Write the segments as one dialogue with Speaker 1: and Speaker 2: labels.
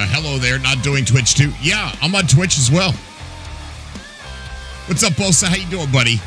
Speaker 1: Hello there, not doing Twitch too. Yeah, I'm on Twitch as well. What's up, Bosa? How you doing, buddy?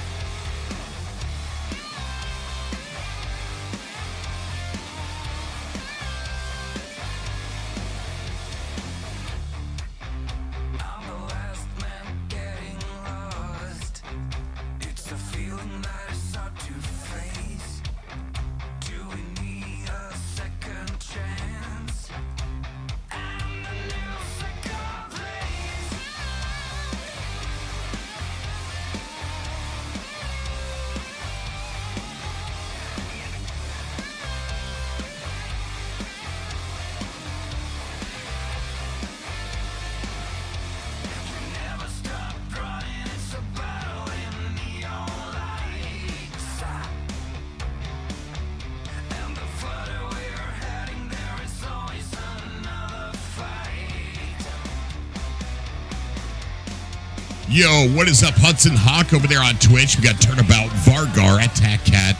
Speaker 1: Yo, what is up, Hudson Hawk over there on Twitch? We got Turnabout, Vargar, Attack Cat,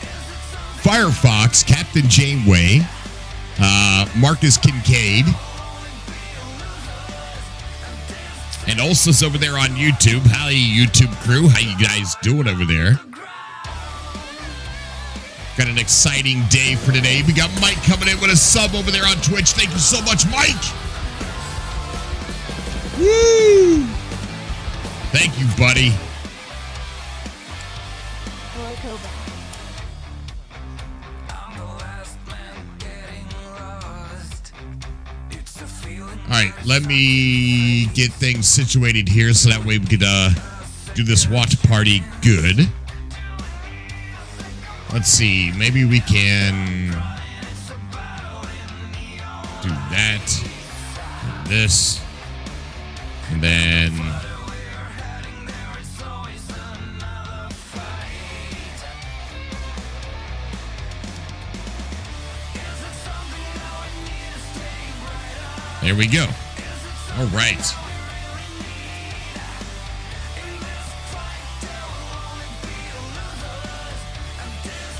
Speaker 1: Firefox, Captain Janeway, Marcus Kincaid, and Ulsa's over there on YouTube. Howdy, YouTube crew. How you guys doing over there? Got an exciting day for today. We got Mike coming in with a sub over there on Twitch. Thank you so much, Mike. Woo! Thank you, buddy. All right, let me get things situated here so that way we could do this watch party good. Let's see, maybe we can do that, this, and then there we go. All right.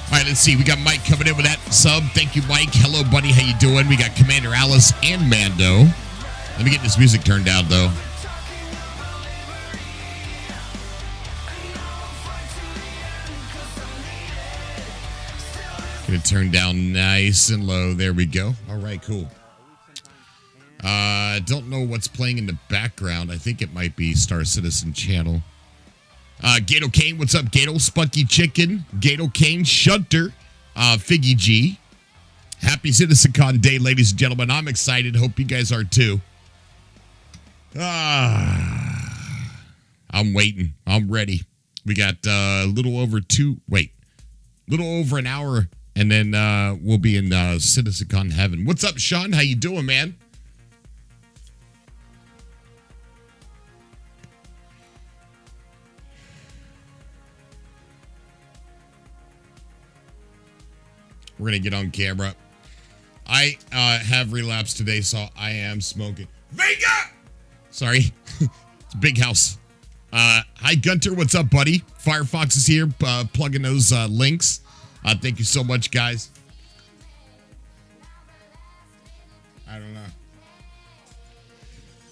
Speaker 1: All right, let's see. We got Mike coming in with that sub. Thank you, Mike. Hello, buddy. How you doing? We got Commander Alice and Mando. Let me get this music turned down, though. Gonna turn down nice and low. There we go. All right, cool. Don't know what's playing in the background. I think it might be Star Citizen channel. Gato Kane, what's up, Gato? Spunky Chicken, Gato Kane, Shunter, Figgy G. Happy CitizenCon Day, ladies and gentlemen. I'm excited. Hope you guys are too. I'm waiting. I'm ready. We got a little over an hour, and then we'll be in CitizenCon heaven. What's up, Sean? How you doing, man? We're going to get on camera. I have relapsed today, so I am smoking. Vega! Sorry. It's a big house. Hi, Gunter. What's up, buddy? Firefox is here, plugging those links. Thank you so much, guys. I don't know.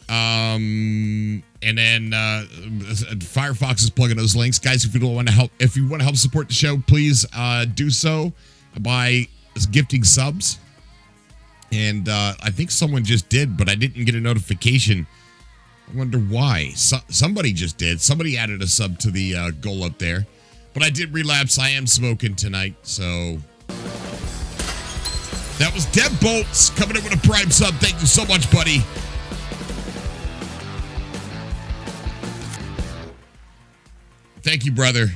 Speaker 1: And then Firefox is plugging those links, guys. If you don't want to help, if you want to help support the show, please do so by gifting subs. And I think someone just did, but I didn't get a notification. I wonder why. Somebody just did. Somebody added a sub to the goal up there. But I did relapse. I am smoking tonight, so that was Deb Bolts coming in with a prime sub. Thank you so much, buddy. Thank you, brother.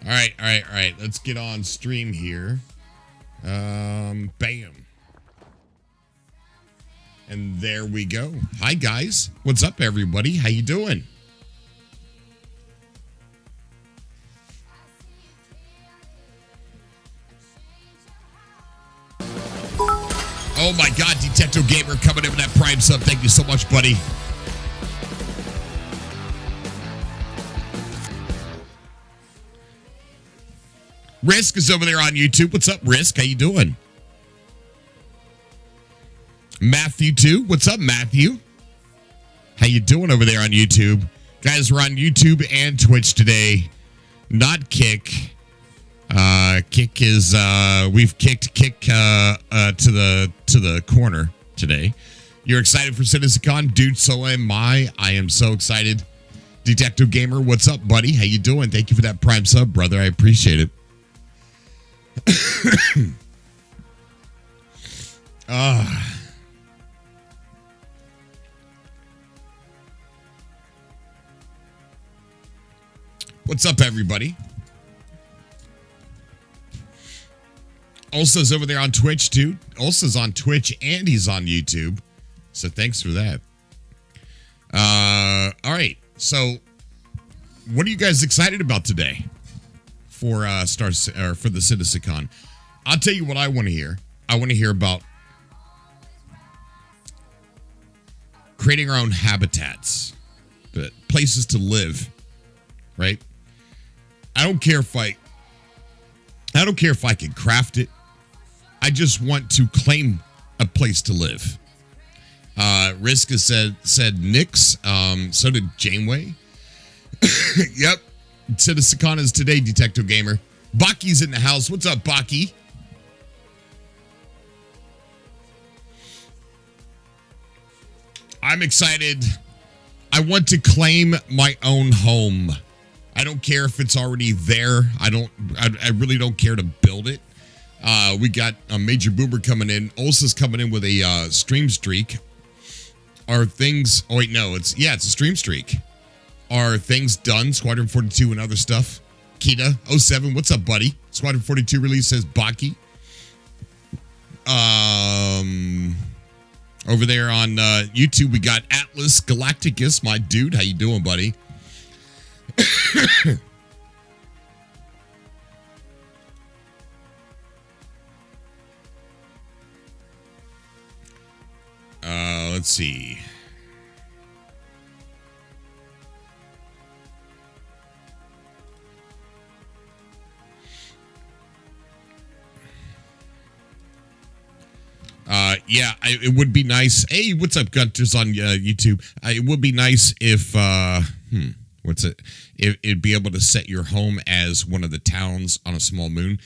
Speaker 1: All right. Let's get on stream here. Bam. And there we go. Hi, guys. What's up, everybody? How you doing? Oh, my God. Detecto Gamer coming in with that prime sub. Thank you so much, buddy. Risk is over there on YouTube. What's up, Risk? How you doing? Matthew, too. What's up, Matthew? How you doing over there on YouTube? Guys, we're on YouTube and Twitch today. Not Kick. Kick is, we've kicked Kick to the corner today. You're excited for CitizenCon? Dude, so am I. I am so excited. Detective Gamer, what's up, buddy? How you doing? Thank you for that prime sub, brother. I appreciate it. What's up, everybody? Ulsa's over there on Twitch, too. Ulsa's on Twitch and he's on YouTube. So thanks for that. All right. So what are you guys excited about today for for the CitizenCon? I'll tell you what I want to hear. I want to hear about creating our own habitats, the places to live, right? I don't care if I can craft it. I just want to claim a place to live. Risk has said Nyx. So did Janeway. Yep. CitizenCon is today, Detective Gamer. Baki's in the house. What's up, Baki? I'm excited. I want to claim my own home. I don't care if it's already there. I really don't care to build it. We got a Major Boomer coming in. Ulsa's coming in with a stream streak. Are things... Oh, wait, no. It's a stream streak. Are things done? Squadron 42 and other stuff. Kita 07, what's up, buddy? Squadron 42 release says Baki. Over there on YouTube, we got Atlas Galacticus, my dude. How you doing, buddy? Let's see. It would be nice. Hey, what's up, Gunter's on YouTube? It would be nice if it'd be able to set your home as one of the towns on a small moon.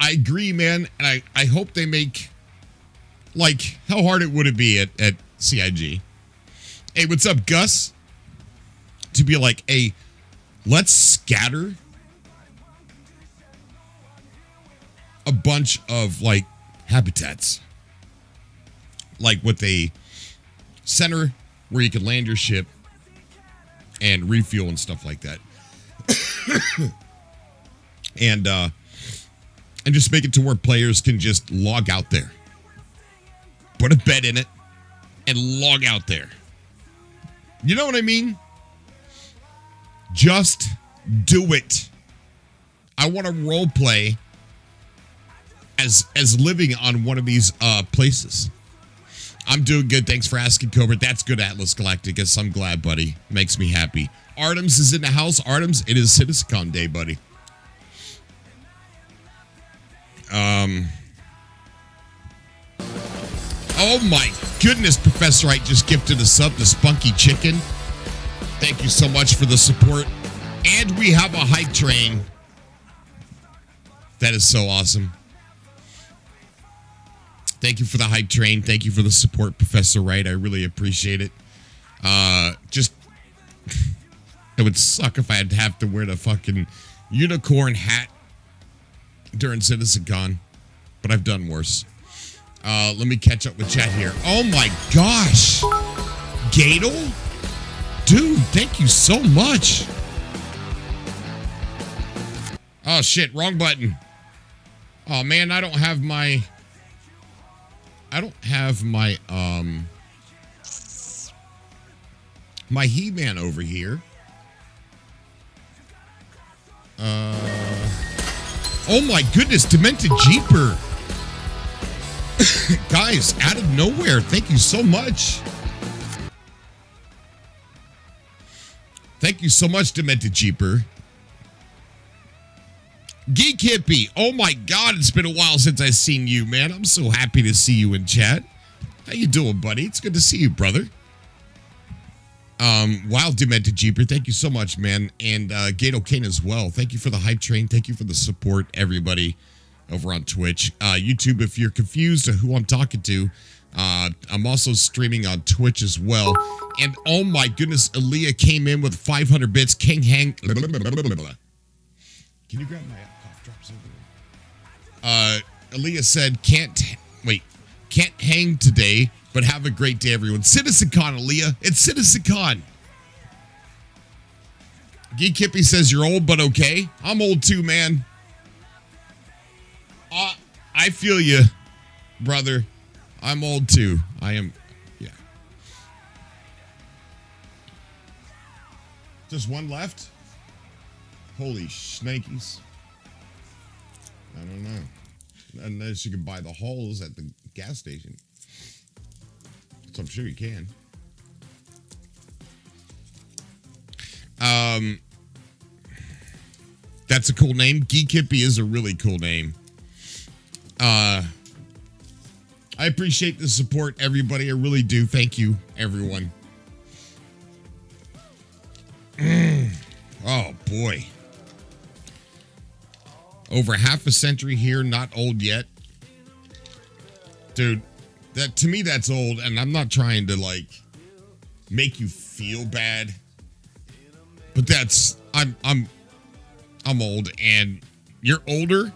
Speaker 1: I agree, man, and I hope they make, like, how hard it would it be at CIG? Hey, what's up, Gus? To be like, hey, let's scatter a bunch of, like, habitats. Like with a center where you can land your ship and refuel and stuff like that. and just make it to where players can just log out there. Put a bed in it and log out there. You know what I mean? Just do it. I want to role play as living on one of these places. I'm doing good. Thanks for asking, Cobra. That's good, Atlas Galacticus. I'm glad, buddy. Makes me happy. Artems is in the house. Artems, it is CitizenCon Day, buddy. Oh my goodness, Professor Wright just gifted a sub to Spunky Chicken. Thank you so much for the support. And we have a hype train. That is so awesome. Thank you for the hype train. Thank you for the support, Professor Wright. I really appreciate it. It would suck if I'd have to wear the fucking unicorn hat during CitizenCon, but I've done worse. Let me catch up with chat here. Oh my gosh. Gatel? Dude, thank you so much. Oh shit, wrong button. Oh man, I don't have my my He-Man over here. Oh my goodness, Demented Jeeper. Guys, out of nowhere, thank you so much. Thank you so much, Demented Jeeper. Geek Hippie, oh my God, it's been a while since I've seen you, man. I'm so happy to see you in chat. How you doing, buddy? It's good to see you, brother. Wild Demented Jeeper, thank you so much, man. And Gato Kane as well. Thank you for the hype train. Thank you for the support, everybody over on Twitch. YouTube, if you're confused on who I'm talking to, I'm also streaming on Twitch as well. And oh my goodness, Aaliyah came in with 500 bits. King Hang. Can you grab my cough drops over there? Aaliyah said, can't hang today, but have a great day, everyone. CitizenCon, Aaliyah. It's CitizenCon. Geek Hippie says you're old, but okay. I'm old too, man. I feel you, brother. I'm old too. I am, yeah. Just one left? Holy shnikes. I don't know. Unless you can buy the hulls at the gas station. So I'm sure you can. That's a cool name. Geek Hippie is a really cool name. I appreciate the support, everybody. I really do. Thank you, everyone. Oh, boy. Over half a century here, not old yet. Dude, that to me, that's old, and I'm not trying to, like, make you feel bad. But that's, I'm old, and you're older.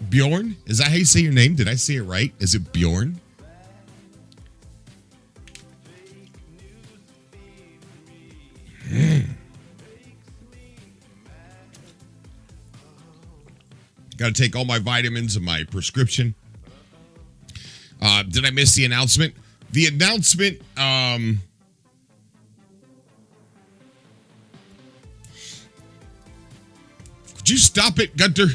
Speaker 1: Bjorn? Is that how you say your name? Did I say it right? Is it Bjorn? Got to take all my vitamins and my prescription. Did I miss the announcement? The announcement, could you stop it, Gunter?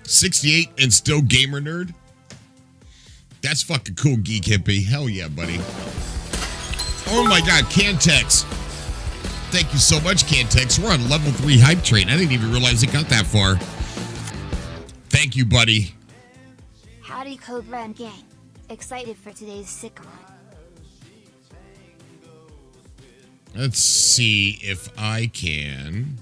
Speaker 1: 68 and still gamer nerd. That's fucking cool, Geek Hippie. Hell yeah, buddy. Oh my God, Cantex. Thank you so much, Cantex. We're on level 3 hype train. I didn't even realize it got that far. Thank you, buddy.
Speaker 2: Howdy, Cobra and gang. Excited for today's sitcom.
Speaker 1: Let's see if I can.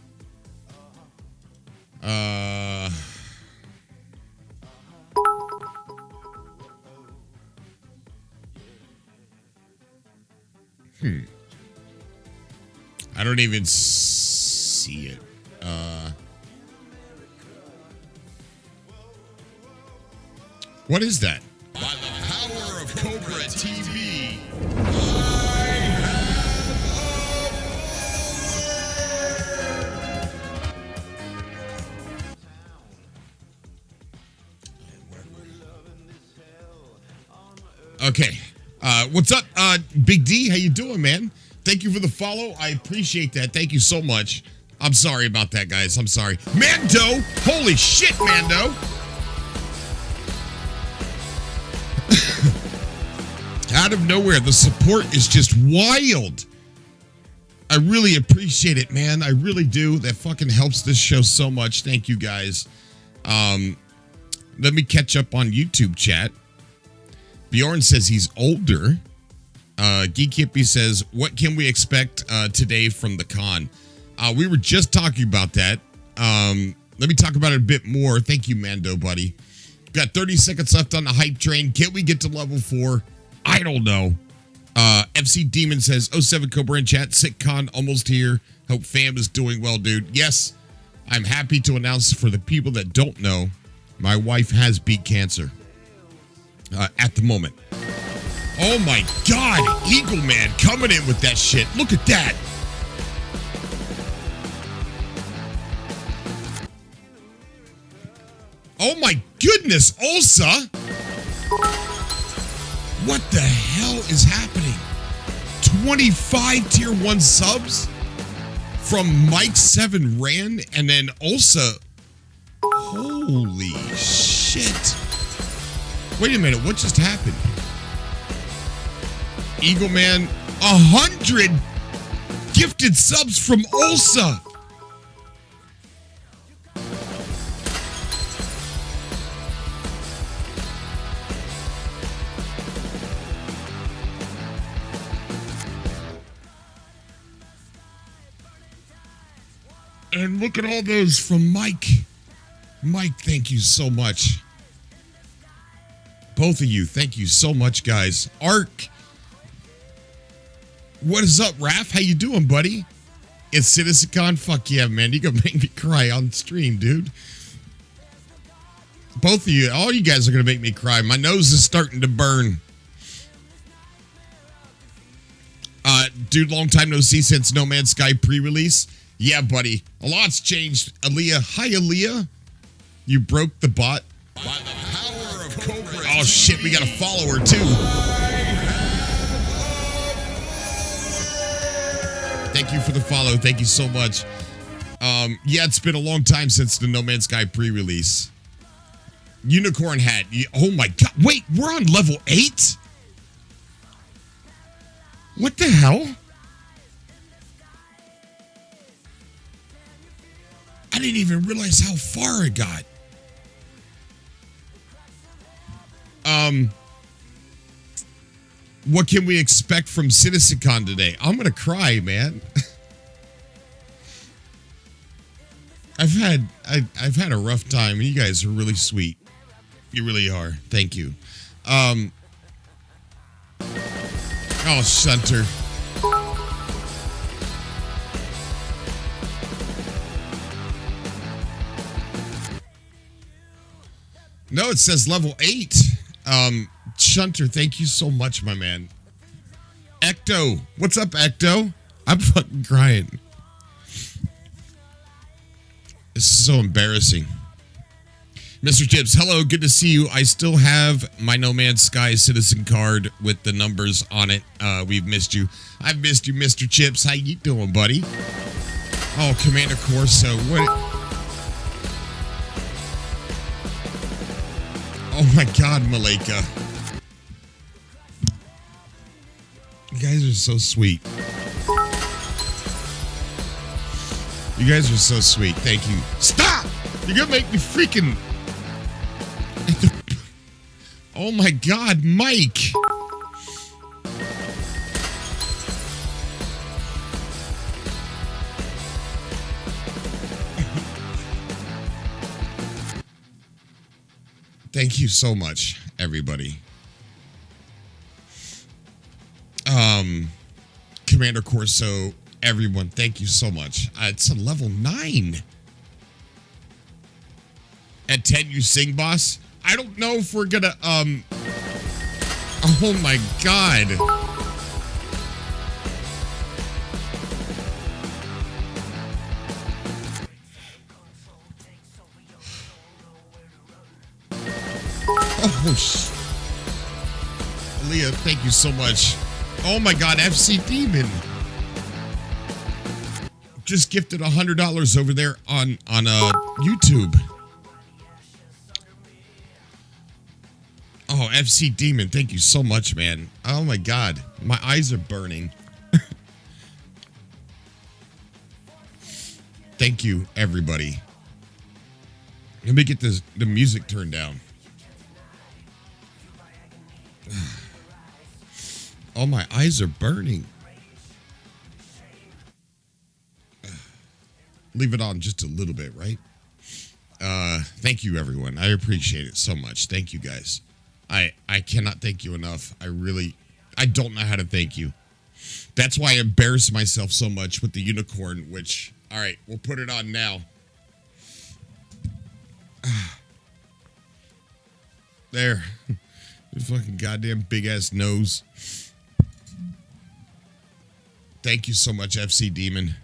Speaker 1: I don't even see it. What is that? By the power of Cobra TV, okay. What's up, Big D? How you doing, man? Thank you for the follow. I appreciate that. Thank you so much. I'm sorry about that, guys. I'm sorry. Mando! Holy shit, Mando! Out of nowhere, the support is just wild. I really appreciate it, man. I really do. That fucking helps this show so much. Thank you, guys. Let me catch up on YouTube chat. Bjorn says he's older. Geek Hippie says, what can we expect today from the con? We were just talking about that. Let me talk about it a bit more. Thank you, Mando, buddy. Got 30 seconds left on the hype train. Can we get to level 4? I don't know. FC Demon says, 07 Cobra in chat. SitCon almost here. Hope fam is doing well, dude. Yes, I'm happy to announce for the people that don't know, my wife has beat cancer at the moment. Oh my God, Eagle Man coming in with that shit. Look at that. Oh my goodness, Ulsa. What the hell is happening? 25 tier 1 subs from Mike 7 Rand and then Ulsa. Holy shit. Wait a minute, what just happened? Eagle Man, 100 gifted subs from Ulsa. And look at all those from Mike. Mike, thank you so much. Both of you, thank you so much, guys. Ark. What is up, Raph? How you doing, buddy? It's CitizenCon. Fuck yeah, man. You're gonna make me cry on stream, dude. Both of you, all you guys are gonna make me cry. My nose is starting to burn. Dude, long time no see since No Man's Sky pre-release. Yeah, buddy. A lot's changed. Aaliyah. Hi, Aaliyah. You broke the bot. By the power of Cobra. Oh, shit. We got to follow her, too. Thank you for the follow. Thank you so much. Yeah, it's been a long time since the No Man's Sky pre-release. Unicorn hat. Oh, my God. Wait, we're on level 8? What the hell? I didn't even realize how far it got. What can we expect from CitizenCon today? I'm gonna cry, man. I've had a rough time, and you guys are really sweet. You really are. Thank you. Oh, Shunter. No, it says level 8. Shunter, thank you so much, my man. Ecto. What's up, Ecto? I'm fucking crying. This is so embarrassing. Mr. Chips, hello, good to see you. I still have my No Man's Sky citizen card with the numbers on it. We've missed you. I've missed you, Mr. Chips. How you doing, buddy? Oh, Commander Corso. What? Oh my God, Malika. You guys are so sweet. You guys are so sweet. Thank you. Stop! You're gonna make me freaking... Oh my God, Mike. Thank you so much, everybody. Commander Corso, everyone, thank you so much. It's a level 9. At 10, you sing, boss? I don't know if we're gonna, oh my God. Oh, Aaliyah, thank you so much. Oh my God, FC Demon. just gifted $100 over there on YouTube. Oh, FC Demon, thank you so much, man. Oh my God, my eyes are burning. Thank you, everybody. Let me get the music turned down. Oh, my eyes are burning. Leave it on just a little bit, right? Thank you, everyone. I appreciate it so much. Thank you, guys. I cannot thank you enough. I don't know how to thank you. That's why I embarrass myself so much with the unicorn, which, all right, we'll put it on now. There. Your fucking goddamn big ass nose. Thank you so much, FC Demon.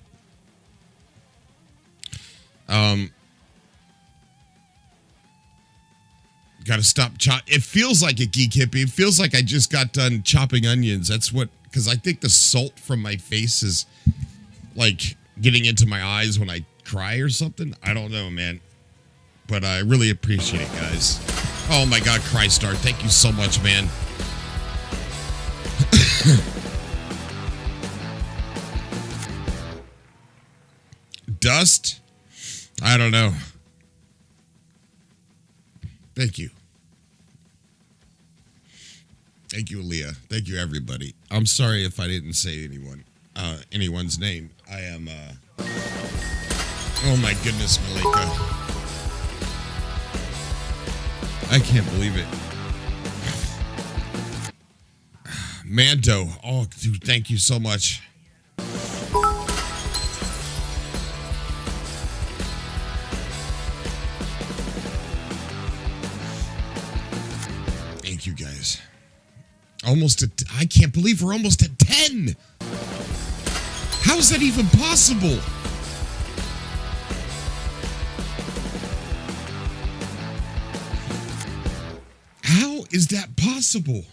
Speaker 1: Gotta stop it feels like a geek hippie. It feels like I just got done chopping onions. That's what, because I think the salt from my face is like getting into my eyes when I cry or something. I don't know, man. But I really appreciate it, guys. Oh my God, Crystar, thank you so much, man. Dust? I don't know. Thank you. Thank you, Aaliyah. Thank you, everybody. I'm sorry if I didn't say anyone's name. I am, oh my goodness, Malika. I can't believe it. Mando. Oh, dude, thank you so much. Thank you, guys. I can't believe we're almost at 10. How is that even possible? How is that possible?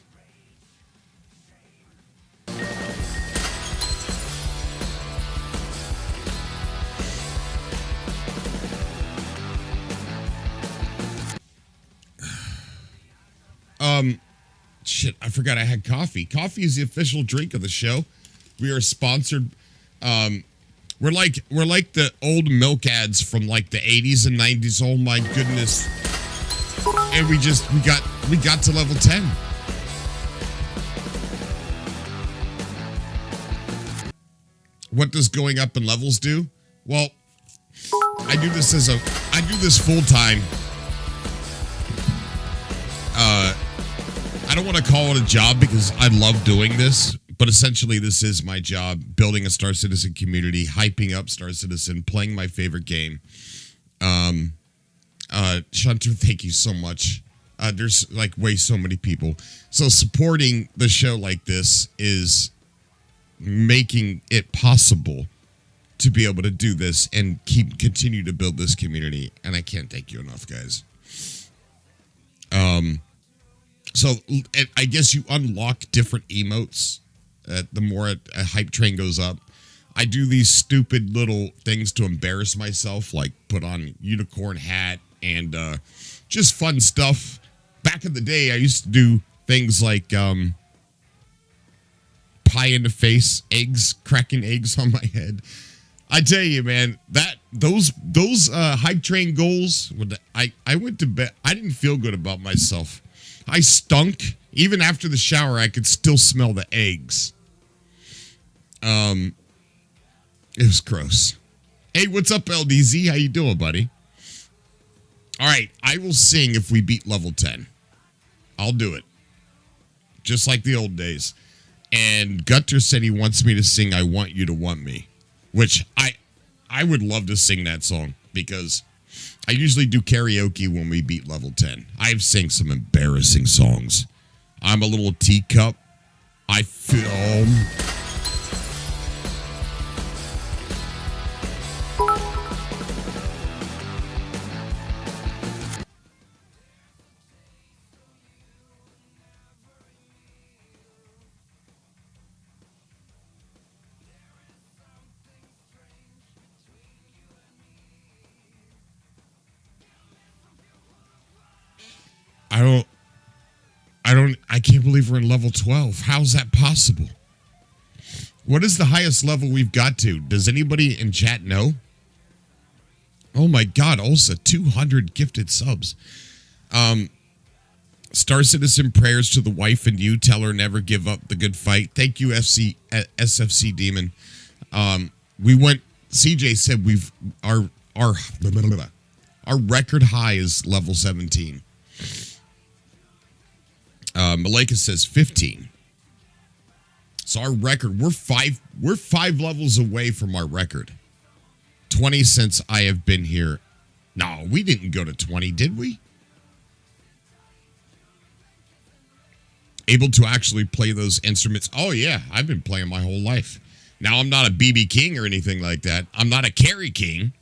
Speaker 1: Shit, I forgot I had coffee. Coffee is the official drink of the show. We are sponsored. We're like the old milk ads from like the 80s and 90s. Oh my goodness. And we got to level 10. What does going up in levels do? Well, I do this full time. I don't want to call it a job because I love doing this, but essentially this is my job, building a Star Citizen community, hyping up Star Citizen, playing my favorite game. Shunter, thank you so much. There's like way so many people. So supporting the show like this is making it possible to be able to do this and continue to build this community. And I can't thank you enough, guys. So I guess you unlock different emotes the more a hype train goes up. I do these stupid little things to embarrass myself, like put on unicorn hat and just fun stuff. Back in the day, I used to do things like pie in the face, eggs, cracking eggs on my head. I tell you, man, those hype train goals. I went to bed. I didn't feel good about myself. I stunk. Even after the shower, I could still smell the eggs. It was gross. Hey, what's up, LDZ? How you doing, buddy? All right, I will sing if we beat level 10. I'll do it. Just like the old days. And Gutter said he wants me to sing I Want You to Want Me, which I would love to sing that song because I usually do karaoke when we beat level 10. I've sang some embarrassing songs. I'm a little teacup. I feel... believe we're in level 12. How's that possible? What is the highest level we've got to? Does anybody in chat know? Oh my God, Ulsa, 200 gifted subs. Star Citizen prayers to the wife and you. Tell her never give up the good fight. Thank you, SFC Demon. CJ said our record high is level 17. Malika says 15. So our record, we're five levels away from our record. 20 since I have been here. No, we didn't go to 20, did we? Able to actually play those instruments. Oh yeah, I've been playing my whole life. Now I'm not a BB King or anything like that. I'm not a Carrie King.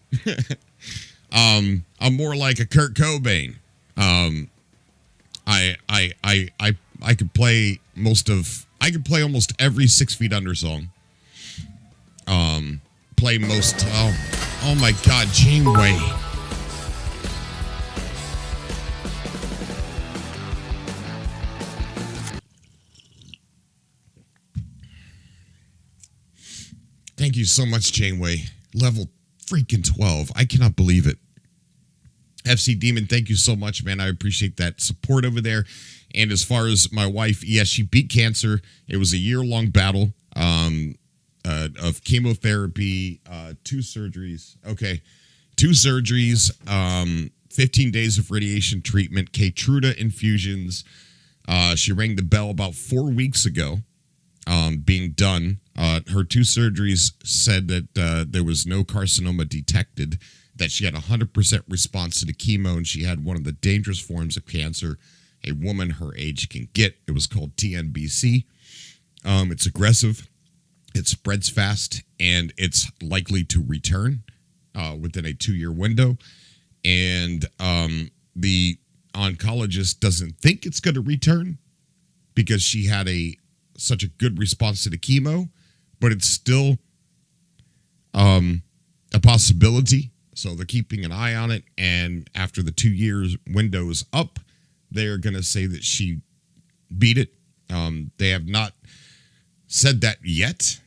Speaker 1: I'm more like a Kurt Cobain. I could play almost every 6 Feet Under song. Play most. Oh my God, Janeway. Thank you so much, Janeway. Level freaking 12. I cannot believe it. FC Demon, thank you so much, man. I appreciate that support over there. And as far as my wife, yes, she beat cancer. It was a year-long battle of chemotherapy, 2 surgeries. Okay, 2 surgeries, 15 days of radiation treatment, Keytruda infusions. She rang the bell about 4 weeks ago, being done. Her 2 surgeries said that there was no carcinoma detected, that she had 100% response to the chemo, and she had one of the dangerous forms of cancer a woman her age can get. It was called TNBC. It's aggressive, it spreads fast, and it's likely to return within a 2-year window. And the oncologist doesn't think it's going to return because she had such a good response to the chemo, but it's still a possibility. So they're keeping an eye on it, and after the 2 years window is up, they're going to say that she beat it. They have not said that yet,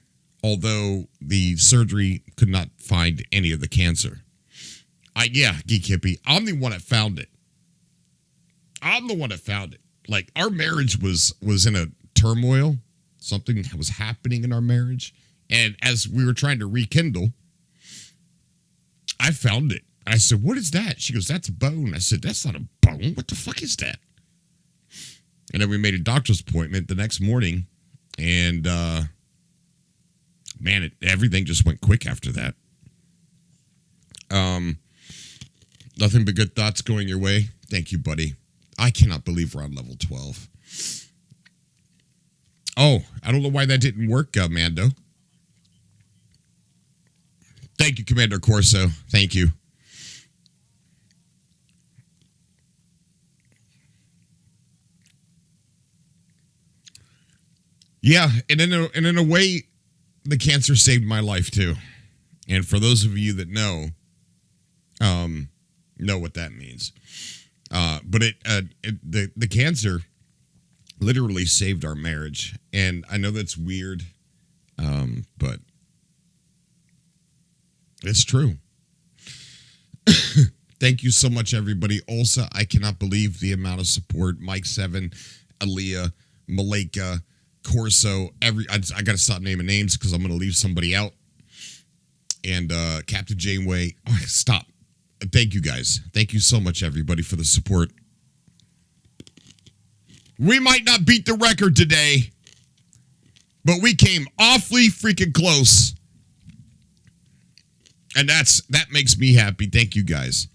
Speaker 1: although the surgery could not find any of the cancer. Geek Hippie, I'm the one that found it. Like, our marriage was in a turmoil. Something was happening in our marriage, and as we were trying to rekindle, I found it. I said, "What is that?" She goes, "That's a bone." I said, "That's not a bone. What the fuck is that?" And then we made a doctor's appointment the next morning, and man, everything just went quick after that. Nothing but good thoughts going your way. Thank you, buddy. I cannot believe we're on level 12. Oh, I don't know why that didn't work, Mando. Thank you, Commander Corso. Thank you. Yeah, and in a way, the cancer saved my life too. And for those of you that know what that means. But the cancer literally saved our marriage, and I know that's weird, but it's true. Thank you so much, everybody. Ulsa, I cannot believe the amount of support. Mike 7, Aaliyah, Malika, Corso, I got to stop naming names because I'm going to leave somebody out. And Captain Janeway, stop. Thank you, guys. Thank you so much, everybody, for the support. We might not beat the record today, but we came awfully freaking close. And that makes me happy. Thank you, guys.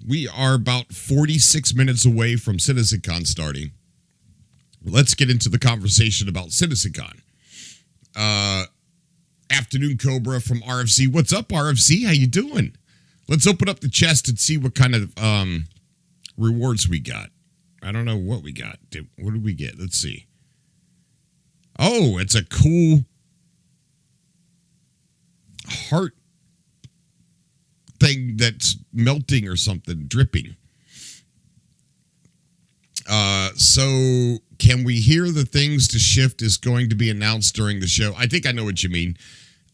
Speaker 1: We are about 46 minutes away from CitizenCon starting. Let's get into the conversation about CitizenCon. Afternoon Cobra from RFC. What's up, RFC? How you doing? Let's open up the chest and see what kind of rewards we got. I don't know what we got. What did we get? Let's see. Oh, it's a cool heart thing that's melting or something, dripping. So can we hear the things to shift is going to be announced during the show? I think I know what you mean.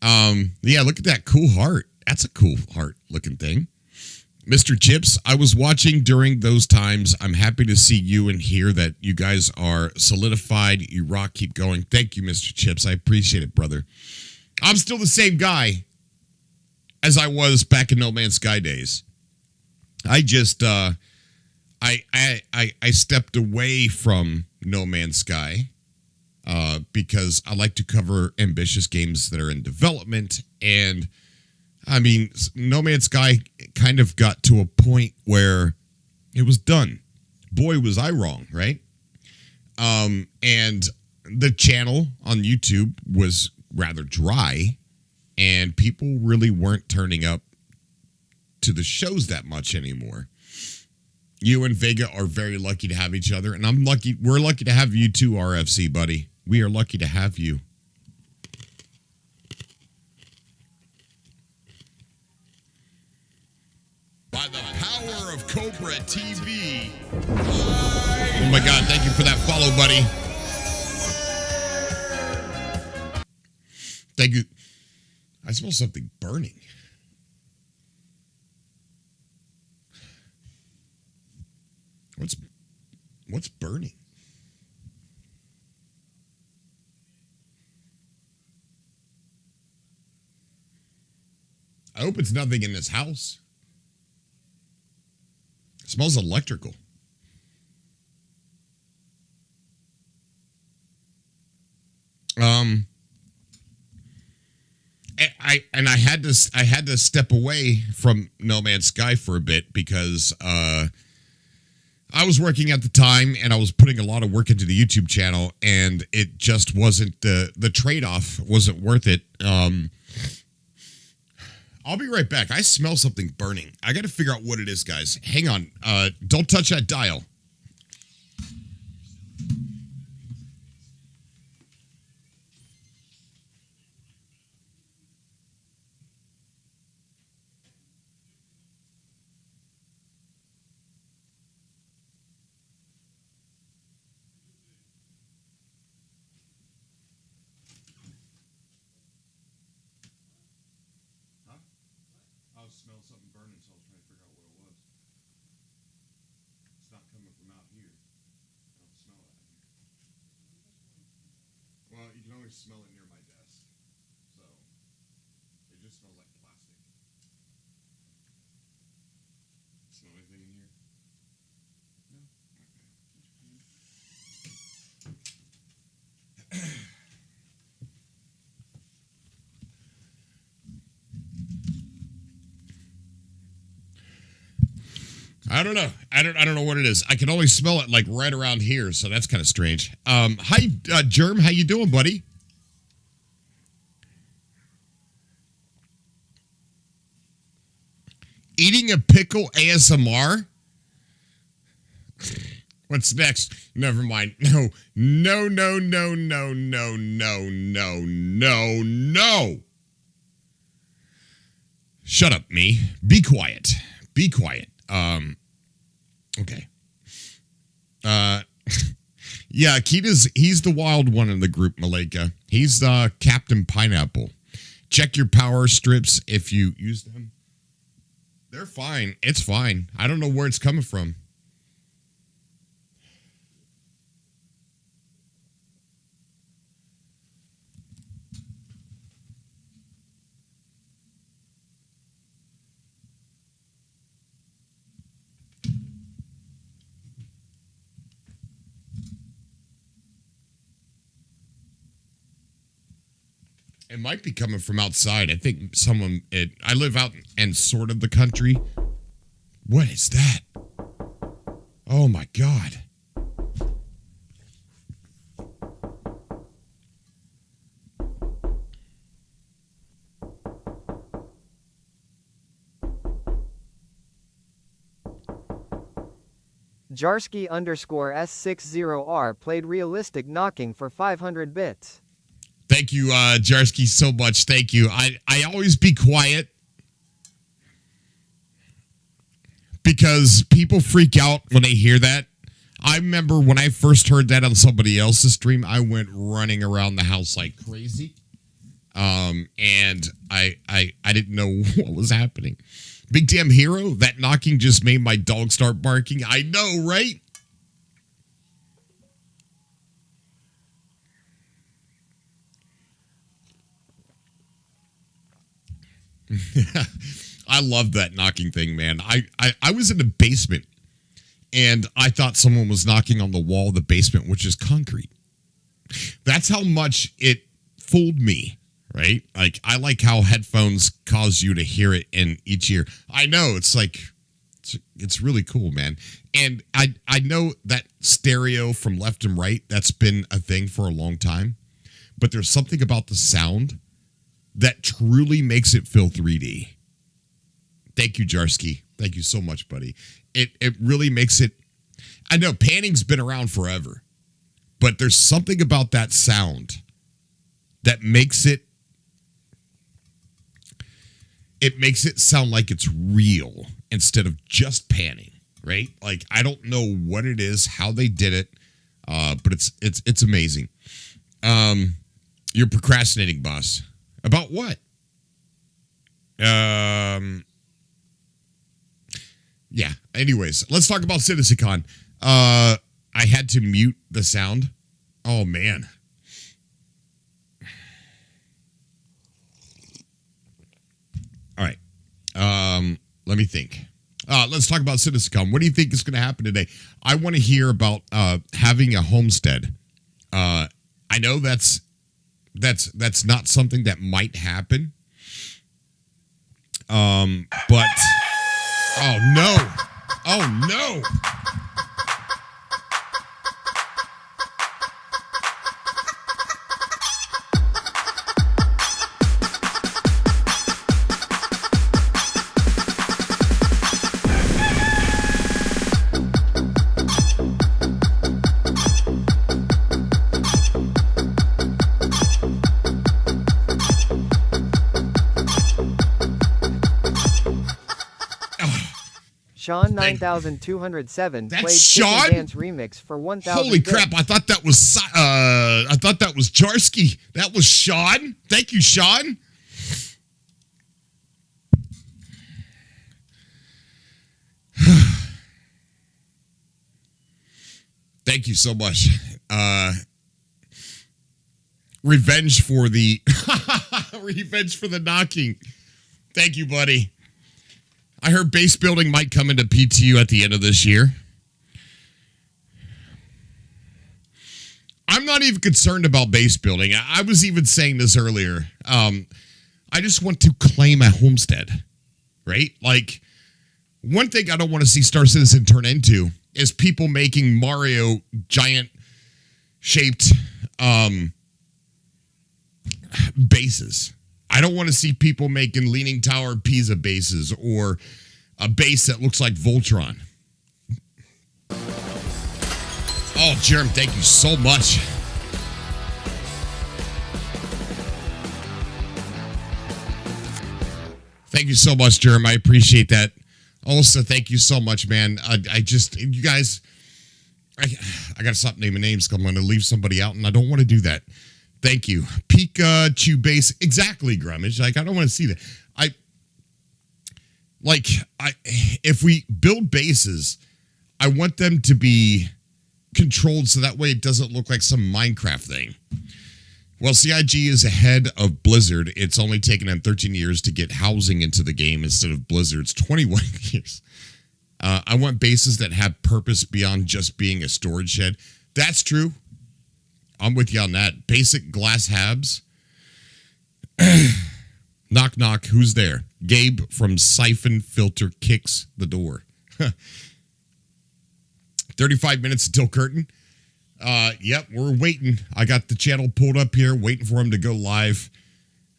Speaker 1: Yeah, look at that cool heart. That's a cool heart looking thing. Mr. Chips, I was watching during those times. I'm happy to see you and hear that you guys are solidified. You rock, keep going. Thank you, Mr. Chips. I appreciate it, brother. I'm still the same guy as I was back in No Man's Sky days. I just, I stepped away from No Man's Sky because I like to cover ambitious games that are in development. And I mean, No Man's Sky kind of got to a point where it was done. Boy, was I wrong, right? And the channel on YouTube was rather dry, and people really weren't turning up to the shows that much anymore. You and Vega are very lucky to have each other, and I'm lucky. We're lucky to have you too, RFC, buddy. We are lucky to have you. By the power of Cobra TV. Oh my God, thank you for that follow, buddy. Thank you. I smell something burning. What's burning? I hope it's nothing in this house. It smells electrical. I had to step away from No Man's Sky for a bit because I was working at the time and I was putting a lot of work into the YouTube channel, and it just wasn't the trade-off wasn't worth it. I'll be right back. I smell something burning. I got to figure out what it is, guys. Hang on. Don't touch that dial. Smell something burning, so I was trying to figure out what it was. It's not coming from out here. I don't smell it out here. Well, you can always smell it near my desk. So, it just smells like plastic. Smell anything in here? No? Okay. I don't know. I don't know what it is. I can only smell it like right around here, so that's kind of strange. Hi, Germ. How you doing, buddy? Eating a pickle ASMR? What's next? Never mind. No. Shut up, me. Be quiet. Be quiet. Okay. Yeah, he's the wild one in the group, Malika. He's Captain Pineapple. Check your power strips if you use them. They're fine. It's fine. I don't know where it's coming from. It might be coming from outside. I think I live out in sort of the country. What is that? Oh my God.
Speaker 3: Jarsky_S60R played realistic knocking for 500 bits.
Speaker 1: Thank you, Jarsky, so much. Thank you. I always be quiet because people freak out when they hear that. I remember when I first heard that on somebody else's stream, I went running around the house like crazy. And I didn't know what was happening. Big damn hero, that knocking just made my dog start barking. I know, right? I love that knocking thing, man. I was in the basement and I thought someone was knocking on the wall of the basement, which is concrete. That's how much it fooled me, right? Like, I like how headphones cause you to hear it in each ear. I know, it's like, it's really cool, man. And I know that stereo from left and right, that's been a thing for a long time. But there's something about the sound that truly makes it feel 3D. Thank you, Jarsky. Thank you so much, buddy. It really makes it... I know panning's been around forever, but there's something about that sound that makes it... It makes it sound like it's real instead of just panning, right? Like, I don't know what it is, how they did it, but it's amazing. You're procrastinating, boss. About what? Yeah. Anyways, let's talk about CitizenCon. I had to mute the sound. Oh, man. All right. Let me think. Let's talk about CitizenCon. What do you think is going to happen today? I want to hear about having a homestead. I know that's not something that might happen. But oh no. Oh no.
Speaker 3: Sean 9207
Speaker 1: That's
Speaker 3: played
Speaker 1: Sean?
Speaker 3: Chicken Dance remix for 1000
Speaker 1: Holy
Speaker 3: bits.
Speaker 1: crap, I thought that was Jarsky. That was Sean. Thank you, Sean. Thank you so much. Revenge for the knocking. Thank you, buddy. I heard base building might come into PTU at the end of this year. I'm not even concerned about base building. I was even saying this earlier. I just want to claim a homestead, right? Like, one thing I don't want to see Star Citizen turn into is people making Mario giant shaped bases. I don't want to see people making Leaning Tower Pisa bases or a base that looks like Voltron. Oh, Jerem, thank you so much. Thank you so much, Jerem. I appreciate that. Also, thank you so much, man. You guys, I got to stop naming names because I'm going to leave somebody out, and I don't want to do that. Thank you. Pikachu base. Exactly, Grummage. Like, I don't want to see that. If we build bases, I want them to be controlled so that way it doesn't look like some Minecraft thing. Well, CIG is ahead of Blizzard. It's only taken them 13 years to get housing into the game instead of Blizzard's 21 years. I want bases that have purpose beyond just being a storage shed. That's true. I'm with you on that. Basic glass habs. Knock, knock. Who's there? Gabe from Siphon Filter kicks the door. 35 minutes until curtain. Yep, we're waiting. I got the channel pulled up here, waiting for him to go live.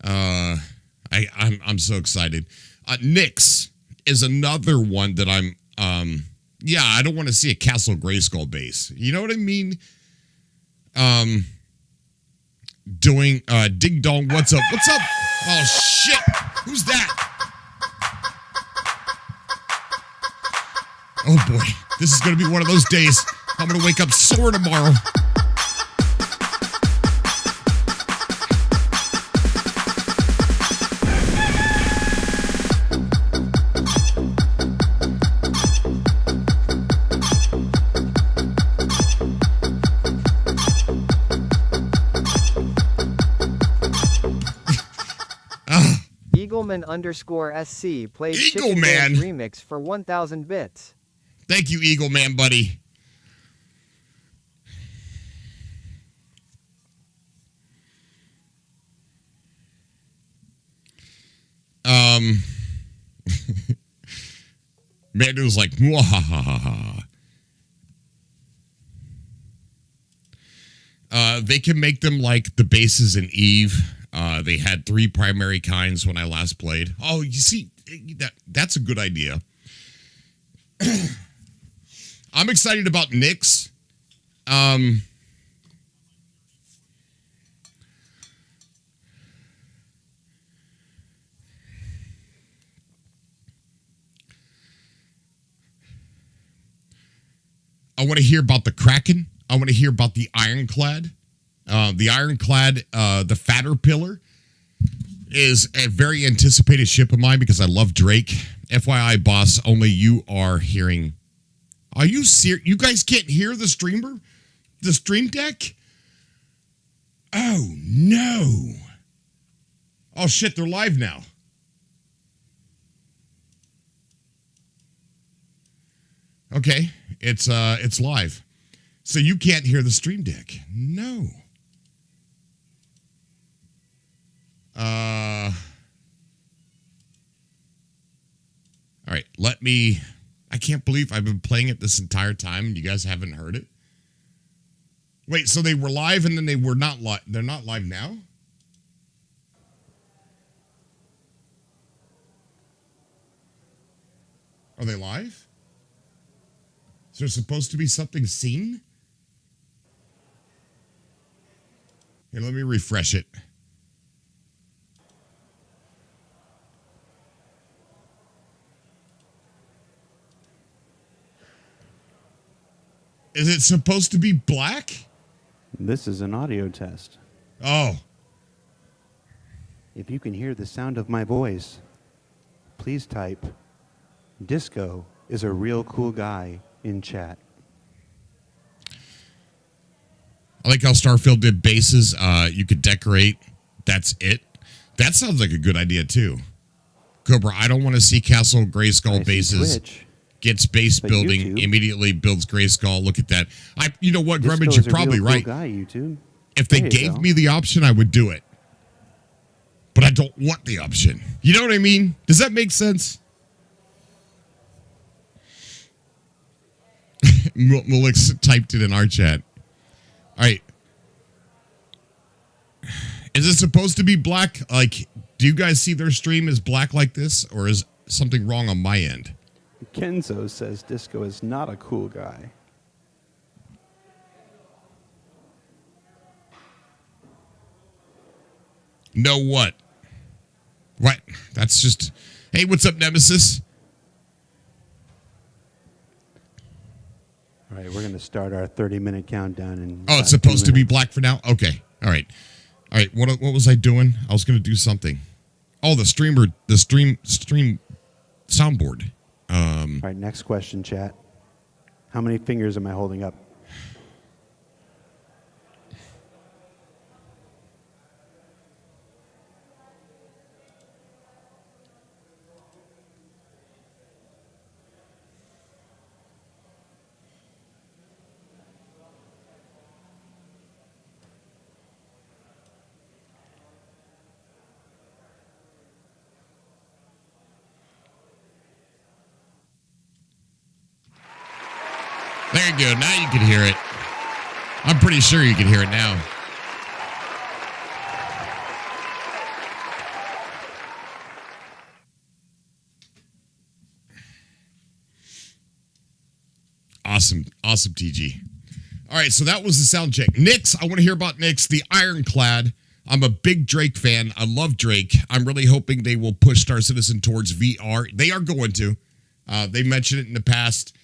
Speaker 1: I'm so excited. Nyx is another one that I'm. I don't want to see a Castle Grayskull base. You know what I mean? Doing Ding Dong. What's up? What's up? Oh shit! Who's that? Oh boy, this is gonna be one of those days. I'm going to wake up sore tomorrow.
Speaker 3: Eagleman_SC played
Speaker 1: Eagle
Speaker 3: Chicken
Speaker 1: Man.
Speaker 3: Dance remix for 1,000 bits.
Speaker 1: Thank you, Eagle Man, buddy. Mando's like, "Mwahahaha." They can make them like the bases in Eve. They had 3 primary kinds when I last played. Oh, you see, that's a good idea. I'm excited about Nyx. I want to hear about the Kraken. I want to hear about the Ironclad. The Ironclad, the Fatter Pillar, is a very anticipated ship of mine because I love Drake. FYI, boss, only you are hearing. Are you serious? You guys can't hear the streamer? The stream deck? Oh, no. Oh, shit, they're live now. Okay, it's live. So you can't hear the stream deck. No. All right, I can't believe I've been playing it this entire time and you guys haven't heard it. Wait, so they were live and then they were not live. They're not live now? Are they live? Is there supposed to be something seen? Here, let me refresh it. Is it supposed to be black?
Speaker 4: This is an audio test.
Speaker 1: Oh.
Speaker 4: If you can hear the sound of my voice, please type Disco is a real cool guy in chat.
Speaker 1: I like how Starfield did bases. You could decorate. That's it. That sounds like a good idea, too. Cobra, I don't want to see Castle Grayskull bases.
Speaker 4: Twitch,
Speaker 1: Gets base
Speaker 4: but
Speaker 1: building,
Speaker 4: YouTube.
Speaker 1: Immediately builds Grayskull. Look at that. You know what,
Speaker 4: Disco
Speaker 1: Grummage,
Speaker 4: is
Speaker 1: you're
Speaker 4: a
Speaker 1: probably
Speaker 4: real cool
Speaker 1: right.
Speaker 4: guy, YouTube.
Speaker 1: If they
Speaker 4: There you
Speaker 1: gave
Speaker 4: go.
Speaker 1: me the option, I would do it. But I don't want the option. You know what I mean? Does that make sense? Mulix typed it in our chat. All right. Is it supposed to be black? Like, do you guys see their stream as black like this? Or is something wrong on my end?
Speaker 4: Kenzo says Disco is not a cool guy.
Speaker 1: Know what? What? That's just... Hey, what's up, Nemesis?
Speaker 4: All right, we're going to start our 30-minute countdown. In
Speaker 1: Oh, it's supposed to be black for now? Okay. All right. All right. What was I doing? I was going to do something. Oh, the stream soundboard.
Speaker 4: All right, next question, chat. How many fingers am I holding up?
Speaker 1: There you go. Now you can hear it. I'm pretty sure you can hear it now. Awesome. Awesome, TG. All right, so that was the sound check. Nyx, I want to hear about Nyx, the Ironclad. I'm a big Drake fan. I love Drake. I'm really hoping they will push Star Citizen towards VR. They are going to. They mentioned it in the past.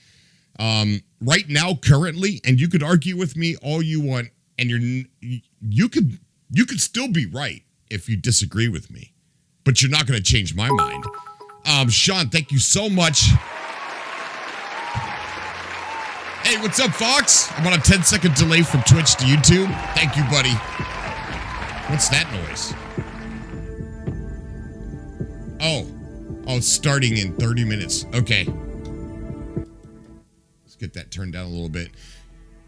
Speaker 1: right now, currently, and you could argue with me all you want, and you could still be right if you disagree with me, but you're not going to change my mind. Sean, thank you so much. Hey, what's up, Fox? I'm on a 10-second delay from Twitch to YouTube. Thank you, buddy. What's that noise? Oh, it's starting in 30 minutes. Okay. Let's get that turned down a little bit.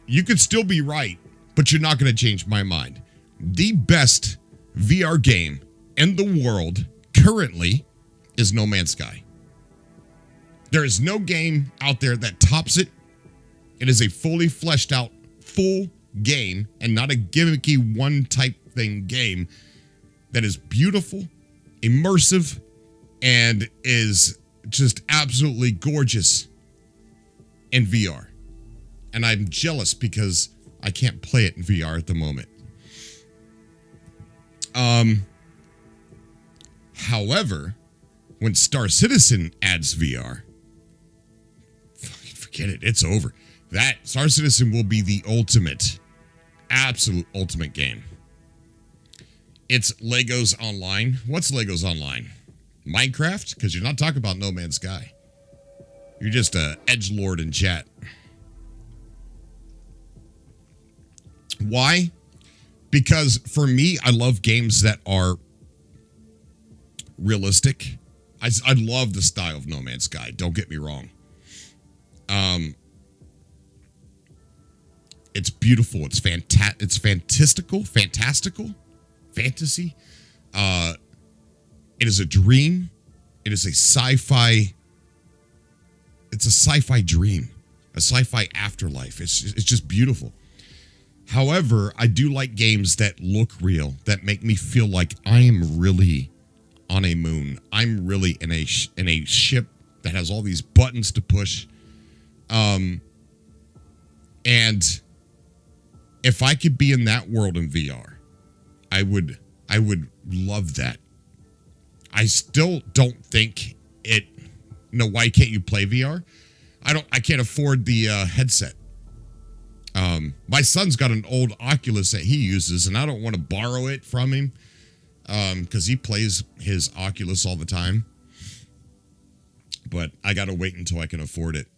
Speaker 1: You could still be right, but you're not going to change my mind. The best VR game in the world currently is No Man's Sky. There is no game out there that tops it. It is a fully fleshed out, full game, and not a gimmicky one type thing game that is beautiful, immersive, and is just absolutely gorgeous in VR. And I'm jealous because I can't play it in VR at the moment. However, when Star Citizen adds VR, forget it, it's over. That Star Citizen will be the absolute ultimate game. It's Legos Online. What's Legos Online? Minecraft? Because you're not talking about No Man's Sky. You're just a edgelord in chat. Why? Because for me, I love games that are realistic. I love the style of No Man's Sky. Don't get me wrong. It's beautiful. It's fantastical, fantasy. It is a dream. It is a sci-fi. It's a sci-fi dream, a sci-fi afterlife. It's just beautiful. However, I do like games that look real, that make me feel like I am really on a moon. I'm really in a ship that has all these buttons to push. And if I could be in that world in VR, I would love that. I still don't think it. No, why can't you play VR? I can't afford the headset. My son's got an old Oculus that he uses, and I don't want to borrow it from him because he plays his Oculus all the time. But I got to wait until I can afford it.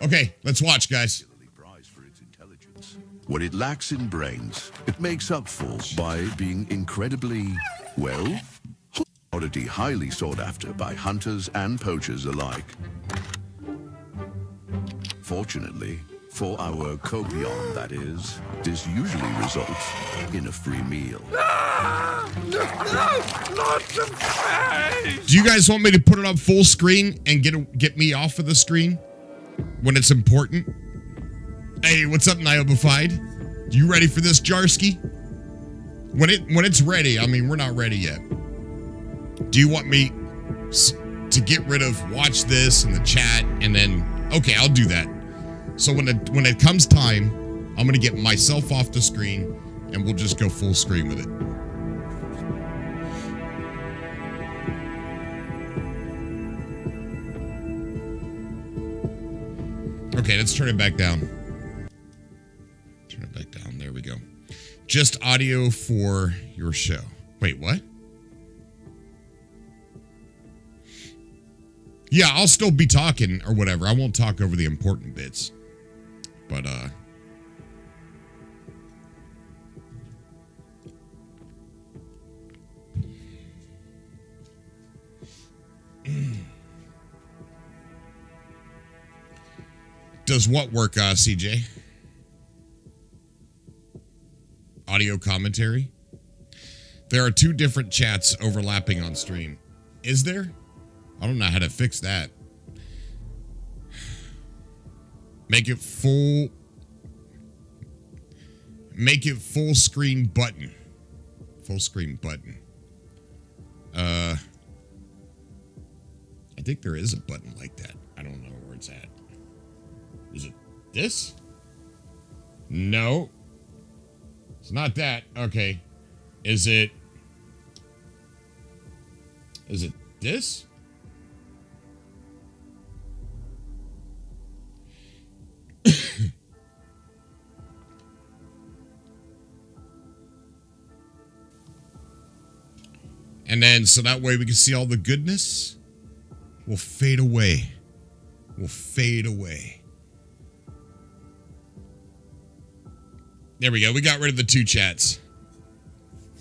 Speaker 1: Okay, let's watch, guys.
Speaker 5: What it lacks in brains, it makes up for by being incredibly, well, commodity highly sought after by hunters and poachers alike. Fortunately, for our copion, that is, this usually results in a free meal.
Speaker 1: Do you guys want me to put it up full screen and get me off of the screen when it's important? Hey, what's up, Niobified? You ready for this, Jarski? When it's ready, I mean, we're not ready yet. Do you want me to get rid of watch this and the chat and then, okay, I'll do that. So when it comes time, I'm going to get myself off the screen and we'll just go full screen with it. Okay, let's turn it back down. Turn it back down. There we go. Just audio for your show. Wait, what? Yeah, I'll still be talking or whatever. I won't talk over the important bits. But, does what work, CJ? Audio commentary? There are two different chats overlapping on stream. Is there? I don't know how to fix that. Make it full screen button. Full screen button. I think there is a button like that. I don't know where it's at. Is it this? No. It's not that. Okay. Is it this? And then, so that way we can see all the goodness will fade away. Will fade away. There we go. We got rid of the 2 chats.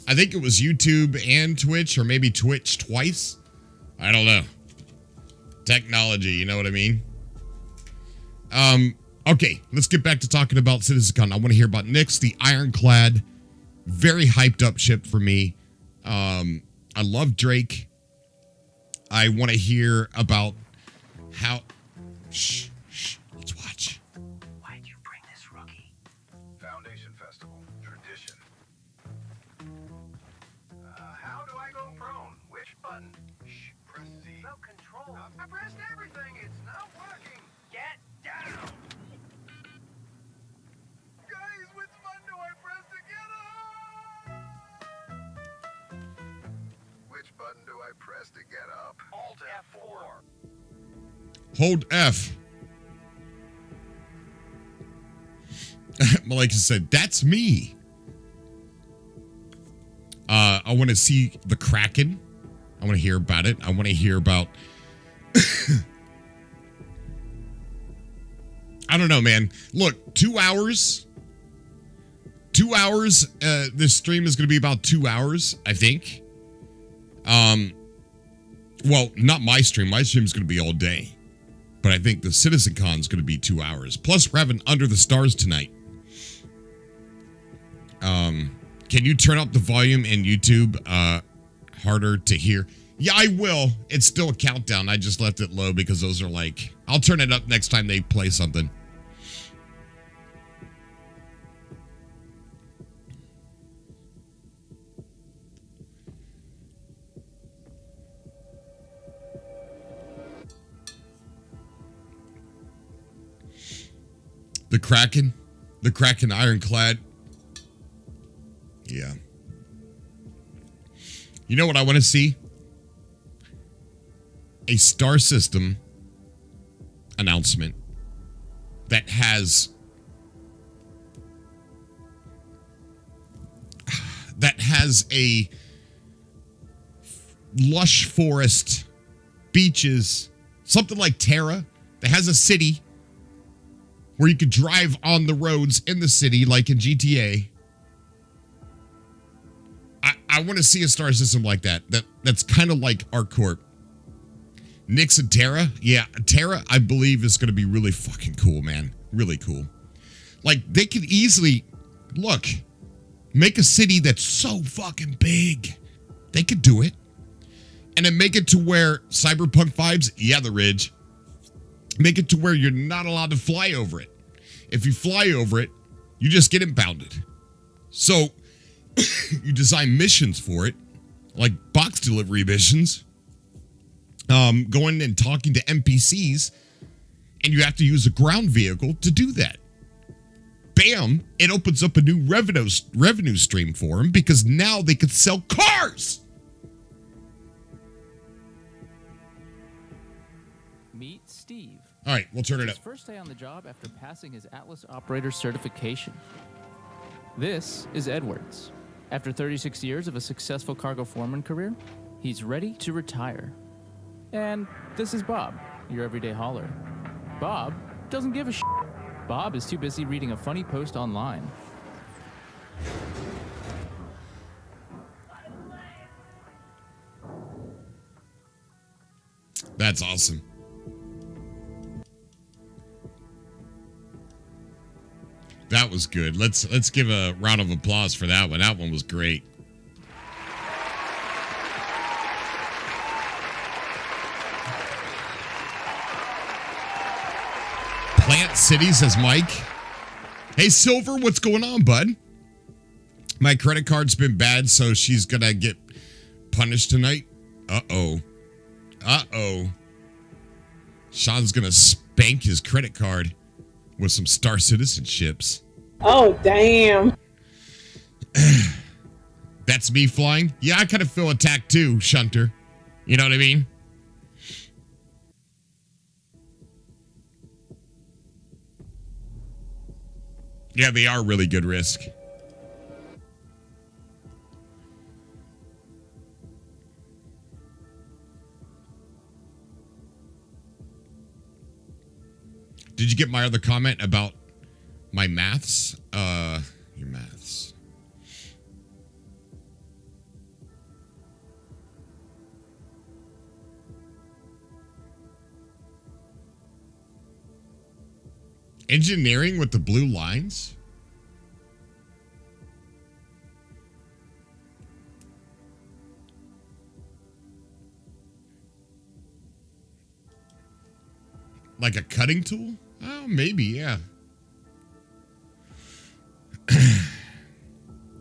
Speaker 1: I think it was YouTube and Twitch, or maybe Twitch twice. I don't know. Technology, you know what I mean? Okay, let's get back to talking about CitizenCon. I want to hear about Nyx, the ironclad, very hyped up ship for me. I love Drake. I want to hear about how... Shh, let's watch.
Speaker 6: Why'd you bring this rookie? Foundation Festival, tradition. How do I go prone? Which button? Shh, press Z. No control. I pressed everything, it's not working. Get down! Guys, which button do I press to get up? Which button do I press to get up? Alt F4.
Speaker 1: Hold F. Malika said, that's me. I want to see the Kraken. I want to hear about it. I want to hear about... I don't know, man. Look, 2 hours. 2 hours. This stream is going to be about 2 hours, I think. Well, not my stream. My stream is going to be all day. But I think the CitizenCon is going to be 2 hours. Plus, we're having Under the Stars tonight. Can you turn up the volume in YouTube harder to hear? Yeah, I will. It's still a countdown. I just left it low because those are like... I'll turn it up next time they play something. The Kraken ironclad. Yeah. You know what I want to see? A star system announcement that has a lush forest, beaches, something like Terra, that has a city where you could drive on the roads in the city like in GTA. I want to see a star system like that. That's kind of like ArcCorp. Nyx and Terra. Yeah, Terra, I believe, is going to be really fucking cool, man. Really cool. Like, they could easily, look, make a city that's so fucking big. They could do it. And then make it to where Cyberpunk vibes, yeah, the Ridge. Make it to where you're not allowed to fly over it. If you fly over it, you just get impounded. So, you design missions for it, like box delivery missions, going and talking to NPCs, and you have to use a ground vehicle to do that. Bam! It opens up a new revenue stream for them because now they could sell cars!
Speaker 7: Meet Steve.
Speaker 1: All right, we'll turn it up.
Speaker 7: His first day on the job after passing his Atlas operator certification. This is Edwards. After 36 years of a successful cargo foreman career, he's ready to retire. And this is Bob, your everyday hauler. Bob doesn't give a shit. Bob is too busy reading a funny post online.
Speaker 1: That's awesome. That was good. Let's give a round of applause for that one. That one was great. Plant City, says Mike. Hey, Silver, what's going on, bud? My credit card's been bad, so she's gonna get punished tonight. Uh-oh. Uh-oh. Sean's gonna spank his credit card with some Star Citizenships.
Speaker 8: Oh, damn.
Speaker 1: That's me flying? Yeah, I kind of feel attacked too, Shunter. You know what I mean? Yeah, they are really good Risk. Did you get my other comment about my maths? Your maths. Engineering with the blue lines? Like a cutting tool? Oh, maybe, yeah.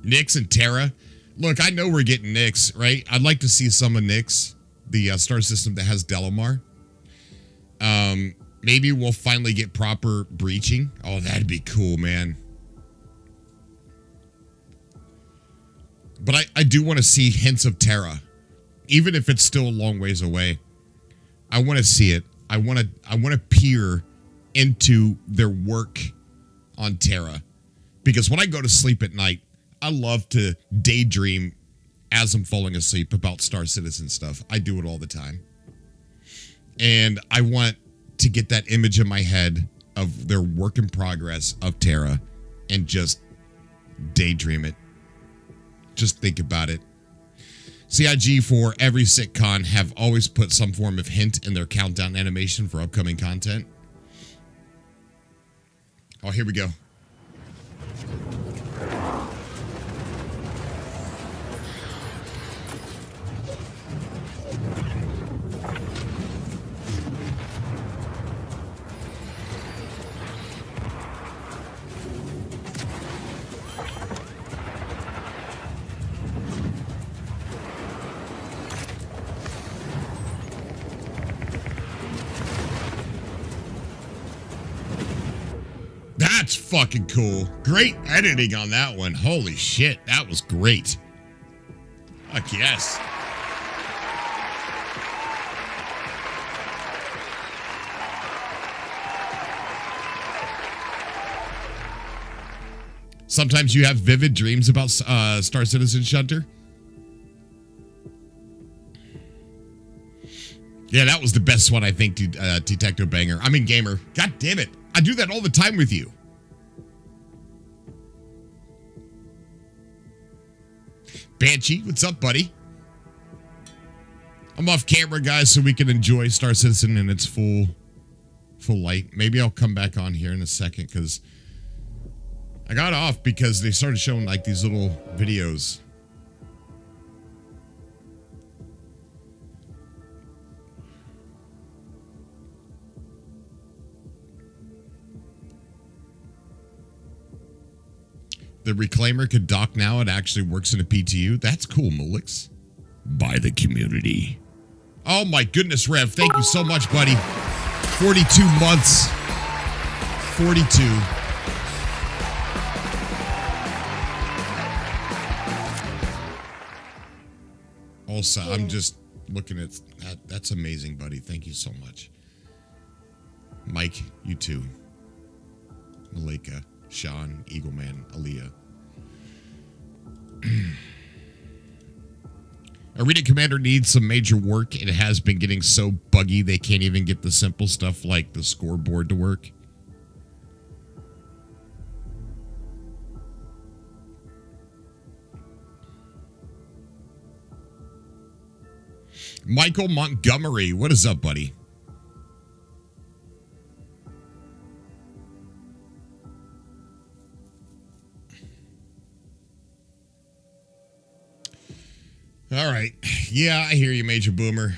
Speaker 1: Nyx and Terra. Look, I know we're getting Nyx, right? I'd like to see some of Nyx, the star system that has Delamar. Maybe we'll finally get proper breaching. Oh, that'd be cool, man. But I do want to see hints of Terra. Even if it's still a long ways away. I want to see it. I want to peer into their work on Terra. Because when I go to sleep at night, I love to daydream as I'm falling asleep about Star Citizen stuff. I do it all the time. And I want to get that image in my head of their work in progress of Terra and just daydream it. Just think about it. CIG for every CitCon have always put some form of hint in their countdown animation for upcoming content. Oh, here we go. That's fucking cool. Great editing on that one. Holy shit, that was great. Fuck yes. Sometimes you have vivid dreams about Star Citizen Shunter. Yeah, that was the best one, I think, Detective Banger. I mean, Gamer. God damn it. I do that all the time with you. Banshee, what's up, buddy? I'm off camera, guys, so we can enjoy Star Citizen in its full light. Maybe I'll come back on here in a second, because I got off because they started showing, like, these little videos. The Reclaimer could dock now. It actually works in a PTU. That's cool, Mulix. By the community. Oh my goodness, Rev. Thank you so much, buddy. 42 months. 42. Also, I'm just looking at that. That's amazing, buddy. Thank you so much. Mike, you too. Malika, Sean, Eagleman, Aaliyah. Arena Commander needs some major work. It has been getting so buggy they can't even get the simple stuff like the scoreboard to work. Michael Montgomery, what is up, buddy? All right. Yeah, I hear you, Major Boomer.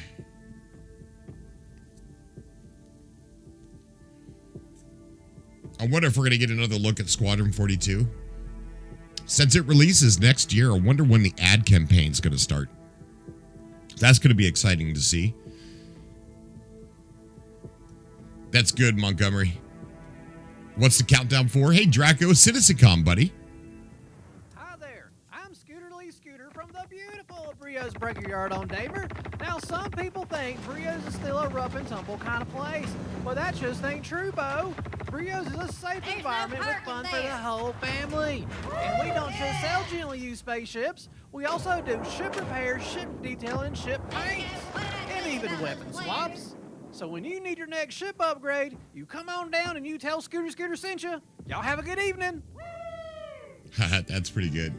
Speaker 1: I wonder if we're going to get another look at Squadron 42. Since it releases next year, I wonder when the ad campaign's going to start. That's going to be exciting to see. That's good, Montgomery. What's the countdown for? Hey, Draco, CitizenCon, buddy.
Speaker 9: Hi there. I'm Scooter Lee Scooter from the beautiful Brio's Breaker Yard on Damer. Now, some people think Brio's is still a rough and tumble kind of place. Well, that just ain't true, Bo. Brio's is a safe environment with fun for the whole family. And we don't just sell gently used spaceships. We also do ship repairs, ship detailing, ship paints, and even weapon swaps. So when you need your next ship upgrade, you come on down and you tell Scooter sent you. Y'all have a good evening.
Speaker 1: That's pretty good.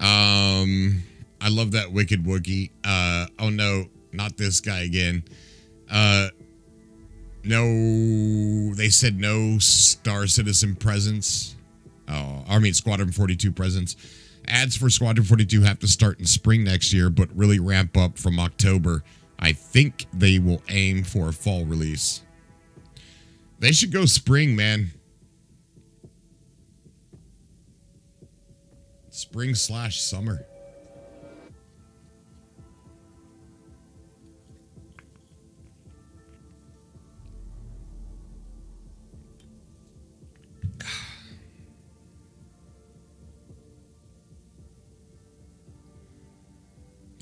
Speaker 1: I love that Wicked Wookie. Oh no, not this guy again. No, they said no Star Citizen presence. Oh, I mean Squadron 42 presence. Ads for Squadron 42 have to start in spring next year, but really ramp up from October. I think they will aim for a fall release. They should go spring, man. Spring/summer.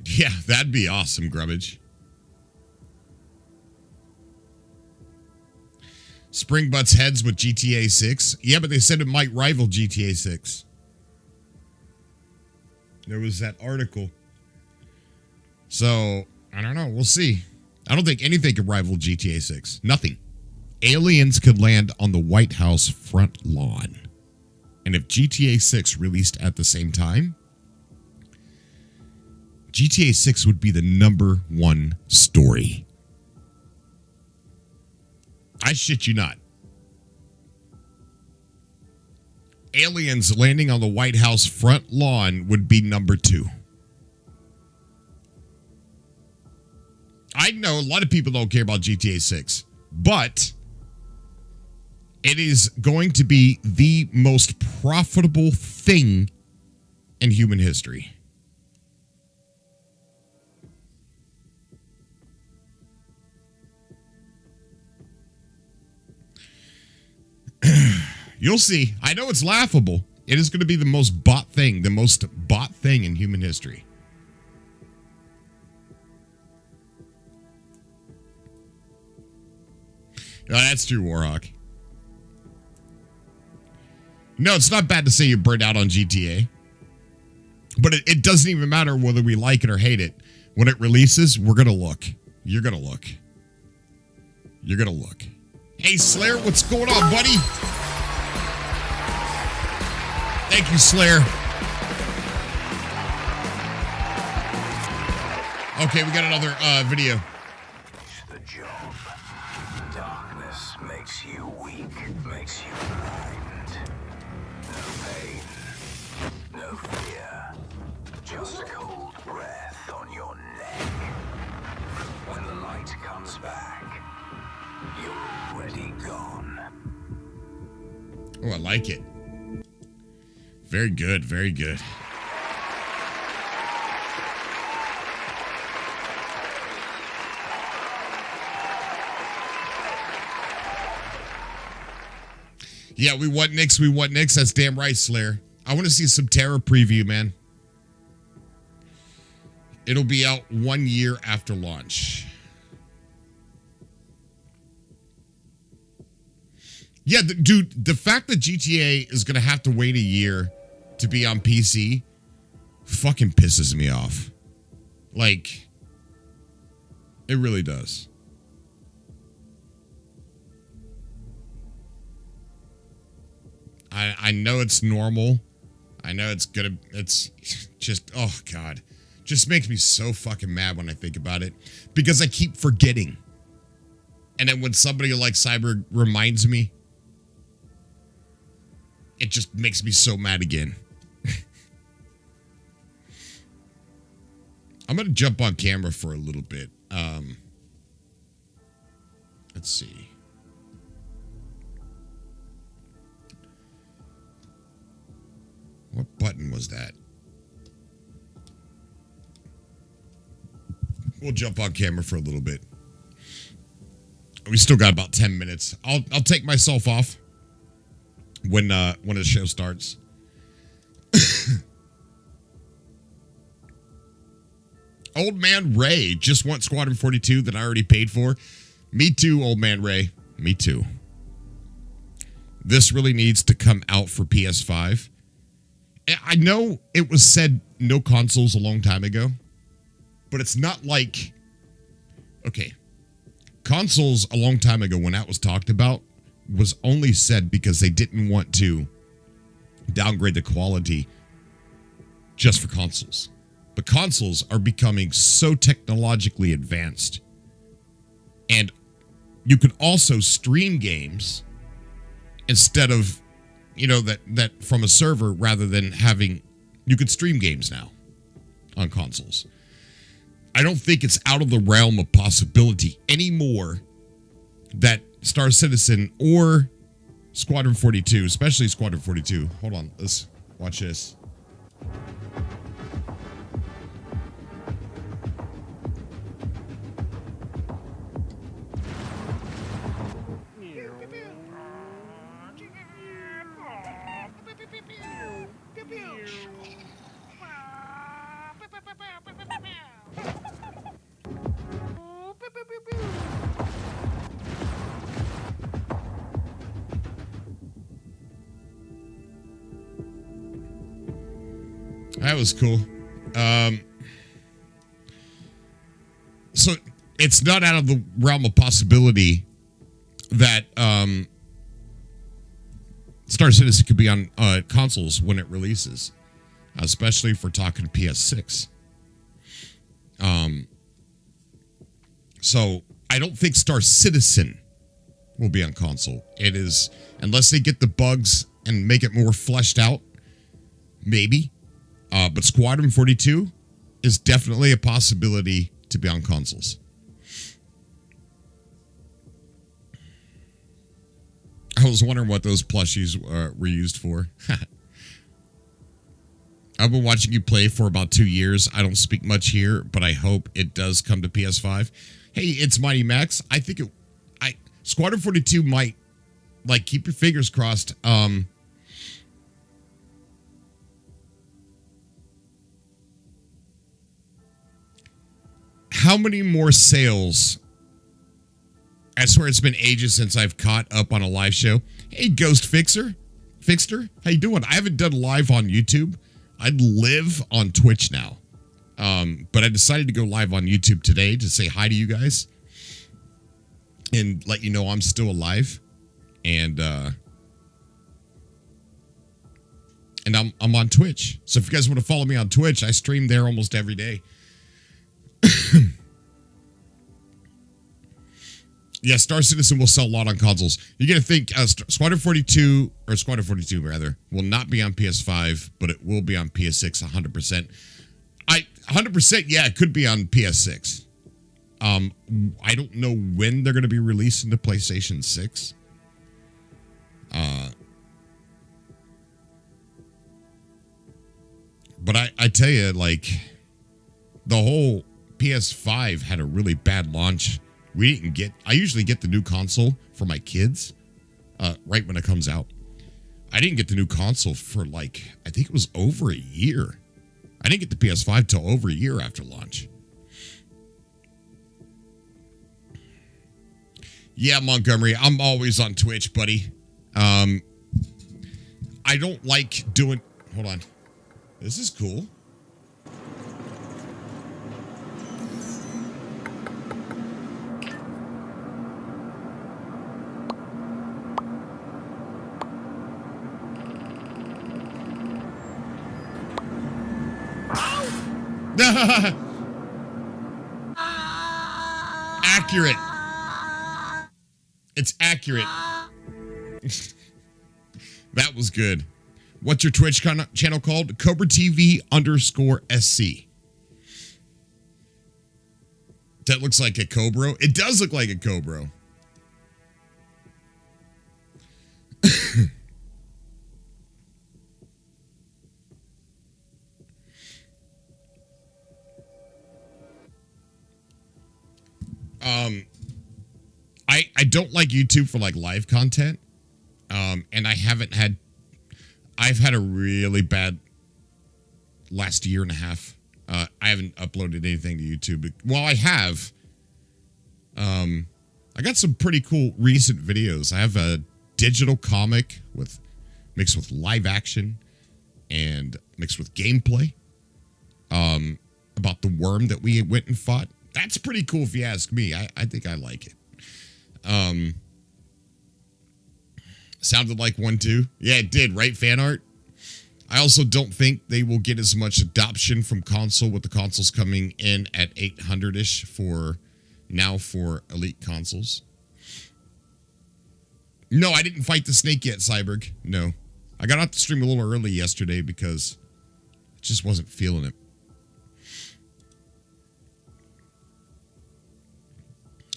Speaker 1: Yeah, that'd be awesome, Grubbage. Spring butts heads with GTA 6. Yeah, but they said it might rival GTA 6. There was that article. So, I don't know. We'll see. I don't think anything can rival GTA 6. Nothing. Aliens could land on the White House front lawn. And if GTA 6 released at the same time, GTA 6 would be the #1 story. I shit you not. Aliens landing on the White House front lawn would be #2. I know a lot of people don't care about GTA 6, but it is going to be the most profitable thing in human history. You'll see. I know it's laughable. It is going to be the most bought thing in human history. No, that's true, Warhawk. No, it's not bad to say you're burnt out on GTA. But it doesn't even matter whether we like it or hate it. When it releases, we're going to look. You're going to look. You're going to look. Hey, Slayer, what's going on, buddy? Thank you, Slayer. Okay, we got another video.
Speaker 6: The job. Darkness makes you weak, makes you blind. No pain, no fear. Just a cold breath on your neck. When the light comes back, you're already gone.
Speaker 1: Oh, I like it. Very good, very good. Yeah, we want Knicks, we want Knicks. That's damn right, Slayer. I want to see some Terra preview, man. It'll be out 1 year after launch. Yeah, dude, the fact that GTA is going to have to wait a year to be on PC fucking pisses me off. Like, it really does. I know it's normal. I know it's just, oh God. Just makes me so fucking mad when I think about it. Because I keep forgetting. And then when somebody like Cyber reminds me, it just makes me so mad again. I'm going to jump on camera for a little bit. Let's see. What button was that? We'll jump on camera for a little bit. We still got about 10 minutes. I'll take myself off when the show starts. Old Man Ray just wants Squadron 42 that I already paid for. Me too, Old Man Ray. Me too. This really needs to come out for PS5. I know it was said no consoles a long time ago, but it's not like, okay, consoles a long time ago when that was talked about was only said because they didn't want to downgrade the quality just for consoles. But consoles are becoming so technologically advanced, and you could also stream games instead of, you know, that from a server, rather than having, you could stream games now on consoles. I don't think it's out of the realm of possibility anymore that Star Citizen or Squadron 42, especially Squadron 42. Hold on, let's watch this. That was cool. So it's not out of the realm of possibility that Star Citizen could be on consoles when it releases, especially if we're talking PS6. So I don't think Star Citizen will be on console. It is, unless they get the bugs and make it more fleshed out, maybe. But Squadron 42 is definitely a possibility to be on consoles. I was wondering what those plushies were used for. I've been watching you play for about 2 years. I don't speak much here, but I hope it does come to PS5. Hey, it's Mighty Max. I think Squadron 42 might, like, keep your fingers crossed. How many more sales? I swear it's been ages since I've caught up on a live show. Hey, Ghost Fixter, how you doing? I haven't done live on YouTube. I live on Twitch now, but I decided to go live on YouTube today to say hi to you guys and let you know I'm still alive, and I'm on Twitch. So if you guys want to follow me on Twitch, I stream there almost every day. Yeah, Star Citizen will sell a lot on consoles. You're going to think Squadron 42 rather, will not be on PS5, but it will be on PS6 100%. 100%, yeah, it could be on PS6. I don't know when they're going to be releasing the PlayStation 6. But I tell you, like, the whole PS5 had a really bad launch. I usually get the new console for my kids right when it comes out. I didn't get the new console for, like, I think it was over a year. I didn't get the PS5 till over a year after launch. Yeah, Montgomery, I'm always on Twitch, buddy. I don't like doing... Hold on. This is cool. Accurate. It's accurate. That was good. What's your Twitch channel called? Cobra TV _SC. That looks like a Cobra. It does look like a Cobra. I don't like YouTube for, like, live content. And I've had a really bad last year and a half. I haven't uploaded anything to YouTube. Well, I have. I got some pretty cool recent videos. I have a digital comic mixed with live action, and mixed with gameplay. About the worm that we went and fought. That's pretty cool if you ask me. I think I like it. Sounded like one too. Yeah, it did, right? Fan art. I also don't think they will get as much adoption from console with the consoles coming in at 800-ish for elite consoles. No, I didn't fight the snake yet, Cyberg. No. I got out the stream a little early yesterday because I just wasn't feeling it.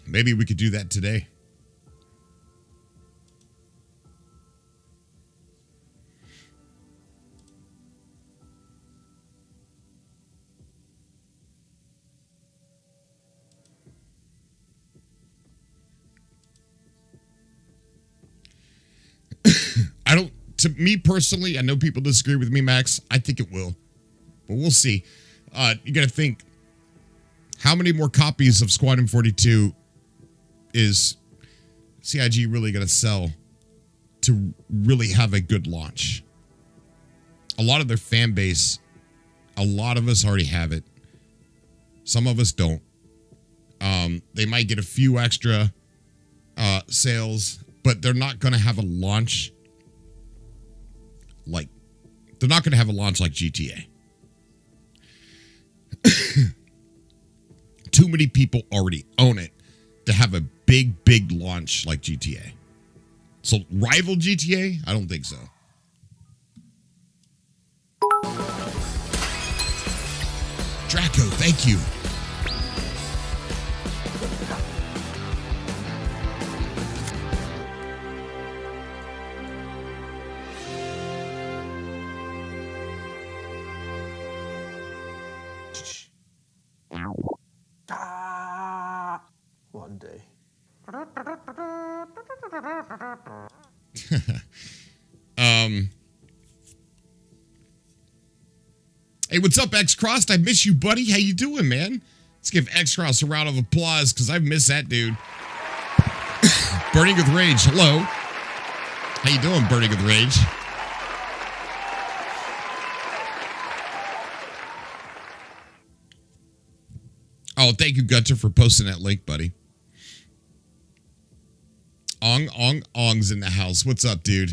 Speaker 1: Maybe we could do that today. To me personally, I know people disagree with me, Max. I think it will, but we'll see. You got to think, how many more copies of Squadron 42 is CIG really going to sell to really have a good launch? A lot of their fan base, a lot of us already have it. Some of us don't. They might get a few extra sales, but they're not going to have a launch like GTA. Too many people already own it to have a big launch like GTA. So rival GTA? I don't think so. Draco, thank you.
Speaker 10: One day.
Speaker 1: Hey, what's up, X Crossed? I miss you, buddy. How you doing, man? Let's give X Cross a round of applause because I miss that dude. Burning with Rage, hello. How you doing, Burning with Rage? Oh, thank you, Gutter, for posting that link, buddy. Ong's in the house. What's up, dude?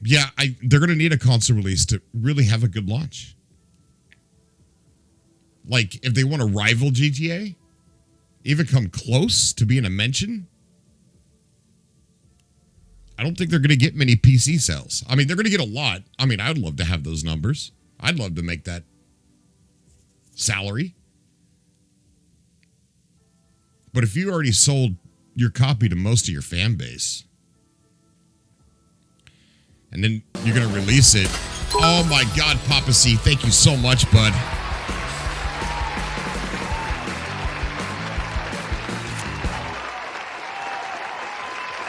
Speaker 1: Yeah, they're going to need a console release to really have a good launch. Like, if they want to rival GTA, even come close to being a mention, I don't think they're going to get many PC sales. I mean, they're going to get a lot. I mean, I'd love to have those numbers. I'd love to make that salary. But if you already sold your copy to most of your fan base, and then you're going to release it, oh my God, Papa C, thank you so much, bud.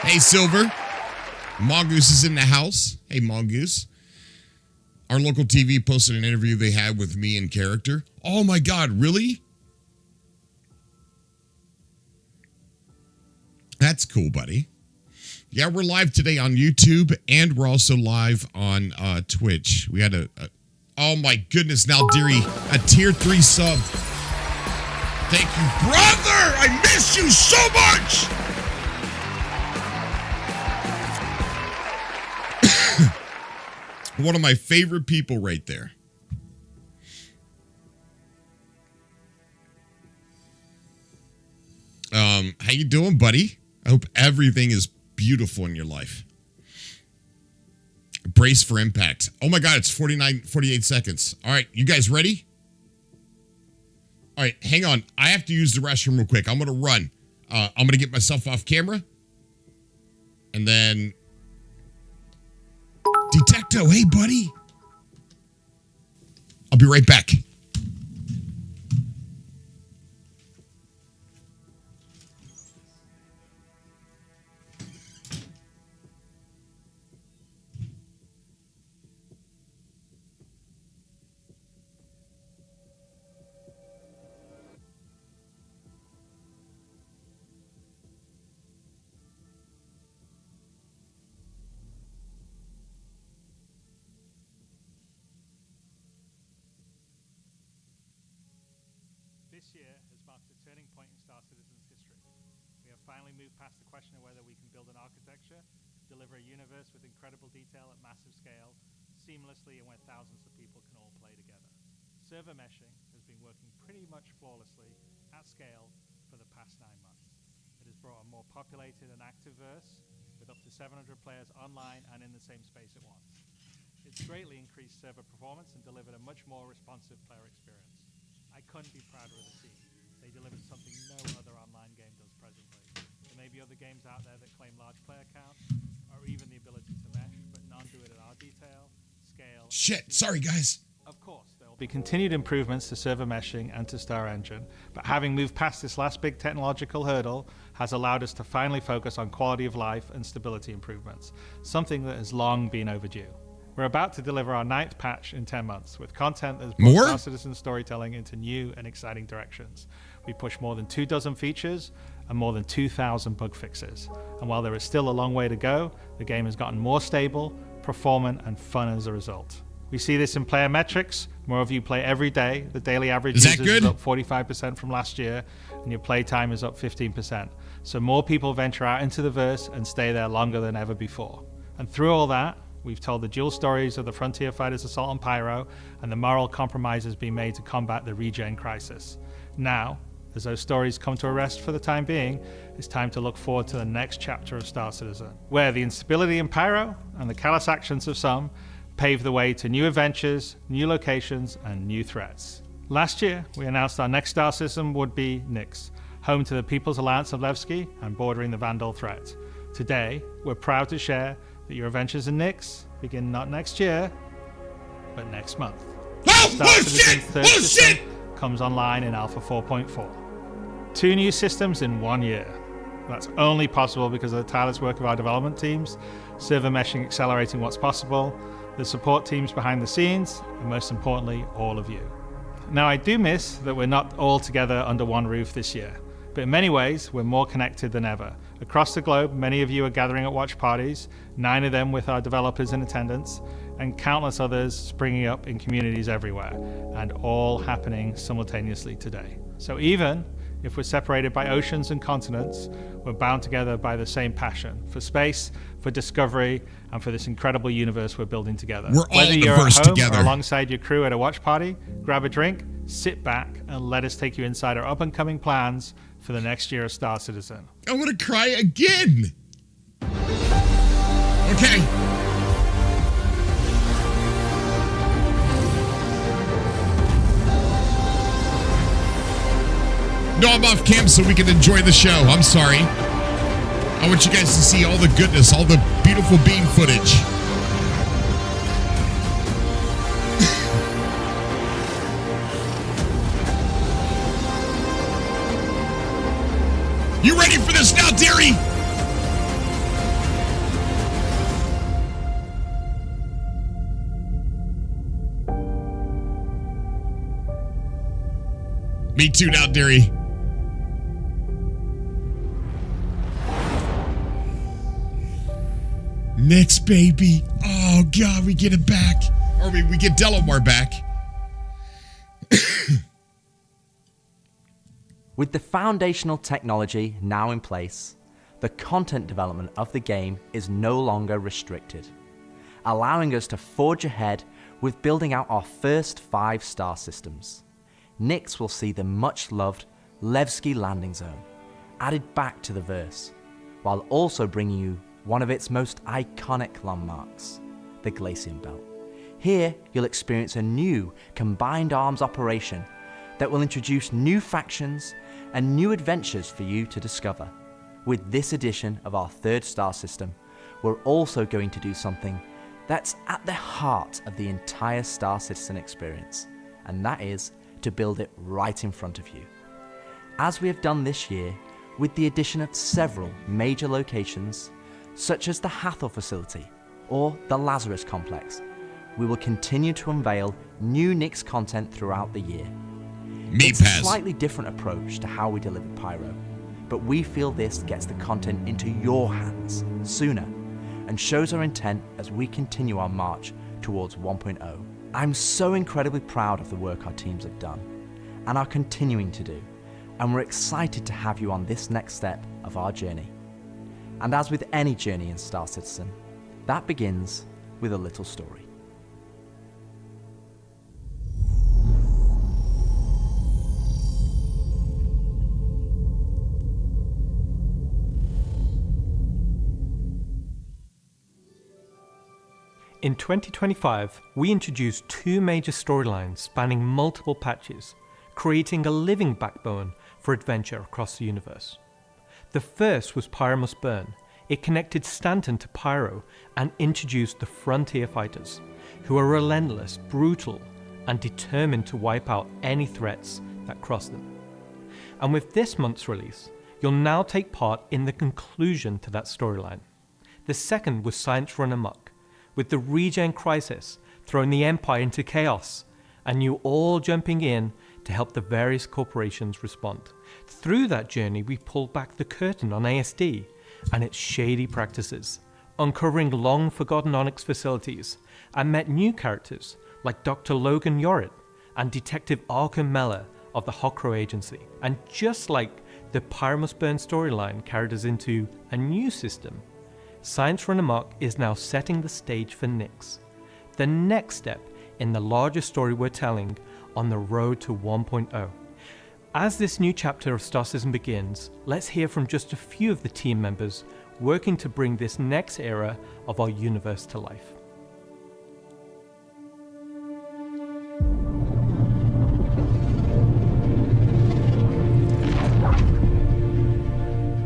Speaker 1: Hey, Silver. Mongoose is in the house. Hey, Mongoose. Our local TV posted an interview they had with me in character. Oh my God, really? That's cool, buddy. Yeah, we're live today on YouTube, and we're also live on Twitch. We had oh my goodness, now Deary, a tier 3 sub. Thank you, brother! I miss you so much! One of my favorite people right there. How you doing, buddy? I hope everything is beautiful in your life. Brace for impact. Oh my God, it's 48 seconds. All right, you guys ready? All right, hang on. I have to use the restroom real quick. I'm going to run. I'm going to get myself off camera. And then... Detecto, hey, buddy. I'll be right back.
Speaker 10: This year has marked a turning point in Star Citizen's history. We have finally moved past the question of whether we can build an architecture to deliver a universe with incredible detail at massive scale, seamlessly, and where thousands of people can all play together. Server meshing has been working pretty much flawlessly at scale for the past 9 months. It has brought a more populated and active verse with up to 700 players online and in the same space at once. It's greatly increased server performance and delivered a much more responsive player experience. I couldn't be prouder of the team. They delivered something no other online game does presently. There may be other games out there that claim large player counts or even the ability to mesh, but none do it at our detail, scale.
Speaker 1: Shit, sorry guys.
Speaker 10: Of course, there will be continued improvements to server meshing and to Star Engine, but having moved past this last big technological hurdle has allowed us to finally focus on quality of life and stability improvements, something that has long been overdue. We're about to deliver our 9th patch in 10 months, with content that's brought Star Citizen storytelling into new and exciting directions. We pushed more than 24 features and more than 2,000 bug fixes. And while there is still a long way to go, the game has gotten more stable, performant, and fun as a result. We see this in player metrics. More of you play every day. The daily average users is up 45% from last year, and your play time is up 15%. So more people venture out into the verse and stay there longer than ever before. And through all that, we've told the dual stories of the Frontier Fighters Assault on Pyro and the moral compromises being made to combat the regen crisis. Now, as those stories come to a rest for the time being, it's time to look forward to the next chapter of Star Citizen, where the instability in Pyro and the callous actions of some pave the way to new adventures, new locations, and new threats. Last year, we announced our next Star System would be Nyx, home to the People's Alliance of Levski and bordering the Vandal threat. Today, we're proud to share that your adventures in Nyx begin not next year, but next month. Star Citizen's third system comes online in Alpha 4.4. 2 new systems in 1 year. That's only possible because of the tireless work of our development teams, server meshing accelerating what's possible, the support teams behind the scenes, and most importantly, all of you. Now, I do miss that we're not all together under one roof this year, but in many ways, we're more connected than ever. Across the globe, many of you are gathering at watch parties, 9 of them with our developers in attendance, and countless others springing up in communities everywhere, and all happening simultaneously today. So even if we're separated by oceans and continents, we're bound together by the same passion for space, for discovery, and for this incredible universe we're building together.
Speaker 1: We're all
Speaker 10: Whether you're
Speaker 1: diverse
Speaker 10: at home
Speaker 1: together.
Speaker 10: or alongside your crew at a watch party, grab a drink, sit back, and let us take you inside our up-and-coming plans for the next year of Star Citizen.
Speaker 1: I want to cry again. Okay. No, I'm off cam so we can enjoy the show. I'm sorry. I want you guys to see all the goodness, all the beautiful beam footage. You ready for this now, dearie? Me too now, dearie. Next, baby. Oh, God, we get it back. Or we get Delamar back.
Speaker 11: With the foundational technology now in place, the content development of the game is no longer restricted, allowing us to forge ahead with building out our first 5 star systems. Nyx will see the much-loved Levski landing zone added back to the verse, while also bringing you one of its most iconic landmarks, the Glacian Belt. Here, you'll experience a new combined arms operation that will introduce new factions and new adventures for you to discover. With this edition of our 3rd star system, we're also going to do something that's at the heart of the entire Star Citizen experience, and that is to build it right in front of you. As we have done this year, with the addition of several major locations, such as the Hathor facility or the Lazarus complex, we will continue to unveil new Nyx content throughout the year. It's a slightly different approach to how we deliver Pyro, but we feel this gets the content into your hands sooner and shows our intent as we continue our march towards 1.0. I'm so incredibly proud of the work our teams have done, and are continuing to do, and we're excited to have you on this next step of our journey. And as with any journey in Star Citizen, that begins with a little story.
Speaker 12: In 2025, we introduced two major storylines spanning multiple patches, creating a living backbone for adventure across the universe. The first was Pyro Must Burn. It connected Stanton to Pyro and introduced the Frontier Fighters, who are relentless, brutal, and determined to wipe out any threats that cross them. And with this month's release, you'll now take part in the conclusion to that storyline. The second was Science Run Amok, with the regen crisis throwing the Empire into chaos, and you all jumping in to help the various corporations respond. Through that journey, we pulled back the curtain on ASD and its shady practices, uncovering long-forgotten Onyx facilities, and met new characters like Dr. Logan Yorit and Detective Arkham Meller of the Hokro Agency. And just like the Pyro Must Burn storyline carried us into a new system, Science Run Amok is now setting the stage for Nyx, the next step in the larger story we're telling on the road to 1.0. As this new chapter of Star Citizen begins, let's hear from just a few of the team members working to bring this next era of our universe to life.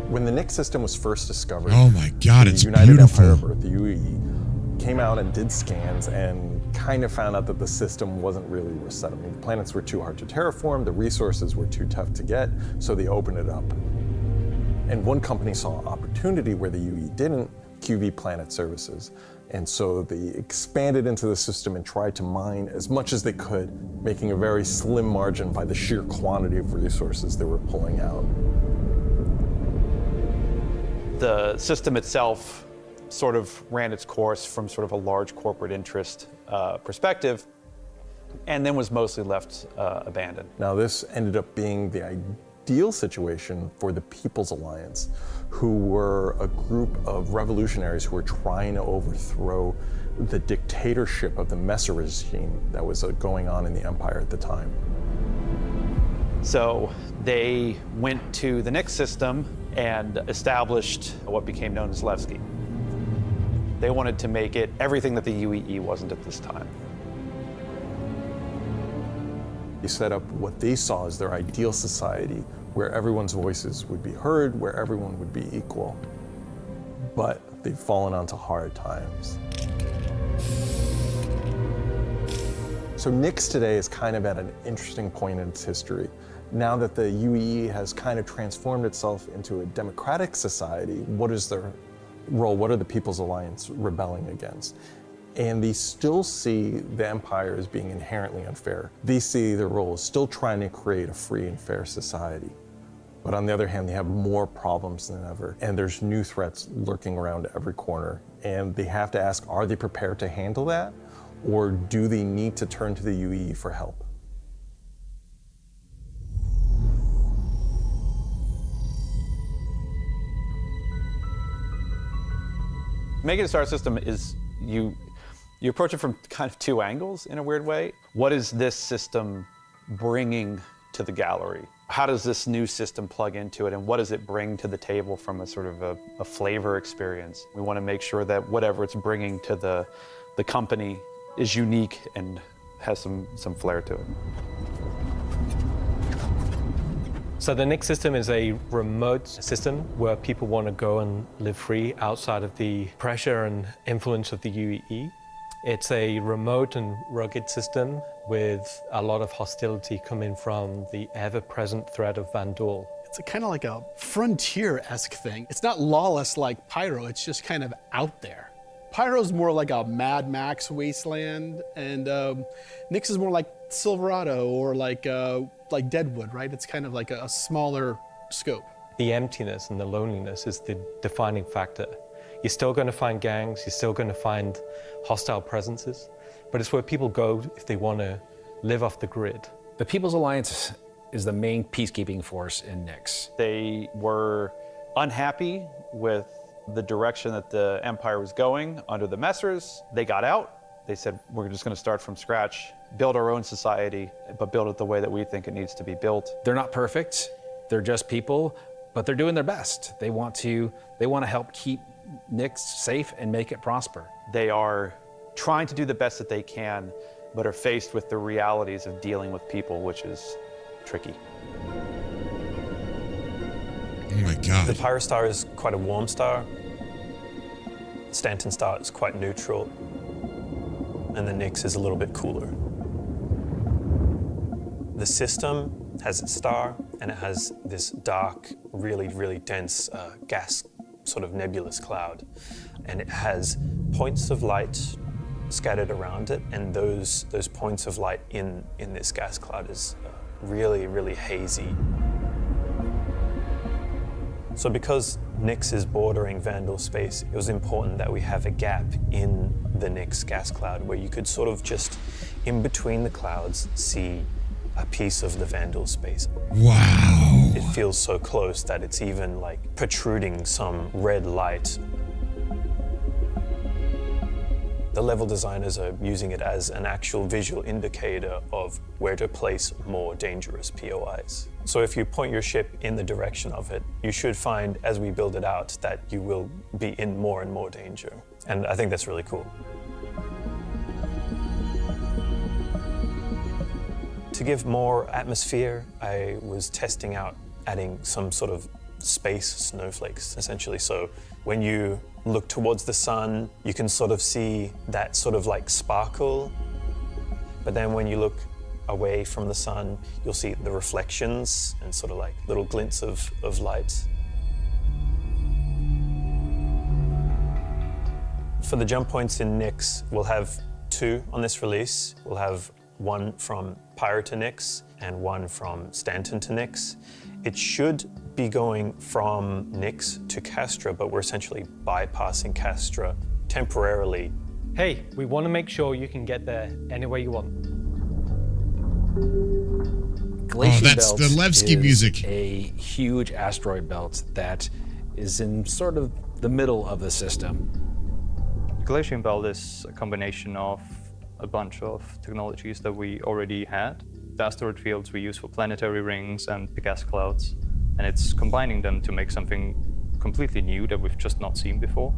Speaker 13: When the Nyx system was first discovered,
Speaker 1: oh my God,
Speaker 13: the
Speaker 1: it's
Speaker 13: United
Speaker 1: beautiful.
Speaker 13: Empire of Earth, the UE, came out and did scans and kind of found out that the system wasn't really reset. I mean, the planets were too hard to terraform, the resources were too tough to get, so they opened it up. And one company saw opportunity where the UE didn't, QV Planet Services. And so they expanded into the system and tried to mine as much as they could, making a very slim margin by the sheer quantity of resources they were pulling out.
Speaker 14: The system itself sort of ran its course from sort of a large corporate interest perspective, and then was mostly left abandoned.
Speaker 13: Now this ended up being the ideal situation for the People's Alliance, who were a group of revolutionaries who were trying to overthrow the dictatorship of the Messer regime that was going on in the Empire at the time.
Speaker 14: So they went to the Nyx system and established what became known as Levski. They wanted to make it everything that the UEE wasn't at this time.
Speaker 13: They set up what they saw as their ideal society, where everyone's voices would be heard, where everyone would be equal. But they've fallen onto hard times. So Nyx today is kind of at an interesting point in its history. Now that the UEE has kind of transformed itself into a democratic society, what is their role? What are the People's Alliance rebelling against? And they still see the Empire as being inherently unfair. They see their role as still trying to create a free and fair society. But on the other hand, they have more problems than ever, and there's new threats lurking around every corner. And they have to ask, are they prepared to handle that? Or do they need to turn to the UEE for help?
Speaker 14: Making a star system is, you approach it from kind of two angles in a weird way. What is this system bringing to the gallery? How does this new system plug into it, and what does it bring to the table from a sort of a flavor experience? We want to make sure that whatever it's bringing to the company is unique and has some flair to it.
Speaker 12: So the Nyx system is a remote system where people want to go and live free outside of the pressure and influence of the UEE. It's a remote and rugged system with a lot of hostility coming from the ever-present threat of Vandal.
Speaker 15: It's kind of like a frontier-esque thing. It's not lawless like Pyro, it's just kind of out there. Pyro's more like a Mad Max wasteland, and Nyx is more like Silverado or like Deadwood, right? It's kind of like a smaller scope.
Speaker 12: The emptiness and the loneliness is the defining factor. You're still going to find gangs, you're still going to find hostile presences, but it's where people go if they want to live off the grid.
Speaker 16: The People's Alliance is the main peacekeeping force in Nyx.
Speaker 14: They were unhappy with the direction that the Empire was going under the Messers. They got out. They said, we're just going to start from scratch, build our own society, but build it the way that we think it needs to be built.
Speaker 16: They're not perfect. They're just people, but they're doing their best. They want to help keep Nyx safe and make it prosper.
Speaker 14: They are trying to do the best that they can, but are faced with the realities of dealing with people, which is tricky.
Speaker 1: Oh my God.
Speaker 17: The Pyro Star is quite a warm star. Stanton Star is quite neutral. And the Nyx is a little bit cooler. The system has its star, and it has this dark, really, really dense gas, sort of nebulous cloud. And it has points of light scattered around it, and those points of light in this gas cloud is really, really hazy. So because Nyx is bordering Vandal space, it was important that we have a gap in the Nyx gas cloud where you could sort of just, in between the clouds, see a piece of the Vandal space.
Speaker 1: Wow.
Speaker 17: It feels so close that it's even like protruding some red light. The level designers are using it as an actual visual indicator of where to place more dangerous POIs. So if you point your ship in the direction of it, you should find, as we build it out, that you will be in more and more danger. And I think that's really cool. To give more atmosphere, I was testing out adding some sort of space snowflakes, essentially. So when you look towards the sun, you can sort of see that sort of like sparkle. But then when you look away from the sun, you'll see the reflections and sort of like little glints of light. For the jump points in Nyx, we'll have 2 on this release. We'll have one from Pyro to Nyx and one from Stanton to Nyx. It should be going from Nyx to Castra, but we're essentially bypassing Castra temporarily.
Speaker 12: Hey, we want to make sure you can get there any way you want.
Speaker 16: Glacian
Speaker 1: that's
Speaker 16: Belt
Speaker 1: the Levski
Speaker 16: is
Speaker 1: music.
Speaker 16: A huge asteroid belt that is in sort of the middle of the system.
Speaker 18: Glacian Belt is a combination of a bunch of technologies that we already had. The asteroid fields we use for planetary rings and the gas clouds, and it's combining them to make something completely new that we've just not seen before.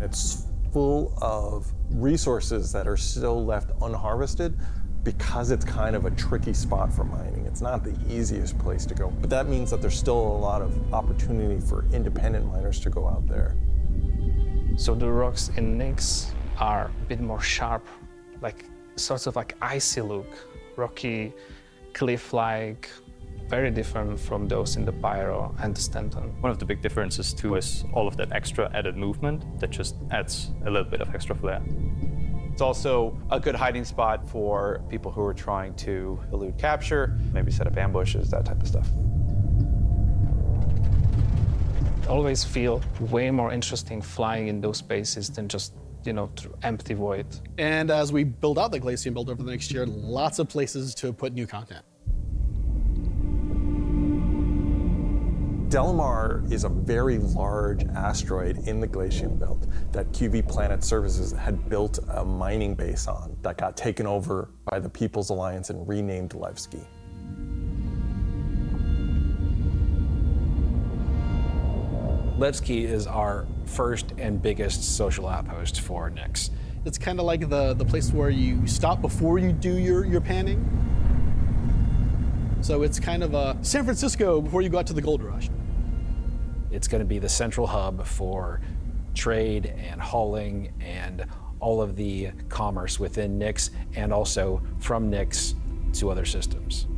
Speaker 13: It's full of resources that are still left unharvested because it's kind of a tricky spot for mining. It's not the easiest place to go, but that means that there's still a lot of opportunity for independent miners to go out there.
Speaker 19: So the rocks in Nyx are a bit more sharp, like sorts of like icy look, rocky, cliff-like, very different from those in the Pyro and the Stanton.
Speaker 18: One of the big differences too is all of that extra added movement that just adds a little bit of extra flair.
Speaker 14: It's also a good hiding spot for people who are trying to elude capture, maybe set up ambushes, that type of stuff.
Speaker 19: Always feel way more interesting flying in those spaces than just, through empty void.
Speaker 15: And as we build out the Glacian Belt over the next year, lots of places to put new content.
Speaker 13: Delamar is a very large asteroid in the Glacian Belt that QV Planet Services had built a mining base on that got taken over by the People's Alliance and renamed Levski.
Speaker 16: Levski is our first and biggest social outpost for Nyx.
Speaker 15: It's kind of like the place where you stop before you do your panning. So it's kind of a San Francisco before you go out to the gold rush.
Speaker 16: It's going to be the central hub for trade and hauling and all of the commerce within Nyx and also from Nyx to other systems.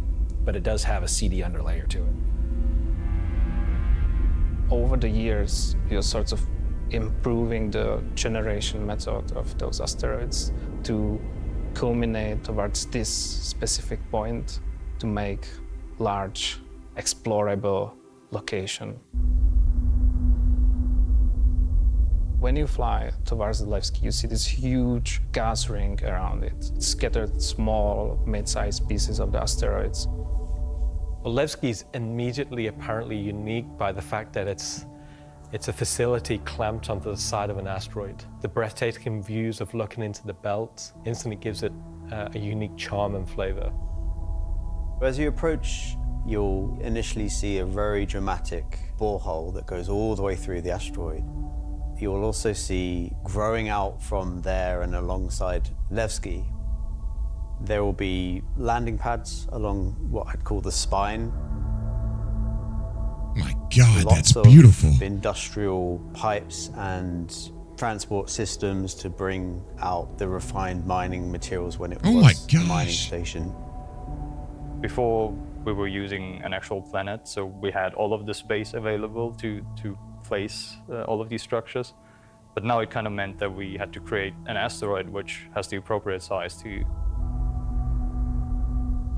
Speaker 16: But it does have a CD underlayer to it.
Speaker 19: Over the years, you're sort of improving the generation method of those asteroids to culminate towards this specific point to make large, explorable location. When you fly towards the Levski, you see this huge gas ring around it. It's scattered small, mid-sized pieces of the asteroids.
Speaker 12: Well, Levski's immediately apparently unique by the fact that it's a facility clamped onto the side of an asteroid. The breathtaking views of looking into the belt instantly gives it a unique charm and flavor.
Speaker 20: As you approach, you'll initially see a very dramatic borehole that goes all the way through the asteroid. You'll also see, growing out from there and alongside Levski, there will be landing pads along what I'd call the spine.
Speaker 1: My God,
Speaker 20: Lots
Speaker 1: that's beautiful.
Speaker 20: of industrial pipes and transport systems to bring out the refined mining materials when it was a mining station.
Speaker 18: Before, we were using an actual planet, so we had all of the space available to place all of these structures. But now it kind of meant that we had to create an asteroid which has the appropriate size to.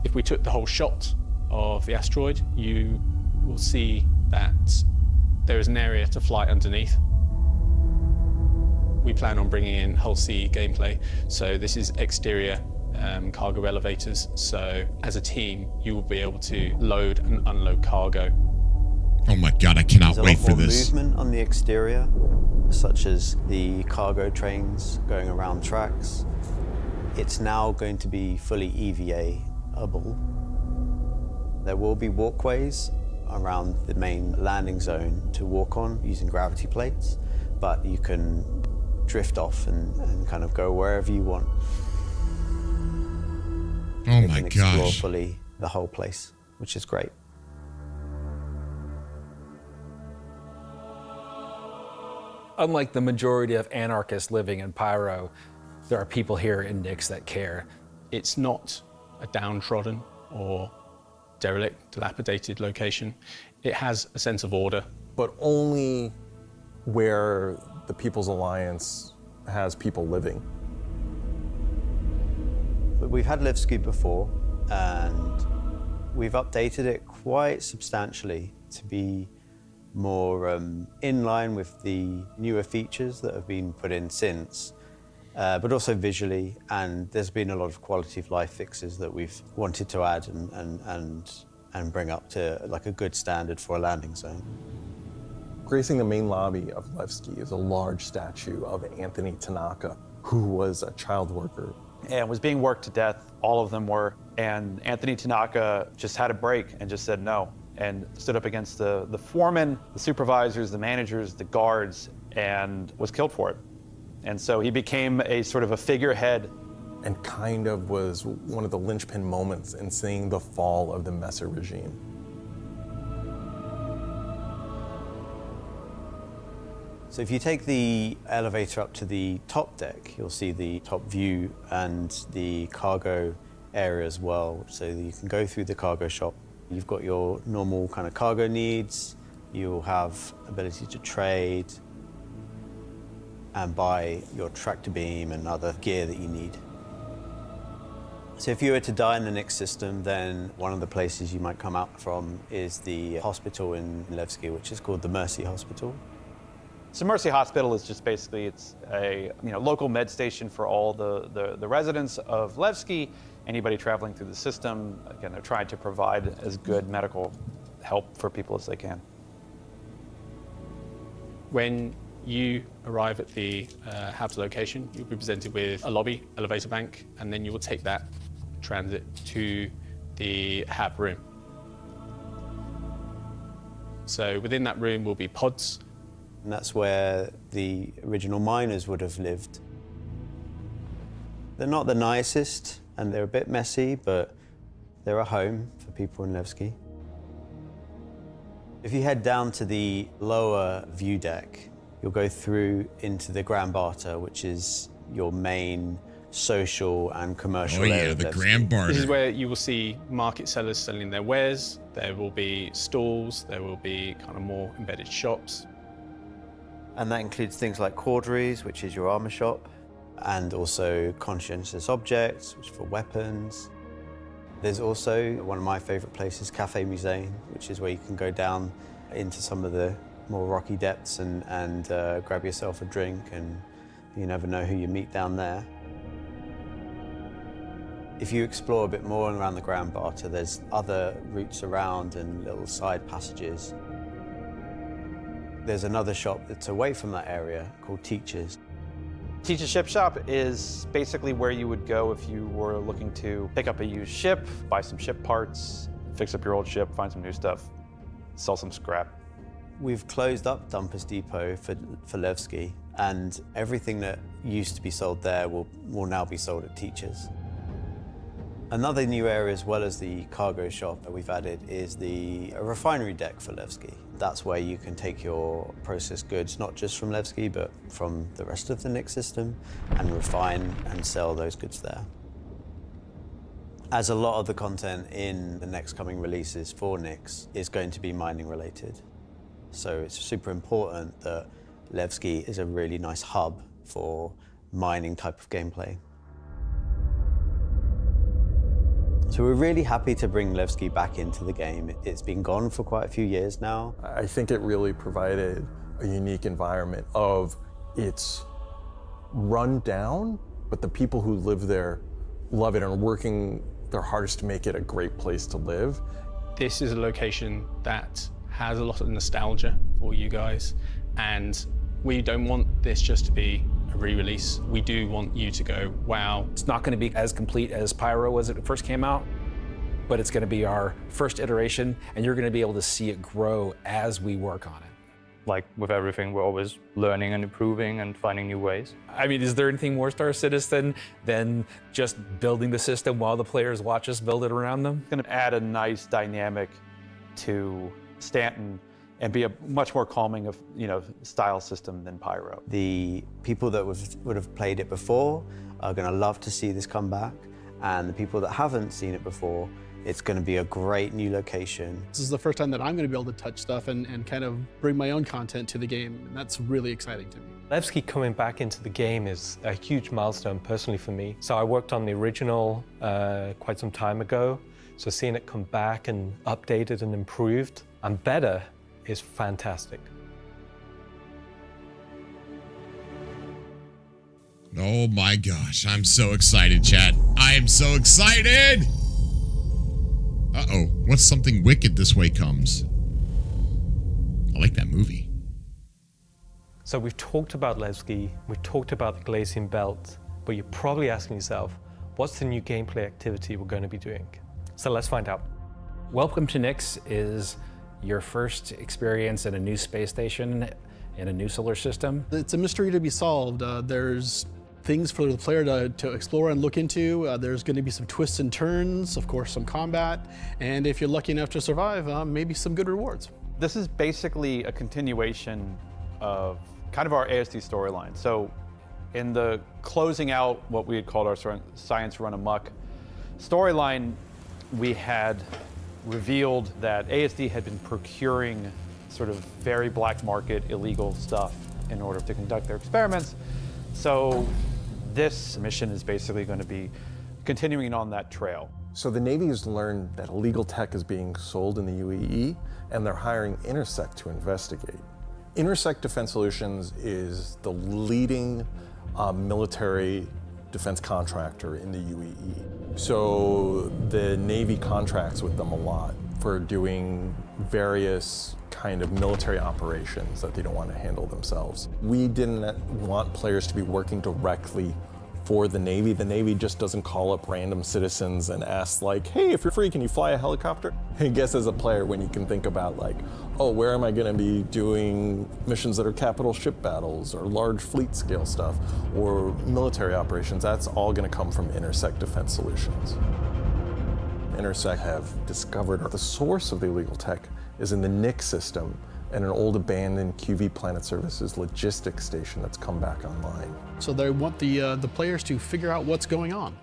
Speaker 21: If we took the whole shot of the asteroid, you will see that there is an area to fly underneath. We plan on bringing in Hull C gameplay, so this is exterior cargo elevators. So as a team, you will be able to load and unload cargo.
Speaker 1: Oh my God, I cannot wait for this.
Speaker 20: There's a lot more movement on the exterior, such as the cargo trains going around tracks. It's now going to be fully EVA-able. There will be walkways around the main landing zone to walk on using gravity plates, but you can drift off and kind of go wherever you want.
Speaker 1: Oh
Speaker 20: you
Speaker 1: my
Speaker 20: can explore
Speaker 1: gosh.
Speaker 20: fully the whole place, which is great.
Speaker 16: Unlike the majority of anarchists living in Pyro, there are people here in Nyx that care.
Speaker 21: It's not a downtrodden or derelict, dilapidated location. It has a sense of order.
Speaker 13: But only where the People's Alliance has people living.
Speaker 20: But we've had Levski before, and we've updated it quite substantially to be more in line with the newer features that have been put in since, but also visually, and there's been a lot of quality of life fixes that we've wanted to add and bring up to like a good standard for a landing zone.
Speaker 13: Gracing the main lobby of Levski is a large statue of Anthony Tanaka, who was a child worker.
Speaker 14: And was being worked to death, all of them were. And Anthony Tanaka just had a break and just said no, and stood up against the foremen, the supervisors, the managers, the guards, and was killed for it. And so he became a sort of a figurehead.
Speaker 13: And kind of was one of the linchpin moments in seeing the fall of the Messer regime.
Speaker 20: So if you take the elevator up to the top deck, you'll see the top view and the cargo area as well. So you can go through the cargo shop. You've got your normal kind of cargo needs. You'll have ability to trade and buy your tractor beam and other gear that you need. So if you were to die in the Nyx system, then one of the places you might come out from is the hospital in Levski, which is called the Mercy Hospital.
Speaker 14: So Mercy Hospital is just basically, it's a local med station for all the residents of Levski, anybody traveling through the system. Again, they're trying to provide as good medical help for people as they can.
Speaker 21: When you arrive at the HAB's location, you'll be presented with a lobby, elevator bank, and then you will take that transit to the HAB room. So within that room will be pods.
Speaker 20: And that's where the original miners would have lived. They're not the nicest, and they're a bit messy, but they're a home for people in Levski. If you head down to the lower view deck, you'll go through into the Grand Barter, which is your main social and commercial area.
Speaker 1: Oh yeah, the Grand Barter.
Speaker 21: This is where you will see market sellers selling their wares. There will be stalls. There will be kind of more embedded shops.
Speaker 20: And that includes things like Corderies, which is your armor shop, and also conscientious objects, which is for weapons. There's also one of my favorite places, Cafe Musée, which is where you can go down into some of the more rocky depths and grab yourself a drink, and you never know who you meet down there. If you explore a bit more around the Grand Barter, there's other routes around and little side passages. There's another shop that's away from that area called Teachers.
Speaker 14: Teach's Ship Shop is basically where you would go if you were looking to pick up a used ship, buy some ship parts, fix up your old ship, find some new stuff, sell some scrap.
Speaker 20: We've closed up Dumpers Depot for Levski, and everything that used to be sold there will now be sold at Teachers. Another new area, as well as the cargo shop that we've added, is the refinery deck for Levski. That's where you can take your processed goods, not just from Levski, but from the rest of the Nix system, and refine and sell those goods there. As a lot of the content in the next coming releases for Nix is going to be mining related. So it's super important that Levski is a really nice hub for mining type of gameplay. So we're really happy to bring Levski back into the game. It's been gone for quite a few years now.
Speaker 13: I think it really provided a unique environment of it's run down, but the people who live there love it and are working their hardest to make it a great place to live.
Speaker 21: This is a location that has a lot of nostalgia for you guys, and we don't want this just to be a re-release. We do want you to go, wow.
Speaker 16: It's not going to be as complete as Pyro was when it first came out, but it's going to be our first iteration, and you're going to be able to see it grow as we work on it.
Speaker 18: Like with everything, we're always learning and improving and finding new ways.
Speaker 16: I mean, is there anything more Star Citizen than just building the system while the players watch us build it around them?
Speaker 14: It's going to add a nice dynamic to Stanton and be a much more calming of, style system than Pyro.
Speaker 20: The people that would have played it before are going to love to see this come back, and the people that haven't seen it before, it's going to be a great new location.
Speaker 15: This is the first time that I'm going to be able to touch stuff and kind of bring my own content to the game, and that's really exciting to me.
Speaker 12: Levski coming back into the game is a huge milestone personally for me. So I worked on the original quite some time ago, so seeing it come back and updated and improved and better is fantastic.
Speaker 1: Oh my gosh, I'm so excited, chat. I am so excited! Uh-oh, what's something wicked this way comes? I like that movie.
Speaker 12: So we've talked about Levski, we've talked about the Glacian Belt, but you're probably asking yourself, what's the new gameplay activity we're going to be doing? So let's find out.
Speaker 16: Welcome to Nix is your first experience in a new space station in a new solar system.
Speaker 15: It's a mystery to be solved. There's things for the player to explore and look into. There's going to be some twists and turns, of course, some combat, and if you're lucky enough to survive, maybe some good rewards.
Speaker 14: This is basically a continuation of kind of our ASD storyline. So in the closing out what we had called our Science Run Amok storyline, we had revealed that ASD had been procuring sort of very black market illegal stuff in order to conduct their experiments. So this mission is basically going to be continuing on that trail.
Speaker 13: So the Navy has learned that illegal tech is being sold in the UAE, and they're hiring Intersect to investigate. Intersect Defense Solutions is the leading military defense contractor in the UAE. So the Navy contracts with them a lot for doing various kind of military operations that they don't want to handle themselves. We didn't want players to be working directly for the Navy. The Navy just doesn't call up random citizens and ask like, hey, if you're free, can you fly a helicopter? I guess as a player, when you can think about like, oh, where am I gonna be doing missions that are capital ship battles or large fleet scale stuff or military operations, that's all gonna come from Intersect Defense Solutions. Intersect have discovered the source of the illegal tech is in the Nix system and an old abandoned QV Planet Services logistics station that's come back online.
Speaker 15: So they want the players to figure out what's going on.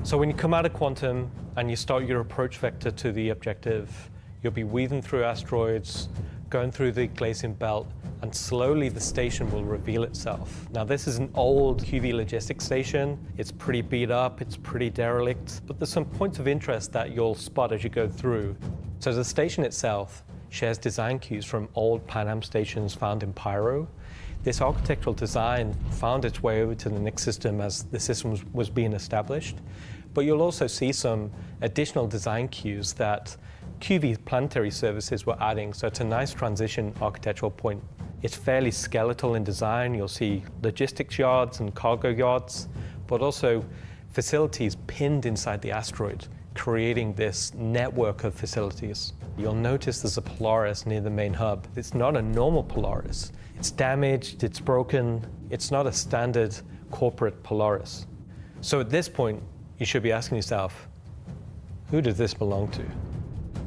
Speaker 12: So when you come out of Quantum and you start your approach vector to the objective, you'll be weaving through asteroids, going through the Glacian Belt, and slowly the station will reveal itself. Now this is an old QV logistics station. It's pretty beat up, it's pretty derelict, but there's some points of interest that you'll spot as you go through. So the station itself shares design cues from old Pan Am stations found in Pyro. This architectural design found its way over to the Nix system as the system was being established. But you'll also see some additional design cues that QV planetary services were adding, so it's a nice transition architectural point. It's fairly skeletal in design. You'll see logistics yards and cargo yards, but also facilities pinned inside the asteroid, creating this network of facilities. You'll notice there's a Polaris near the main hub. It's not a normal Polaris. It's damaged, it's broken. It's not a standard corporate Polaris. So at this point, you should be asking yourself, who does this belong to?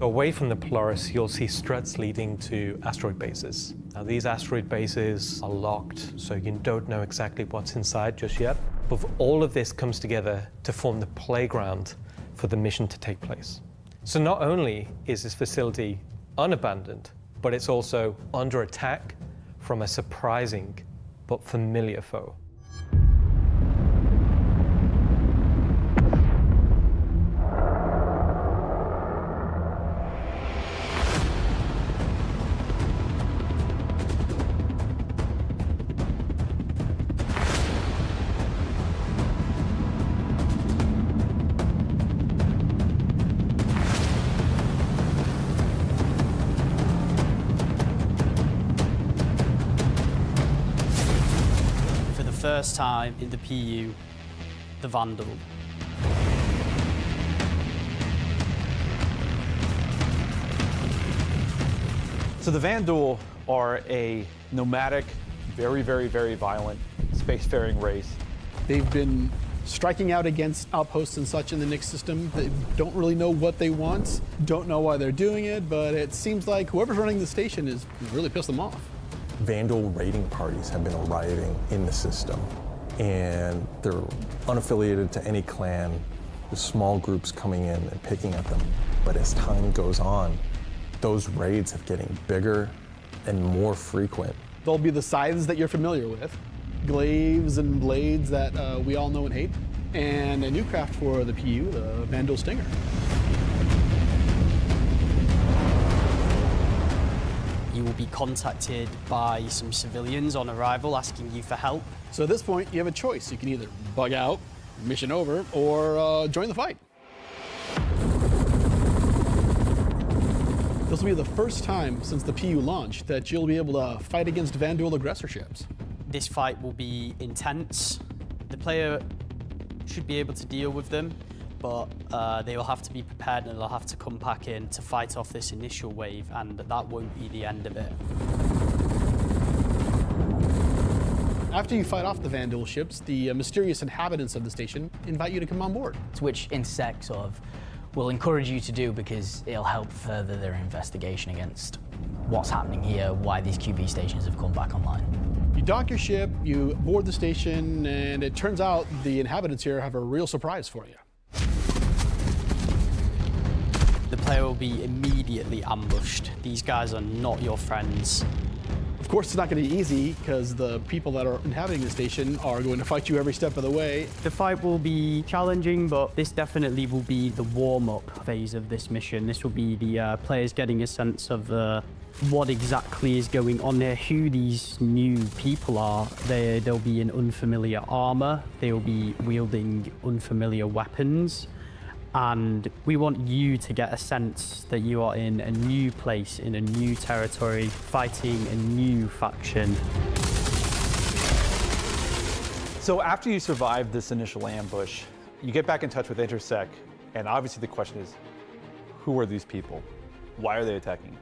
Speaker 12: Away from the Polaris, you'll see struts leading to asteroid bases. Now, these asteroid bases are locked, so you don't know exactly what's inside just yet. But all of this comes together to form the playground for the mission to take place. So not only is this facility unabandoned, but it's also under attack from a surprising but familiar foe.
Speaker 2: First time in the PU, the Vandal.
Speaker 14: So the Vandal are a nomadic, very, very, very violent spacefaring race.
Speaker 15: They've been striking out against outposts and such in the Nix system. They don't really know what they want, don't know why they're doing it, but it seems like whoever's running the station is really pissed them off.
Speaker 13: Vandal raiding parties have been arriving in the system, and they're unaffiliated to any clan. There's small groups coming in and picking at them. But as time goes on, those raids are getting bigger and more frequent.
Speaker 15: There'll be the scythes that you're familiar with, glaives and blades that we all know and hate, and a new craft for the PU, the Vandal Stinger.
Speaker 2: You will be contacted by some civilians on arrival asking you for help.
Speaker 15: So at this point, you have a choice. You can either bug out, mission over, or join the fight. This will be the first time since the PU launched that you'll be able to fight against Vandal aggressor ships.
Speaker 2: This fight will be intense. The player should be able to deal with them, but they will have to be prepared and they'll have to come back in to fight off this initial wave, and that won't be the end of it.
Speaker 15: After you fight off the Vandal ships, the mysterious inhabitants of the station invite you to come on board.
Speaker 22: Which Intersect sort of will encourage you to do because it'll help further their investigation against what's happening here, why these QV stations have come back online.
Speaker 15: You dock your ship, you board the station, and it turns out the inhabitants here have a real surprise for you.
Speaker 2: The player will be immediately ambushed. These guys are not your friends.
Speaker 15: Of course, it's not going to be easy because the people that are inhabiting the station are going to fight you every step of the way.
Speaker 2: The fight will be challenging, but this definitely will be the warm-up phase of this mission. This will be the players getting a sense of what exactly is going on there, who these new people are. They'll be in unfamiliar armor. They'll be wielding unfamiliar weapons. And we want you to get a sense that you are in a new place, in a new territory, fighting a new faction.
Speaker 14: So after you survive this initial ambush, you get back in touch with Intersect, and obviously the question is, who are these people? Why are they attacking?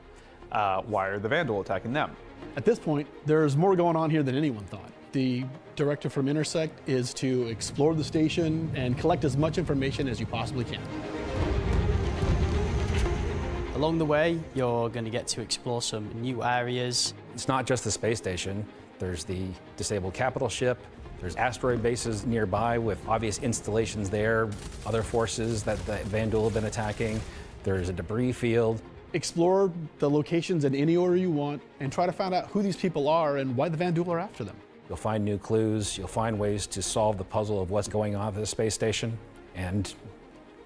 Speaker 14: Why are the Vandal attacking them?
Speaker 15: At this point, there's more going on here than anyone thought. The directive from Intersect is to explore the station and collect as much information as you possibly can.
Speaker 2: Along the way, you're going to get to explore some new areas.
Speaker 16: It's not just the space station. There's the disabled capital ship. There's asteroid bases nearby with obvious installations there, other forces that the Vandal have been attacking. There's a debris field.
Speaker 15: Explore the locations in any order you want and try to find out who these people are and why the Vandal are after them.
Speaker 16: You'll find new clues. You'll find ways to solve the puzzle of what's going on at the space station and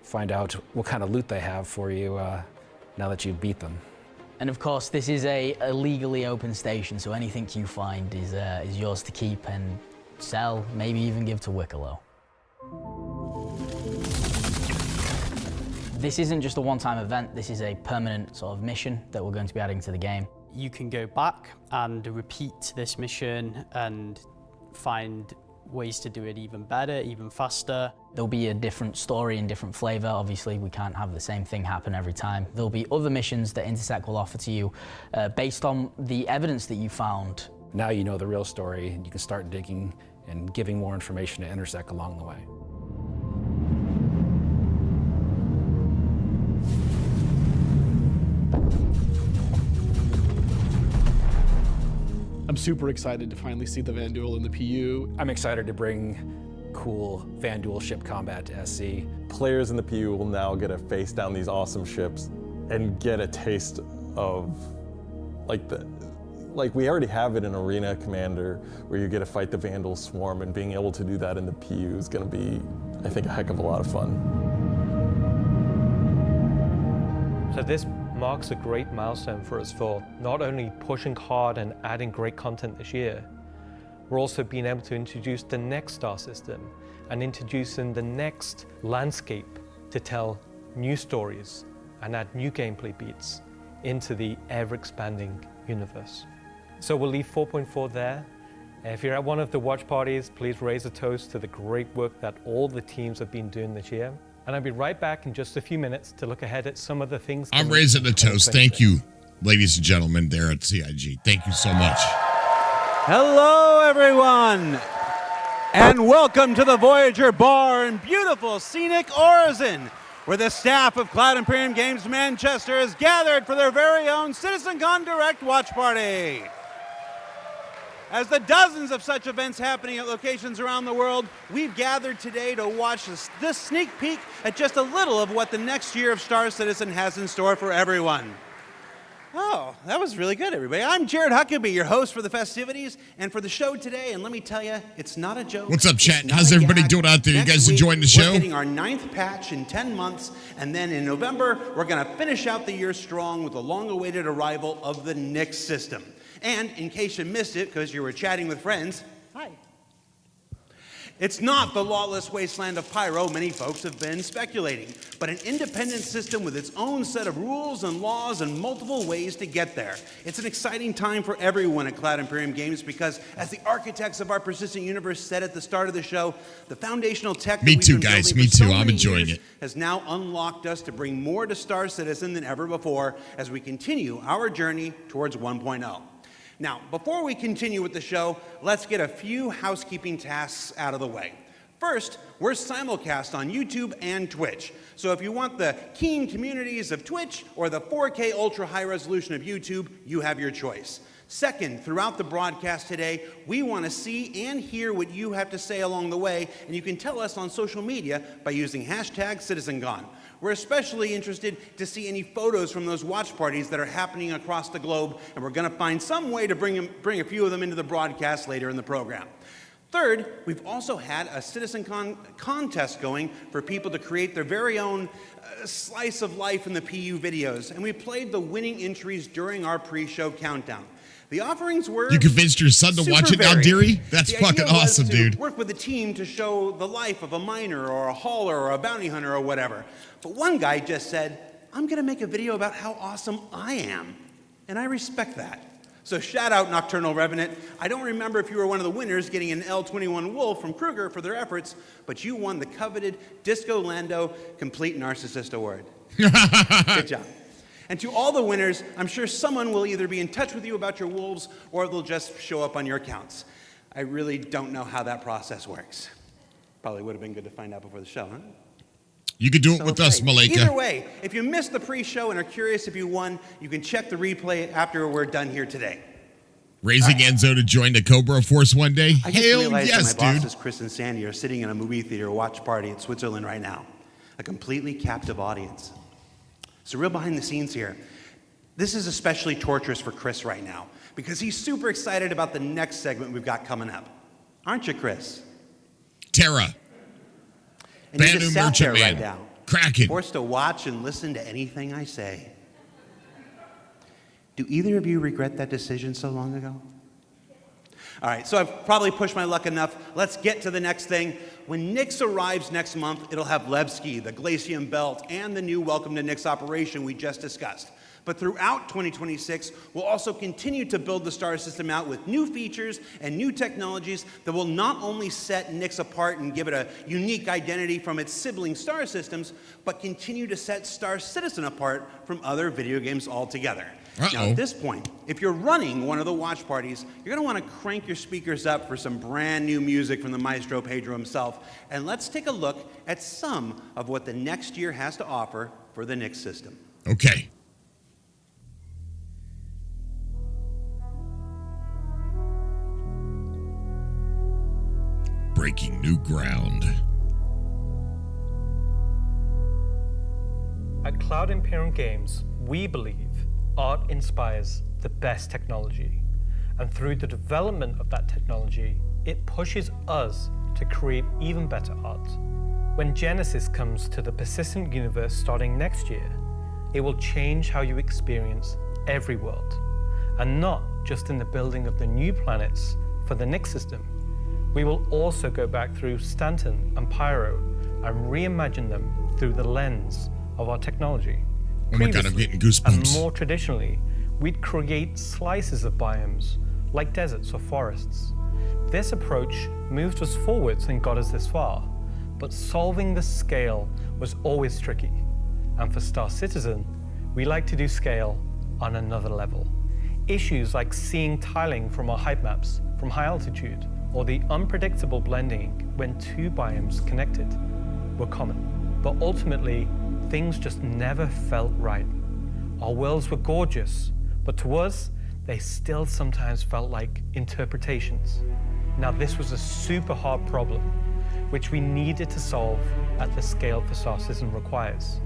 Speaker 16: find out what kind of loot they have for you now that you've beat them.
Speaker 22: And of course, this is a legally open station, so anything you find is yours to keep and sell, maybe even give to Wicklow. This isn't just a one-time event, this is a permanent sort of mission that we're going to be adding to the game.
Speaker 2: You can go back and repeat this mission and find ways to do it even better, even faster.
Speaker 22: There'll be a different story and different flavor. Obviously, we can't have the same thing happen every time. There'll be other missions that Intersect will offer to you based on the evidence that you found.
Speaker 16: Now you know the real story, and you can start digging and giving more information to Intersect along the way.
Speaker 15: I'm super excited to finally see the Vanduul in the PU.
Speaker 16: I'm excited to bring cool Vanduul ship combat to SC.
Speaker 13: Players in the PU will now get to face down these awesome ships and get a taste of like we already have it in Arena Commander, where you get to fight the Vanduul swarm, and being able to do that in the PU is going to be, I think, a heck of a lot of fun.
Speaker 12: So this marks a great milestone for us for not only pushing hard and adding great content this year, we're also being able to introduce the next star system and introducing the next landscape to tell new stories and add new gameplay beats into the ever-expanding universe. So we'll leave 4.4 there. If you're at one of the watch parties, please raise a toast to the great work that all the teams have been doing this year. And I'll be right back in just a few minutes to look ahead at some of the things.
Speaker 1: I'm raising a toast. Thank you, ladies and gentlemen there at CIG. Thank you so much.
Speaker 3: Hello, everyone, and welcome to the Voyager Bar in beautiful scenic Orizon, where the staff of Cloud Imperium Games Manchester is gathered for their very own CitizenCon Direct watch party. As the dozens of such events happening at locations around the world, we've gathered today to watch this sneak peek at just a little of what the next year of Star Citizen has in store for everyone. Oh, that was really good, everybody. I'm Jared Huckabee, your host for the festivities and for the show today, and let me tell you, it's not a joke.
Speaker 1: What's up, chat? How's everybody doing out there? You guys enjoying the show?
Speaker 3: We're getting our 9th patch in 10 months, and then in November, we're going to finish out the year strong with the long-awaited arrival of the Nyx system. And in case you missed it, because you were chatting with friends, hi. It's not the lawless wasteland of Pyro many folks have been speculating, but an independent system with its own set of rules and laws and multiple ways to get there. It's an exciting time for everyone at Cloud Imperium Games because, as the architects of our persistent universe said at the start of the show, the foundational tech that
Speaker 1: Me
Speaker 3: we've
Speaker 1: too,
Speaker 3: been
Speaker 1: guys.
Speaker 3: building
Speaker 1: Me
Speaker 3: for so
Speaker 1: too. I'm
Speaker 3: many
Speaker 1: enjoying
Speaker 3: years
Speaker 1: it.
Speaker 3: has now unlocked us to bring more to Star Citizen than ever before as we continue our journey towards 1.0. Now, before we continue with the show, let's get a few housekeeping tasks out of the way. First, we're simulcast on YouTube and Twitch. So if you want the keen communities of Twitch or the 4K ultra high resolution of YouTube, you have your choice. Second, throughout the broadcast today, we want to see and hear what you have to say along the way, and you can tell us on social media by using hashtag CitizenCon. We're especially interested to see any photos from those watch parties that are happening across the globe, and we're going to find some way to bring a few of them into the broadcast later in the program. Third, we've also had a CitizenCon contest going for people to create their very own slice of life in the PU videos, and we played the winning entries during our pre-show countdown. The offerings were
Speaker 1: You convinced your son to watch it now, dearie? That's
Speaker 3: the
Speaker 1: fucking
Speaker 3: idea was
Speaker 1: awesome,
Speaker 3: to
Speaker 1: dude.
Speaker 3: Work with a team to show the life of a miner or a hauler or a bounty hunter or whatever. But one guy just said, I'm going to make a video about how awesome I am. And I respect that. So shout out Nocturnal Revenant. I don't remember if you were one of the winners getting an L21 Wolf from Kruger for their efforts, but you won the coveted Disco Lando Complete Narcissist Award. Good job. And to all the winners, I'm sure someone will either be in touch with you about your wolves or they'll just show up on your accounts. I really don't know how that process works. Probably would have been good to find out before the show, huh?
Speaker 1: You can do it with us, Malika.
Speaker 3: Either way, if you missed the pre-show and are curious if you won, you can check the replay after we're done here today.
Speaker 1: Raising Enzo to join the Cobra Force one day?
Speaker 3: I just
Speaker 1: Hell
Speaker 3: realized
Speaker 1: yes,
Speaker 3: that my
Speaker 1: dude.
Speaker 3: bosses, Chris and Sandy, are sitting in a movie theater watch party in Switzerland right now. A completely captive audience. So real behind the scenes here. This is especially torturous for Chris right now because he's super excited about the next segment we've got coming up. Aren't you, Chris?
Speaker 1: Terra.
Speaker 3: And you
Speaker 1: Banu
Speaker 3: just sat
Speaker 1: Merchant
Speaker 3: there
Speaker 1: Man.
Speaker 3: right now,
Speaker 1: Kraken.
Speaker 3: forced to watch and listen to anything I say. Do either of you regret that decision so long ago? All right, so I've probably pushed my luck enough. Let's get to the next thing. When Nyx arrives next month, it'll have Levski, the Glacium Belt, and the new Welcome to Nyx operation we just discussed. But throughout 2026, we'll also continue to build the star system out with new features and new technologies that will not only set Nyx apart and give it a unique identity from its sibling star systems, but continue to set Star Citizen apart from other video games altogether. Now, at this point, if you're running one of the watch parties, you're going to want to crank your speakers up for some brand new music from the Maestro Pedro himself. And let's take a look at some of what the next year has to offer for the Nyx system.
Speaker 1: Okay. Breaking new ground.
Speaker 12: At Cloud Imperium Games, we believe art inspires the best technology. And through the development of that technology, it pushes us to create even better art. When Genesis comes to the persistent universe starting next year, it will change how you experience every world. And not just in the building of the new planets for the Nyx system. We will also go back through Stanton and Pyro and reimagine them through the lens of our technology.
Speaker 1: Oh my God, I'm getting goosebumps.
Speaker 12: And more traditionally, we'd create slices of biomes, like deserts or forests. This approach moved us forwards and got us this far, but solving the scale was always tricky. And for Star Citizen, we like to do scale on another level. Issues like seeing tiling from our height maps from high altitude, or the unpredictable blending when two biomes connected, were common. But ultimately, things just never felt right. Our worlds were gorgeous, but to us, they still sometimes felt like interpretations. Now, this was a super hard problem, which we needed to solve at the scale for Star Citizen requires.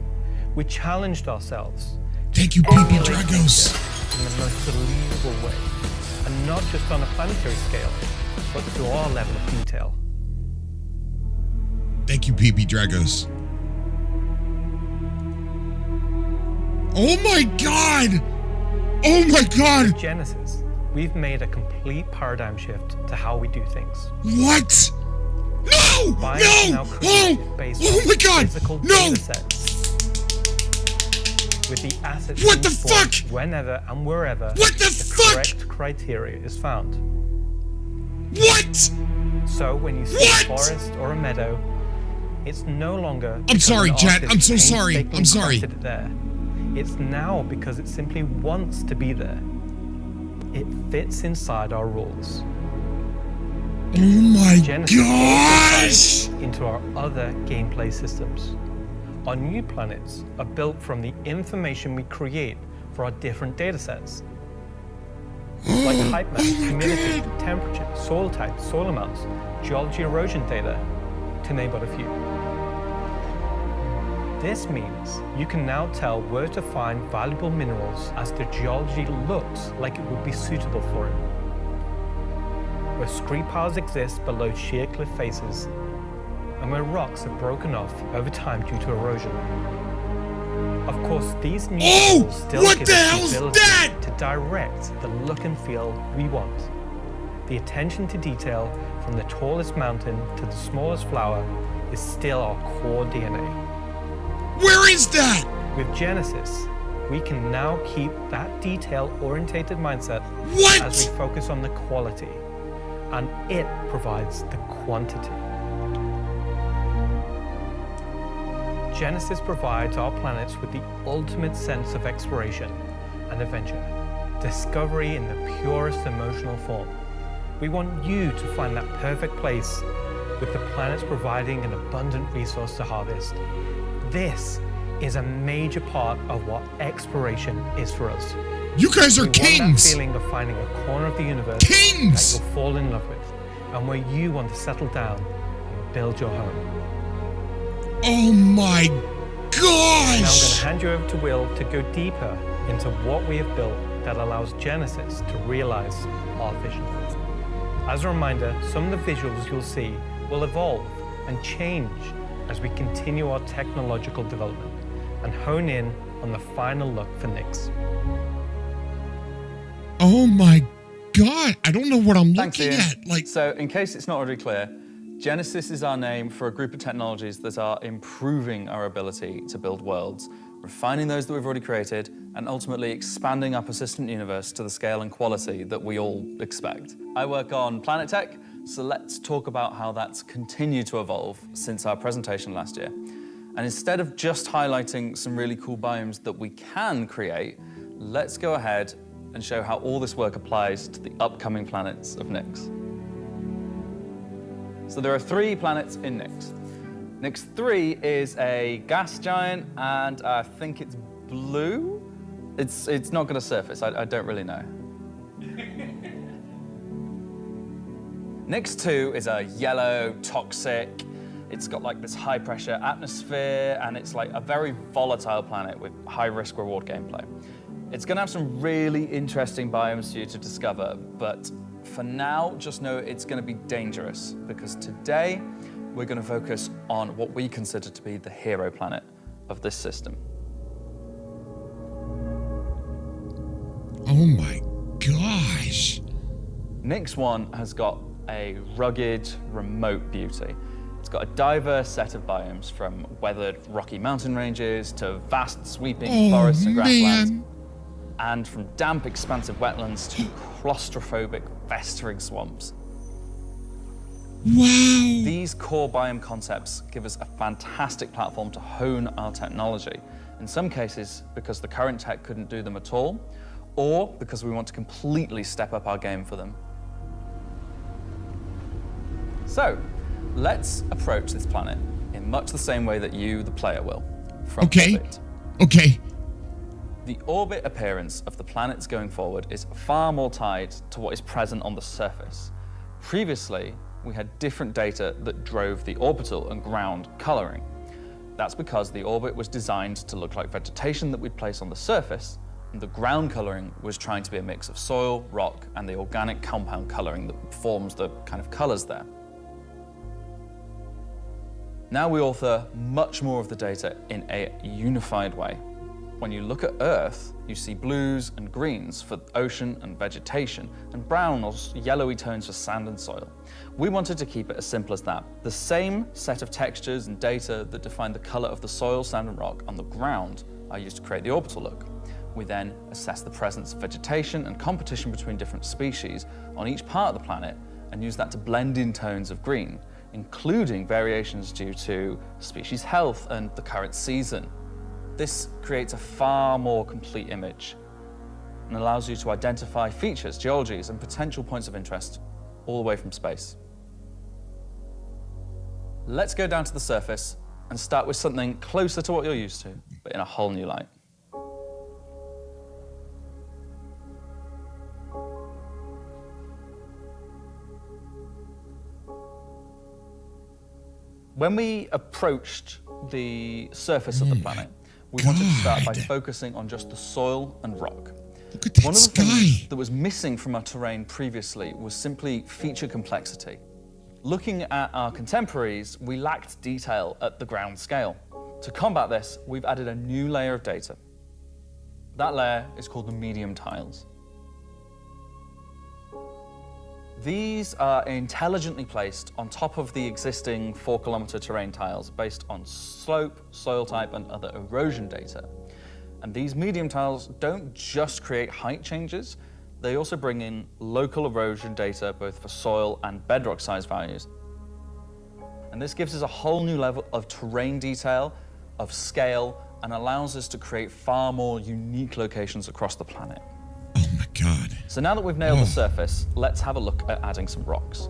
Speaker 12: We challenged ourselves.
Speaker 1: Thank you, Baby Dragos.
Speaker 12: In the most believable way, and not just on a planetary scale, but to our level of detail.
Speaker 1: Thank you, PB Dragos. Oh my God! Oh my God!
Speaker 12: With Genesis, we've made a complete paradigm shift to how we do things.
Speaker 1: What? No! No! Oh! Oh my God! No!
Speaker 12: With the assets
Speaker 1: what the fuck?
Speaker 12: Whenever and wherever
Speaker 1: what the
Speaker 12: correct criteria is found.
Speaker 1: What?
Speaker 12: So when you see a forest or a meadow, it's no longer.
Speaker 1: I'm sorry, Chad. I'm so sorry. I'm sorry.
Speaker 12: It there. It's now because it simply wants to be there. It fits inside our rules.
Speaker 1: Oh my
Speaker 12: Genesis
Speaker 1: gosh!
Speaker 12: Into our other gameplay systems. Our new planets are built from the information we create for our different datasets. Like height maps, humidity, temperature, soil types, soil amounts, geology erosion data, to name but a few. This means you can now tell where to find valuable minerals as the geology looks like it would be suitable for it. Where scree piles exist below sheer cliff faces, and where rocks have broken off over time due to erosion. Of course, these new tools still give us the ability to direct the look and feel we want. The attention to detail from the tallest mountain to the smallest flower is still our core DNA.
Speaker 1: Where is that?
Speaker 12: With Genesis, we can now keep that detail-orientated mindset as we focus on the quality, and it provides the quantity. Genesis provides our planets with the ultimate sense of exploration and adventure, discovery in the purest emotional form. We want you to find that perfect place, with the planets providing an abundant resource to harvest. This is a major part of what exploration is for us.
Speaker 1: You guys are kings!
Speaker 12: We want that feeling of finding a corner of the universe that you'll fall in love with, and where you want to settle down and build your home.
Speaker 1: Oh my gosh!
Speaker 12: Now I'm going to hand you over to Will to go deeper into what we have built that allows Genesis to realize our vision. As a reminder, some of the visuals you'll see will evolve and change as we continue our technological development and hone in on the final look for Nyx.
Speaker 1: Oh my God, I don't know what I'm
Speaker 4: Thanks,
Speaker 1: looking
Speaker 4: Ian.
Speaker 1: at.
Speaker 4: So, in case it's not already clear, Genesis is our name for a group of technologies that are improving our ability to build worlds, refining those that we've already created, and ultimately expanding our persistent universe to the scale and quality that we all expect. I work on planet tech, so let's talk about how that's continued to evolve since our presentation last year. And instead of just highlighting some really cool biomes that we can create, let's go ahead and show how all this work applies to the upcoming planets of Nyx. So there are 3 planets in Nyx. Nyx 3 is a gas giant, and I think it's blue. It's not going to surface. I don't really know. Nyx 2 is a yellow, toxic. It's got like this high pressure atmosphere, and it's like a very volatile planet with high risk reward gameplay. It's going to have some really interesting biomes for you to discover, but for now, just know it's going to be dangerous, because today we're going to focus on what we consider to be the hero planet of this system.
Speaker 1: Oh my gosh.
Speaker 4: Nyx 1 has got a rugged, remote beauty. It's got a diverse set of biomes, from weathered rocky mountain ranges to vast sweeping forests and grasslands, and from damp, expansive wetlands to claustrophobic, festering swamps.
Speaker 1: Wow!
Speaker 4: These core biome concepts give us a fantastic platform to hone our technology, in some cases because the current tech couldn't do them at all, or because we want to completely step up our game for them. So, let's approach this planet in much the same way that you, the player, will, from orbit.
Speaker 1: Okay.
Speaker 4: The orbit appearance of the planets going forward is far more tied to what is present on the surface. Previously, we had different data that drove the orbital and ground coloring. That's because the orbit was designed to look like vegetation that we'd place on the surface, and the ground coloring was trying to be a mix of soil, rock, and the organic compound coloring that forms the kind of colors there. Now we author much more of the data in a unified way. When you look at Earth, you see blues and greens for ocean and vegetation, and brown or yellowy tones for sand and soil. We wanted to keep it as simple as that. The same set of textures and data that define the color of the soil, sand, and rock on the ground are used to create the orbital look. We then assess the presence of vegetation and competition between different species on each part of the planet, and use that to blend in tones of green, including variations due to species health and the current season. This creates a far more complete image and allows you to identify features, geologies, and potential points of interest all the way from space. Let's go down to the surface and start with something closer to what you're used to, but in a whole new light. When we approached the surface of the planet, we wanted to start by focusing on just the soil and rock.
Speaker 1: Look at that
Speaker 4: One of the
Speaker 1: sky.
Speaker 4: things that was missing from our terrain previously was simply feature complexity. Looking at our contemporaries, we lacked detail at the ground scale. To combat this, we've added a new layer of data. That layer is called the medium tiles. These are intelligently placed on top of the existing 4-kilometer terrain tiles based on slope, soil type, and other erosion data. And these medium tiles don't just create height changes, they also bring in local erosion data both for soil and bedrock size values. And this gives us a whole new level of terrain detail, of scale, and allows us to create far more unique locations across the planet.
Speaker 1: God.
Speaker 4: So now that we've nailed the surface, let's have a look at adding some rocks.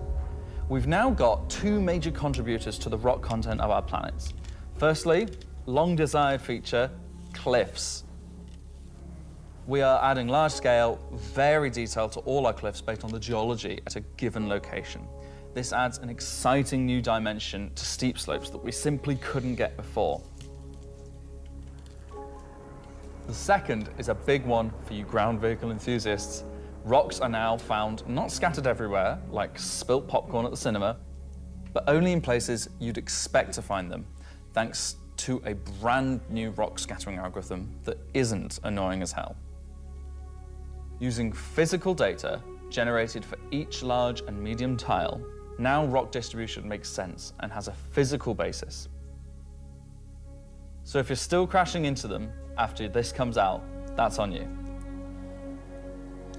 Speaker 4: We've now got 2 major contributors to the rock content of our planets. Firstly, long desired feature, cliffs. We are adding large scale, very detailed to all our cliffs based on the geology at a given location. This adds an exciting new dimension to steep slopes that we simply couldn't get before. The second is a big one for you ground vehicle enthusiasts. Rocks are now found not scattered everywhere, like spilt popcorn at the cinema, but only in places you'd expect to find them, thanks to a brand new rock scattering algorithm that isn't annoying as hell. Using physical data generated for each large and medium tile, now rock distribution makes sense and has a physical basis. So if you're still crashing into them after this comes out, that's on you.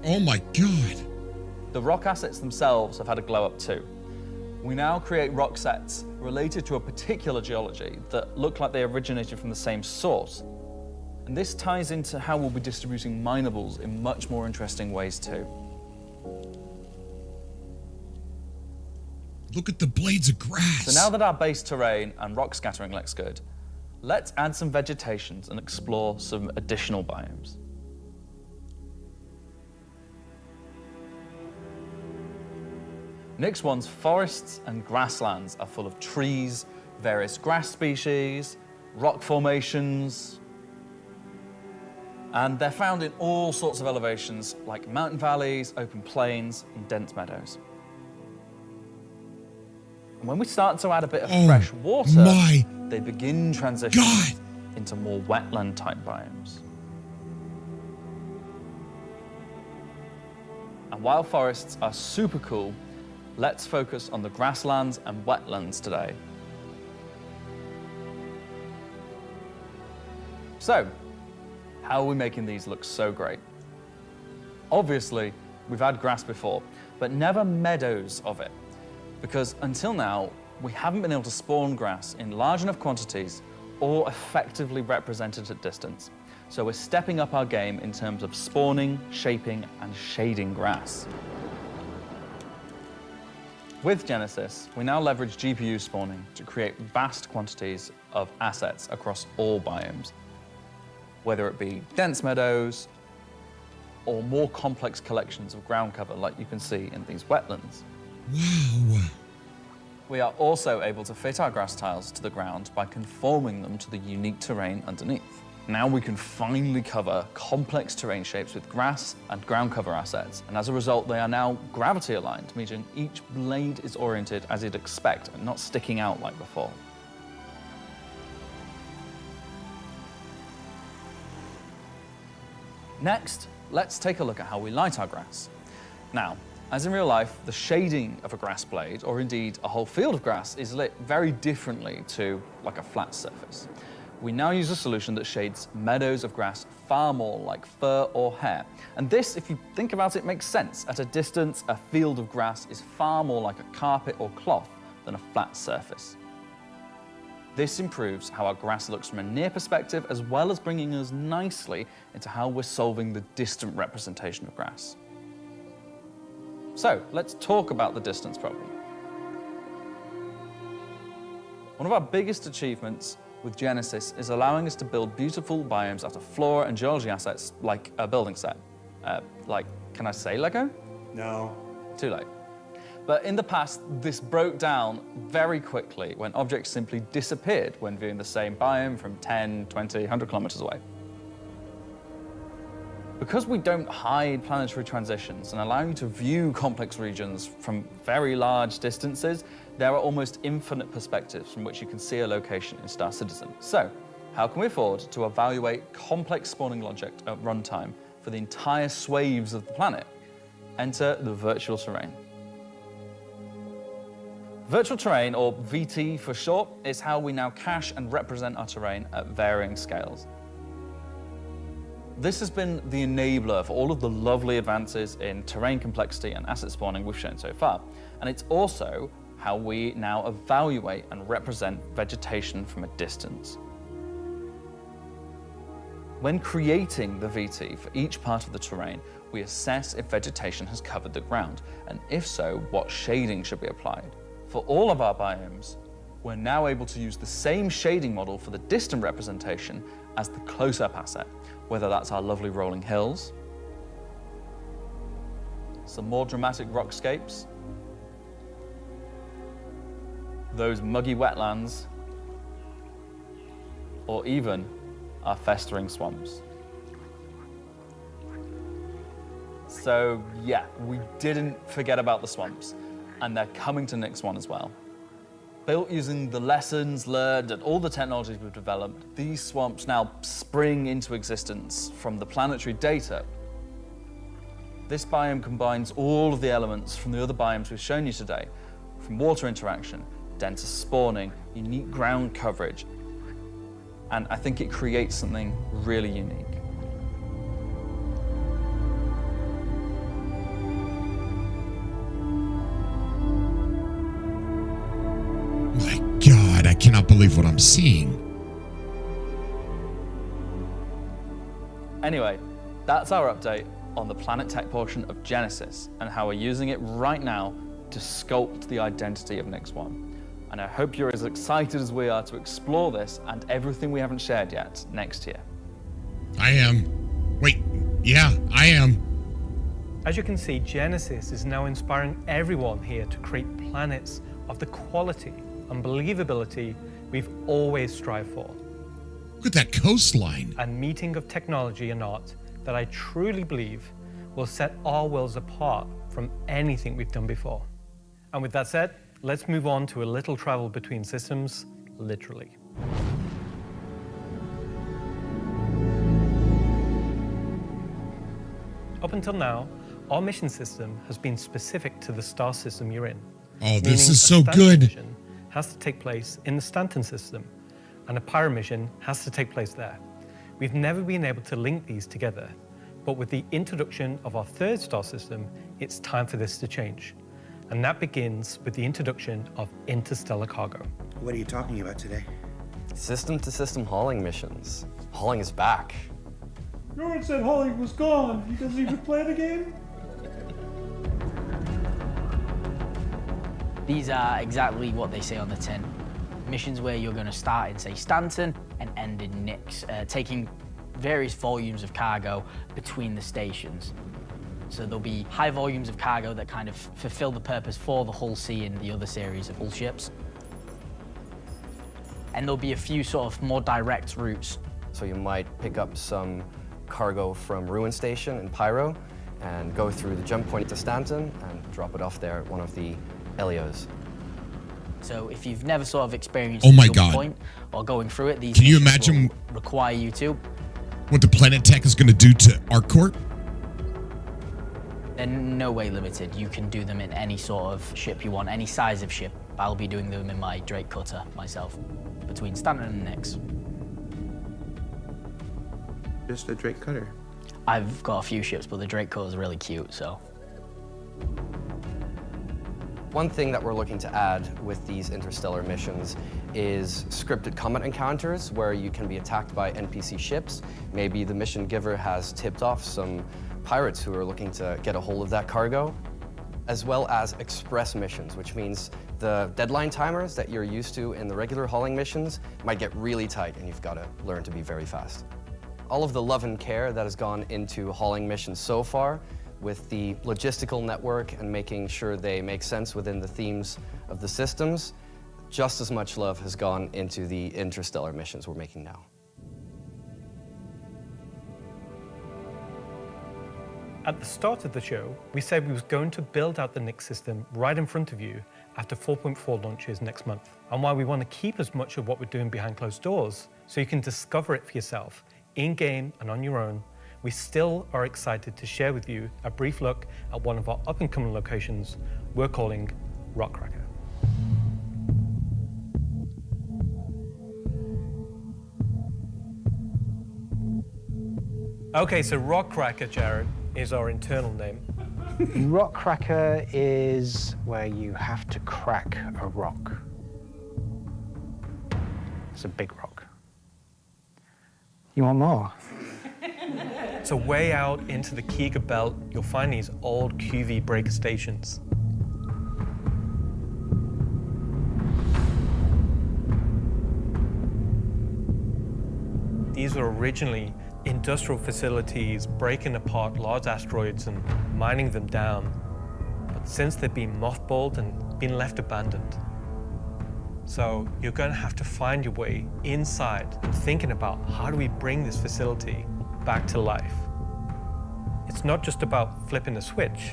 Speaker 1: Oh my God.
Speaker 4: The rock assets themselves have had a glow up too. We now create rock sets related to a particular geology that look like they originated from the same source. And this ties into how we'll be distributing minables in much more interesting ways too.
Speaker 1: Look at the blades of grass.
Speaker 4: So now that our base terrain and rock scattering looks good, let's add some vegetations and explore some additional biomes. Nyx 1's forests and grasslands are full of trees, various grass species, rock formations, and they're found in all sorts of elevations like mountain valleys, open plains, and dense meadows. And when we start to add a bit of fresh water, they begin transitioning into more wetland-type biomes. And while forests are super cool, let's focus on the grasslands and wetlands today. So, how are we making these look so great? Obviously, we've had grass before, but never meadows of it. Because until now, we haven't been able to spawn grass in large enough quantities or effectively represented at distance. So we're stepping up our game in terms of spawning, shaping, and shading grass. With Genesis, we now leverage GPU spawning to create vast quantities of assets across all biomes, whether it be dense meadows or more complex collections of ground cover like you can see in these wetlands.
Speaker 1: Wow.
Speaker 4: We are also able to fit our grass tiles to the ground by conforming them to the unique terrain underneath. Now we can finally cover complex terrain shapes with grass and ground cover assets, and as a result they are now gravity aligned, meaning each blade is oriented as you'd expect and not sticking out like before. Next, let's take a look at how we light our grass. Now, as in real life, the shading of a grass blade, or indeed a whole field of grass, is lit very differently to like a flat surface. We now use a solution that shades meadows of grass far more like fur or hair. And this, if you think about it, makes sense. At a distance, a field of grass is far more like a carpet or cloth than a flat surface. This improves how our grass looks from a near perspective, as well as bringing us nicely into how we're solving the distant representation of grass. So, let's talk about the distance problem. One of our biggest achievements with Genesis is allowing us to build beautiful biomes out of flora and geology assets like a building set. Can I say Lego?
Speaker 3: No.
Speaker 4: Too late. But in the past, this broke down very quickly when objects simply disappeared when viewing the same biome from 10, 20, 100 kilometers away. Because we don't hide planetary transitions and allow you to view complex regions from very large distances, there are almost infinite perspectives from which you can see a location in Star Citizen. So, how can we afford to evaluate complex spawning logic at runtime for the entire swathes of the planet? Enter the virtual terrain. Virtual terrain, or VT for short, is how we now cache and represent our terrain at varying scales. This has been the enabler for all of the lovely advances in terrain complexity and asset spawning we've shown so far. And it's also how we now evaluate and represent vegetation from a distance. When creating the VT for each part of the terrain, we assess if vegetation has covered the ground, and if so, what shading should be applied. For all of our biomes, we're now able to use the same shading model for the distant representation as the close-up asset, whether that's our lovely rolling hills, some more dramatic rockscapes, those muggy wetlands, or even our festering swamps. So yeah, we didn't forget about the swamps, and they're coming to Nyx 1 as well. Built using the lessons learned and all the technologies we've developed, these swamps now spring into existence from the planetary data. This biome combines all of the elements from the other biomes we've shown you today, from water interaction, denser spawning, unique ground coverage, and I think it creates something really unique.
Speaker 1: My God, I cannot believe what I'm seeing.
Speaker 4: Anyway, that's our update on the Planet Tech portion of Genesis and how we're using it right now to sculpt the identity of Nyx-1. And I hope you're as excited as we are to explore this and everything we haven't shared yet next year.
Speaker 1: I am. Wait, yeah, I am.
Speaker 12: As you can see, Genesis is now inspiring everyone here to create planets of the quality and believability we've always strived for.
Speaker 1: Look at that coastline.
Speaker 12: A meeting of technology and art that I truly believe will set our worlds apart from anything we've done before. And with that said, let's move on to a little travel between systems, literally. Up until now, our mission system has been specific to the star system you're in.
Speaker 1: Oh, this
Speaker 12: Meaning
Speaker 1: is so
Speaker 12: a Stanton
Speaker 1: good.
Speaker 12: mission has to take place in the Stanton system, and a Pyro mission has to take place there. We've never been able to link these together, but with the introduction of our third star system, it's time for this to change. And that begins with the introduction of interstellar cargo.
Speaker 5: What are you talking about today?
Speaker 7: System-to-system hauling missions. Hauling is back.
Speaker 23: Jordan said Holly was gone. He doesn't even play the game?
Speaker 22: These are exactly what they say on the tin. Missions where you're going to start in, say, Stanton and end in Nyx, taking various volumes of cargo between the stations. So there'll be high volumes of cargo that kind of fulfill the purpose for the Hull C and the other series of Hull ships. And there'll be a few sort of more direct routes.
Speaker 7: So you might pick up some cargo from Ruin Station in Pyro and go through the jump point to Stanton and drop it off there at one of the Elios.
Speaker 22: So if you've never sort of experienced
Speaker 1: Oh my
Speaker 22: the jump
Speaker 1: God.
Speaker 22: point or going through it, these
Speaker 1: Can you
Speaker 22: missions
Speaker 1: imagine
Speaker 22: will require you to.
Speaker 1: what the Planet Tech is going to do to ArcCorp?
Speaker 22: They're no way limited. You can do them in any sort of ship you want, any size of ship. I'll be doing them in my Drake cutter myself, between Stanton and Nyx.
Speaker 5: Just a Drake cutter.
Speaker 22: I've got a few ships, but the Drake cutter is really cute, so.
Speaker 7: One thing that we're looking to add with these interstellar missions is scripted combat encounters where you can be attacked by NPC ships. Maybe the mission giver has tipped off some pirates who are looking to get a hold of that cargo, as well as express missions, which means the deadline timers that you're used to in the regular hauling missions might get really tight and you've got to learn to be very fast. All of the love and care that has gone into hauling missions so far, with the logistical network and making sure they make sense within the themes of the systems, just as much love has gone into the interstellar missions we're making now.
Speaker 12: At the start of the show, we said we was going to build out the Nyx system right in front of you after 4.4 launches next month, and why we want to keep as much of what we're doing behind closed doors so you can discover it for yourself, in-game and on your own. We still are excited to share with you a brief look at one of our up-and-coming locations we're calling Rockcracker. Okay, so Rockcracker, Jared, is our internal name.
Speaker 19: Rockcracker is where you have to crack a rock. It's a big rock. You want more?
Speaker 12: So way out into the Keegar Belt, you'll find these old QV breaker stations. These were originally industrial facilities breaking apart large asteroids and mining them down. But since they've been mothballed and been left abandoned. So you're going to have to find your way inside and thinking about how do we bring this facility back to life. It's not just about flipping a switch.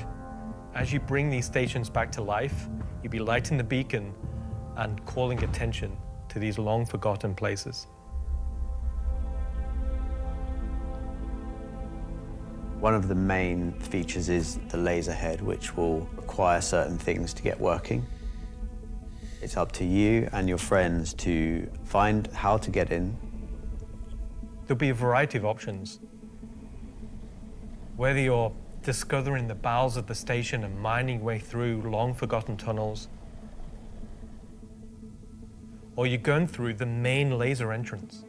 Speaker 12: As you bring these stations back to life, you'll be lighting the beacon and calling attention to these long forgotten places.
Speaker 20: One of the main features is the laser head, which will require certain things to get working. It's up to you and your friends to find how to get in.
Speaker 12: There'll be a variety of options. Whether you're discovering the bowels of the station and mining your way through long-forgotten tunnels, or you're going through the main laser entrance.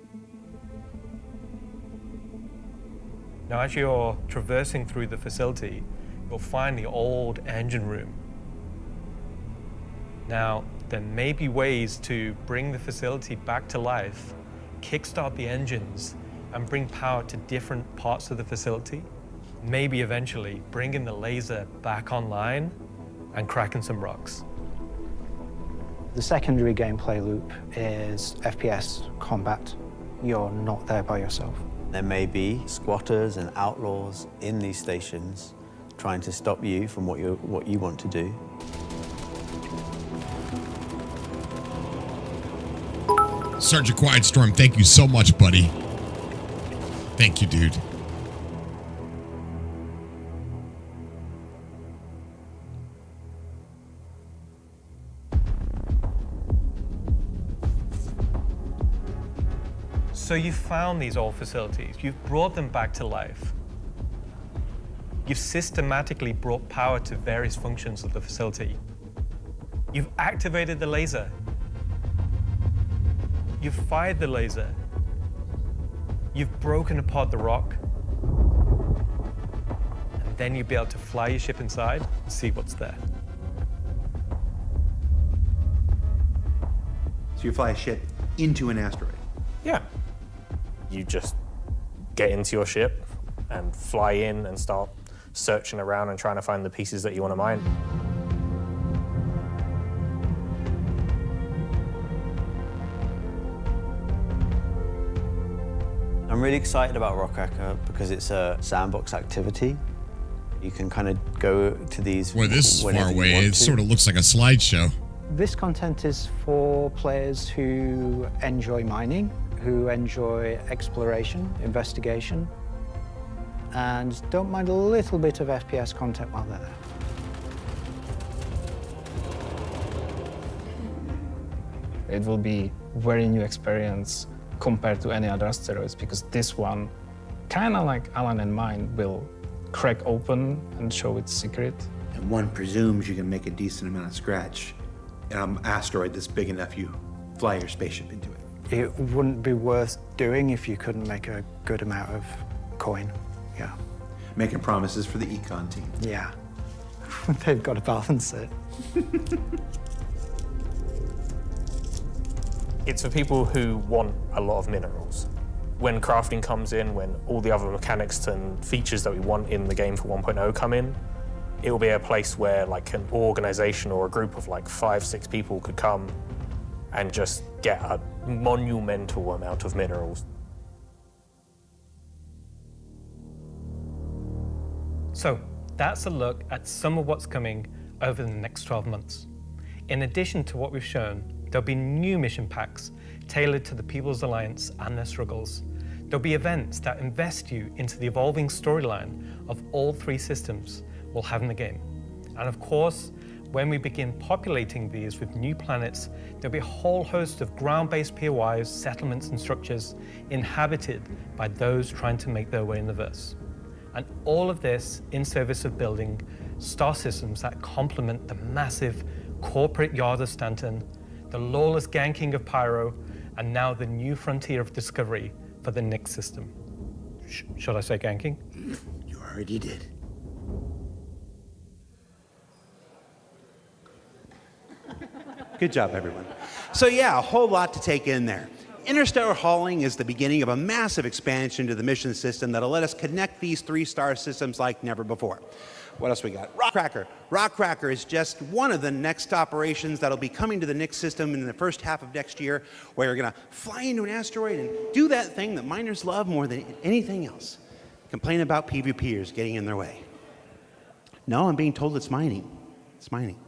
Speaker 12: Now, as you're traversing through the facility, you'll find the old engine room. Now, there may be ways to bring the facility back to life, kickstart the engines, and bring power to different parts of the facility. Maybe eventually bringing the laser back online and cracking some rocks.
Speaker 6: The secondary gameplay loop is FPS combat. You're not there by yourself.
Speaker 20: There may be squatters and outlaws in these stations trying to stop you from what you want to do.
Speaker 1: Sergeant Quiet Storm, thank you so much, buddy. Thank you, dude.
Speaker 12: So you've found these old facilities, you've brought them back to life. You've systematically brought power to various functions of the facility. You've activated the laser. You've fired the laser. You've broken apart the rock. And then you'll be able to fly your ship inside and see what's there.
Speaker 3: So you fly a ship into an asteroid?
Speaker 8: Yeah. You just get into your ship and fly in and start searching around and trying to find the pieces that you want to mine.
Speaker 20: I'm really excited about Rockracker because it's a sandbox activity. You can kind of go to these.
Speaker 1: Boy, this is far away. It sort of looks like a slideshow.
Speaker 6: This content is for players who enjoy mining, who enjoy exploration, investigation, and don't mind a little bit of FPS content while they're there.
Speaker 19: It will be a very new experience compared to any other asteroids, because this one, kind of like Alan and mine, will crack open and show its secret.
Speaker 3: And one presumes you can make a decent amount of scratch in an asteroid that's big enough you fly your spaceship into it.
Speaker 6: It wouldn't be worth doing if you couldn't make a good amount of coin, yeah.
Speaker 3: Making promises for the econ team.
Speaker 6: Yeah, they've got to balance it.
Speaker 8: It's for people who want a lot of minerals. When crafting comes in, when all the other mechanics and features that we want in the game for 1.0 come in, it will be a place where like an organization or a group of like 5-6 people could come and just get a monumental amount of minerals.
Speaker 12: So that's a look at some of what's coming over the next 12 months. In addition to what we've shown, there'll be new mission packs tailored to the People's Alliance and their struggles. There'll be events that invest you into the evolving storyline of all 3 systems we'll have in the game. And of course, when we begin populating these with new planets, there'll be a whole host of ground-based POIs, settlements and structures inhabited by those trying to make their way in the verse. And all of this in service of building star systems that complement the massive corporate yard of Stanton, the lawless ganking of Pyro, and now the new frontier of discovery for the Nyx system. Should I say ganking?
Speaker 3: You already did. Good job, everyone. So yeah, a whole lot to take in there. Interstellar hauling is the beginning of a massive expansion to the mission system that'll let us connect these 3 star systems like never before. What else we got? Rockracker. Rockracker is just one of the next operations that'll be coming to the Nyx system in the first half of next year, where you're gonna fly into an asteroid and do that thing that miners love more than anything else. Complain about PvPers getting in their way. No, I'm being told it's mining. It's mining.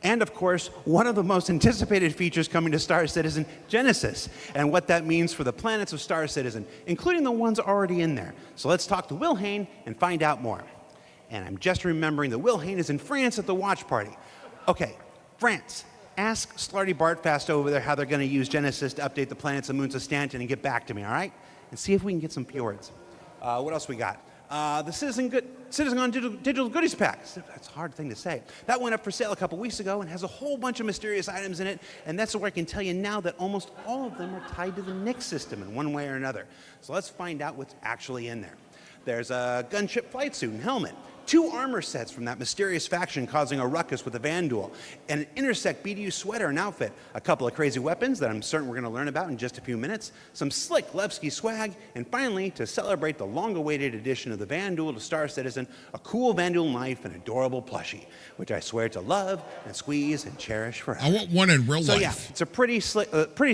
Speaker 3: And of course, one of the most anticipated features coming to Star Citizen, Genesis, and what that means for the planets of Star Citizen, including the ones already in there. So let's talk to Will Hain and find out more. And I'm just remembering that Will Hain is in France at the watch party. Okay, France. Ask Slarty Bartfast over there how they're going to use Genesis to update the planets and moons of Stanton and get back to me, all right? And see if we can get some fjords. What else we got? The CitizenCon Digital Goodies Pack. That's a hard thing to say. That went up for sale a couple weeks ago and has a whole bunch of mysterious items in it. And that's where I can tell you now that almost all of them are tied to the Nix system in one way or another. So let's find out what's actually in there. There's a gunship flight suit and helmet, 2 armor sets from that mysterious faction causing a ruckus with the Vanduul, and an Intersect BDU sweater and outfit, a couple of crazy weapons that I'm certain we're going to learn about in just a few minutes, some slick Levski swag, and finally, to celebrate the long-awaited addition of the Vanduul to Star Citizen, a cool Vanduul knife and adorable plushie, which I swear to love and squeeze and cherish forever.
Speaker 1: I want one in real
Speaker 3: So
Speaker 1: life.
Speaker 3: yeah, it's a pretty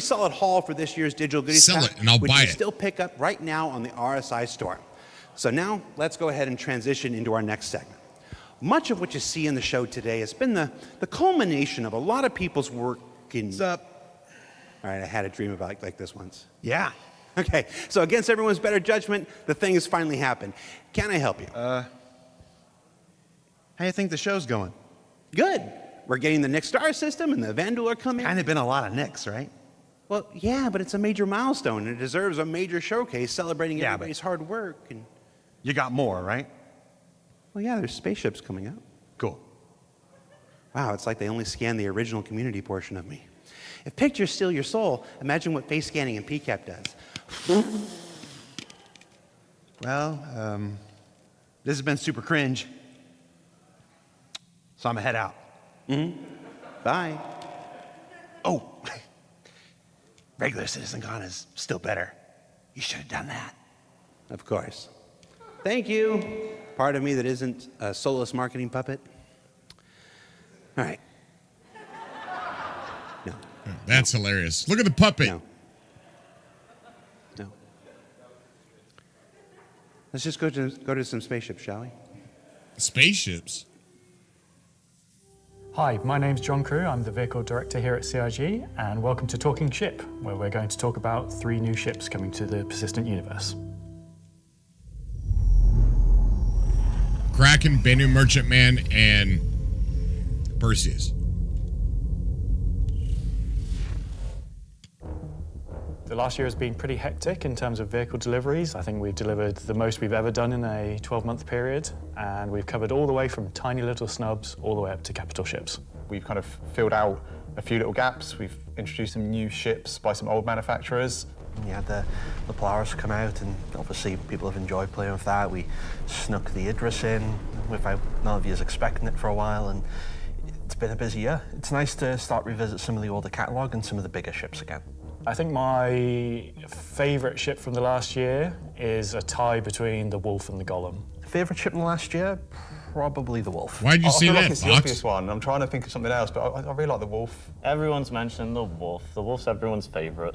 Speaker 3: solid haul for this year's Digital Goodies
Speaker 1: Sell
Speaker 3: Pack,
Speaker 1: it, and I'll
Speaker 3: which
Speaker 1: buy
Speaker 3: you
Speaker 1: it.
Speaker 3: still pick up right now on the RSI store. So now, let's go ahead and transition into our next segment. Much of what you see in the show today has been the culmination of a lot of people's work in... What's up? All right, I had a dream about like this once. Yeah. Okay, so against everyone's better judgment, the thing has finally happened. Can I help you?
Speaker 5: How you think the show's going?
Speaker 3: Good. We're getting the Nix Star system and the Vanduul are coming.
Speaker 5: Kind of been a lot of Nix, right?
Speaker 3: Well, yeah, but it's a major milestone and it deserves a major showcase celebrating everybody's hard work. And
Speaker 5: you got more, right?
Speaker 3: Well, yeah, there's spaceships coming out.
Speaker 5: Cool.
Speaker 3: Wow, it's like they only scanned the original community portion of me. If pictures steal your soul, imagine what face scanning in PCAP does.
Speaker 5: Well, this has been super cringe. So I'm gonna head out.
Speaker 3: Bye.
Speaker 5: Oh, regular CitizenCon is still better. You should have done that.
Speaker 3: Of course. Thank you. Part of me that isn't a soulless marketing puppet. All right. No.
Speaker 1: That's hilarious. Look at the puppet.
Speaker 3: No. Let's just go to some spaceships, shall we?
Speaker 1: Spaceships?
Speaker 9: Hi, my name's John Crew. I'm the Vehicle Director here at CIG, and welcome to Talking Ship, where we're going to talk about 3 new ships coming to the persistent universe.
Speaker 1: Kraken, Bennu Merchantman, and Perseus.
Speaker 9: The last year has been pretty hectic in terms of vehicle deliveries. I think we've delivered the most we've ever done in a 12-month period, and we've covered all the way from tiny little snubs all the way up to capital ships.
Speaker 10: We've kind of filled out a few little gaps. We've introduced some new ships by some old manufacturers.
Speaker 11: We had the Polaris come out, and obviously people have enjoyed playing with that. We snuck the Idris in without none of you expecting it for a while, and it's been a busy year. It's nice to start revisit some of the older catalogue and some of the bigger ships again.
Speaker 9: I think my favourite ship from the last year is a tie between the Wolf and the Golem.
Speaker 11: Favourite ship in the last year? Probably the Wolf.
Speaker 1: Why'd you
Speaker 10: I
Speaker 1: say
Speaker 10: feel
Speaker 1: that,
Speaker 10: like it's the
Speaker 1: Fox?
Speaker 10: obvious one. I'm trying to think of something else, but I really like the Wolf.
Speaker 24: Everyone's mentioning the Wolf. The Wolf's everyone's favourite.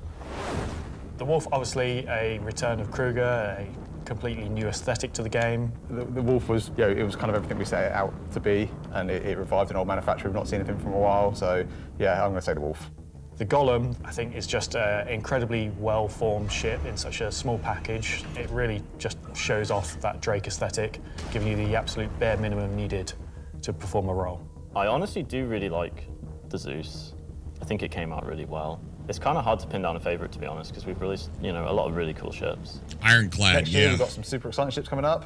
Speaker 9: The Wolf, obviously a return of Kruger, a completely new aesthetic to the game.
Speaker 10: The Wolf was, it was kind of everything we set it out to be, and it revived an old manufacturer. We've not seen anything from a while, so yeah, I'm going to say the Wolf.
Speaker 9: The Golem, I think, is just an incredibly well-formed ship in such a small package. It really just shows off that Drake aesthetic, giving you the absolute bare minimum needed to perform a role.
Speaker 24: I honestly do really like the Zeus. I think it came out really well. It's kind of hard to pin down a favourite, to be honest, because we've released, a lot of really cool ships.
Speaker 1: Ironclad,
Speaker 10: Next year, we've got some super exciting ships coming up.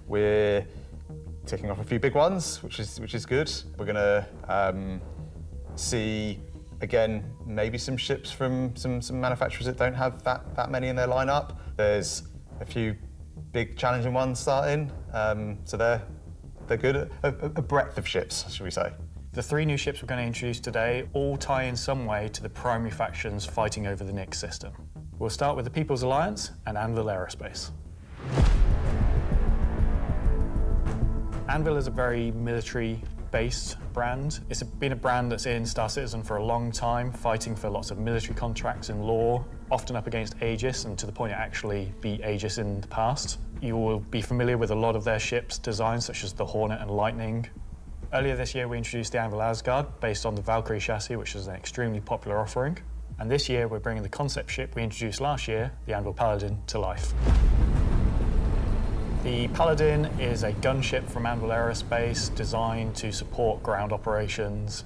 Speaker 10: We're ticking off a few big ones, which is good. We're going to see, again, maybe some ships from some manufacturers that don't have that many in their lineup. There's a few big challenging ones starting, so they're good. A breadth of ships, should we say.
Speaker 9: The 3 new ships we're going to introduce today all tie in some way to the primary factions fighting over the Nix system. We'll start with the People's Alliance and Anvil Aerospace. Anvil is a very military-based brand. It's been a brand that's in Star Citizen for a long time, fighting for lots of military contracts and lore, often up against Aegis, and to the point it actually beat Aegis in the past. You will be familiar with a lot of their ships' designs, such as the Hornet and Lightning. Earlier this year, we introduced the Anvil Asgard based on the Valkyrie chassis, which is an extremely popular offering. And this year, we're bringing the concept ship we introduced last year, the Anvil Paladin, to life. The Paladin is a gunship from Anvil Aerospace designed to support ground operations.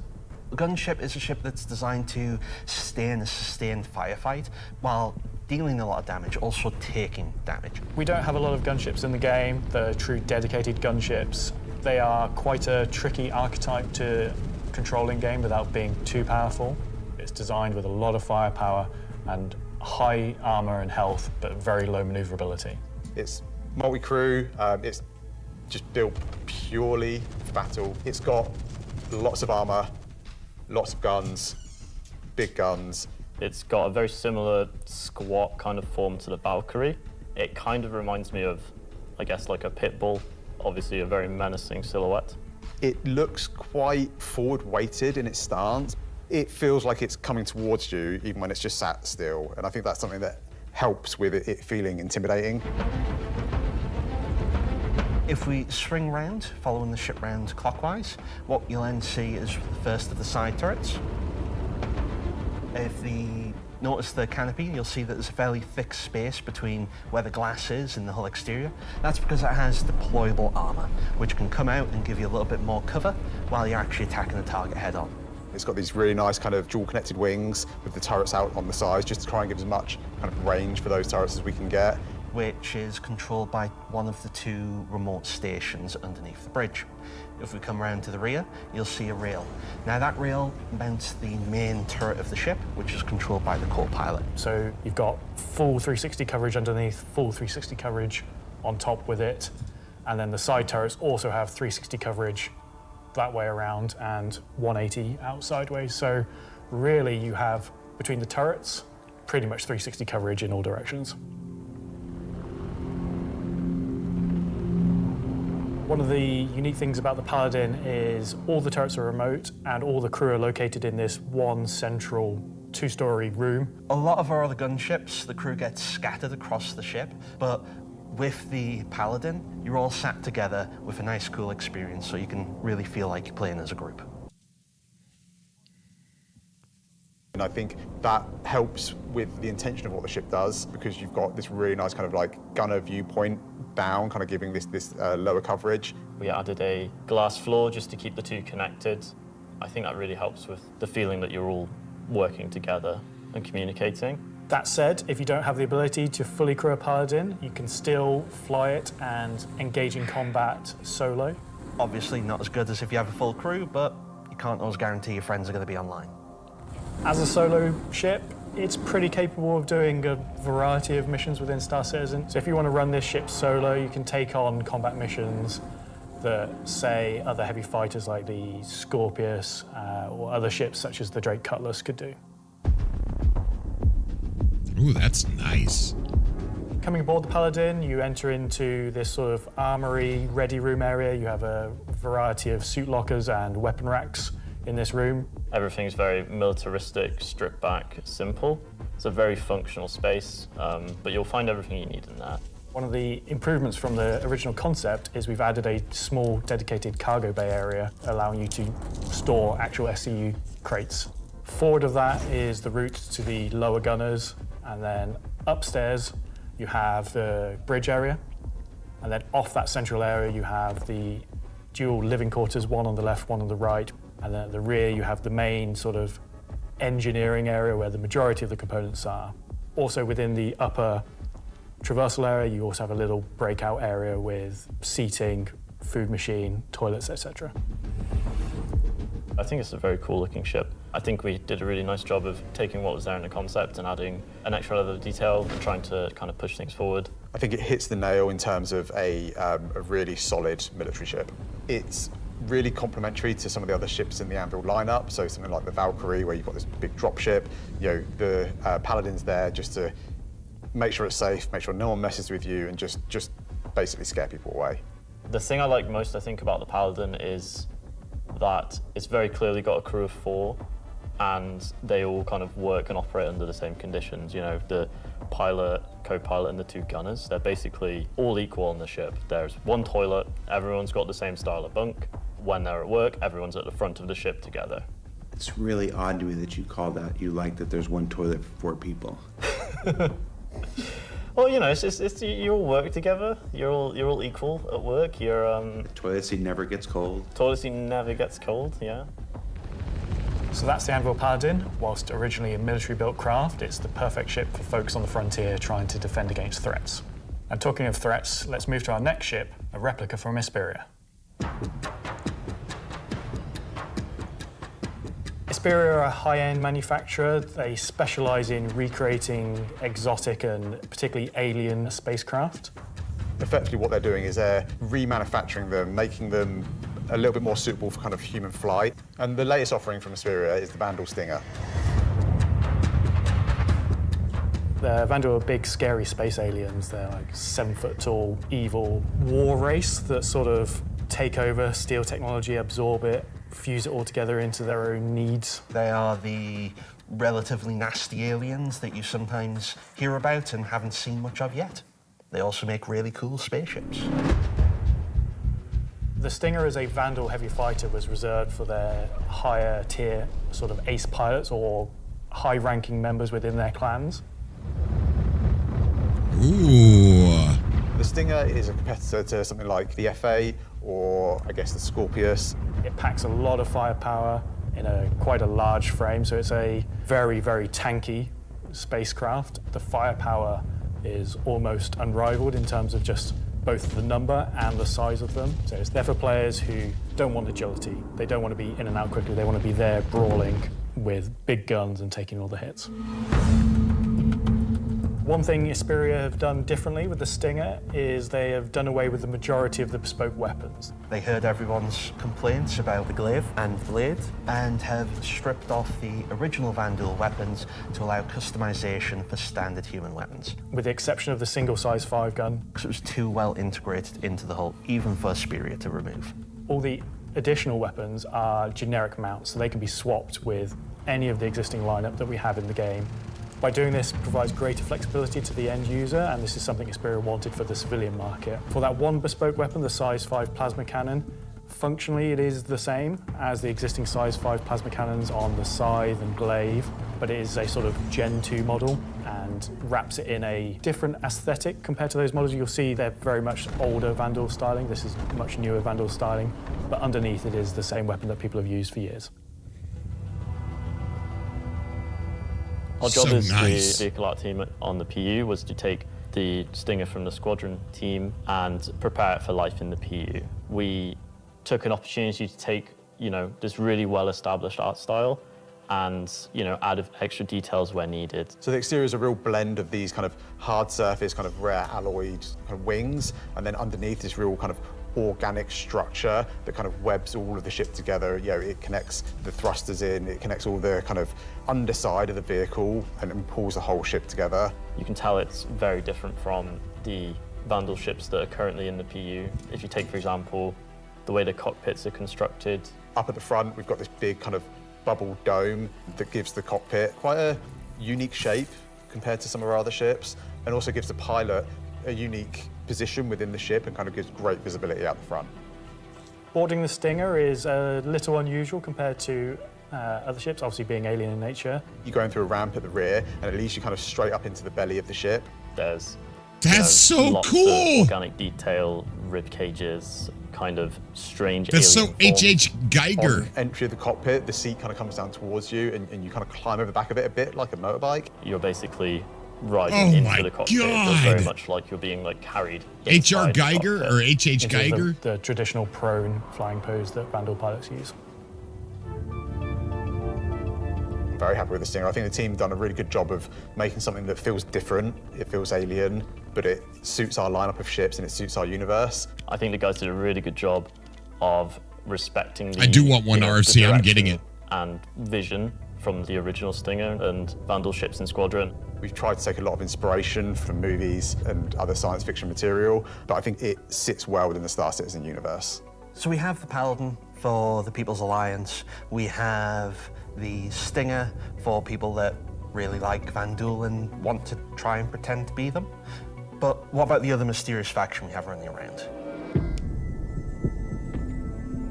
Speaker 11: The gunship is a ship that's designed to stay in a sustained firefight while dealing a lot of damage, also taking damage.
Speaker 9: We don't have a lot of gunships in the game. They're true dedicated gunships. They are quite a tricky archetype to control in game without being too powerful. It's designed with a lot of firepower and high armor and health, but very low maneuverability.
Speaker 10: It's multi-crew, it's just built purely for battle. It's got lots of armor, lots of guns, big guns.
Speaker 24: It's got a very similar squat kind of form to the Valkyrie. It kind of reminds me of, I guess, like a pit bull, obviously a very menacing silhouette.
Speaker 10: It looks quite forward-weighted in its stance. It feels like it's coming towards you even when it's just sat still, and I think that's something that helps with it feeling intimidating.
Speaker 11: If we swing round, following the ship round clockwise, what you'll then see is the first of the side turrets. If you notice the canopy, you'll see that there's a fairly thick space between where the glass is and the hull exterior. That's because it has deployable armor, which can come out and give you a little bit more cover while you're actually attacking the target head on.
Speaker 10: It's got these really nice kind of dual connected wings with the turrets out on the sides, just to try and give as much kind of range for those turrets as we can get.
Speaker 11: Which is controlled by one of the two remote stations underneath the bridge. If we come around to the rear, you'll see a rail. Now that rail mounts the main turret of the ship, which is controlled by the co-pilot.
Speaker 9: So you've got full 360 coverage underneath, full 360 coverage on top with it, and then the side turrets also have 360 coverage that way around and 180 out sideways. So really you have, between the turrets, pretty much 360 coverage in all directions. One of the unique things about the Paladin is all the turrets are remote and all the crew are located in this one central two-story room.
Speaker 11: A lot of our other gunships, the crew gets scattered across the ship, but with the Paladin, you're all sat together with a nice, cool experience, so you can really feel like you're playing as a group.
Speaker 10: And I think that helps with the intention of what the ship does, because you've got this really nice kind of like gunner viewpoint down, kind of giving this lower coverage.
Speaker 24: We added a glass floor just to keep the two connected. I think that really helps with the feeling that you're all working together and communicating.
Speaker 9: That said, if you don't have the ability to fully crew a Paladin, you can still fly it and engage in combat solo.
Speaker 11: Obviously not as good as if you have a full crew, but you can't always guarantee your friends are going to be online.
Speaker 9: As a solo ship, it's pretty capable of doing a variety of missions within Star Citizen. So if you want to run this ship solo, you can take on combat missions that, say, other heavy fighters like the Scorpius or other ships such as the Drake Cutlass could do.
Speaker 1: Ooh, that's nice.
Speaker 9: Coming aboard the Paladin, you enter into this sort of armory ready room area. You have a variety of suit lockers and weapon racks in this room.
Speaker 24: Everything's very militaristic, stripped back, simple. It's a very functional space, but you'll find everything you need in there.
Speaker 9: One of the improvements from the original concept is we've added a small dedicated cargo bay area, allowing you to store actual SCU crates. Forward of that is the route to the lower gunners, and then upstairs you have the bridge area, and then off that central area you have the dual living quarters, one on the left, one on the right, and then at the rear you have the main sort of engineering area where the majority of the components are. Also within the upper traversal area you also have a little breakout area with seating, food machine, toilets, etc.
Speaker 24: I think it's a very cool looking ship. I think we did a really nice job of taking what was there in the concept and adding an extra level of detail and trying to kind of push things forward.
Speaker 10: I think it hits the nail in terms of a really solid military ship. It's really complementary to some of the other ships in the Anvil lineup, so something like the Valkyrie, where you've got this big drop ship. You know, the Paladin's there just to make sure it's safe, make sure no one messes with you, and just basically scare people away.
Speaker 24: The thing I like most, I think, about the Paladin is that it's very clearly got a crew of 4, and they all kind of work and operate under the same conditions. You know, the pilot, co-pilot, and the 2 gunners, they're basically all equal on the ship. There's one toilet, everyone's got the same style of bunk. when they're at work, everyone's at the front of the ship together.
Speaker 14: It's really odd to me that you call that, you like that there's one toilet for 4 people.
Speaker 24: Well, you know, it's you all work together. You're all equal at work. The
Speaker 14: toilet seat never gets cold.
Speaker 24: Toilet seat never gets cold. Yeah.
Speaker 9: So that's the Anvil Paladin. Whilst originally a military-built craft, it's the perfect ship for folks on the frontier trying to defend against threats. And talking of threats, let's move to our next ship, a replica from Hesperia. Hesperia are a high-end manufacturer. They specialise in recreating exotic and particularly alien spacecraft.
Speaker 10: Effectively what they're doing is they're remanufacturing them, making them a little bit more suitable for kind of human flight. And the latest offering from Hesperia is the Vandal Stinger.
Speaker 9: The Vandal are big, scary space aliens. They're like 7-foot-tall, evil war race that sort of take over, steal technology, absorb it, fuse it all together into their own needs.
Speaker 11: They are the relatively nasty aliens that you sometimes hear about and haven't seen much of yet. They also make really cool spaceships.
Speaker 9: The Stinger as a Vandal heavy fighter was reserved for their higher tier sort of ace pilots or high-ranking members within their clans.
Speaker 1: Ooh.
Speaker 10: The Stinger is a competitor to something like the FA or, I guess, the Scorpius.
Speaker 9: It packs a lot of firepower in quite a large frame, so it's a very, very tanky spacecraft. The firepower is almost unrivaled in terms of just both the number and the size of them. So it's there for players who don't want agility. They don't want to be in and out quickly. They want to be there brawling with big guns and taking all the hits. One thing Hesperia have done differently with the Stinger is they have done away with the majority of the bespoke weapons.
Speaker 11: They heard everyone's complaints about the glaive and blade and have stripped off the original Vandal weapons to allow customization for standard human weapons.
Speaker 9: With the exception of the single size 5 gun.
Speaker 11: Because it was too well integrated into the hull, even for Hesperia to remove.
Speaker 9: All the additional weapons are generic mounts, so they can be swapped with any of the existing lineup that we have in the game. By doing this, it provides greater flexibility to the end user, and this is something Hesperia wanted for the civilian market. For that one bespoke weapon, the size 5 plasma cannon, functionally it is the same as the existing size 5 plasma cannons on the Scythe and Glaive, but it is a sort of Gen 2 model and wraps it in a different aesthetic compared to those models. You'll see they're very much older Vandal styling. This is much newer Vandal styling, but underneath it is the same weapon that people have used for years.
Speaker 24: Our job as the vehicle art team on the PU was to take the Stinger from the squadron team and prepare it for life in the PU. We took an opportunity to take, you know, this really well-established art style and, you know, add extra details where needed.
Speaker 10: So the exterior is a real blend of these kind of hard surface, kind of rare alloyed kind of wings, and then underneath this real kind of organic structure that kind of webs all of the ship together. You know, it connects the thrusters in, it connects all the kind of underside of the vehicle and pulls the whole ship together.
Speaker 24: You can tell it's very different from the Vandal ships that are currently in the PU. If you take, for example, the way the cockpits are constructed.
Speaker 10: Up at the front, we've got this big kind of bubble dome that gives the cockpit quite a unique shape compared to some of our other ships, and also gives the pilot a unique position within the ship and kind of gives great visibility out the front.
Speaker 9: Boarding the Stinger is a little unusual compared to other ships, obviously being alien in nature.
Speaker 10: You're going through a ramp at the rear, and it leads you kind of straight up into the belly of the ship.
Speaker 24: There's
Speaker 1: so
Speaker 24: lots
Speaker 1: cool!
Speaker 24: Of organic detail, rib cages, kind of strange
Speaker 1: That's
Speaker 24: alien
Speaker 1: so H.H. Geiger.
Speaker 10: On entry of the cockpit, the seat kind of comes down towards you, and you kind of climb over the back of it a bit like a motorbike.
Speaker 24: You're basically riding into the cockpit.
Speaker 1: God.
Speaker 24: It's very much like you're being like carried.
Speaker 1: H.R.
Speaker 24: inside the
Speaker 1: Geiger
Speaker 24: cockpit.
Speaker 1: or H.H. Geiger?
Speaker 9: The traditional prone flying pose that Vandal pilots use.
Speaker 10: I'm very happy with the Stinger. I think the team done a really good job of making something that feels different, it feels alien, but it suits our lineup of ships and it suits our universe.
Speaker 24: I think the guys did a really good job of respecting the,
Speaker 1: I do want one
Speaker 24: the
Speaker 1: RC, I'm getting
Speaker 24: direction
Speaker 1: it.
Speaker 24: And vision from the original Stinger and Vandal ships in Squadron.
Speaker 10: We've tried to take a lot of inspiration from movies and other science fiction material, but I think it sits well within the Star Citizen universe.
Speaker 11: So we have the Paladin for the People's Alliance. We have the Stinger for people that really like Vandal and want to try and pretend to be them. But what about the other mysterious faction we have running around?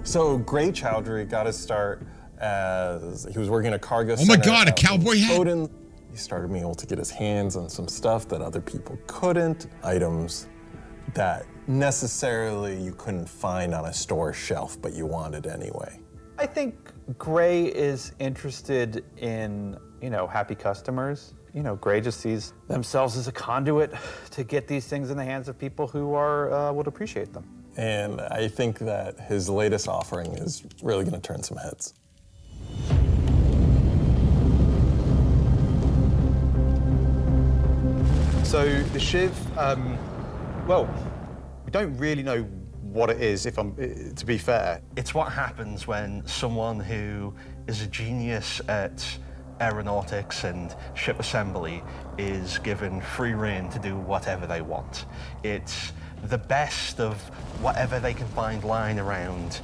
Speaker 13: So Gray Chowdhury got his start as he was working at a cargo
Speaker 1: Oh my
Speaker 13: center
Speaker 1: God, a
Speaker 13: out in
Speaker 1: cowboy hat.
Speaker 13: Bowdoin. He started being able to get his hands on some stuff that other people couldn't, items that necessarily you couldn't find on a store shelf, but you wanted anyway.
Speaker 10: I think Gray is interested in, happy customers. Gray just sees themselves as a conduit to get these things in the hands of people who would appreciate them.
Speaker 13: And I think that his latest offering is really going to turn some heads.
Speaker 10: So the Shiv, well, we don't really know what it is, to be fair.
Speaker 11: It's what happens when someone who is a genius at aeronautics and ship assembly is given free rein to do whatever they want. It's the best of whatever they can find lying around,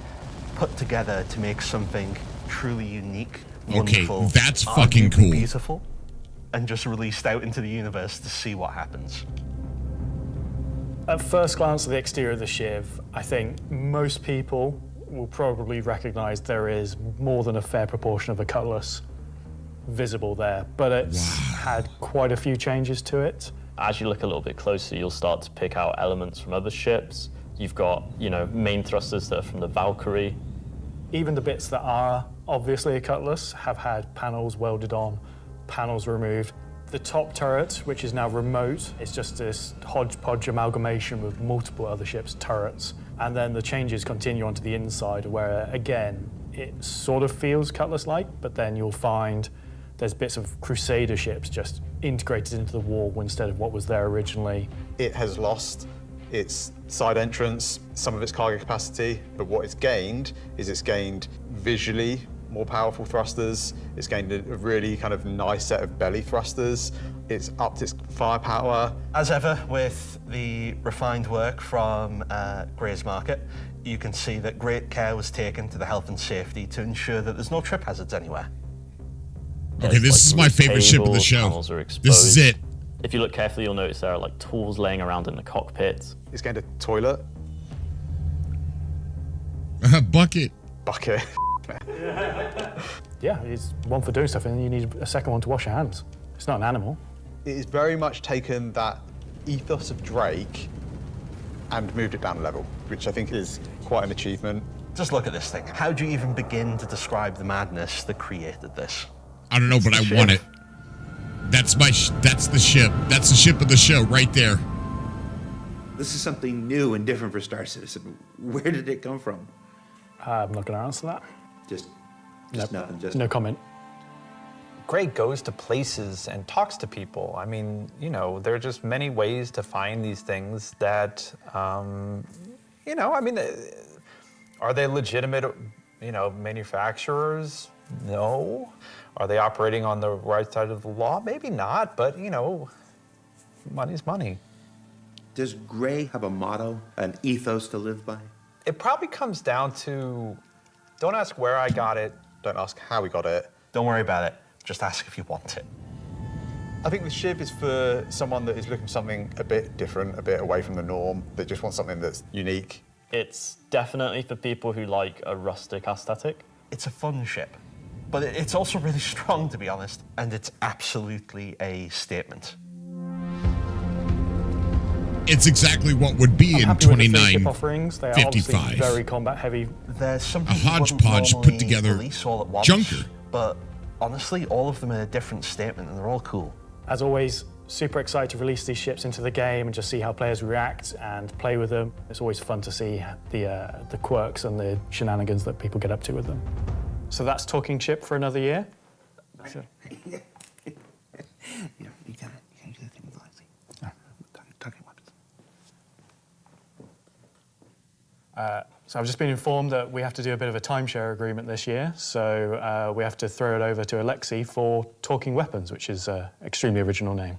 Speaker 11: put together to make something truly unique, wonderful,
Speaker 1: okay, that's fucking cool.
Speaker 11: Beautiful, and just released out into the universe to see what happens.
Speaker 9: At first glance at the exterior of the Shiv, I think most people will probably recognize there is more than a fair proportion of a cutlass visible there, but it's had quite a few changes to it.
Speaker 24: As you look a little bit closer, you'll start to pick out elements from other ships. You've got, main thrusters that are from the Valkyrie.
Speaker 9: Even the bits that are obviously a cutlass have had panels welded on, panels removed. The top turret, which is now remote, is just this hodgepodge amalgamation with multiple other ships' turrets. And then the changes continue onto the inside where, again, it sort of feels cutlass-like, but then you'll find there's bits of Crusader ships just integrated into the wall instead of what was there originally.
Speaker 10: It has lost its side entrance, some of its cargo capacity, but what it's gained is it's gained visually more powerful thrusters. It's gained a really kind of nice set of belly thrusters. It's upped its firepower.
Speaker 11: As ever with the refined work from Gray's Market, you can see that great care was taken to the health and safety to ensure that there's no trip hazards anywhere.
Speaker 1: Okay, this is my favorite ship of the show.
Speaker 24: Panels are exposed.
Speaker 1: This is it.
Speaker 24: If you look carefully, you'll notice there are tools laying around in the cockpit.
Speaker 10: It's gained a toilet.
Speaker 1: Bucket.
Speaker 10: Bucket.
Speaker 9: Yeah, it's one for doing stuff, and then you need a second one to wash your hands. It's not an animal.
Speaker 10: It has very much taken that ethos of Drake and moved it down a level, which I think is quite an achievement.
Speaker 11: Just look at this thing. How do you even begin to describe the madness that created this?
Speaker 1: I don't know, but I want it. That's that's the ship. That's the ship of the show right there.
Speaker 14: This is something new and different for Star Citizen. Where did it come from?
Speaker 9: I'm not going to answer that.
Speaker 14: Just nothing. Just
Speaker 9: no comment.
Speaker 2: Gray goes to places and talks to people. I mean, there are just many ways to find these things that, I mean, are they legitimate, manufacturers? No. Are they operating on the right side of the law? Maybe not, but, money's money.
Speaker 14: Does Gray have a motto, an ethos to live by?
Speaker 2: It probably comes down to, don't ask where I got it.
Speaker 10: Don't ask how we got it.
Speaker 11: Don't worry about it. Just ask if you want it.
Speaker 10: I think the Shiv is for someone that is looking for something a bit different, a bit away from the norm, that just wants something that's unique.
Speaker 24: It's definitely for people who like a rustic aesthetic.
Speaker 11: It's a fun ship, but it's also really strong, to be honest, and it's absolutely a statement.
Speaker 1: It's exactly what would be in 2955.
Speaker 9: Offerings. They are obviously very combat heavy.
Speaker 11: There's something
Speaker 1: a hodgepodge put together
Speaker 11: all at once,
Speaker 1: junker.
Speaker 11: But honestly, all of them are a different statement, and they're all cool.
Speaker 9: As always, super excited to release these ships into the game and just see how players react and play with them. It's always fun to see the quirks and the shenanigans that people get up to with them. So that's Talking Ship for another year. So.
Speaker 14: Yeah, you got it. You can't do that thing with Lexi. Talking weapons.
Speaker 9: So I've just been informed that we have to do a bit of a timeshare agreement this year, so we have to throw it over to Alexi for Talking Weapons, which is an extremely original name.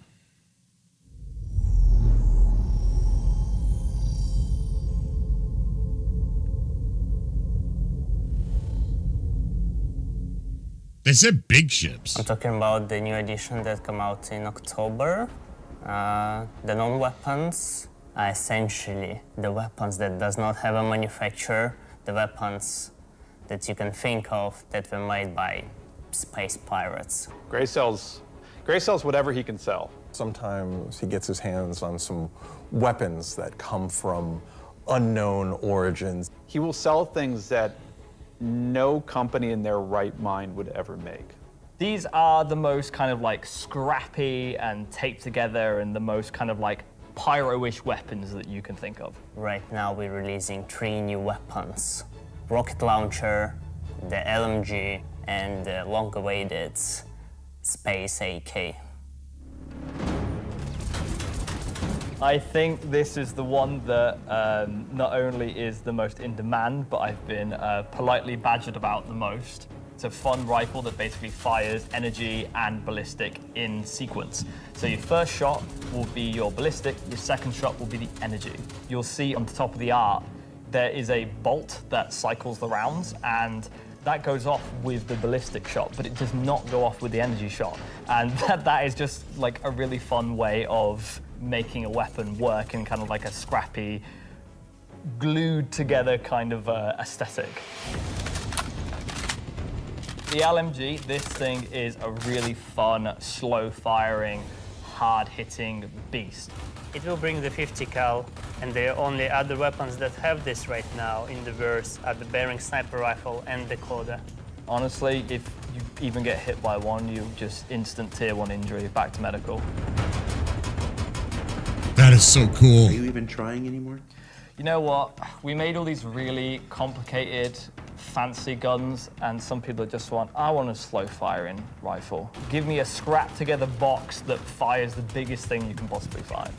Speaker 1: They said big ships.
Speaker 17: I'm talking about the new edition that came out in October. The non-weapons are essentially the weapons that does not have a manufacturer, the weapons that you can think of that were made by space pirates.
Speaker 2: Gray sells whatever he can sell.
Speaker 13: Sometimes he gets his hands on some weapons that come from unknown origins.
Speaker 2: He will sell things that no company in their right mind would ever make.
Speaker 4: These are the most kind of like scrappy and taped together and the most kind of like pyro-ish weapons that you can think of.
Speaker 17: Right now we're releasing 3 new weapons. Rocket launcher, the LMG, and the long-awaited Space AK.
Speaker 4: I think this is the one that not only is the most in demand, but I've been politely badgered about the most. It's a fun rifle that basically fires energy and ballistic in sequence. So your first shot will be your ballistic, your second shot will be the energy. You'll see on the top of the art, there is a bolt that cycles the rounds, and that goes off with the ballistic shot, but it does not go off with the energy shot. And that is just like a really fun way of making a weapon work in kind of like a scrappy, glued together kind of aesthetic. The LMG, this thing is a really fun, slow-firing, hard-hitting beast.
Speaker 15: It will bring the 50 cal, and the only other weapons that have this right now in the verse are the Bearing sniper rifle and the Coda.
Speaker 4: Honestly, if you even get hit by one, you just instant tier 1 injury, back to medical.
Speaker 1: That is so cool.
Speaker 3: Are you even trying anymore?
Speaker 4: You know what? We made all these really complicated, fancy guns, and some people just I want a slow-firing rifle. Give me a scrap-together box that fires the biggest thing you can possibly find.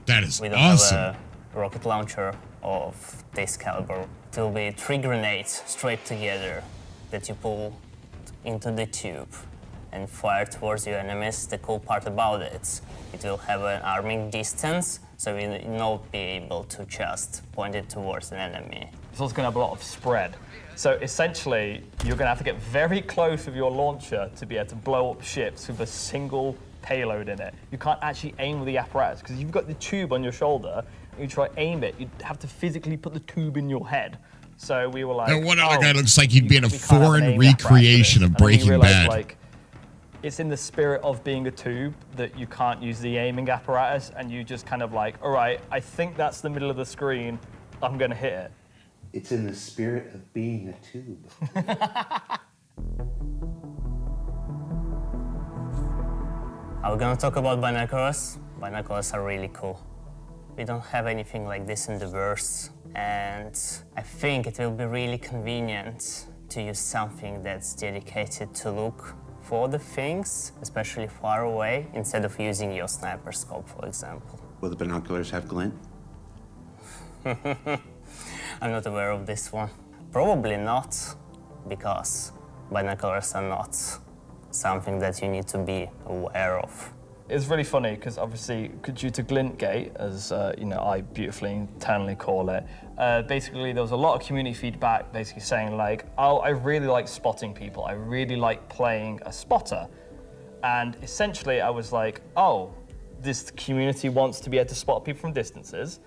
Speaker 1: That is
Speaker 17: we don't
Speaker 1: awesome.
Speaker 17: have a rocket launcher of this caliber. It will be 3 grenades straight together that you pull into the tube and fire towards your enemies. The cool part about it will have an arming distance, so you will not be able to just point it towards an enemy.
Speaker 4: It's also going to have a lot of spread. So essentially, you're going to have to get very close with your launcher to be able to blow up ships with a single payload in it. You can't actually aim with the apparatus, because if you've got the tube on your shoulder, and you try to aim it, you'd have to physically put the tube in your head. So we were like,
Speaker 1: And one other guy looks like he'd be in a foreign recreation of Breaking Bad.
Speaker 4: Like, it's in the spirit of being a tube that you can't use the aiming apparatus, and you just kind of like, all right, I think that's the middle of the screen, I'm going to hit it.
Speaker 3: It's in the spirit of being a tube.
Speaker 17: Are we gonna talk about binoculars? Binoculars are really cool. We don't have anything like this in the verse, and I think it will be really convenient to use something that's dedicated to look for the things, especially far away, instead of using your sniper scope, for example.
Speaker 3: Will the binoculars have glint?
Speaker 17: I'm not aware of this one. Probably not, because binoculars are not something that you need to be aware of.
Speaker 4: It's really funny because obviously, due to glint gate, as I beautifully internally call it, basically there was a lot of community feedback basically saying like, oh, I really like spotting people. I really like playing a spotter. And essentially I was like, oh, this community wants to be able to spot people from distances.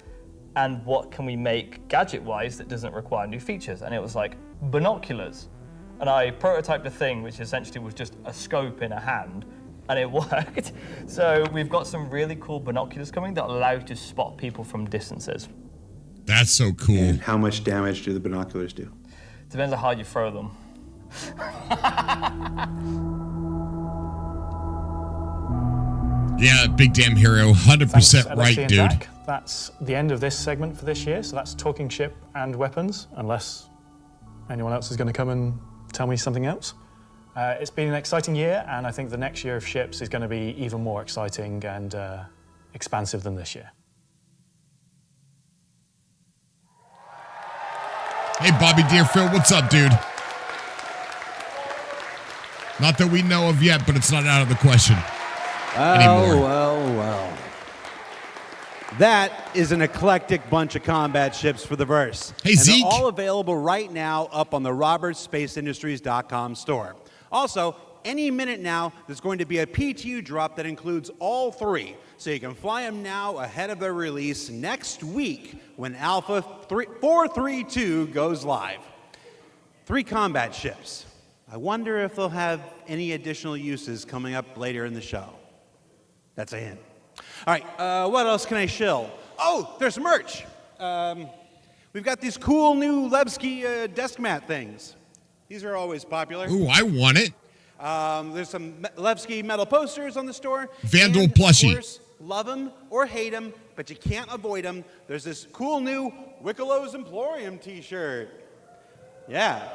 Speaker 4: And what can we make gadget-wise that doesn't require new features? And it was like, binoculars. And I prototyped a thing which essentially was just a scope in a hand, and it worked. So we've got some really cool binoculars coming that allow you to spot people from distances.
Speaker 1: That's so cool.
Speaker 3: And how much damage do the binoculars do?
Speaker 4: Depends on how you throw them.
Speaker 1: Yeah, big damn hero, 100% right, dude.
Speaker 9: Zach. That's the end of this segment for this year, so that's talking ship and weapons, unless anyone else is going to come and tell me something else. It's been an exciting year, and I think the next year of ships is going to be even more exciting and expansive than this year.
Speaker 1: Hey, Bobby Deerfield, what's up, dude? Not that we know of yet, but it's not out of the question anymore.
Speaker 3: Well. That is an eclectic bunch of combat ships for the verse.
Speaker 1: Hey,
Speaker 3: and
Speaker 1: Zeke.
Speaker 3: They're all available right now up on the RobertSpaceIndustries.com store. Also, any minute now, there's going to be a PTU drop that includes all 3. So you can fly them now ahead of their release next week when Alpha 432 goes live. 3 combat ships. I wonder if they'll have any additional uses coming up later in the show. That's a hint. All right, what else can I shill? Oh, there's merch. We've got these cool new Levski desk mat things. These are always popular.
Speaker 1: Ooh, I want it.
Speaker 3: There's some Levski metal posters on the store.
Speaker 1: Vandal
Speaker 3: and,
Speaker 1: plushie.
Speaker 3: Of course, love them or hate them, but you can't avoid them. There's this cool new Wickelow's Emporium t-shirt. Yeah.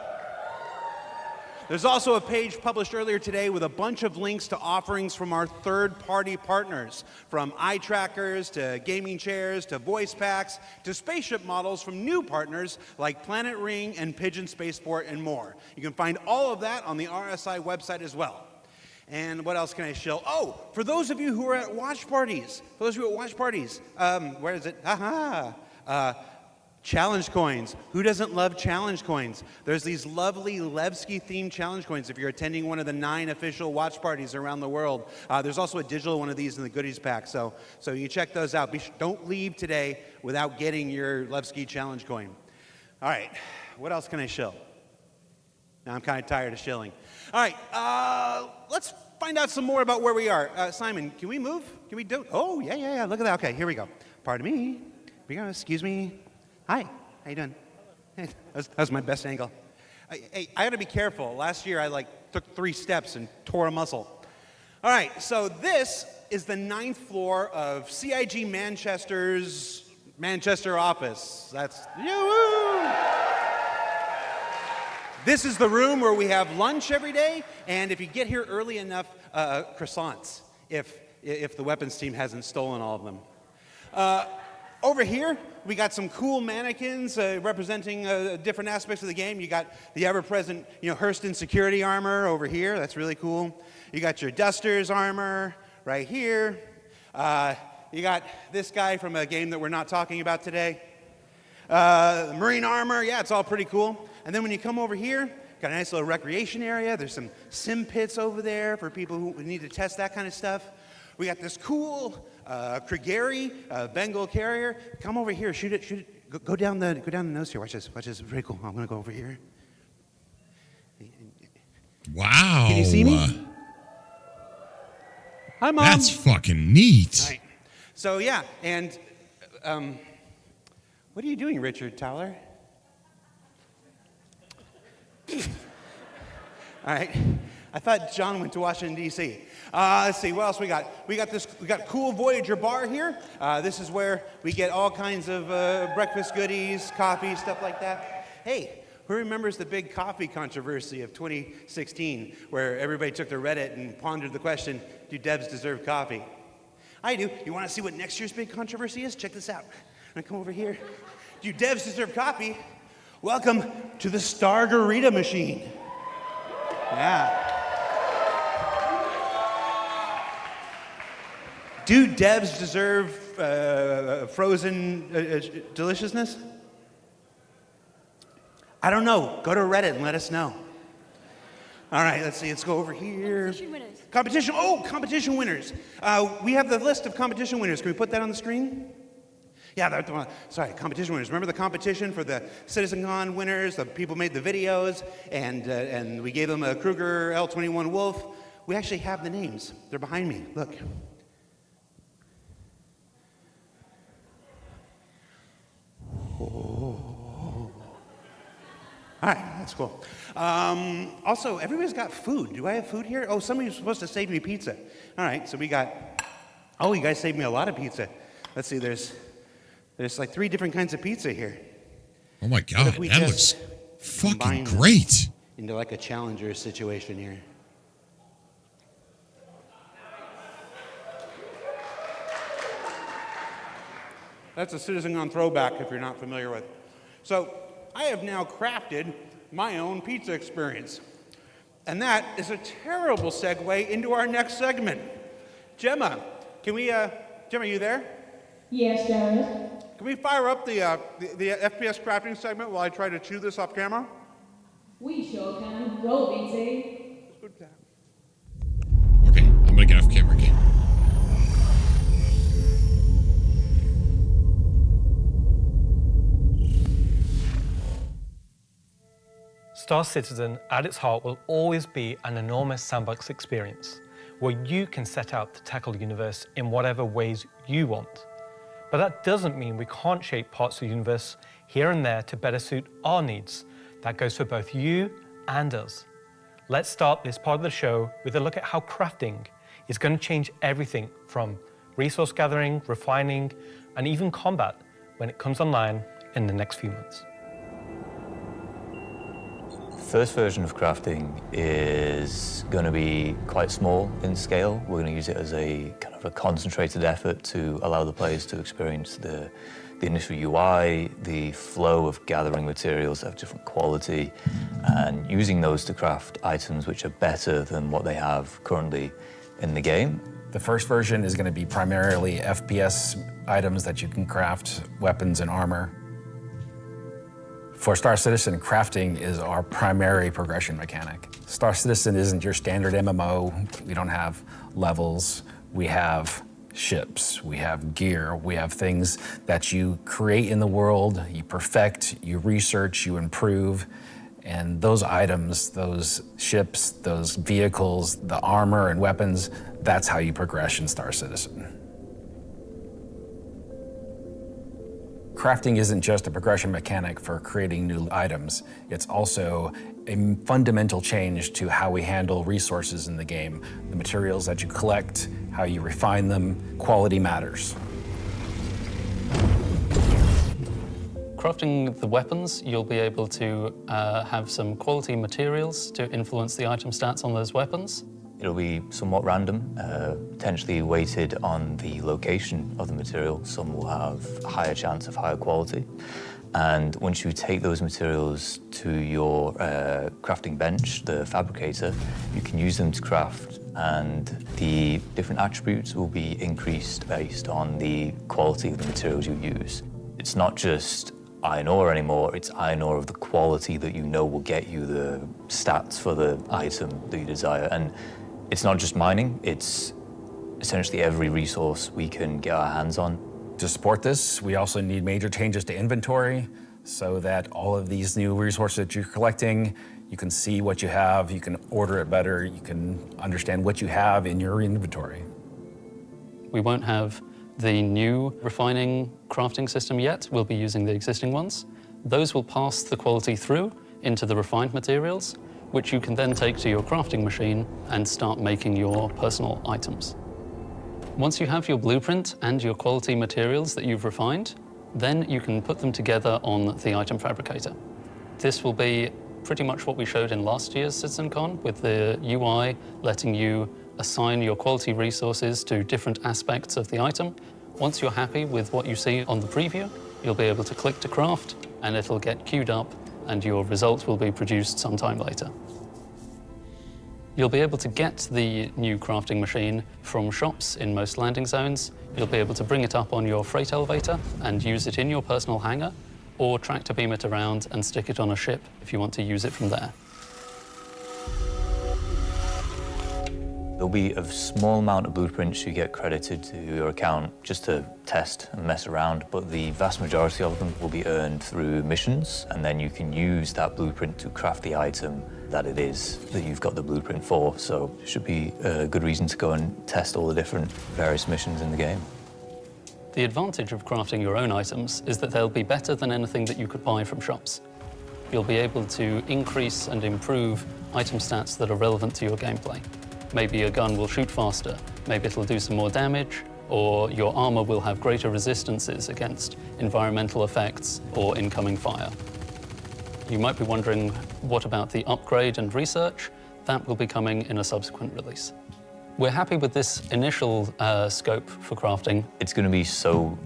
Speaker 3: There's also a page published earlier today with a bunch of links to offerings from our third-party partners, from eye trackers to gaming chairs to voice packs to spaceship models from new partners like Planet Ring and Pigeon Spaceport and more. You can find all of that on the RSI website as well. And what else can I shill? Oh, for those of you who are at watch parties, where is it? Challenge coins. Who doesn't love challenge coins? There's these lovely Levski themed challenge coins if you're attending one of the 9 official watch parties around the world. There's also a digital one of these in the goodies pack, so you check those out. Don't leave today without getting your Levski challenge coin. All right, what else can I shill? Now I'm kind of tired of shilling. All right, let's find out some more about where we are. Simon, can we move? Can we do? Oh, yeah. Look at that. Okay, here we go. Pardon me. Here we go. Excuse me. Hi, how you doing? That was my best angle. Hey, I gotta be careful. Last year I took 3 steps and tore a muscle. All right, so this is the 9th floor of CIG Manchester's Manchester office. That's, This is the room where we have lunch every day, and if you get here early enough, croissants, if the weapons team hasn't stolen all of them. Over here, we got some cool mannequins representing different aspects of the game. You got the ever-present, Hurston security armor over here. That's really cool. You got your Dusters armor right here. You got this guy from a game that we're not talking about today. Marine armor, yeah, it's all pretty cool. And then when you come over here, got a nice little recreation area. There's some sim pits over there for people who need to test that kind of stuff. We got this cool Krigeri Bengal carrier. Come over here, shoot it. Go down the nose here. Watch this. It's pretty cool. I'm gonna go over here.
Speaker 1: Wow.
Speaker 3: Can you see me? Hi, Mom.
Speaker 1: That's fucking neat.
Speaker 3: Right. So yeah, and what are you doing, Richard Towler? All right. I thought John went to Washington, D.C. Let's see, what else we got? We got cool Voyager bar here. This is where we get all kinds of breakfast goodies, coffee, stuff like that. Hey, who remembers the big coffee controversy of 2016, where everybody took to Reddit and pondered the question, do devs deserve coffee? I do. You want to see what next year's big controversy is? Check this out. I'm gonna come over here. Do devs deserve coffee? Welcome to the Stargarita machine. Yeah. Do devs deserve frozen deliciousness? I don't know. Go to Reddit and let us know. All right, let's see. Let's go over here.
Speaker 16: Competition winners.
Speaker 3: Competition. Oh, competition winners. We have the list of competition winners. Can we put that on the screen? Yeah, sorry, competition winners. Remember the competition for the CitizenCon winners? The people made the videos, and we gave them a Kruger L21 Wolf. We actually have the names. They're behind me. Look. Oh. All right, that's cool. Also, everybody's got food. Do I have food here? Oh, somebody's supposed to save me pizza. All right, so we got. Oh, you guys saved me a lot of pizza. Let's see. There's like 3 different kinds of pizza here.
Speaker 1: Oh my God, that looks fucking great.
Speaker 3: Into like a challenger situation here. That's a CitizenCon throwback if you're not familiar with. So I have now crafted my own pizza experience. And that is a terrible segue into our next segment. Gemma, Gemma, you there?
Speaker 16: Yes, Jared.
Speaker 3: Can we fire up the FPS crafting segment while I try to chew this off camera?
Speaker 16: We sure can. Roll, BT.
Speaker 1: Okay, I'm gonna get off camera again.
Speaker 12: Star Citizen, at its heart, will always be an enormous sandbox experience, where you can set out to tackle the universe in whatever ways you want. But that doesn't mean we can't shape parts of the universe here and there to better suit our needs. That goes for both you and us. Let's start this part of the show with a look at how crafting is going to change everything from resource gathering, refining, and even combat when it comes online in the next few months.
Speaker 18: The first version of crafting is going to be quite small in scale. We're going to use it as a kind of a concentrated effort to allow the players to experience the initial UI, the flow of gathering materials that have different quality, and using those to craft items which are better than what they have currently in the game.
Speaker 21: The first version is going to be primarily FPS items that you can craft, weapons and armor. For Star Citizen, crafting is our primary progression mechanic. Star Citizen isn't your standard MMO. We don't have levels. We have ships, we have gear, we have things that you create in the world, you perfect, you research, you improve, and those items, those ships, those vehicles, the armor and weapons, that's how you progress in Star Citizen. Crafting isn't just a progression mechanic for creating new items, it's also a fundamental change to how we handle resources in the game. The materials that you collect, how you refine them, quality matters.
Speaker 4: Crafting the weapons, you'll be able to have some quality materials to influence the item stats on those weapons.
Speaker 18: It'll be somewhat random, potentially weighted on the location of the material. Some will have a higher chance of higher quality. And once you take those materials to your crafting bench, the fabricator, you can use them to craft, and the different attributes will be increased based on the quality of the materials you use. It's not just iron ore anymore, it's iron ore of the quality that you know will get you the stats for the item that you desire. And it's not just mining, it's essentially every resource we can get our hands on.
Speaker 21: To support this, we also need major changes to inventory so that all of these new resources that you're collecting, you can see what you have, you can order it better, you can understand what you have in your inventory.
Speaker 4: We won't have the new refining crafting system yet. We'll be using the existing ones. Those will pass the quality through into the refined materials, which you can then take to your crafting machine and start making your personal items. Once you have your blueprint and your quality materials that you've refined, then you can put them together on the item fabricator. This will be pretty much what we showed in last year's CitizenCon, with the UI letting you assign your quality resources to different aspects of the item. Once you're happy with what you see on the preview, you'll be able to click to craft, and it'll get queued up, and your result will be produced sometime later. You'll be able to get the new crafting machine from shops in most landing zones. You'll be able to bring it up on your freight elevator and use it in your personal hangar, or tractor beam it around and stick it on a ship if you want to use it from there.
Speaker 18: There'll be a small amount of blueprints you get credited to your account just to test and mess around, but the vast majority of them will be earned through missions, and then you can use that blueprint to craft the item that it is that you've got the blueprint for. So it should be a good reason to go and test all the different various missions in the game.
Speaker 4: The advantage of crafting your own items is that they'll be better than anything that you could buy from shops. You'll be able to increase and improve item stats that are relevant to your gameplay. Maybe a gun will shoot faster, maybe it'll do some more damage, or your armor will have greater resistances against environmental effects or incoming fire. You might be wondering, what about the upgrade and research? That will be coming in a subsequent release. We're happy with this initial scope for crafting.
Speaker 18: It's going to be so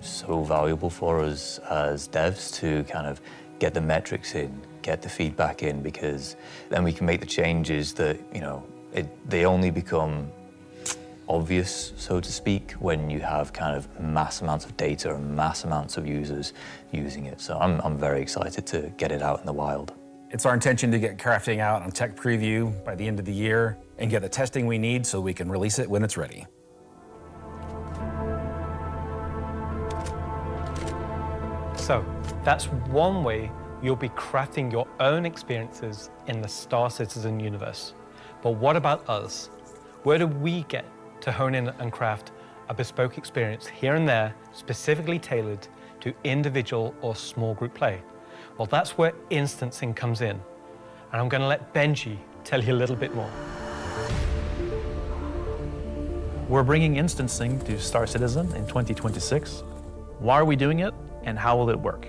Speaker 18: valuable for us as devs to kind of get the metrics in, get the feedback in, because then we can make the changes that, you know, they only become obvious, so to speak, when you have kind of mass amounts of data and mass amounts of users using it. So I'm very excited to get it out in the wild.
Speaker 21: It's our intention to get crafting out on tech preview by the end of the year and get the testing we need so we can release it when it's ready.
Speaker 12: So that's one way you'll be crafting your own experiences in the Star Citizen universe. But what about us? Where do we get to hone in and craft a bespoke experience here and there, specifically tailored to individual or small group play? Well, that's where instancing comes in. And I'm going to let Benji tell you a little bit more.
Speaker 7: We're bringing instancing to Star Citizen in 2026. Why are we doing it, and how will it work?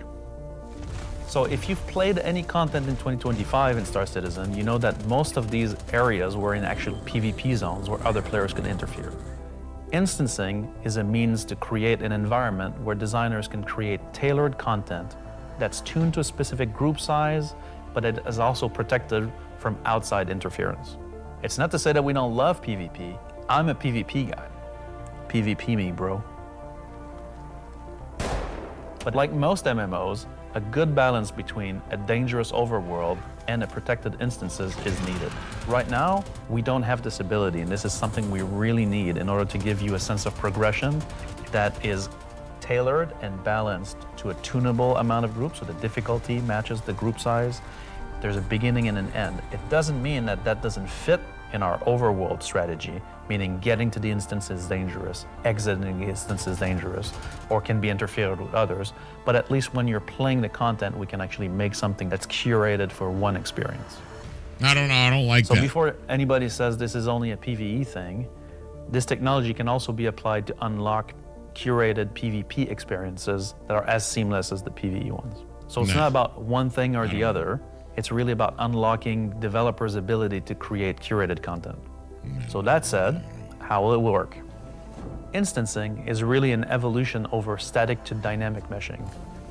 Speaker 7: So if you've played any content in 2025 in Star Citizen, you know that most of these areas were in actual PvP zones where other players could interfere. Instancing is a means to create an environment where designers can create tailored content that's tuned to a specific group size, but it is also protected from outside interference. It's not to say that we don't love PvP. I'm a PvP guy. PvP me, bro. But like most MMOs, a good balance between a dangerous overworld and a protected instances is needed. Right now, we don't have this ability, and this is something we really need in order to give you a sense of progression that is tailored and balanced to a tunable amount of groups, so the difficulty matches the group size. There's a beginning and an end. It doesn't mean that that doesn't fit in our overworld strategy, meaning getting to the instance is dangerous, exiting the instance is dangerous, or can be interfered with others. But at least when you're playing the content, we can actually make something that's curated for one experience.
Speaker 1: I don't like that.
Speaker 7: So before anybody says this is only a PvE thing, this technology can also be applied to unlock curated PvP experiences that are as seamless as the PvE ones. So it's not about one thing or the other. It's really about unlocking developers' ability to create curated content. So that said, how will it work? Instancing is really an evolution over static to dynamic meshing.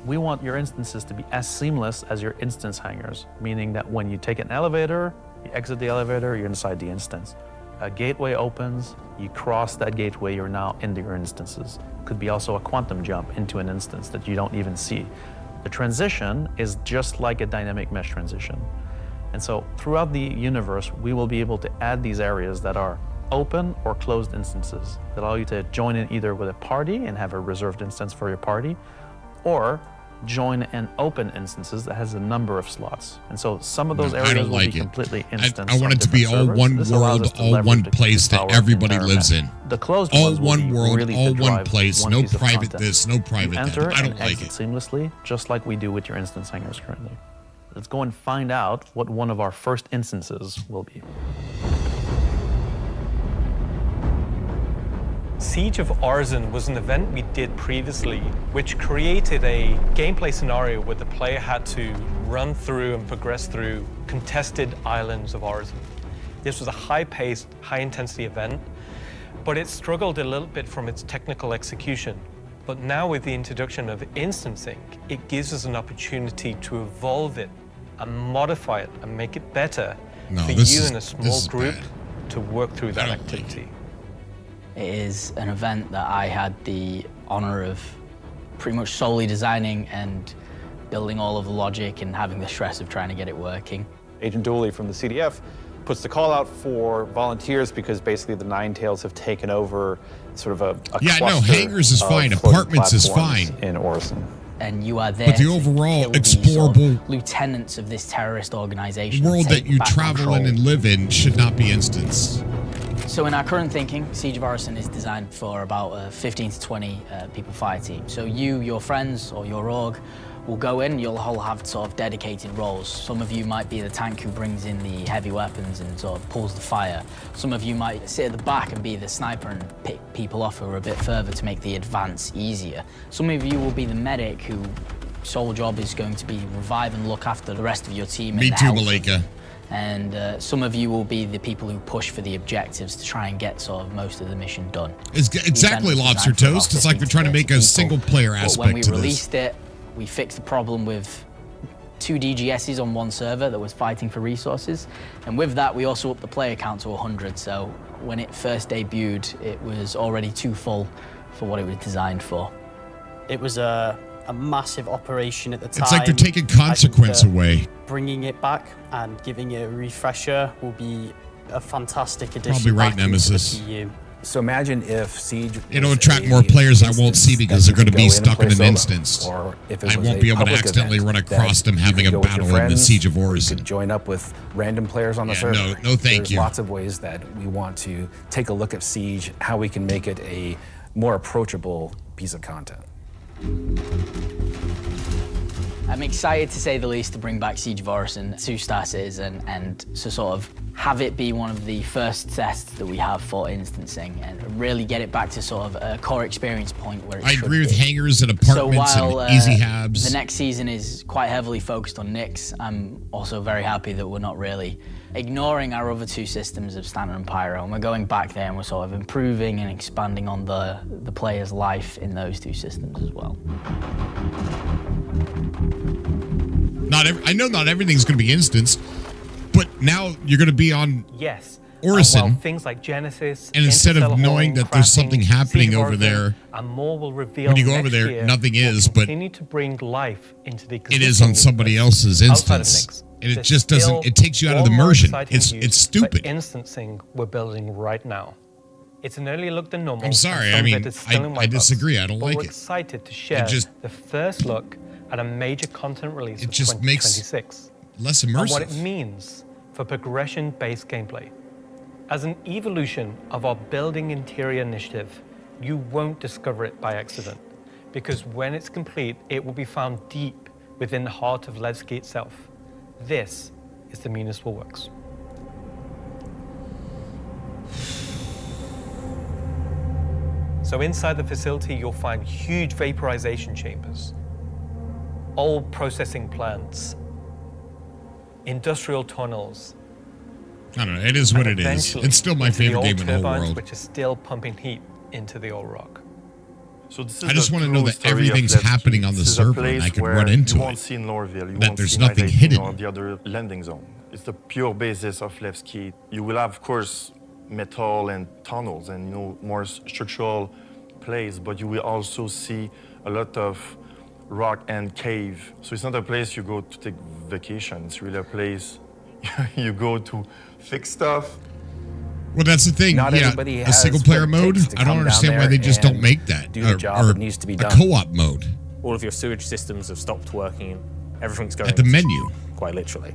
Speaker 7: We want your instances to be as seamless as your instance hangars, meaning that when you take an elevator, you exit the elevator, you're inside the instance. A gateway opens, you cross that gateway, you're now into your instances. Could be also a quantum jump into an instance that you don't even see. The transition is just like a dynamic mesh transition. And so throughout the universe, we will be able to add these areas that are open or closed instances that allow you to join in either with a party and have a reserved instance for your party, or join an open instances that has a number of slots. And so some of those areas will be completely instanced.
Speaker 1: I want it to be all one world, all one place that everybody lives in.
Speaker 7: The closed
Speaker 1: all
Speaker 7: ones
Speaker 1: one world,
Speaker 7: really
Speaker 1: all
Speaker 7: to
Speaker 1: one
Speaker 7: drive
Speaker 1: place,
Speaker 7: one
Speaker 1: no
Speaker 7: piece of
Speaker 1: private
Speaker 7: content.
Speaker 1: this, no private
Speaker 7: You
Speaker 1: that.
Speaker 7: enter
Speaker 1: I don't
Speaker 7: and
Speaker 1: like
Speaker 7: exit
Speaker 1: it.
Speaker 7: seamlessly, just like we do with your instance hangars currently. Let's go and find out what one of our first instances will be.
Speaker 12: Siege of Arzen was an event we did previously, which created a gameplay scenario where the player had to run through and progress through contested islands of Arzen. This was a high-paced, high-intensity event, but it struggled a little bit from its technical execution. But now with the introduction of instancing, it gives us an opportunity to evolve it and modify it and make it better for you in a small group to work through that activity.
Speaker 20: It is an event that I had the honor of pretty much solely designing and building all of the logic and having the stress of trying to get it working.
Speaker 22: Agent Dooley from the CDF puts the call out for volunteers because basically the Nine Tails have taken over sort of a cluster
Speaker 1: hangars is
Speaker 22: of
Speaker 1: fine,
Speaker 22: floating
Speaker 1: apartments is
Speaker 22: platforms
Speaker 1: fine.
Speaker 22: in Orison.
Speaker 20: And you are there
Speaker 1: But the
Speaker 20: to
Speaker 1: overall
Speaker 20: kill the
Speaker 1: explorable
Speaker 20: sort of lieutenants of this terrorist organization.
Speaker 1: world that
Speaker 20: take
Speaker 1: you
Speaker 20: back
Speaker 1: travel in
Speaker 20: control.
Speaker 1: and live in should not be instanced.
Speaker 20: So in our current thinking, Siege of Arison is designed for about a 15 to 20 people fire team. So you, your friends, or your org will go in, you'll all have sort of dedicated roles. Some of you might be the tank who brings in the heavy weapons and sort of pulls the fire. Some of you might sit at the back and be the sniper and pick people off who are a bit further to make the advance easier. Some of you will be the medic who sole job is going to be revive and look after the rest of your team.
Speaker 1: Me too, Malika.
Speaker 20: And some of you will be the people who push for the objectives to try and get sort of most of the mission done.
Speaker 1: Exactly, Lobster Toast. It's like they're trying to make a single player
Speaker 20: But
Speaker 1: aspect
Speaker 20: when we
Speaker 1: to this.
Speaker 20: released it, we fixed the problem with 2 DGSs on one server that was fighting for resources. And with that, we also upped the player count to 100. So when it first debuted, it was already too full for what it was designed for.
Speaker 23: It was a massive operation at the time.
Speaker 1: It's like they're taking consequence away.
Speaker 23: Bringing it back and giving it a refresher will be a fantastic addition
Speaker 1: Probably right,
Speaker 23: back into
Speaker 1: Nemesis.
Speaker 23: the PU.
Speaker 21: So imagine if Siege.
Speaker 1: It'll
Speaker 21: was
Speaker 1: attract
Speaker 21: a
Speaker 1: more players I won't
Speaker 21: instance
Speaker 1: see because
Speaker 21: that
Speaker 1: they're
Speaker 21: you
Speaker 1: going to
Speaker 21: could
Speaker 1: be
Speaker 21: go in and
Speaker 1: stuck
Speaker 21: play
Speaker 1: in an
Speaker 21: solo,
Speaker 1: instance.
Speaker 21: Or if it
Speaker 1: I
Speaker 21: was
Speaker 1: won't
Speaker 21: a
Speaker 1: be able to
Speaker 21: public
Speaker 1: accidentally
Speaker 21: event
Speaker 1: run across
Speaker 21: that
Speaker 1: them
Speaker 21: you
Speaker 1: having
Speaker 21: could
Speaker 1: a
Speaker 21: go with your
Speaker 1: battle in the
Speaker 21: friends,
Speaker 1: Siege of
Speaker 21: you
Speaker 1: Orison.
Speaker 21: could join up with random players on the
Speaker 1: Yeah,
Speaker 21: server.
Speaker 1: no, thank
Speaker 21: There's
Speaker 1: you.
Speaker 21: lots of ways that we want to take a look at Siege, how we can make it a more approachable piece of content.
Speaker 20: I'm excited, to say the least, to bring back Siege of Orison to Star Citizen and to sort of have it be one of the first tests that we have for instancing and really get it back to sort of a core experience point where it
Speaker 1: I
Speaker 20: should
Speaker 1: agree with
Speaker 20: be.
Speaker 1: hangars and
Speaker 20: So
Speaker 1: apartments
Speaker 20: while
Speaker 1: and easy habs.
Speaker 20: the next season is quite heavily focused on Nyx, I'm also very happy that we're not really ignoring our other two systems of Standard and Pyro, and we're going back there and we're sort of improving and expanding on the player's life in those two systems as well.
Speaker 1: I know not everything's going to be instanced, but now you're going to be on
Speaker 12: Yes.
Speaker 1: Orison.
Speaker 12: While things like Genesis,
Speaker 1: And instead of
Speaker 12: Interstellar
Speaker 1: knowing
Speaker 12: Hall,
Speaker 1: that there's
Speaker 12: Crafting,
Speaker 1: something happening
Speaker 12: Siege of
Speaker 1: over
Speaker 12: Orison,
Speaker 1: there,
Speaker 12: and more will reveal
Speaker 1: when you go over
Speaker 12: next
Speaker 1: there,
Speaker 12: year,
Speaker 1: nothing
Speaker 12: will
Speaker 1: is, but
Speaker 12: continue to bring life into the
Speaker 1: it is on somebody else's
Speaker 12: outside of
Speaker 1: instance.
Speaker 12: Nyx.
Speaker 1: And it
Speaker 12: There's
Speaker 1: just doesn't,
Speaker 12: still
Speaker 1: it takes you out of the
Speaker 12: one more
Speaker 1: immersion.
Speaker 12: exciting
Speaker 1: It's
Speaker 12: use
Speaker 1: stupid.
Speaker 12: for instancing we're building right now. It's an earlier look than normal.
Speaker 1: I'm sorry,
Speaker 12: and
Speaker 1: I
Speaker 12: some of
Speaker 1: mean,
Speaker 12: it is still in
Speaker 1: I
Speaker 12: white box,
Speaker 1: disagree. I don't
Speaker 12: but
Speaker 1: like
Speaker 12: we're
Speaker 1: it.
Speaker 12: excited to share the first look at a major content release
Speaker 1: It
Speaker 12: of
Speaker 1: just makes
Speaker 12: 2026.
Speaker 1: less
Speaker 12: And what
Speaker 1: immersive.
Speaker 12: it means for progression-based gameplay. As an evolution of our Building Interior initiative, you won't discover it by accident, because when it's complete, it will be found deep within the heart of Levski itself. This is the Municipal Works. So inside the facility, you'll find huge vaporization chambers, old processing plants, industrial tunnels.
Speaker 1: I don't know. It is what
Speaker 12: and
Speaker 1: it is.
Speaker 12: eventually
Speaker 1: It's still my
Speaker 12: into the
Speaker 1: favorite
Speaker 12: old
Speaker 1: game in the whole
Speaker 12: turbines,
Speaker 1: world.
Speaker 12: which is still pumping heat into the old rock.
Speaker 5: So this
Speaker 1: I just want to know that everything's happening on the server and I can run into
Speaker 5: you won't
Speaker 1: it.
Speaker 5: see in Lorville, you
Speaker 1: That
Speaker 5: won't
Speaker 1: there's
Speaker 5: see
Speaker 1: nothing
Speaker 5: Night
Speaker 1: hidden.
Speaker 5: or the other landing zone. It's the pure basis of Levski. You will have, of course, metal and tunnels and more structural plays, but you will also see a lot of rock and cave. So it's not a place you go to take vacation. It's really a place you go to fix stuff.
Speaker 1: Well, that's the thing.
Speaker 21: Not
Speaker 1: Yeah,
Speaker 21: everybody
Speaker 1: a
Speaker 21: has
Speaker 1: single player
Speaker 21: what it
Speaker 1: mode.
Speaker 21: takes to
Speaker 1: I don't
Speaker 21: come down
Speaker 1: understand why
Speaker 21: there
Speaker 1: they just don't
Speaker 21: and
Speaker 1: make that.
Speaker 21: do the job
Speaker 1: or
Speaker 21: that needs to be done.
Speaker 1: A co-op mode.
Speaker 6: All of your sewage systems have stopped working. Everything's going
Speaker 1: At the
Speaker 6: to
Speaker 1: menu.
Speaker 6: quite literally.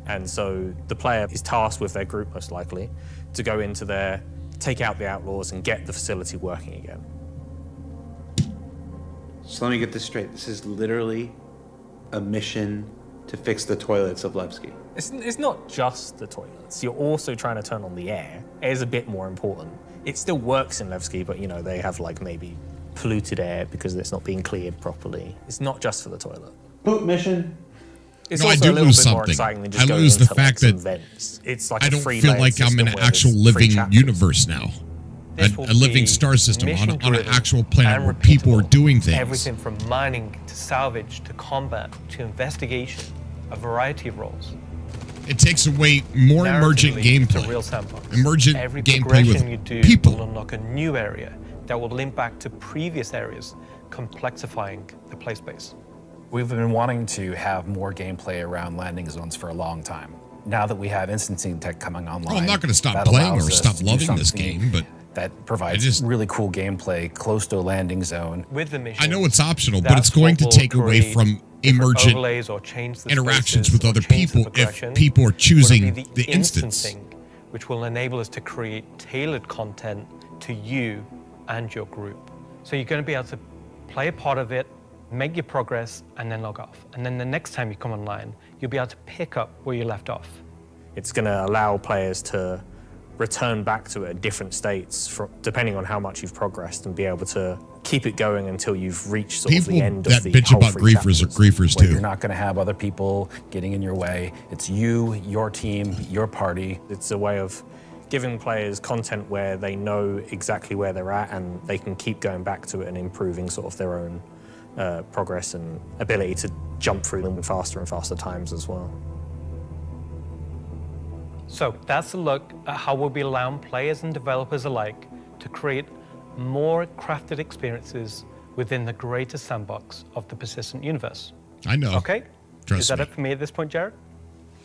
Speaker 6: And so the player is tasked with their group, most likely, to go into there, take out the outlaws, and get the facility working again.
Speaker 8: So let me get this straight. This is literally a mission to fix the toilets of Levski.
Speaker 6: It's not just the toilets. You're also trying to turn on the air. Air is a bit more important. It still works in Levski, but they have like maybe polluted air because it's not being cleared properly. It's not just for the toilet.
Speaker 8: Poop mission.
Speaker 6: It's
Speaker 1: No, I
Speaker 6: also
Speaker 1: do
Speaker 6: a little
Speaker 1: lose
Speaker 6: bit more
Speaker 1: something.
Speaker 6: exciting than just
Speaker 1: I
Speaker 6: going
Speaker 1: lose the
Speaker 6: into,
Speaker 1: fact
Speaker 6: like, some
Speaker 1: that
Speaker 6: vents. It's like
Speaker 1: I
Speaker 6: a
Speaker 1: don't
Speaker 6: free
Speaker 1: feel
Speaker 6: layered
Speaker 1: like I'm in
Speaker 6: system
Speaker 1: an
Speaker 6: where
Speaker 1: actual
Speaker 6: there's free
Speaker 1: living
Speaker 6: chapters.
Speaker 1: universe now.
Speaker 12: This
Speaker 1: A
Speaker 12: will
Speaker 1: living
Speaker 12: be
Speaker 1: star system on an
Speaker 12: mission-driven
Speaker 1: actual planet
Speaker 12: and
Speaker 1: where people are
Speaker 12: repeatable.
Speaker 1: doing things.
Speaker 12: Everything from mining to salvage to combat to investigation, a variety of roles.
Speaker 1: It takes away more emergent
Speaker 12: Narratively, it's a
Speaker 1: gameplay.
Speaker 12: real sandbox.
Speaker 1: Emergent
Speaker 12: Every
Speaker 1: gameplay
Speaker 12: progression you
Speaker 1: with
Speaker 12: do
Speaker 1: people.
Speaker 12: will unlock a new area that will link back to previous areas, complexifying the play space.
Speaker 21: We've been wanting to have more gameplay around landing zones for a long time. Now that we have instancing tech coming online,
Speaker 1: I'm not gonna stop
Speaker 21: that
Speaker 1: playing
Speaker 21: allows
Speaker 1: or
Speaker 21: us
Speaker 1: stop
Speaker 21: to do
Speaker 1: loving this
Speaker 21: something
Speaker 1: game, but
Speaker 21: that provides really cool gameplay close to a landing zone.
Speaker 12: With the mission,
Speaker 1: I know it's optional, but
Speaker 12: that's
Speaker 1: it's going to
Speaker 12: what will
Speaker 1: take away
Speaker 12: create
Speaker 1: from
Speaker 12: different
Speaker 1: emergent
Speaker 12: overlays or change the
Speaker 1: interactions
Speaker 12: spaces
Speaker 1: with
Speaker 12: or
Speaker 1: other
Speaker 12: change the
Speaker 1: people if
Speaker 12: progression.
Speaker 1: people are
Speaker 12: Will
Speaker 1: choosing
Speaker 12: be
Speaker 1: the instance.
Speaker 12: instancing, which will enable us to create tailored content to you and your group. So you're going to be able to play a part of it, make your progress, and then log off. And then the next time you come online, you'll be able to pick up where you left off.
Speaker 6: It's going to allow players to return back to it at different states, depending on how much you've progressed, and be able to keep it going until you've reached sort of the end of the whole free chapters.
Speaker 1: griefers
Speaker 21: where
Speaker 1: too.
Speaker 21: You're not going to have other people getting in your way. It's you, your team, your party.
Speaker 6: It's a way of giving players content where they know exactly where they're at and they can keep going back to it and improving sort of their own progress and ability to jump through them in faster and faster times as well.
Speaker 12: So that's a look at how we'll be allowing players and developers alike to create more crafted experiences within the greater sandbox of the persistent universe.
Speaker 1: I know.
Speaker 12: Okay?
Speaker 1: Trust
Speaker 12: Is that
Speaker 1: me.
Speaker 12: it for me at this point, Jared?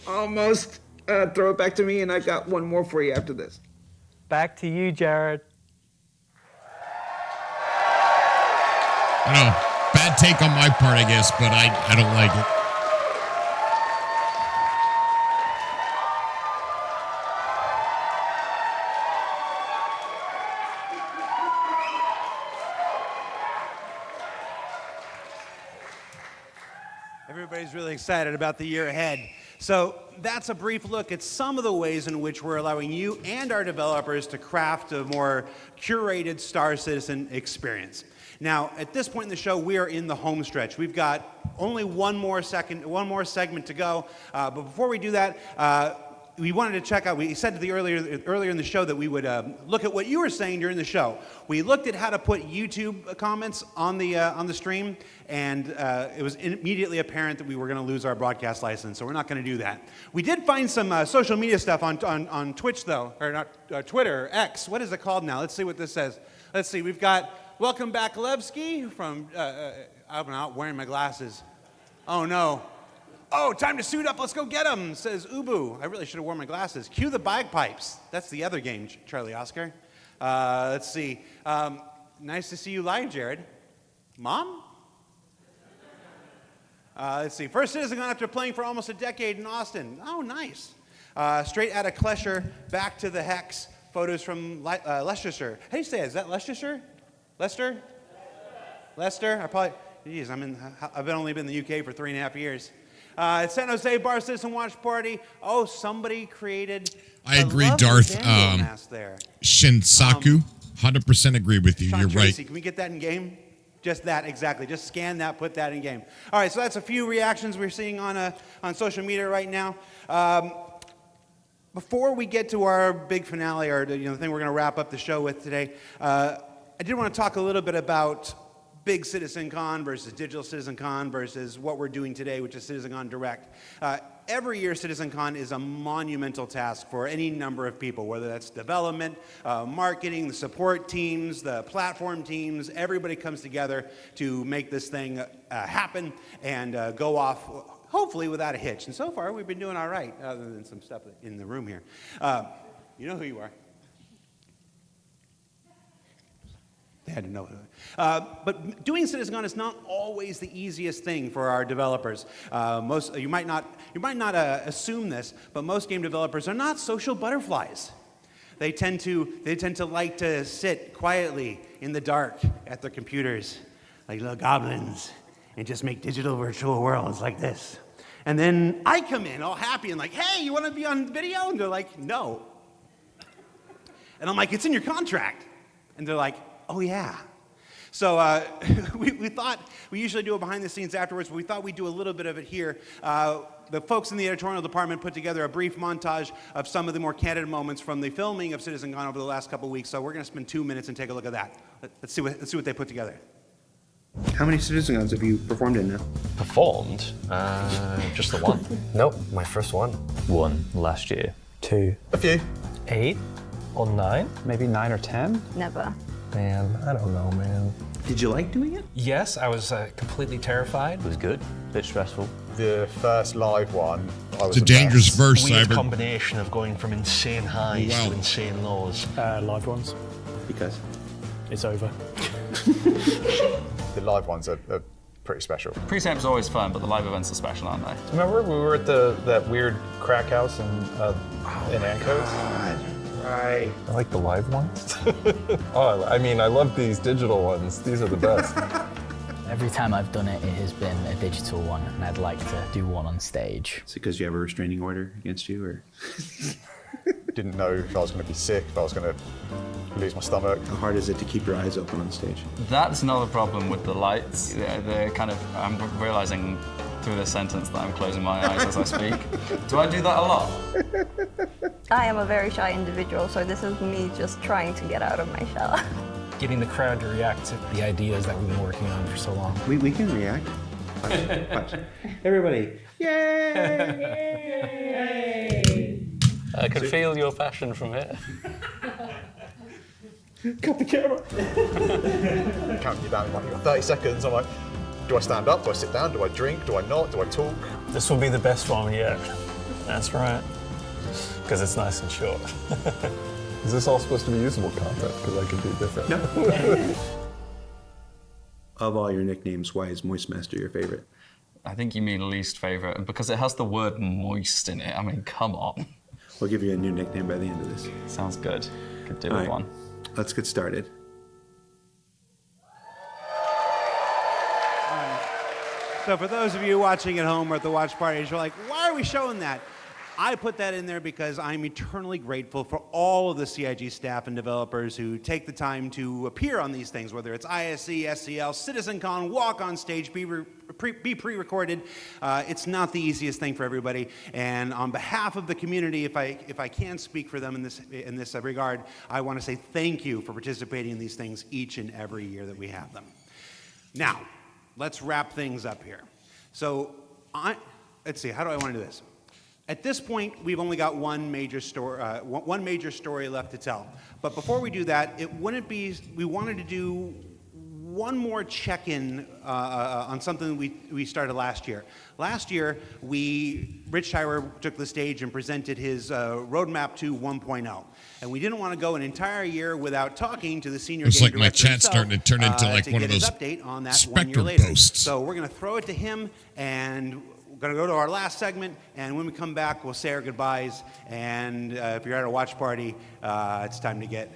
Speaker 14: Almost. Throw it back to me, and I've got one more for you after this.
Speaker 12: Back to you, Jared.
Speaker 1: I don't know. Bad take on my part, I guess, but I don't like it.
Speaker 3: Everybody's really excited about the year ahead. So that's a brief look at some of the ways in which we're allowing you and our developers to craft a more curated Star Citizen experience. Now, at this point in the show, we are in the home stretch. We've got only one more segment to go. But before we do that, we wanted to check out, we said earlier in the show that we would look at what you were saying during the show. We looked at how to put YouTube comments on the stream, and it was immediately apparent that we were going to lose our broadcast license, so we're not going to do that. We did find some social media stuff on Twitch, though, or not Twitter, X. What is it called now? Let's see what this says. Let's see. We've got Welcome Back Levski from, I'm not wearing my glasses. Oh, no. Oh, time to suit up. Let's go get him, says Ubu. I really should have worn my glasses. Cue the bagpipes. That's the other game, Charlie Oscar. Let's see. Nice to see you live, Jared. Mom? Let's see. First CitizenCon after playing for almost a decade in Austin. Oh, nice. Straight out of Klesher, back to the Hex. Photos from Leicestershire. How do you say it? Is that Leicestershire? Leicester? Leicester? I've only been in the UK for 3.5 years. San Jose Bar Citizen Watch Party. Oh, somebody created.
Speaker 1: I agree, Darth.
Speaker 3: Mask there.
Speaker 1: Shinsaku. 100% agree with you.
Speaker 3: Sean
Speaker 1: You're
Speaker 3: Tracy,
Speaker 1: right.
Speaker 3: Can we get that in game? Just that, exactly. Just scan that, put that in game. All right, so that's a few reactions we're seeing on social media right now. Before we get to our big finale, or the thing we're going to wrap up the show with today, I did want to talk a little bit about big CitizenCon versus digital CitizenCon versus what we're doing today, which is CitizenCon Direct. Every year, CitizenCon is a monumental task for any number of people, whether that's development, marketing, the support teams, the platform teams. Everybody comes together to make this thing happen and go off, hopefully without a hitch. And so far, we've been doing all right, other than some stuff in the room here. You know who you are. They had to know. But doing CitizenCon is not always the easiest thing for our developers. You might not assume this, but most game developers are not social butterflies. They tend to like to sit quietly in the dark at their computers, like little goblins, and just make digital virtual worlds like this. And then I come in all happy and like, hey, you want to be on video? And they're like, no. And I'm like, it's in your contract. And they're like, oh, yeah. So we thought, we usually do it behind the scenes afterwards, but we thought we'd do a little bit of it here. The folks in the editorial department put together a brief montage of some of the more candid moments from the filming of CitizenCon over the last couple of weeks. So we're going to spend 2 minutes and take a look at that. Let's see what they put together.
Speaker 8: How many CitizenCons have you performed in now?
Speaker 10: Performed? Just the one. Nope, my first one.
Speaker 18: One last year.
Speaker 10: 2.
Speaker 13: A few.
Speaker 10: 8 or 9?
Speaker 9: Maybe 9 or 10?
Speaker 11: Never.
Speaker 10: Man, I don't know, man.
Speaker 8: Did you like doing it?
Speaker 10: Yes, I was completely terrified.
Speaker 18: It was good, a bit stressful.
Speaker 19: The first live one, I was
Speaker 1: It's a dangerous verse,
Speaker 10: Weird
Speaker 1: Cyber.
Speaker 10: combination of going from insane highs to insane lows.
Speaker 9: Live ones.
Speaker 8: Because?
Speaker 9: It's over.
Speaker 19: The live ones are pretty special.
Speaker 4: Pre-samp's always fun, but the live events are special, aren't they?
Speaker 22: Remember we were at that weird crack house in Ancoats?
Speaker 8: Right.
Speaker 22: I like the live ones. I love these digital ones. These are the best.
Speaker 20: Every time I've done it, it has been a digital one, and I'd like to do one on stage.
Speaker 8: Is it because you have a restraining order against you, or?
Speaker 19: Didn't know if I was going to be sick, if I was going to lose my stomach.
Speaker 8: How hard is it to keep your eyes open on stage?
Speaker 4: That's another problem with the lights. They're kind of, I'm realizing through this sentence that I'm closing my eyes as I speak. Do I do that a lot?
Speaker 11: I am a very shy individual, so this is me just trying to get out of my shell.
Speaker 10: Getting the crowd to react to the ideas that we've been working on for so long.
Speaker 8: We can react. Watch. Everybody. Yay!
Speaker 10: I can feel your passion from here.
Speaker 19: Cut the camera. Counting you down in like 30 seconds. I'm like, do I stand up? Do I sit down? Do I drink? Do I not? Do I talk?
Speaker 10: This will be the best one yet. That's right. Because it's nice and short.
Speaker 13: Is this all supposed to be usable content? Because I could be different.
Speaker 8: No. Of all your nicknames, why is Moistmaster your favorite?
Speaker 4: I think you mean least favorite, and because it has the word moist in it. I mean, come on.
Speaker 8: We'll give you a new nickname by the end of this.
Speaker 4: Sounds good. Could do
Speaker 8: All
Speaker 4: with
Speaker 8: right,
Speaker 4: one.
Speaker 8: Let's get started.
Speaker 3: So for those of you watching at home or at the watch parties, you're like, why are we showing that? I put that in there because I'm eternally grateful for all of the CIG staff and developers who take the time to appear on these things, whether it's ISE, SCL, CitizenCon, walk on stage, be pre-recorded. It's not the easiest thing for everybody. And on behalf of the community, if I can speak for them in this regard, I want to say thank you for participating in these things each and every year that we have them. Now, let's wrap things up here. So, let's see, how do I want to do this? At this point, we've only got one major story left to tell. But before we do that, we wanted to do one more check-in on something we started last year. Last year, Rich Tyler took the stage and presented his roadmap to 1.0. And we didn't want to go an entire year without talking to the senior game director
Speaker 1: my chat's
Speaker 3: himself,
Speaker 1: starting to turn into like one of those
Speaker 3: update on that 1 year
Speaker 1: Spectrum
Speaker 3: later.
Speaker 1: posts.
Speaker 3: So we're going to throw it to him, and we're going to go to our last segment, and when we come back, we'll say our goodbyes. And if you're at a watch party, it's time to get.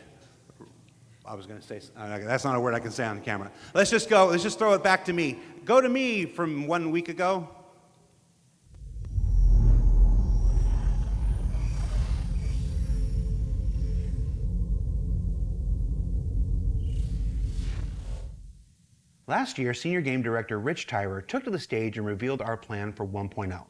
Speaker 3: I was going to say that's not a word I can say on the camera. Let's just go. Let's just throw it back to me. Go to me from 1 week ago. Last year, Senior Game Director Rich Tyler took to the stage and revealed our plan for 1.0.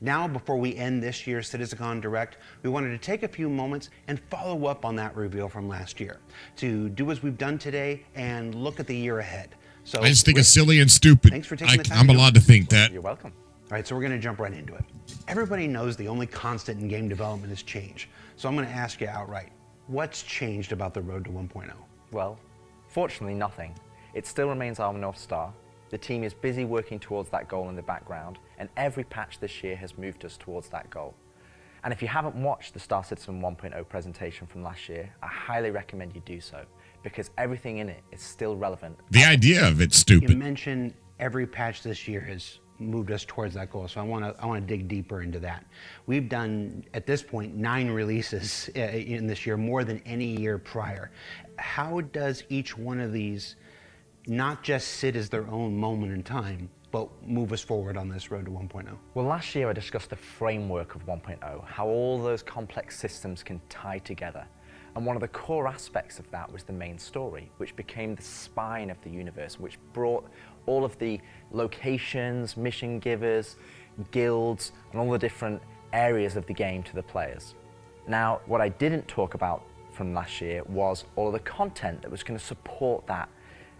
Speaker 3: Now, before we end this year's CitizenCon Direct, we wanted to take a few moments and follow up on that reveal from last year, to do as we've done today and look at the year ahead. So,
Speaker 1: I just think it's silly and stupid.
Speaker 3: Thanks for taking the time.
Speaker 1: I'm allowed to think that.
Speaker 3: You're welcome. All right, so we're going to jump right into it. Everybody knows the only constant in game development is change. So I'm going to ask you outright, what's changed about the road to 1.0?
Speaker 2: Well, fortunately nothing. It still remains our North Star. The team is busy working towards that goal in the background, and every patch this year has moved us towards that goal. And if you haven't watched the Star Citizen 1.0 presentation from last year, I highly recommend you do so, because everything in it is still relevant.
Speaker 1: The idea of it's stupid.
Speaker 3: You mentioned every patch this year has moved us towards that goal, so I want to dig deeper into that. We've done, at this point, 9 releases in this year, more than any year prior. How does each one of these not just sit as their own moment in time, but move us forward on this road to 1.0?
Speaker 2: Well, last year I discussed the framework of 1.0, how all those complex systems can tie together. And one of the core aspects of that was the main story, which became the spine of the universe, which brought all of the locations, mission givers, guilds, and all the different areas of the game to the players. Now, what I didn't talk about from last year was all of the content that was going to support that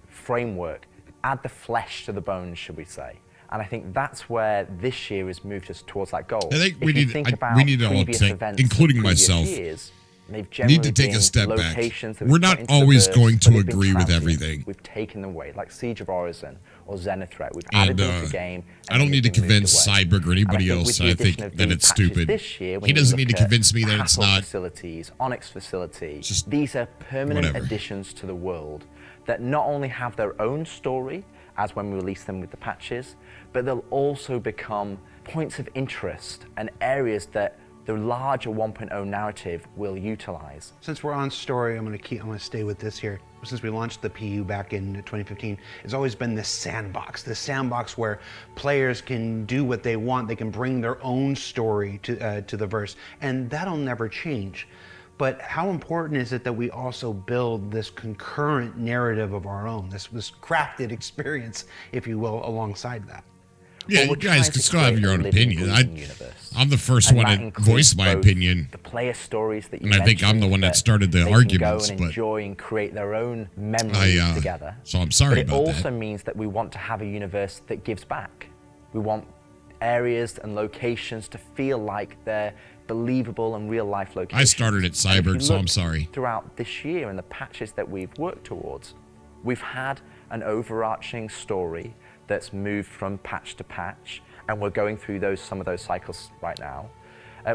Speaker 2: framework, add the flesh to the bones, should we say. And I think that's where this year has moved us towards that goal.
Speaker 1: I think
Speaker 2: we need
Speaker 1: to all take, including myself, need to take a step back. We're not always going to agree with everything.
Speaker 2: We've taken them away, like Siege of Orison or Zenithreat. We've added them to the game.
Speaker 1: I don't need to convince Cyberg or anybody else that I think that it's stupid. He doesn't need to convince me that it's not.
Speaker 2: Facilities, Onyx facilities. These are permanent additions to the world that not only have their own story, as when we release them with the patches, but they'll also become points of interest and areas that the larger 1.0 narrative will utilize.
Speaker 3: Since we're on story, I'm going to stay with this here. Since we launched the PU back in 2015, it's always been this sandbox where players can do what they want. They can bring their own story to the verse, and that'll never change. But how important is it that we also build this concurrent narrative of our own, this crafted experience, if you will, alongside that?
Speaker 1: Yeah, you guys can still have your own opinion. I'm the first one to voice my opinion.
Speaker 2: The player stories that you
Speaker 1: and I think I'm the one that started the arguments.
Speaker 2: Go and enjoy and create their own memories together.
Speaker 1: So I'm sorry about that.
Speaker 2: It also means that we want to have a universe that gives back. We want areas and locations to feel like they're believable and real-life locations.
Speaker 1: I started at Cyberg, so I'm sorry.
Speaker 2: Throughout this year and the patches that we've worked towards, we've had an overarching story that's moved from patch to patch, and we're going through some of those cycles right now.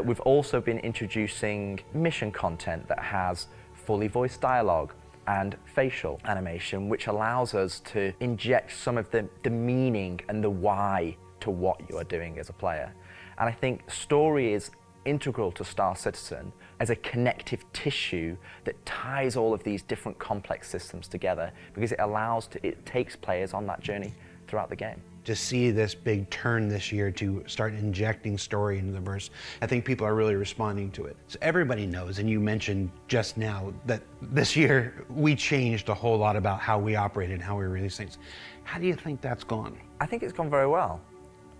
Speaker 2: We've also been introducing mission content that has fully voiced dialogue and facial animation, which allows us to inject some of the meaning and the why to what you are doing as a player. And I think story is integral to Star Citizen as a connective tissue that ties all of these different complex systems together, because it takes players on that journey throughout the game.
Speaker 3: To see this big turn this year to start injecting story into the verse, I think people are really responding to it. So everybody knows, and you mentioned just now, that this year we changed a whole lot about how we operated and how we release things. How do you think that's gone?
Speaker 2: I think it's gone very well.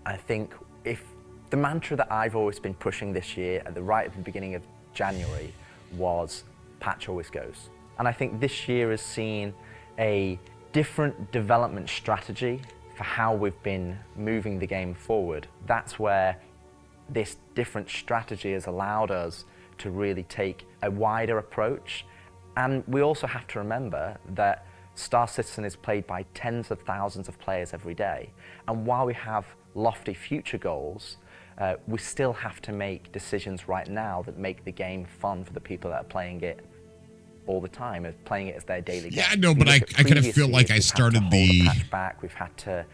Speaker 2: I think if the mantra that I've always been pushing this year at the beginning of January was patch always goes. And I think this year has seen a different development strategy for how we've been moving the game forward. That's where this different strategy has allowed us to really take a wider approach. And we also have to remember that Star Citizen is played by tens of thousands of players every day. And while we have lofty future goals, we still have to make decisions right now that make the game fun for the people that are playing it all the time, playing it as their daily game.
Speaker 1: Yeah, I know, but I kind of feel like I started the
Speaker 2: patch back. We've had to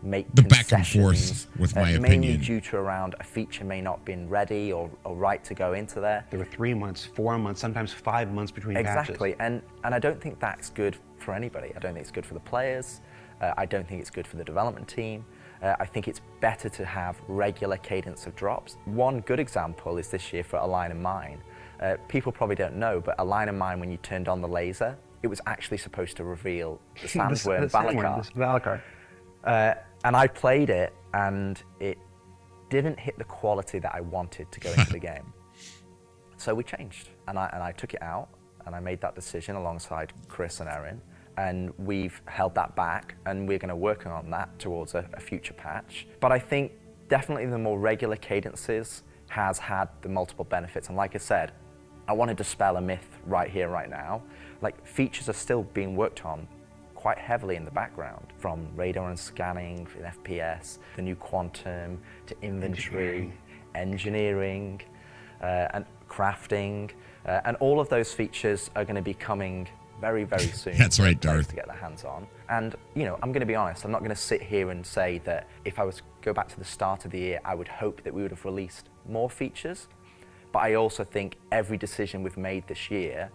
Speaker 2: make
Speaker 1: the back and forth with my
Speaker 2: mainly
Speaker 1: opinion.
Speaker 2: due to around a feature may not been ready or right to go into there.
Speaker 3: There were 3 months, 4 months, sometimes 5 months between patches.
Speaker 2: Exactly, and I don't think that's good for anybody. I don't think it's good for the players. I don't think it's good for the development team. I think it's better to have regular cadence of drops. One good example is this year for A Line of Mine. People probably don't know, but A Line of Mine, when you turned on the laser, it was actually supposed to reveal the sandworm Valakar. And I played it, and it didn't hit the quality that I wanted to go into the game. So we changed, and I took it out, and I made that decision alongside Chris and Erin, and we've held that back, and we're going to work on that towards a future patch. But I think definitely the more regular cadences has had the multiple benefits, and like I said, I want to dispel a myth right here, right now. Like, features are still being worked on quite heavily in the background, from radar and scanning in FPS, the new quantum, to inventory, engineering and crafting, and all of those features are going to be coming very, very soon.
Speaker 1: That's right, Darth.
Speaker 2: To get their hands on. And, you know, I'm going to be honest, I'm not going to sit here and say that if I was to go back to the start of the year, I would hope that we would have released more features. But I also think every decision we've made this year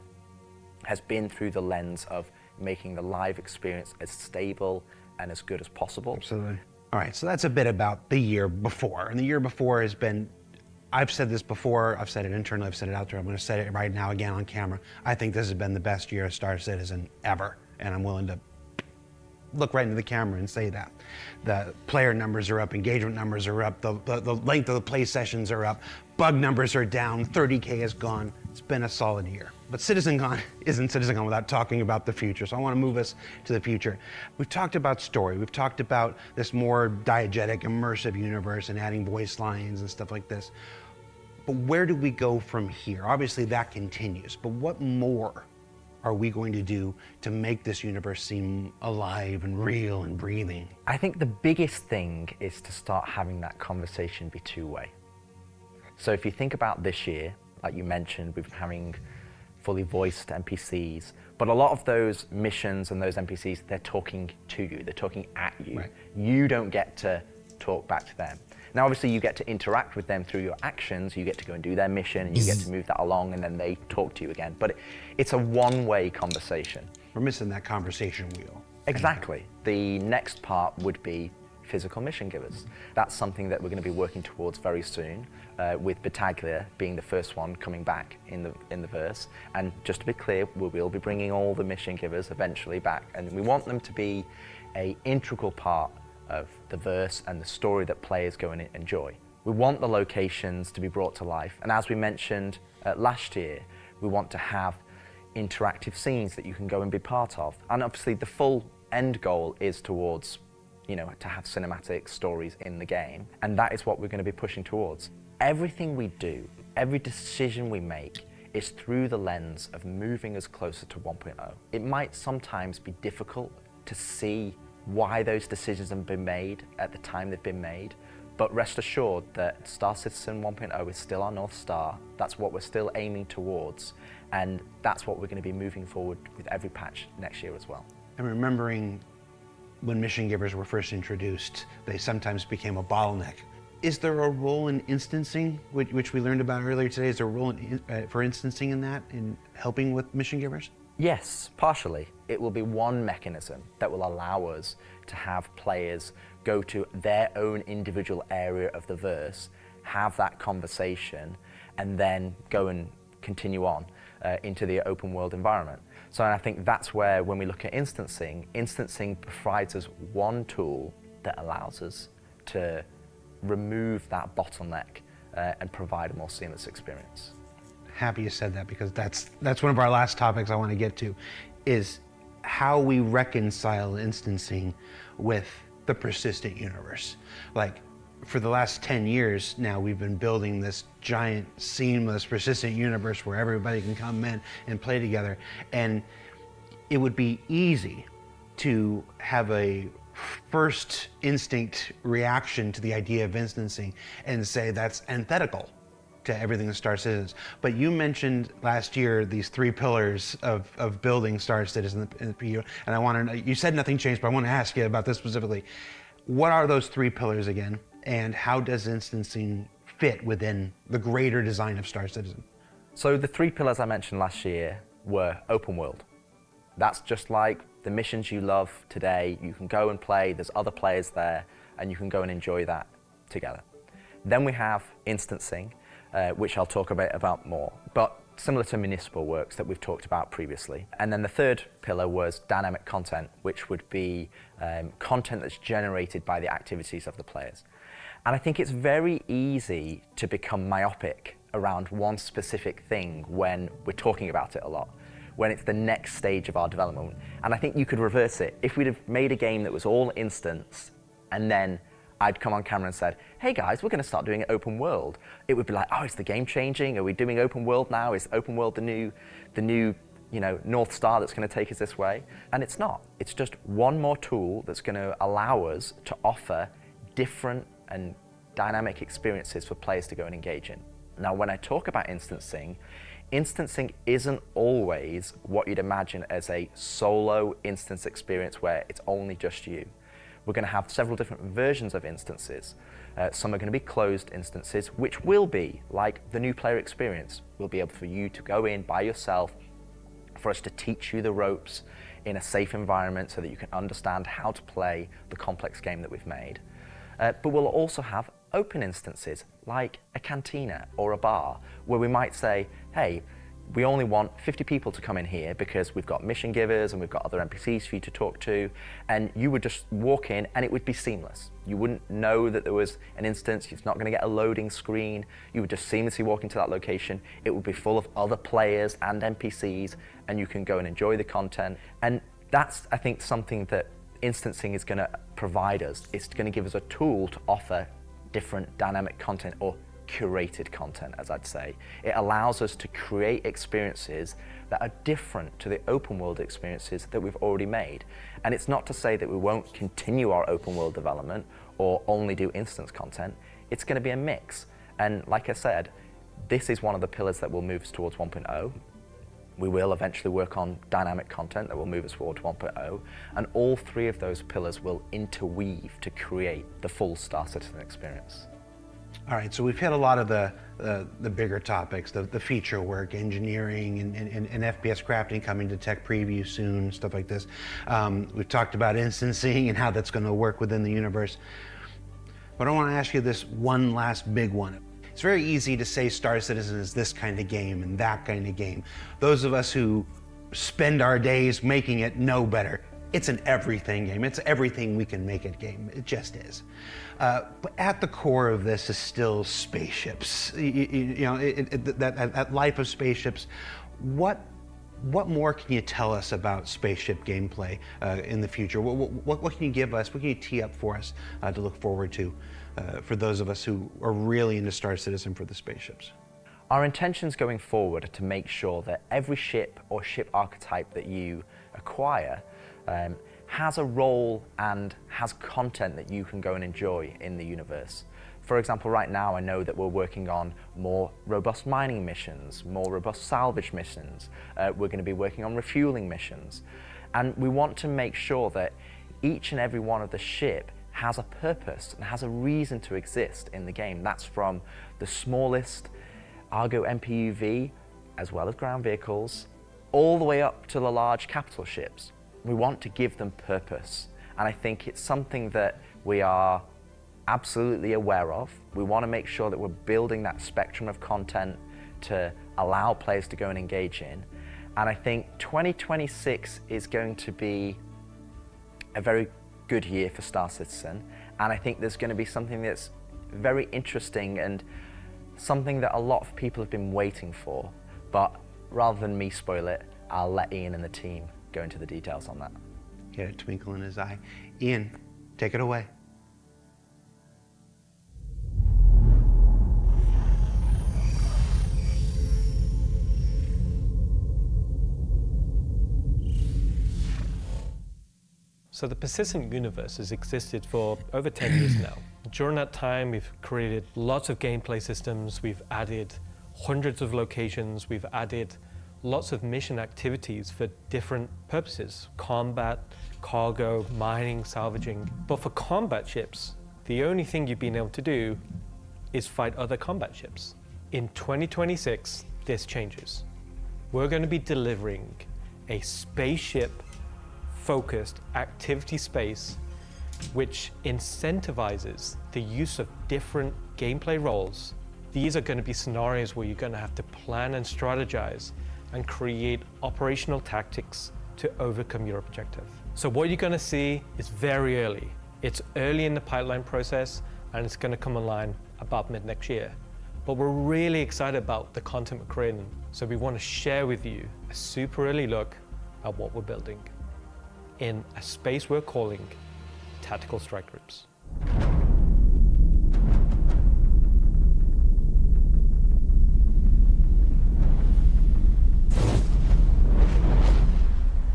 Speaker 2: has been through the lens of making the live experience as stable and as good as possible.
Speaker 3: Absolutely. All right, so that's a bit about the year before. And the year before has been, I've said this before, I've said it internally, I've said it out there, I'm going to say it right now again on camera. I think this has been the best year of Star Citizen ever, and I'm willing to look right into the camera and say that. The player numbers are up, engagement numbers are up, the length of the play sessions are up, bug numbers are down, 30K is gone. It's been a solid year. But CitizenCon isn't CitizenCon without talking about the future, so I want to move us to the future. We've talked about story, we've talked about this more diegetic, immersive universe and adding voice lines and stuff like this. But where do we go from here? Obviously that continues, but what more are we going to do to make this universe seem alive and real and breathing?
Speaker 2: I think the biggest thing is to start having that conversation be two-way. So if you think about this year, like you mentioned, we've been having fully voiced NPCs, but a lot of those missions and those NPCs, they're talking to you, they're talking at you. Right. You don't get to talk back to them. Now, obviously, you get to interact with them through your actions. You get to go and do their mission, and you get to move that along, and then they talk to you again. But it's a one-way conversation.
Speaker 3: We're missing that conversation wheel.
Speaker 2: Exactly. The next part would be physical mission givers. That's something that we're going to be working towards very soon, with Battaglia being the first one coming back in the verse. And just to be clear, we will be bringing all the mission givers eventually back, and we want them to be an integral part of the verse and the story that players go and enjoy. We want the locations to be brought to life, and as we mentioned last year, we want to have interactive scenes that you can go and be part of. And obviously the full end goal is towards, you know, to have cinematic stories in the game, and that is what we're going to be pushing towards. Everything we do, every decision we make is through the lens of moving us closer to 1.0. It might sometimes be difficult to see why those decisions have been made at the time they've been made, But rest assured that Star Citizen 1.0 is still our North Star. That's what we're still aiming towards, and that's what we're going to be moving forward with every patch next year as well.
Speaker 3: I'm remembering when mission givers were first introduced, they sometimes became a bottleneck. Is there a role in instancing, which we learned about earlier today? Is there a role for instancing in that, in helping with mission givers?
Speaker 2: Yes, partially. It will be one mechanism that will allow us to have players go to their own individual area of the verse, have that conversation, and then go and continue on into the open world environment. So I think that's where, when we look at instancing provides us one tool that allows us to remove that bottleneck and provide a more seamless experience.
Speaker 3: Happy you said that, because that's one of our last topics I want to get to, is how we reconcile instancing with the persistent universe. Like, for the last 10 years now, we've been building this giant, seamless, persistent universe where everybody can come in and play together. And it would be easy to have a first instinct reaction to the idea of instancing and say that's antithetical to everything that Star Citizen. But you mentioned last year these 3 pillars of building Star Citizen in the PU, and I want to know, you said nothing changed, but I want to ask you about this specifically. What are those 3 pillars again, and how does instancing fit within the greater design of Star Citizen?
Speaker 2: So the 3 pillars I mentioned last year were open world. That's just like the missions you love today. You can go and play, there's other players there, and you can go and enjoy that together. Then we have instancing, which I'll talk about more, but similar to municipal works that we've talked about previously. And then the 3rd pillar was dynamic content, which would be content that's generated by the activities of the players. And I think it's very easy to become myopic around one specific thing when we're talking about it a lot, when it's the next stage of our development. And I think you could reverse it. If we'd have made a game that was all instance, and then I'd come on camera and said, hey guys, we're going to start doing it open world, it would be like, oh, is the game changing? Are we doing open world now? Is open world the new North Star that's going to take us this way? And it's not. It's just one more tool that's going to allow us to offer different and dynamic experiences for players to go and engage in. Now, when I talk about instancing isn't always what you'd imagine as a solo instance experience where it's only just you. We're going to have several different versions of instances. Some are going to be closed instances, which will be like the new player experience. We'll be able for you to go in by yourself, for us to teach you the ropes in a safe environment so that you can understand how to play the complex game that we've made. But we'll also have open instances like a cantina or a bar, where we might say, hey, we only want 50 people to come in here because we've got mission givers and we've got other NPCs for you to talk to, and you would just walk in and it would be seamless. You wouldn't know that there was an instance, it's not going to get a loading screen, you would just seamlessly walk into that location, it would be full of other players and NPCs, and you can go and enjoy the content. And that's, I think, something that instancing is going to provide us. It's going to give us a tool to offer different dynamic content, or curated content, as I'd say. It allows us to create experiences that are different to the open world experiences that we've already made. And it's not to say that we won't continue our open world development or only do instance content. It's going to be a mix. And like I said, this is one of the pillars that will move us towards 1.0. We will eventually work on dynamic content that will move us forward to 1.0. And all 3 of those pillars will interweave to create the full Star Citizen experience.
Speaker 3: All right, so we've hit a lot of the bigger topics, the feature work, engineering, and FPS crafting coming to tech preview soon, stuff like this. We've talked about instancing and how that's going to work within the universe. But I want to ask you this one last big one. It's very easy to say Star Citizen is this kind of game and that kind of game. Those of us who spend our days making it know better. It's an everything game. It's everything we can make it game. It just is. But at the core of this is still spaceships. That life of spaceships. What more can you tell us about spaceship gameplay in the future? What can you give us? What can you tee up for us to look forward to for those of us who are really into Star Citizen for the spaceships?
Speaker 2: Our intentions going forward are to make sure that every ship or ship archetype that you acquire has a role and has content that you can go and enjoy in the universe. For example, right now I know that we're working on more robust mining missions, more robust salvage missions. We're going to be working on refueling missions. And we want to make sure that each and every one of the ship has a purpose and has a reason to exist in the game. That's from the smallest Argo MPUV, as well as ground vehicles, all the way up to the large capital ships. We want to give them purpose. And I think it's something that we are absolutely aware of. We want to make sure that we're building that spectrum of content to allow players to go and engage in. And I think 2026 is going to be a very good year for Star Citizen. And I think there's going to be something that's very interesting and something that a lot of people have been waiting for. But rather than me spoil it, I'll let Ian and the team go into the details on that.
Speaker 3: He had a twinkle in his eye. Ian, take it away.
Speaker 12: So the persistent universe has existed for over 10 years now. During that time, we've created lots of gameplay systems, we've added hundreds of locations, we've added lots of mission activities for different purposes: combat, cargo, mining, salvaging. But for combat ships, the only thing you've been able to do is fight other combat ships. In 2026, this changes. We're going to be delivering a spaceship-focused activity space which incentivizes the use of different gameplay roles. These are going to be scenarios where you're going to have to plan and strategize and create operational tactics to overcome your objective. So what you're going to see is very early. It's early in the pipeline process, and it's going to come online about mid-next year. But we're really excited about the content we're creating, so we want to share with you a super early look at what we're building in a space we're calling Tactical Strike Groups.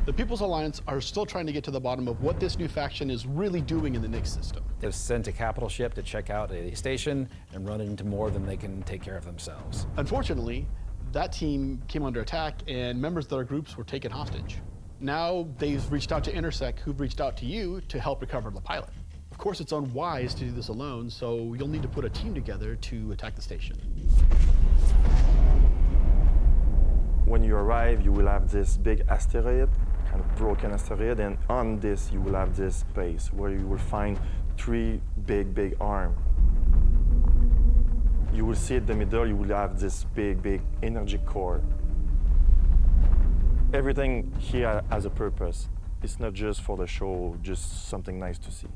Speaker 15: The People's Alliance are still trying to get to the bottom of what this new faction is really doing in the Nyx system.
Speaker 21: They've sent a capital ship to check out a station and run into more than they can take care of themselves.
Speaker 15: Unfortunately, that team came under attack and members of their groups were taken hostage. Now they've reached out to Intersec, who've reached out to you to help recover the pilot. Of course, it's unwise to do this alone, so you'll need to put a team together to attack the station.
Speaker 5: When you arrive, you will have this big asteroid, kind of broken asteroid, and on this you will have this base where you will find three big arms. You will see in the middle, you will have this big energy core. Everything here has a purpose. It's not just for the show, just something nice to see.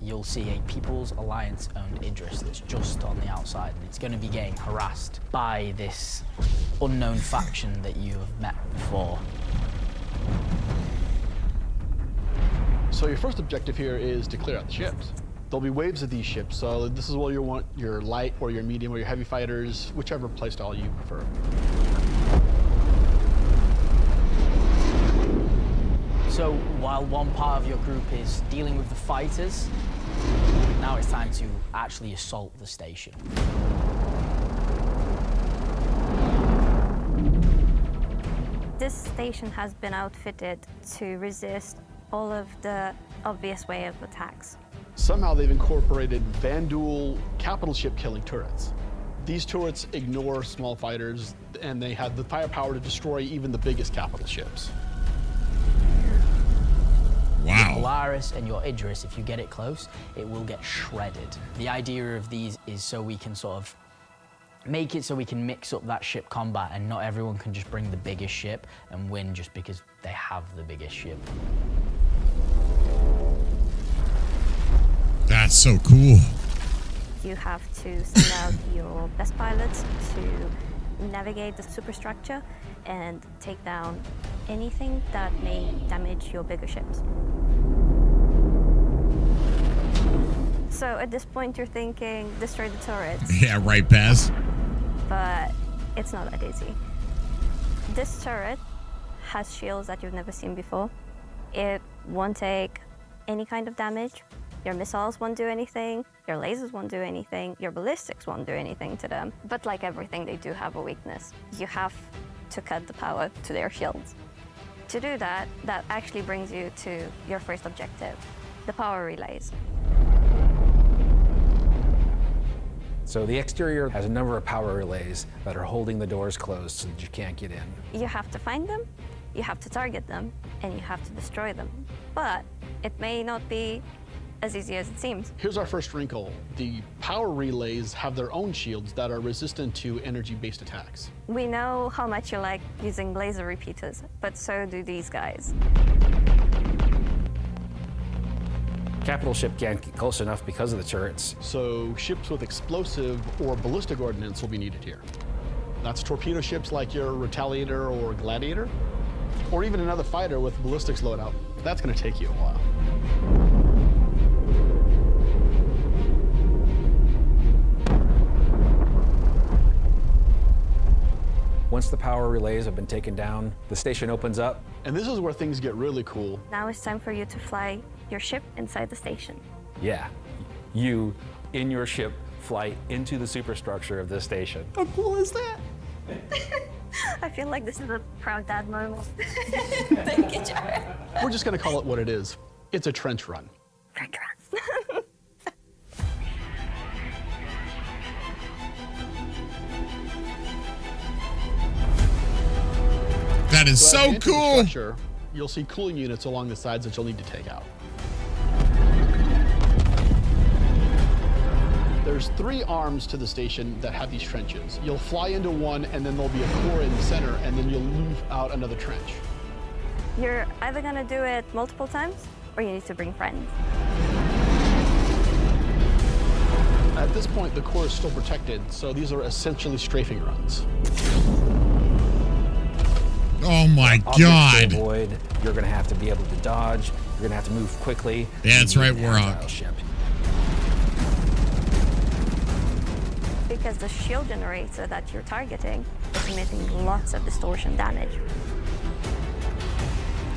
Speaker 20: You'll see a People's Alliance-owned Idris that's just on the outside, and it's going to be getting harassed by this unknown faction that you have met before.
Speaker 15: So your first objective here is to clear out the ships. There'll be waves of these ships, so this is where you want your light or your medium or your heavy fighters, whichever playstyle you prefer.
Speaker 20: So while one part of your group is dealing with the fighters, now it's time to actually assault the station.
Speaker 11: This station has been outfitted to resist all of the obvious way of attacks.
Speaker 15: Somehow they've incorporated Vanduul capital ship killing turrets. These turrets ignore small fighters, and they have the firepower to destroy even the biggest capital ships.
Speaker 20: Your Polaris and your Idris, if you get it close, it will get shredded. The idea of these is so we can sort of make it so we can mix up that ship combat, and not everyone can just bring the biggest ship and win just because they have the biggest ship.
Speaker 1: That's so cool.
Speaker 11: You have to send out your best pilots to navigate the superstructure and take down anything that may damage your bigger ships. So at this point you're thinking, destroy the turrets.
Speaker 1: Yeah, right, Paz.
Speaker 11: But it's not that easy. This turret has shields that you've never seen before. It won't take any kind of damage Your missiles won't do anything, your lasers won't do anything, your ballistics won't do anything to them. But like everything, they do have a weakness. You have to cut the power to their shields. To do that, that actually brings you to your first objective, the power relays.
Speaker 21: So the exterior has a number of power relays that are holding the doors closed so that you can't get in.
Speaker 11: You have to find them, you have to target them, and you have to destroy them. But it may not be as easy as it seems.
Speaker 15: Here's our first wrinkle. The power relays have their own shields that are resistant to energy-based attacks.
Speaker 11: We know how much you like using laser repeaters, but so do these guys.
Speaker 21: Capital ship can't get close enough because of the turrets.
Speaker 15: So ships with explosive or ballistic ordnance will be needed here. That's torpedo ships like your Retaliator or Gladiator, or even another fighter with ballistics loadout. That's going to take you a while.
Speaker 21: Once the power relays have been taken down, the station opens up.
Speaker 15: And this is where things get really cool.
Speaker 11: Now it's time for you to fly your ship inside the station.
Speaker 21: Yeah, you, in your ship, fly into the superstructure of this station.
Speaker 15: How cool is that?
Speaker 11: I feel like this is a proud dad moment. Thank you, Jared.
Speaker 15: We're just going to call it what it is. It's a trench run.
Speaker 11: Trench run.
Speaker 1: That is
Speaker 15: So as
Speaker 1: so
Speaker 15: you enter the
Speaker 1: cool.
Speaker 15: structure, you'll see cooling units along the sides that you'll need to take out. There's 3 arms to the station that have these trenches. You'll fly into one, and then there'll be a core in the center, and then you'll move out another trench.
Speaker 11: You're either gonna do it multiple times, or you need to bring friends.
Speaker 15: At this point, the core is still protected, so these are essentially strafing runs.
Speaker 1: Oh my
Speaker 21: Objects to
Speaker 1: God.
Speaker 21: avoid, you're going to have to be able to dodge. You're going to have to move quickly.
Speaker 1: Yeah, that's
Speaker 21: You need
Speaker 1: right,
Speaker 21: an
Speaker 1: Warhawk.
Speaker 21: agile ship.
Speaker 11: Because the shield generator that you're targeting is emitting lots of distortion damage.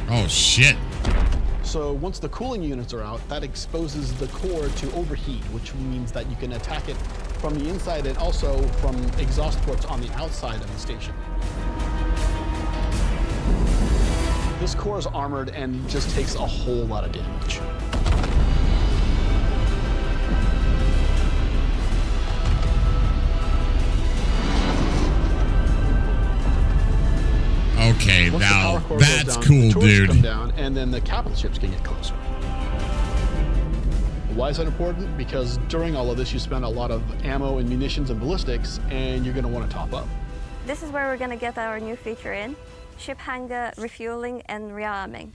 Speaker 1: Oh shit.
Speaker 15: So once the cooling units are out, that exposes the core to overheat, which means that you can attack it from the inside and also from exhaust ports on the outside of the station. This core is armored and just takes a whole lot of damage.
Speaker 1: Okay,
Speaker 15: Once the
Speaker 1: now
Speaker 15: power core goes
Speaker 1: that's
Speaker 15: down,
Speaker 1: cool,
Speaker 15: the turrets
Speaker 1: dude.
Speaker 15: come down, and then the capital ships can get closer. Why is that important? Because during all of this, you spend a lot of ammo and munitions and ballistics, and you're going to want to top up.
Speaker 11: This is where we're gonna get our new feature in, ship hangar refueling and rearming.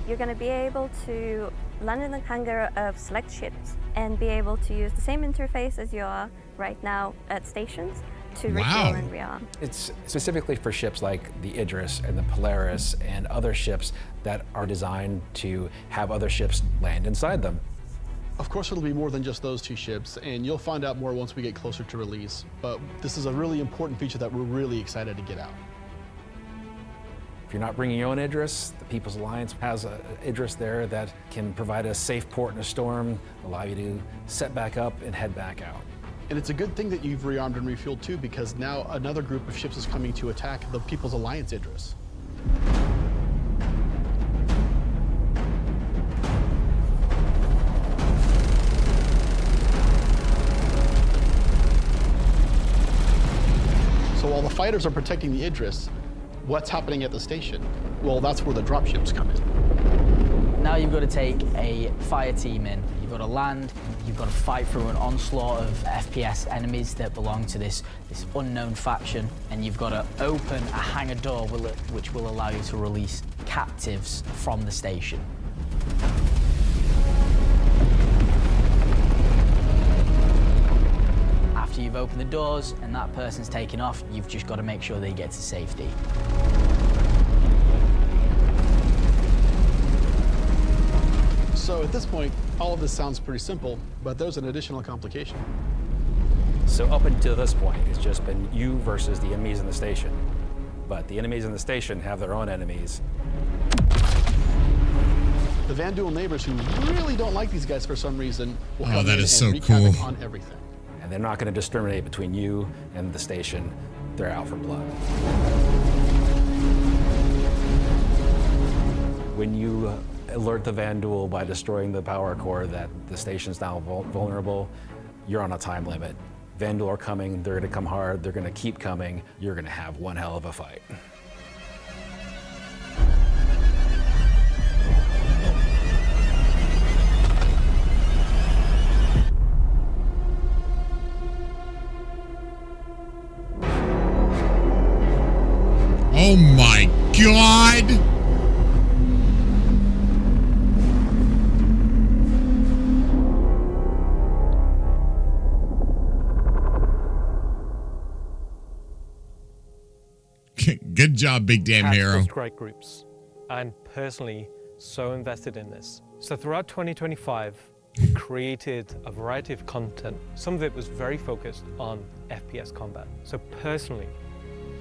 Speaker 11: You're gonna be able to land in the hangar of select ships and be able to use the same interface as you are right now at stations to refuel and rearm.
Speaker 21: It's specifically for ships like the Idris and the Polaris and other ships that are designed to have other ships land inside them.
Speaker 15: Of course, it'll be more than just those 2 ships, and you'll find out more once we get closer to release. But this is a really important feature that we're really excited to get out.
Speaker 21: If you're not bringing your own Idris, the People's Alliance has an Idris there that can provide a safe port in a storm, allow you to set back up and head back out.
Speaker 15: And it's a good thing that you've rearmed and refueled too, because now another group of ships is coming to attack the People's Alliance Idris. So while the fighters are protecting the Idris, what's happening at the station? Well, that's where the dropships come in.
Speaker 20: Now you've got to take a fire team in. You've got to land, you've got to fight through an onslaught of FPS enemies that belong to this unknown faction, and you've got to open a hangar door which will allow you to release captives from the station. After you've opened the doors and that person's taken off, you've just got to make sure they get to safety.
Speaker 15: So at this point, all of this sounds pretty simple, but there's an additional complication.
Speaker 21: So up until this point, it's just been you versus the enemies in the station. But the enemies in the station have their own enemies.
Speaker 15: The Vanduul neighbors who really don't like these guys for some reason will come
Speaker 1: that
Speaker 15: in
Speaker 1: is
Speaker 15: and
Speaker 1: so
Speaker 15: wreak
Speaker 1: cool.
Speaker 15: havoc on everything.
Speaker 21: And they're not going to discriminate between you and the station. They're out for blood. When you alert the Vanduul by destroying the power core that the station's now vulnerable, you're on a time limit. Vanduul are coming, they're going to come hard, they're going to keep coming. You're going to have one hell of a fight.
Speaker 1: Oh my God! Good job, Big Damn
Speaker 12: Tactical
Speaker 1: Hero.
Speaker 12: strike groups. I'm personally so invested in this. So throughout 2025, we created a variety of content. Some of it was very focused on FPS combat. So personally,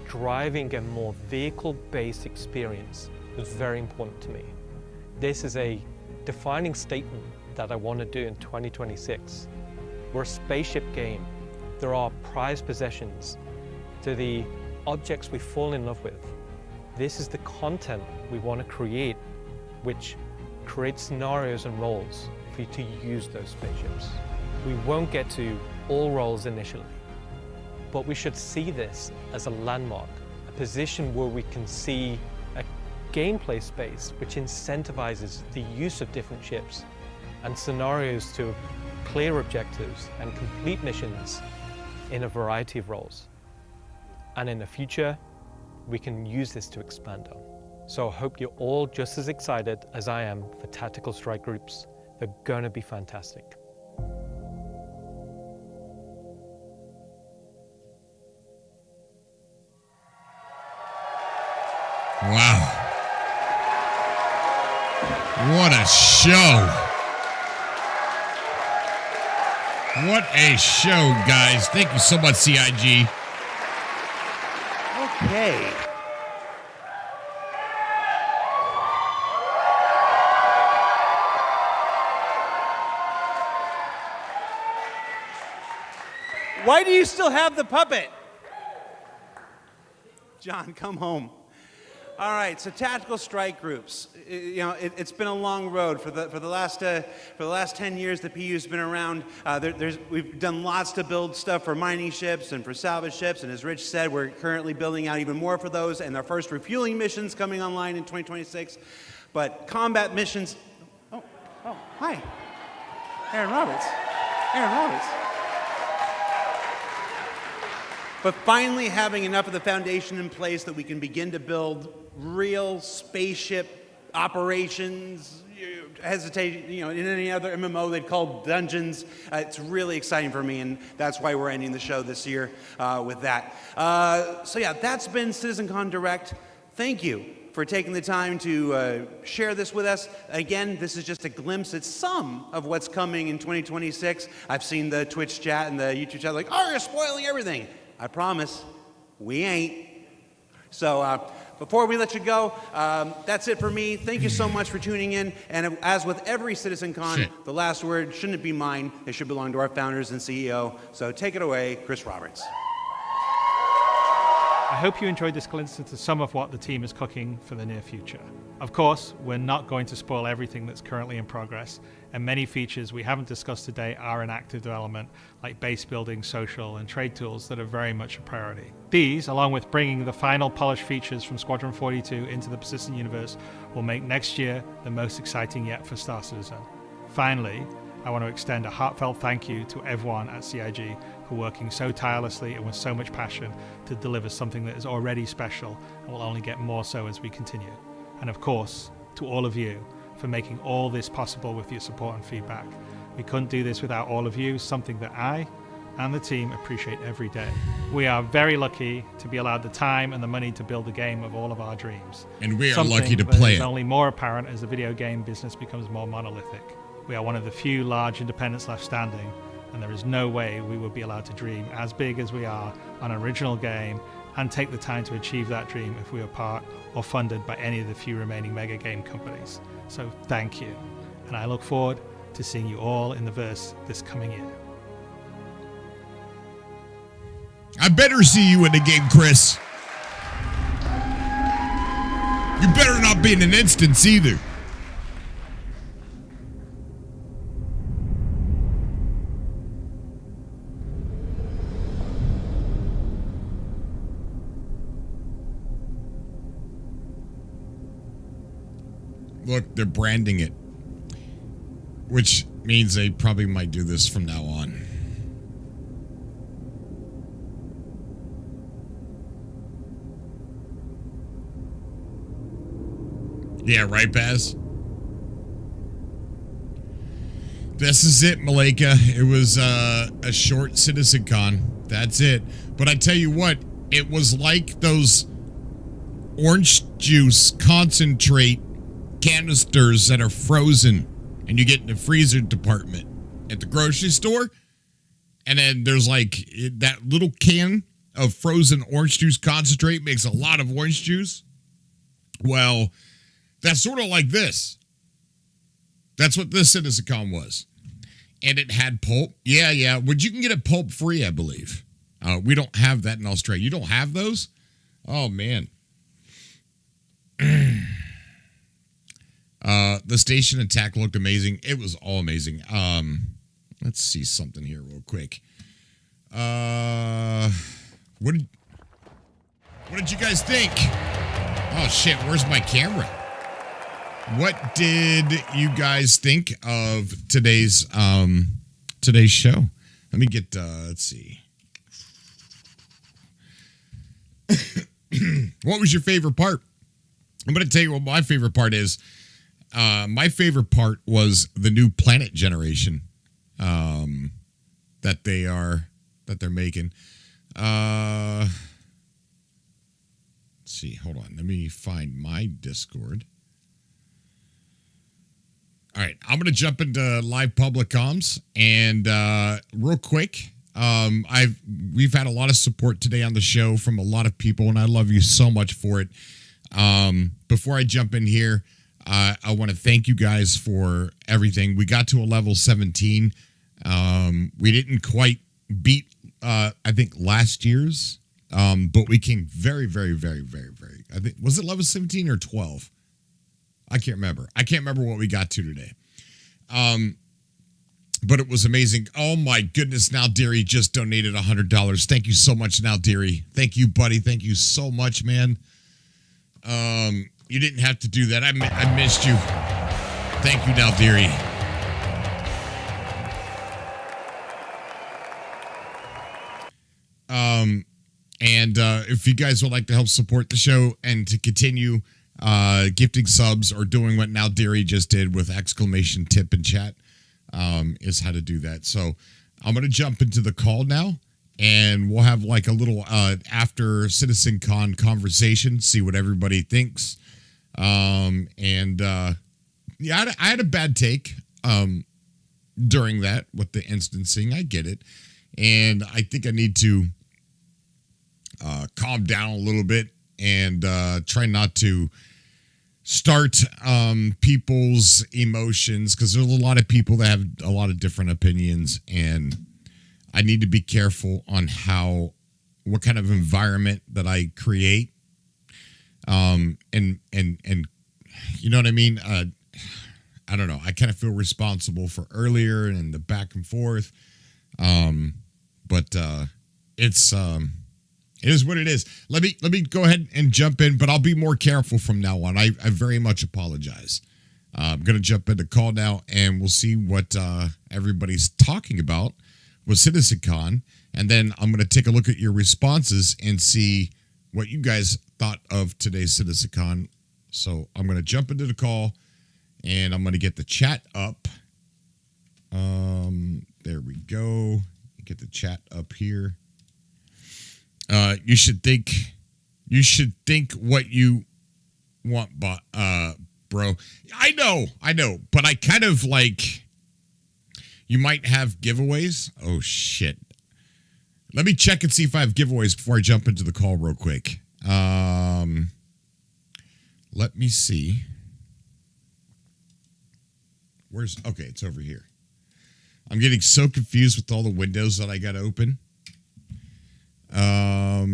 Speaker 12: driving a more vehicle-based experience was very important to me. This is a defining statement that I want to do in 2026. We're a spaceship game. There are prized possessions. To the objects we fall in love with. This is the content we want to create, which creates scenarios and roles for you to use those spaceships. We won't get to all roles initially, but we should see this as a landmark, a position where we can see a gameplay space which incentivizes the use of different ships and scenarios to clear objectives and complete missions in a variety of roles. And in the future, we can use this to expand on. So I hope you're all just as excited as I am for tactical strike groups. They're gonna be fantastic.
Speaker 1: Wow. What a show. What a show, guys. Thank you so much, CIG.
Speaker 3: Okay. Why do you still have the puppet? John, come home. All right, so tactical strike groups. You know, it's been a long road for the last 10 years. The PU's been around. We've done lots to build stuff for mining ships and for salvage ships. And as Rich said, we're currently building out even more for those. And our first refueling missions coming online in 2026. But combat missions. Oh, hi, Aaron Roberts. But finally having enough of the foundation in place that we can begin to build real spaceship operations, in any other MMO they'd call dungeons. It's really exciting for me, and that's why we're ending the show this year with that. So yeah, that's been CitizenCon Direct. Thank you for taking the time to share this with us. Again, this is just a glimpse at some of what's coming in 2026. I've seen the Twitch chat and the YouTube chat like, oh, you're spoiling everything. I promise, we ain't. So before we let you go, that's it for me. Thank you so much for tuning in. And as with every CitizenCon, the last word shouldn't be mine. It should belong to our founders and CEO. So take it away, Chris Roberts.
Speaker 7: I hope you enjoyed this glimpse into some of what the team is cooking for the near future. Of course, we're not going to spoil everything that's currently in progress, and many features we haven't discussed today are in active development, like base building, social, and trade tools that are very much a priority. These, along with bringing the final polished features from Squadron 42 into the persistent universe, will make next year the most exciting yet for Star Citizen. Finally, I want to extend a heartfelt thank you to everyone at CIG for working so tirelessly and with so much passion to deliver something that is already special and will only get more so as we continue. And of course, to all of you for making all this possible with your support and feedback. We couldn't do this without all of you, something that I and the team appreciate every day. We are very lucky to be allowed the time and the money to build the game of all of our dreams.
Speaker 1: And we are
Speaker 7: Something
Speaker 1: lucky to
Speaker 7: that
Speaker 1: play
Speaker 7: is
Speaker 1: it.
Speaker 7: only more apparent as the video game business becomes more monolithic. We are one of the few large independents left standing, and there is no way we would be allowed to dream as big as we are on an original game and take the time to achieve that dream if we were part or funded by any of the few remaining mega game companies. So thank you, and I look forward to seeing you all in the verse this coming year.
Speaker 1: I better see you in the game, Chris. You better not be in an instance either. Look, they're branding it, which means they probably might do this from now on. Yeah, right, Baz? This is it, Malika. It was a short CitizenCon. That's it. But I tell you what, it was like those orange juice concentrate canisters that are frozen and you get in the freezer department at the grocery store. And then there's like that little can of frozen orange juice concentrate makes a lot of orange juice. Well, that's sort of like this. That's what this CitizenCon was. And it had pulp. Yeah. But you can get it pulp free, I believe. We don't have that in Australia. You don't have those? Oh, man. The station attack looked amazing. It was all amazing. Let's see something here real quick. What did you guys think? Oh, shit. Where's my camera? What did you guys think of today's show? Let me get let's see. What was your favorite part? I'm going to tell you what my favorite part is. My favorite part was the new planet generation that they're making. Let's see. Hold on. Let me find my Discord. All right, I'm going to jump into live public comms, and real quick, we've had a lot of support today on the show from a lot of people, and I love you so much for it. Before I jump in here, I want to thank you guys for everything. We got to a level 17. We didn't quite beat, I think, last year's, but we came very, very, very, very, very. I think was it level 17 or 12? I can't remember. I can't remember what we got to today. But it was amazing. Oh my goodness. Now Deary just donated $100. Thank you so much, Now Deary. Thank you, buddy. Thank you so much, man. You didn't have to do that. I missed you. Thank you, Now Deary. And if you guys would like to help support the show and to continue gifting subs or doing what Now Deary just did with exclamation tip in chat is how to do that. So I'm going to jump into the call now, and we'll have like a little after CitizenCon conversation, see what everybody thinks. Yeah, I had a bad take during that with the instancing. I get it. And I think I need to calm down a little bit and try not to start people's emotions, because there's a lot of people that have a lot of different opinions, and I need to be careful on what kind of environment that I create. And you know what I mean? I don't know. I kind of feel responsible for earlier and the back and forth. But it is what it is. Let me go ahead and jump in, but I'll be more careful from now on. I very much apologize. I'm going to jump into call now, and we'll see what everybody's talking about with CitizenCon. And then I'm going to take a look at your responses and see what you guys thought of today's CitizenCon. So I'm going to jump into the call, and I'm going to get the chat up. There we go. Get the chat up here. You should think what you want, bro. I know, but I kind of like, you might have giveaways. Oh shit. Let me check and see if I have giveaways before I jump into the call real quick. Let me see. Okay, it's over here. I'm getting so confused with all the windows that I got open. I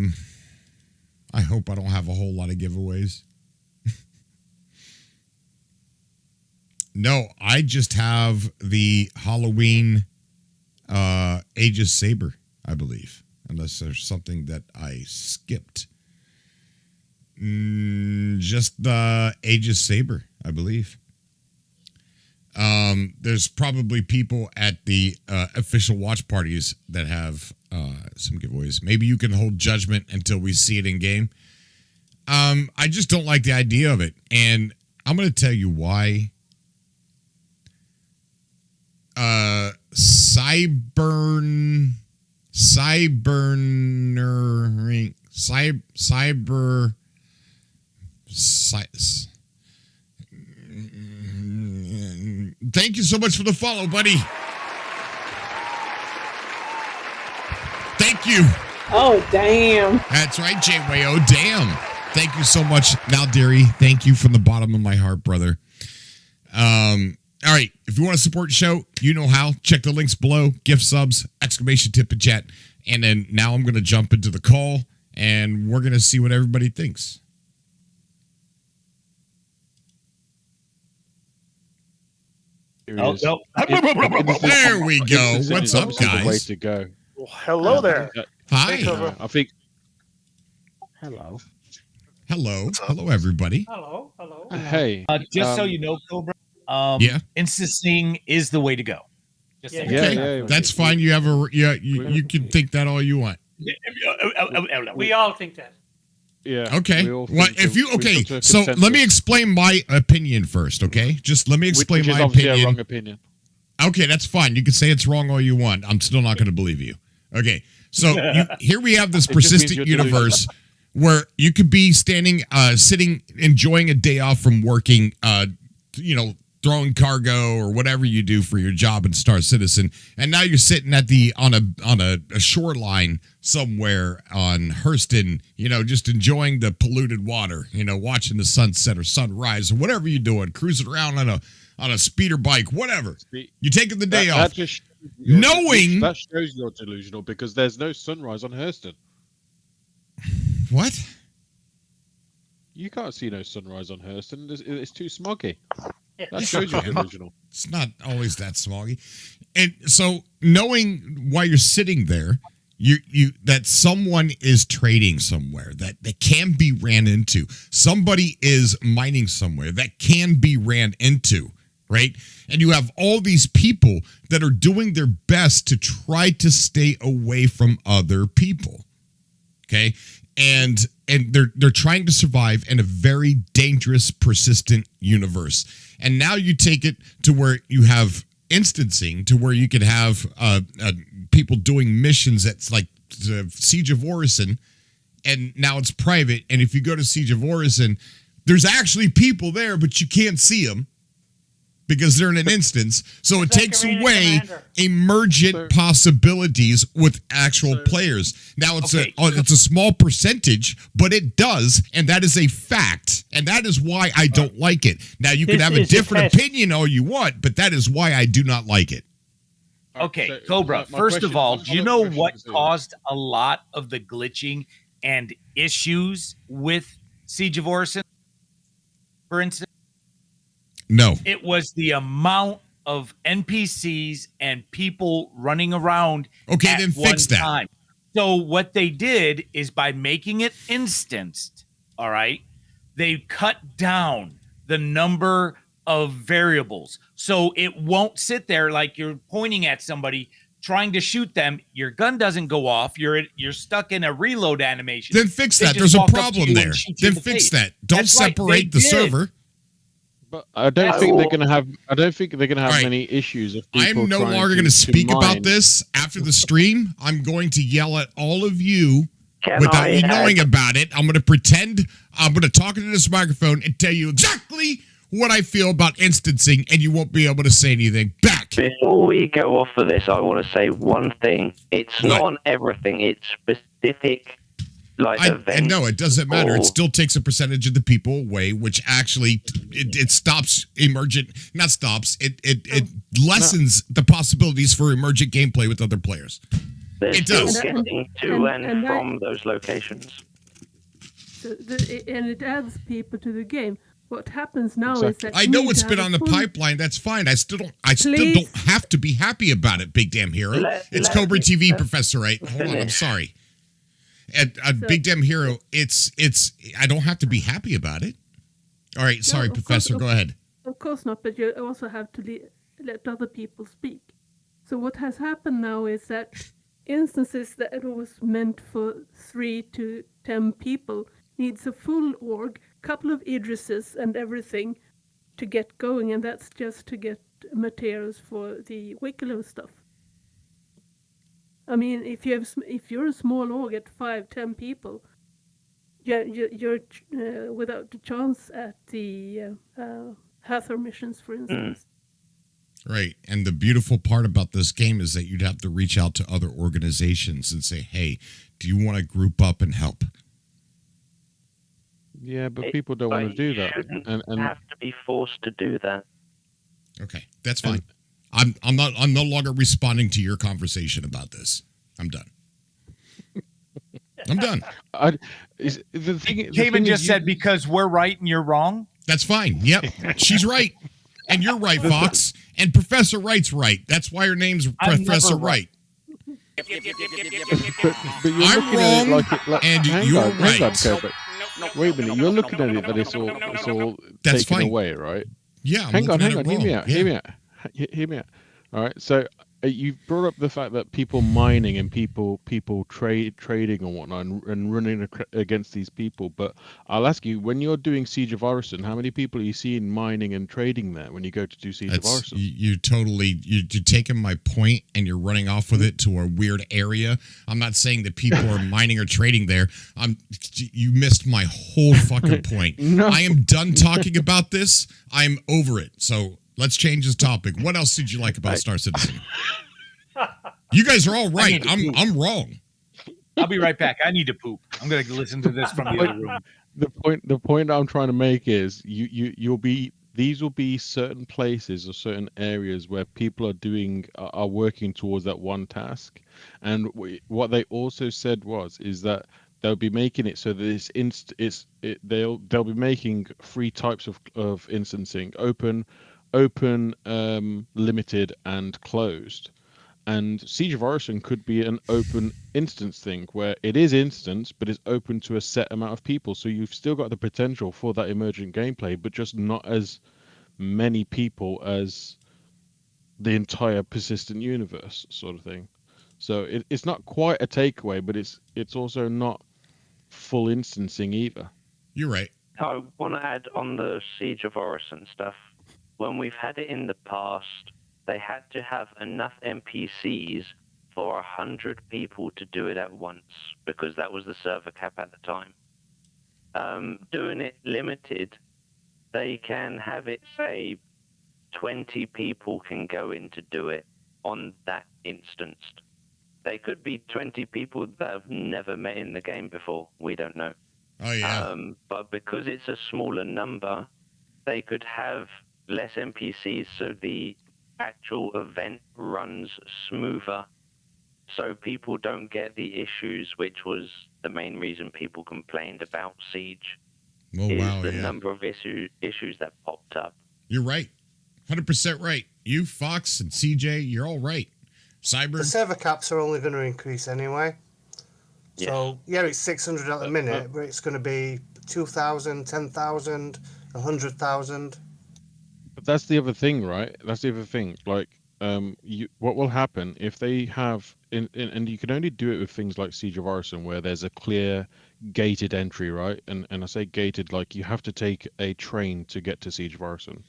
Speaker 1: hope I don't have a whole lot of giveaways. No, I just have the Halloween Aegis Saber, I believe. Unless there's something that I skipped. Just the Aegis Saber, I believe. There's probably people at the official watch parties that have some giveaways. Maybe you can hold judgment until we see it in game. I just don't like the idea of it. And I'm going to tell you why. Cybernering. Thank you so much for the follow, buddy. Thank you.
Speaker 16: Oh, damn.
Speaker 1: That's right, J-Way. Oh, damn. Thank you so much. Now, Deary, thank you from the bottom of my heart, brother. All right. If you want to support the show, you know how. Check the links below. Gift subs, exclamation tip in chat. And then now I'm going to jump into the call, and we're going to see what everybody thinks.
Speaker 17: Oh, no.
Speaker 1: There we go. What's up, guys?
Speaker 17: The way to go.
Speaker 16: Well, hello there.
Speaker 1: Hi.
Speaker 17: I think.
Speaker 16: Hello.
Speaker 1: Hello. Hello, everybody.
Speaker 16: Hello. Hello.
Speaker 17: Hey.
Speaker 16: Just so you know, Cobra,
Speaker 1: yeah.
Speaker 16: instancing is the way to go. Just saying.
Speaker 1: Okay. That's fine. You have you can think that all you want.
Speaker 16: We all think that.
Speaker 17: Yeah.
Speaker 1: Okay. Well, if you so let me explain my opinion first. Okay, just let me explain
Speaker 17: which is
Speaker 1: my
Speaker 17: obviously
Speaker 1: opinion.
Speaker 17: a wrong opinion.
Speaker 1: Okay, that's fine. You can say it's wrong all you want. I'm still not going to believe you. Okay, so here we have this
Speaker 17: It just means
Speaker 1: persistent
Speaker 17: you're
Speaker 1: universe where you could be standing, sitting, enjoying a day off from working, throwing cargo or whatever you do for your job in Star Citizen, and now you're sitting at on a shoreline somewhere on Hurston, just enjoying the polluted water, watching the sunset or sunrise or whatever you're doing, cruising around on a speeder bike, whatever. You're taking the day off, knowing
Speaker 17: that shows you're delusional because there's no sunrise on Hurston.
Speaker 1: What?
Speaker 17: You can't see no sunrise on Hurston. It's too smoggy. That shows you're delusional.
Speaker 1: It's not always that smoggy. And so knowing why you're sitting there, that someone is trading somewhere that can be ran into. Somebody is mining somewhere that can be ran into, right? And you have all these people that are doing their best to try to stay away from other people. Okay? And they're trying to survive in a very dangerous, persistent universe. And now you take it to where you have instancing, to where you could have people doing missions that's like Siege of Orison, and now it's private. And if you go to Siege of Orison, there's actually people there, but you can't see them because they're in an instance. So it takes away emergent possibilities with actual players. Now it's a small percentage, but it does, and that is a fact, and that is why I don't like it. Now you can have a different opinion all you want, but that is why I do not like it.
Speaker 16: Okay, Cobra, first of all, do you know what caused a lot of the glitching and issues with Siege of Orison, for instance?
Speaker 1: No.
Speaker 16: It was the amount of NPCs and people running around at
Speaker 1: then fix that.
Speaker 16: time. So what they did is by making it instanced, all right, they cut down the number of variables. So it won't sit there like you're pointing at somebody trying to shoot them. Your gun doesn't go off. You're stuck in a reload animation.
Speaker 1: Then fix that. There's a problem there. Then fix that. Don't separate the server.
Speaker 17: But I don't think they're going to have. I don't think they're going to have many issues of people.
Speaker 1: I'm no longer going to speak about this after the stream. I'm going to yell at all of you without you knowing about it. I'm going to pretend. I'm going to talk into this microphone and tell you exactly what I feel about instancing, and you won't be able to say anything back.
Speaker 6: Before we go off of this, I want to say one thing. It's not on everything. It's specific, events.
Speaker 1: And no, it doesn't matter. It
Speaker 6: or-
Speaker 1: still takes a percentage of the people away, which actually it stops emergent. Not stops. It lessens the possibilities for emergent gameplay with other players.
Speaker 6: There's
Speaker 1: It does.
Speaker 6: still getting to and from those locations.
Speaker 14: And it adds people to the game. What happens now is that
Speaker 1: I
Speaker 14: you
Speaker 1: know
Speaker 14: need
Speaker 1: it's
Speaker 14: to
Speaker 1: been
Speaker 14: have
Speaker 1: on
Speaker 14: a
Speaker 1: the
Speaker 14: full-
Speaker 1: pipeline. That's fine. I still don't have to be happy about it, Big Damn Hero. It's
Speaker 6: let
Speaker 1: Cobra
Speaker 6: me-
Speaker 1: TV,
Speaker 6: let-
Speaker 1: Professor 8. Hold on, I'm
Speaker 6: finish.
Speaker 1: sorry. Big Damn Hero, it's I don't have to be happy about it. All right, sorry,
Speaker 14: of
Speaker 1: Professor,
Speaker 14: course,
Speaker 1: go ahead.
Speaker 14: Of course not, but you also have to let other people speak. So what has happened now is that instances that was meant for 3 to 10 people needs a full org, couple of Idrises and everything to get going, and that's just to get materials for the Wicklow stuff. I mean, if you're a small org at 5-10 people, you're without a chance at the Hathor missions, for instance.
Speaker 1: Right. And the beautiful part about this game is that you'd have to reach out to other organizations and say, hey, do you want to group up and help?
Speaker 17: Yeah, but people don't want to do that. And
Speaker 6: have to be forced to do that.
Speaker 1: Okay, that's fine. I'm no longer responding to your conversation about this. I'm done. I'm done.
Speaker 16: Cayman just said because we're right and you're wrong.
Speaker 1: That's fine. Yep. She's right. And you're right, Fox. And Professor Wright's right. That's why her name's
Speaker 16: I'm
Speaker 1: Professor
Speaker 16: never right.
Speaker 1: Wright.
Speaker 17: But you're
Speaker 1: I'm
Speaker 17: looking at it
Speaker 1: wrong, and
Speaker 17: hang
Speaker 1: you're
Speaker 17: on, hang on,
Speaker 1: right.
Speaker 17: Cobra. Wait a minute, you're looking at it that it's all
Speaker 1: That's
Speaker 17: taken
Speaker 1: fine.
Speaker 17: away, right?
Speaker 1: Yeah, I'm
Speaker 17: hang on,
Speaker 1: looking
Speaker 17: hang
Speaker 1: at
Speaker 17: on,
Speaker 1: it
Speaker 17: hear me
Speaker 1: wrong.
Speaker 17: out, hear me out, hear me out. All right, so you brought up the fact that people mining and people trading and whatnot and running against these people, but I'll ask you, when you're doing Siege of Orison, how many people are you seeing mining and trading there when you go to do Siege of Orison?
Speaker 1: You're taking my point and you're running off with it to a weird area. I'm not saying that people are mining or trading there. You missed my whole fucking point.
Speaker 17: No.
Speaker 1: I am done talking about this. I'm over it. So let's change this topic. What else did you like about Star Citizen? You guys are all right. I'm wrong.
Speaker 16: I'll be right back. I need to poop. I'm going to listen to this from the other room.
Speaker 17: The point I'm trying to make is these will be certain places or certain areas where people are working towards that one task, and what they also said is that they'll be making it so that they'll be making 3 types of instancing: open, limited, and closed. And Siege of Orison could be an open instance thing where it is instance, but it's open to a set amount of people. So you've still got the potential for that emergent gameplay, but just not as many people as the entire persistent universe sort of thing. So it's not quite a takeaway, but it's also not full instancing either.
Speaker 1: You're right.
Speaker 6: I want to add on the Siege of Orison stuff. When we've had it in the past, they had to have enough NPCs for 100 people to do it at once, because that was the server cap at the time. Doing it limited, they can have it say 20 people can go in to do it on that instance. They could be 20 people that have never met in the game before. We don't know.
Speaker 1: Oh, yeah.
Speaker 6: But because it's a smaller number, they could have less NPCs, so the actual event runs smoother, so people don't get the issues, which was the main reason people complained about Siege.
Speaker 1: Oh,
Speaker 6: is
Speaker 1: wow,
Speaker 6: the
Speaker 1: yeah.
Speaker 6: number of issues that popped up.
Speaker 1: You're right. 100% right. You, Fox, and CJ, you're all right. Cyber.
Speaker 23: The server caps are only going to increase anyway. So, yeah, it's 600 at the minute, but it's going to be 2,000, 10,000, 100,000.
Speaker 17: But that's the other thing, right? That's the other thing. Like, what will happen if they have, and you can only do it with things like Siege of Orison, where there's a clear gated entry, right? And I say gated, like you have to take a train to get to Siege of Orison,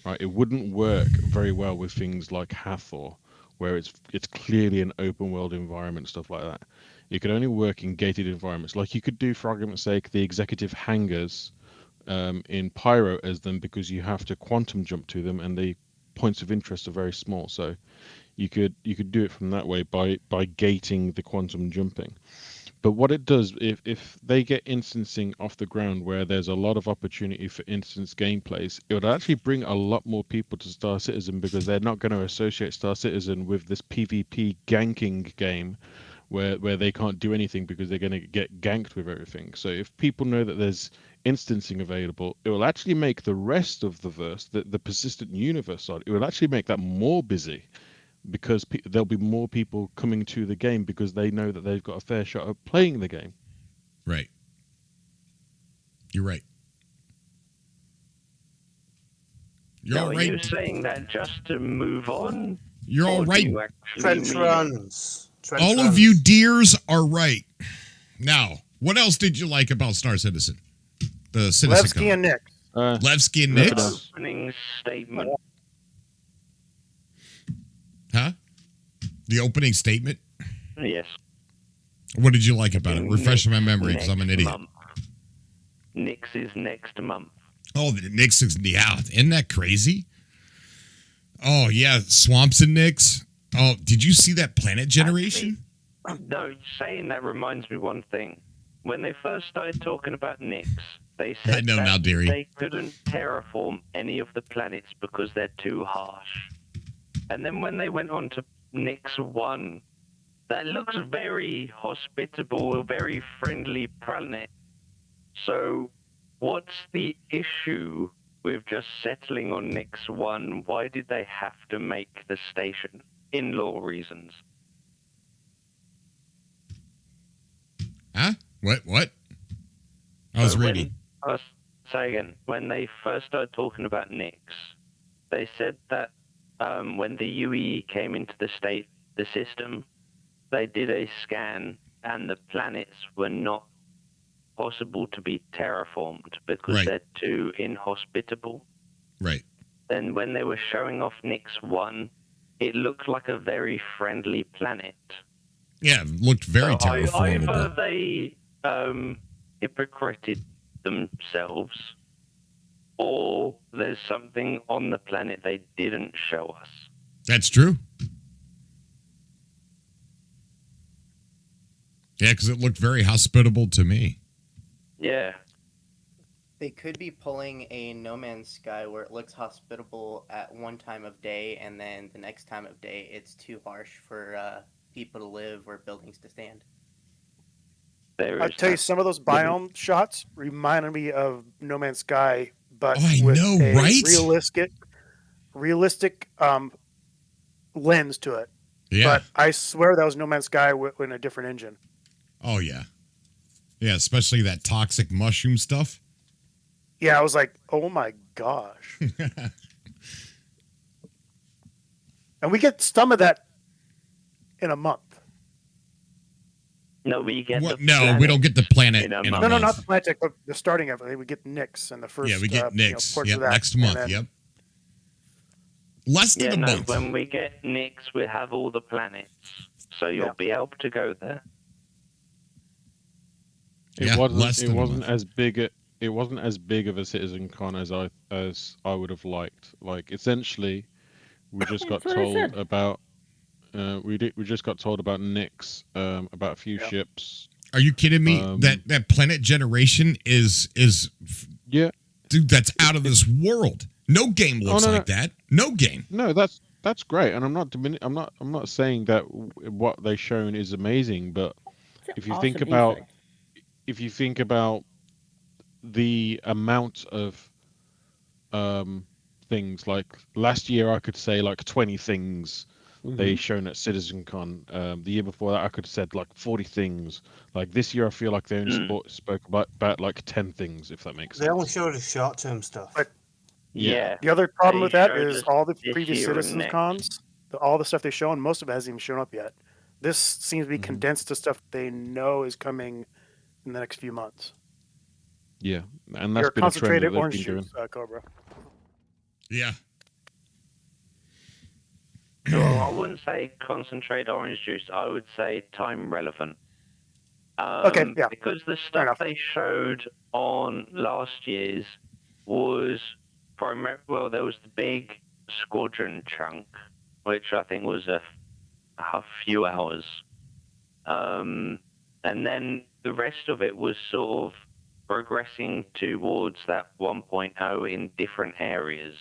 Speaker 17: right? It wouldn't work very well with things like Hathor, where it's clearly an open world environment, stuff like that. It could only work in gated environments. Like you could do, for argument's sake, the executive hangars in Pyro as them because you have to quantum jump to them, and the points of interest are very small. So you could do it from that way by gating the quantum jumping. But what it does, if they get instancing off the ground where there's a lot of opportunity for instance gameplays, it would actually bring a lot more people to Star Citizen, because they're not going to associate Star Citizen with this PvP ganking game where they can't do anything because they're going to get ganked with everything. So if people know that there's instancing available, it will actually make the rest of the verse, the persistent universe side, it will actually make that more busy, because there'll be more people coming to the game because they know that they've got a fair shot of playing the game.
Speaker 1: Right. You're right. You're all
Speaker 6: Are
Speaker 1: right.
Speaker 6: you saying that just to move on?
Speaker 1: You're all right.
Speaker 23: Trench runs.
Speaker 1: All of you deers are right. Now, what else did you like about Star Citizen? The CitizenCon.
Speaker 9: Levski and Nick.
Speaker 1: Levski and Nix?
Speaker 6: Opening statement.
Speaker 1: Huh? The opening statement?
Speaker 6: Yes.
Speaker 1: What did you like about it? Refresh my memory, because I'm an idiot.
Speaker 6: Nix is next month.
Speaker 1: Oh, the Nix is, yeah. Isn't that crazy? Oh, yeah. Swamps and Nix. Oh, did you see that planet generation?
Speaker 6: No, saying that reminds me one thing. When they first started talking about Nix, they said
Speaker 1: I know
Speaker 6: that
Speaker 1: now, dearie.
Speaker 6: they couldn't terraform any of the planets because they're too harsh. And then when they went on to Nix 1, that looks very hospitable, a very friendly planet. So what's the issue with just settling on Nix 1? Why did they have to make the station? In-law reasons.
Speaker 1: Huh? What? I was reading.
Speaker 6: Say again. When they first started talking about Nix, they said that when the UE came into the system, they did a scan and the planets were not possible to be terraformed because they're too inhospitable.
Speaker 1: Right.
Speaker 6: Then when they were showing off Nix 1, it looked like a very friendly planet.
Speaker 1: Yeah, it looked very terraformable.
Speaker 6: Either they hypocrited themselves, or there's something on the planet they didn't show us.
Speaker 1: That's true. Yeah, because it looked very hospitable to me.
Speaker 6: Yeah.
Speaker 18: They could be pulling a No Man's Sky where it looks hospitable at one time of day, and then the next time of day it's too harsh for people to live or buildings to stand.
Speaker 9: I'll tell you, some of those biome shots reminded me of No Man's Sky, but with a realistic lens to it.
Speaker 1: Yeah.
Speaker 9: But I swear that was No Man's Sky with a different engine.
Speaker 1: Oh, yeah. Yeah, especially that toxic mushroom stuff.
Speaker 9: Yeah, I was like, oh my gosh. And we get some of that in a month.
Speaker 6: No, we get
Speaker 1: we don't get the planet in a month.
Speaker 9: No, not the planet, but the starting of it. We get Nix and the first.
Speaker 1: Yeah, we get Nix.
Speaker 9: Ports of that,
Speaker 1: next month. Yep. Less than a month.
Speaker 6: When we get Nix, we have all the planets, so you'll be able to go there.
Speaker 17: It wasn't as big of a CitizenCon as I would have liked. Like, essentially, we just got told about we just got told about Nix, about a few ships.
Speaker 1: Are you kidding me? That planet generation is
Speaker 17: yeah,
Speaker 1: dude, that's out of this world. No game looks like that. No game.
Speaker 17: No, that's great, and I'm not saying that what they've shown is amazing, but if you think about the amount of things, like last year I could say like 20 things they shown at CitizenCon. The year before that I could have said like 40 things. Like this year I feel like they only spoke about like 10 things, if that makes sense.
Speaker 23: They only showed us short-term stuff.
Speaker 9: But
Speaker 17: yeah.
Speaker 9: The other problem with that is all the previous CitizenCons, all the stuff they've shown, most of it hasn't even shown up yet. This seems to be condensed to stuff they know is coming in the next few months.
Speaker 17: Yeah, and that's been a trend that they've been doing.
Speaker 9: Cobra.
Speaker 1: Yeah.
Speaker 6: Well, I wouldn't say concentrated orange juice. I would say time relevant.
Speaker 9: Okay, yeah.
Speaker 6: Because the stuff they showed on last year's was well, there was the big squadron chunk, which I think was a few hours. And then the rest of it was sort of progressing towards that 1.0 in different areas.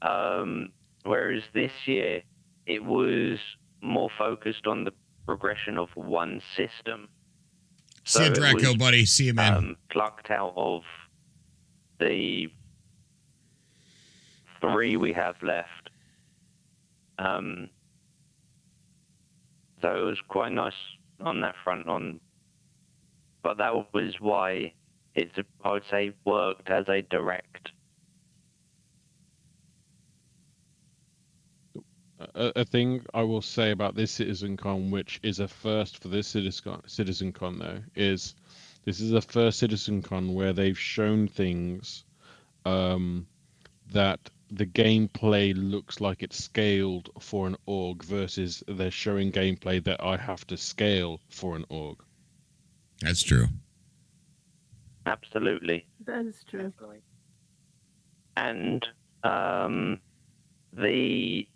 Speaker 6: Whereas this year, it was more focused on the progression of one system.
Speaker 1: See you, Draco, buddy. See you, man.
Speaker 6: Plucked out of the 3 we have left. So it was quite nice on that front. But that was why it's, I would say, worked as a direct.
Speaker 17: A thing I will say about this CitizenCon, which is a first for this CitizenCon, though, is this is the first CitizenCon where they've shown things that the gameplay looks like it's scaled for an org versus they're showing gameplay that I have to scale for an org.
Speaker 1: That's true.
Speaker 6: Absolutely.
Speaker 14: That is true.
Speaker 18: Definitely.
Speaker 6: And the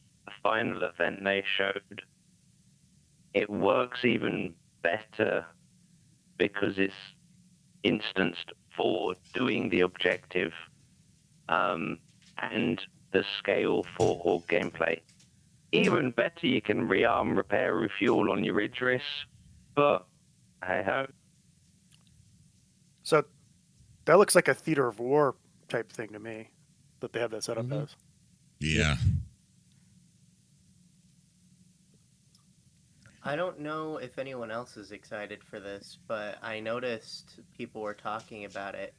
Speaker 6: final event they showed, it works even better because it's instanced for doing the objective and the scale for org gameplay. Even better, you can rearm, repair, refuel on your Idris, but hey ho.
Speaker 9: So that looks like a theater of war type thing to me, that they have that set up as.
Speaker 1: Yeah.
Speaker 18: I don't know if anyone else is excited for this, but I noticed people were talking about it.